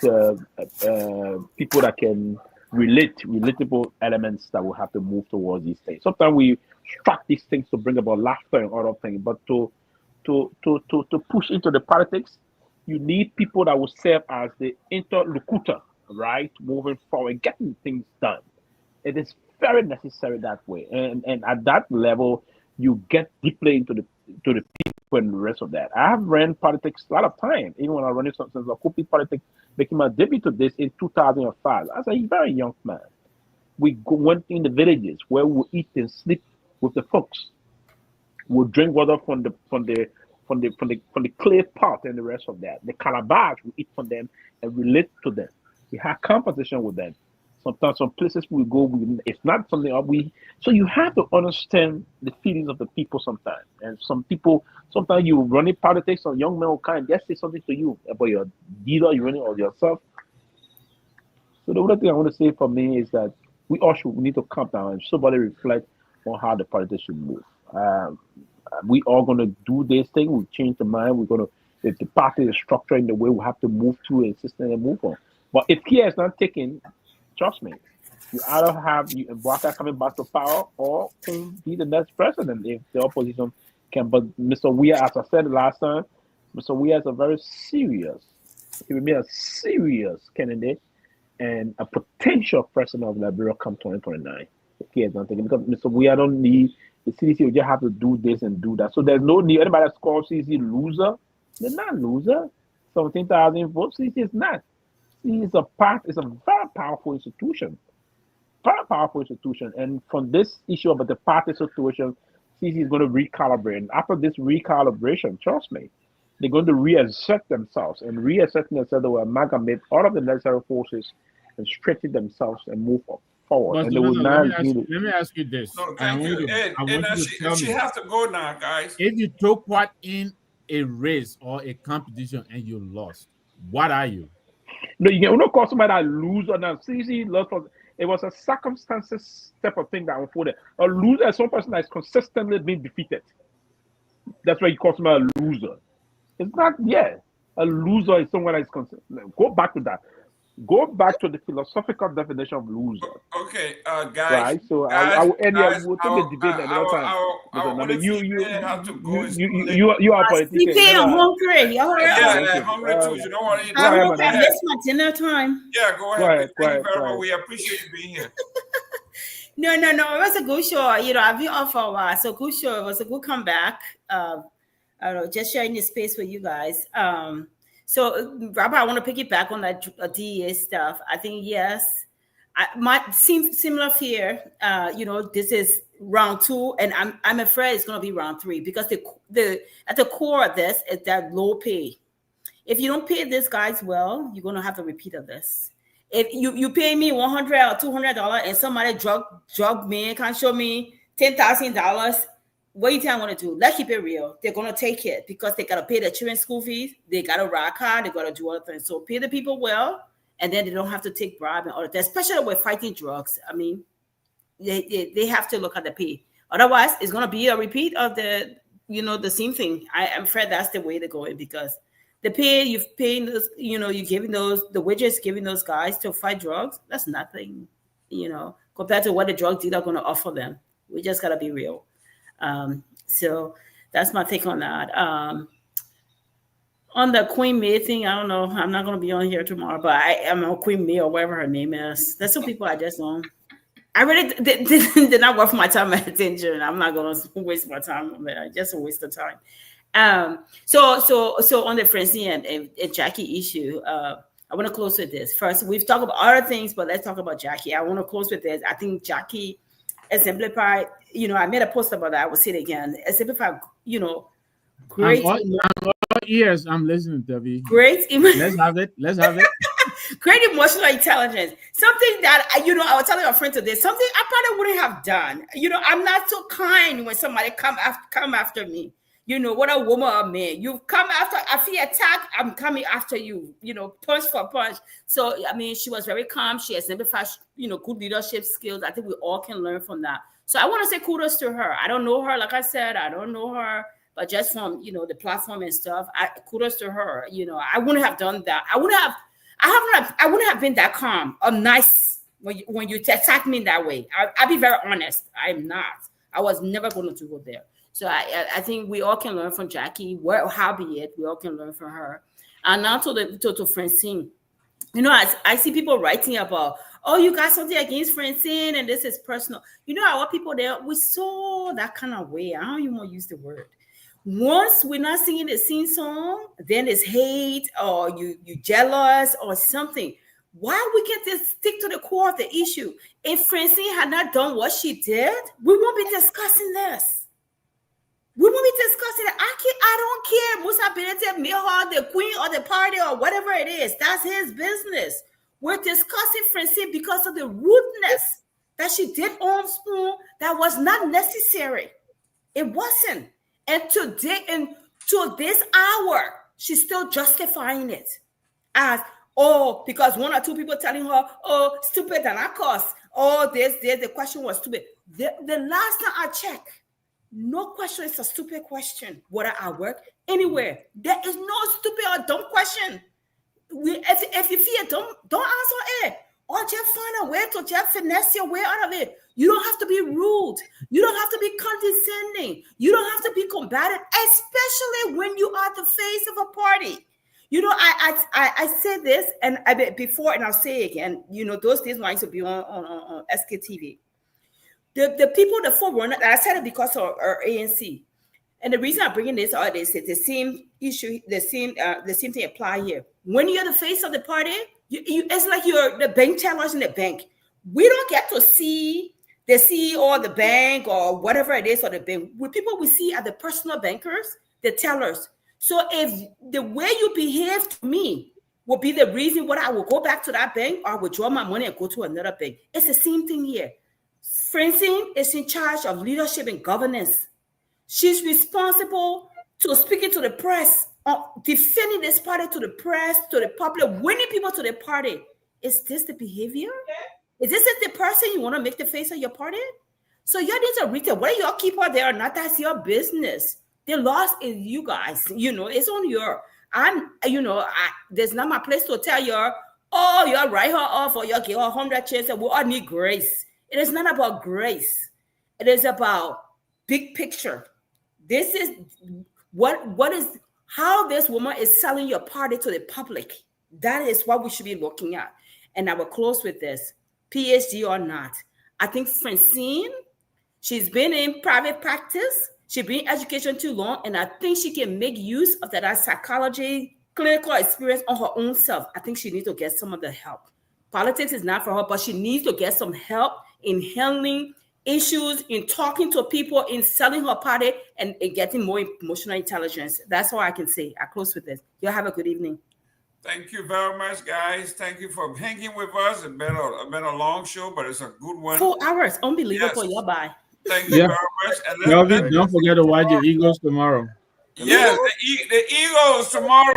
people that can relatable elements that will have to move towards these things. Sometimes we strike these things to bring about laughter and other things, but to push into the politics, you need people that will serve as the interlocutor, right? Moving forward, getting things done. It is very necessary that way. And at that level, you get deeply into the people and the rest of that. I have ran politics a lot of time, even when I ran something like Kupi politics, making my debut to this in 2005. As a very young man, we went in the villages where we eat and sleep with the folks. We'll drink water from the clay pot and the rest of that. The calabash we eat from them and relate to them. We have conversation with them. Sometimes some places we go, it's not something so you have to understand the feelings of the people sometimes. And some people, sometimes you run in politics, some young men will kind of just say something to you about your leader, you running or yourself. So the other thing I want to say for me is that we need to calm down and somebody reflect on how the politics should move. We are going to do this thing. We change the mind. We're going to, if the party is structured in the way we have to move to a system and move on. But if care is not taken, trust me, you either have Mbaka coming back to power or can be the next president if the opposition can. But Mr. Weah, as I said last time, Mr. Weah is a very serious, he will be a serious candidate and a potential president of Liberia come 2029. If care is not taken, because Mr. Weah don't need the CDC will just have to do this and do that. So there's no need. Anybody that's called CDC loser, they're not loser. 17,000 votes, CDC is not. It's a very powerful institution. Very powerful institution. And from this issue about the party situation, CDC is going to recalibrate. And after this recalibration, trust me, they're going to reassert themselves. And reasserting themselves, they will amalgamate all of the necessary forces and strengthen themselves and move forward. But No, thank you. She has to go now, guys. If you took part in a race or a competition and you lost, what are you? No, you cannot call somebody that lose or not. CC lost. It was a circumstances type of thing that unfolded. A loser is some person that is consistently being defeated. That's why you call somebody a loser. It's not, a loser is someone that is consistent. Go back to that. Go back to the philosophical definition of loser. Okay, guys. Right. So guys, I will end here. guys, We'll take the debate another time. You are a politician. I'm hungry. Yeah, hungry too. You don't want to eat. I missed my dinner time. Yeah, go ahead. Thank you very much. We appreciate you being here. No. It was a good show. I've been off for a while. So good show. It was a good comeback. I don't know, just sharing the space with you guys. So, Robert, I want to piggyback on that DEA stuff. I think, yes, my similar fear. This is round 2, and I'm afraid it's going to be round 3 because the at the core of this is that low pay. If you don't pay these guys well, you're going to have a repeat of this. If you pay me $100 or $200 and somebody drug me and can show me $10,000. What do you think I'm going to do? Let's keep it real. They're going to take it because they got to pay their children's school fees. They got to ride car. They got to do other things. So pay the people well and then they don't have to take bribe and all of that, especially with fighting drugs. I mean, they have to look at the pay. Otherwise, it's going to be a repeat of the same thing. I'm afraid that's the way to go, because the pay you've paying those, you're giving the wages, giving those guys to fight drugs. That's nothing, compared to what the drug dealer are going to offer them. We just got to be real. So that's my take on that. On the Queen May thing, I don't know. I'm not going to be on here tomorrow, but I am on Queen May or whatever her name is. There's some people I just don't. I really did not worth my time and attention. I'm not going to waste my time on that. Just a waste of time. So on the Francine and Jackie issue, I want to close with this. First, we've talked about other things, but let's talk about Jackie. I want to close with this. I think Jackie exemplified, I made a post about that. I will say it again. Exemplified, great. Yes, I'm listening, Debbie. Great. Let's have it. Great emotional intelligence. Something that, I was telling a friend today, something I probably wouldn't have done. I'm not so kind when somebody come after me. What a woman or man. You come after, I feel attacked, I'm coming after you, punch for punch. So, I mean, she was very calm. She exemplified, good leadership skills. I think we all can learn from that. So I want to say kudos to her. I don't know her. Like I said, I don't know her. But just from, the platform and stuff, kudos to her. I wouldn't have done that. I wouldn't have been that calm or nice when you attack me that way. I'll be very honest. I'm not. I was never going to go there. So I think we all can learn from Jackie. How be it, we all can learn from her. And now to Francine. I see people writing about, oh, you got something against Francine and this is personal. Our people there, we saw that kind of way. I don't even want to use the word. Once we're not singing the sing song, then it's hate or you jealous or something. Why we can't just stick to the core of the issue? If Francine had not done what she did, we won't be discussing this. We won't be discussing it. I don't care. Musa Benete, Myean, the queen or the party or whatever it is. That's his business. We're discussing Francine because of the rudeness that she did on Spoon that was not necessary. It wasn't. And today, and to this hour, she's still justifying it as, because one or two people telling her, stupid than I cost. The question was stupid. The last time I checked, no question is a stupid question. Whether I work anywhere, there is no stupid or dumb question. If you feel don't answer it. Or just find a way to just finesse your way out of it. You don't have to be rude. You don't have to be condescending. You don't have to be combative, especially when you are the face of a party. I said this before, and I'll say it again. Those days when I used to be on SKTV. The people, the forerunner, I said it because of our ANC. And the reason I'm bringing this out is the same issue, the same thing apply here. When you're the face of the party, it's like you're the bank tellers in the bank. We don't get to see the CEO of the bank or whatever it is, or the bank. People we see are the personal bankers, the tellers. So if the way you behave to me will be the reason why I will go back to that bank or withdraw my money and go to another bank, it's the same thing here. Francine is in charge of leadership and governance. She's responsible to speaking to the press, defending this party to the press, to the public, winning people to the party. Is this the behavior? Is this the person you want to make the face of your party? So you need to read it. Whether y'all keep her there or not, that's your business. The loss is you guys. It's on your. There's not my place to tell you, you'll write her off or you'll give her 100 chances. We all need grace. It is not about grace. It is about big picture. This is how this woman is selling your party to the public. That is what we should be looking at. And I will close with this. PhD or not, I think Francine, she's been in private practice. She's been in education too long. And I think she can make use of that psychology, clinical experience on her own self. I think she needs to get some of the help. Politics is not for her, but she needs to get some help in handling issues, in talking to people, in selling her party, and getting more emotional intelligence. That's all I can say. I close with this. You have a good evening. Thank you very much, guys. Thank you for hanging with us. It's been a long show, but it's a good one. 4 hours. Unbelievable. Yes. Yeah, bye. Thank you very much. And Melvin, don't forget to watch your Eagles tomorrow. Yes, the Eagles tomorrow.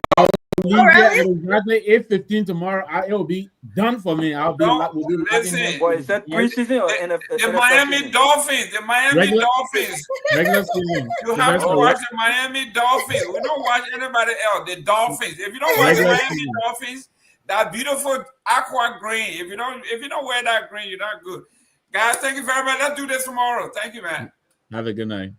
leave here at exactly 8:15 tomorrow, it'll be done for me. We'll be listen. Boy, is that preseason or The Miami Dolphins, the Miami Dolphins. Regular season. You have to watch the Miami Dolphins. We don't watch anybody else. The Dolphins. If you don't watch the Miami Dolphins, that beautiful aqua green. If you don't wear that green, you're not good. Guys, thank you very much. Let's do this tomorrow. Thank you, man. Have a good night.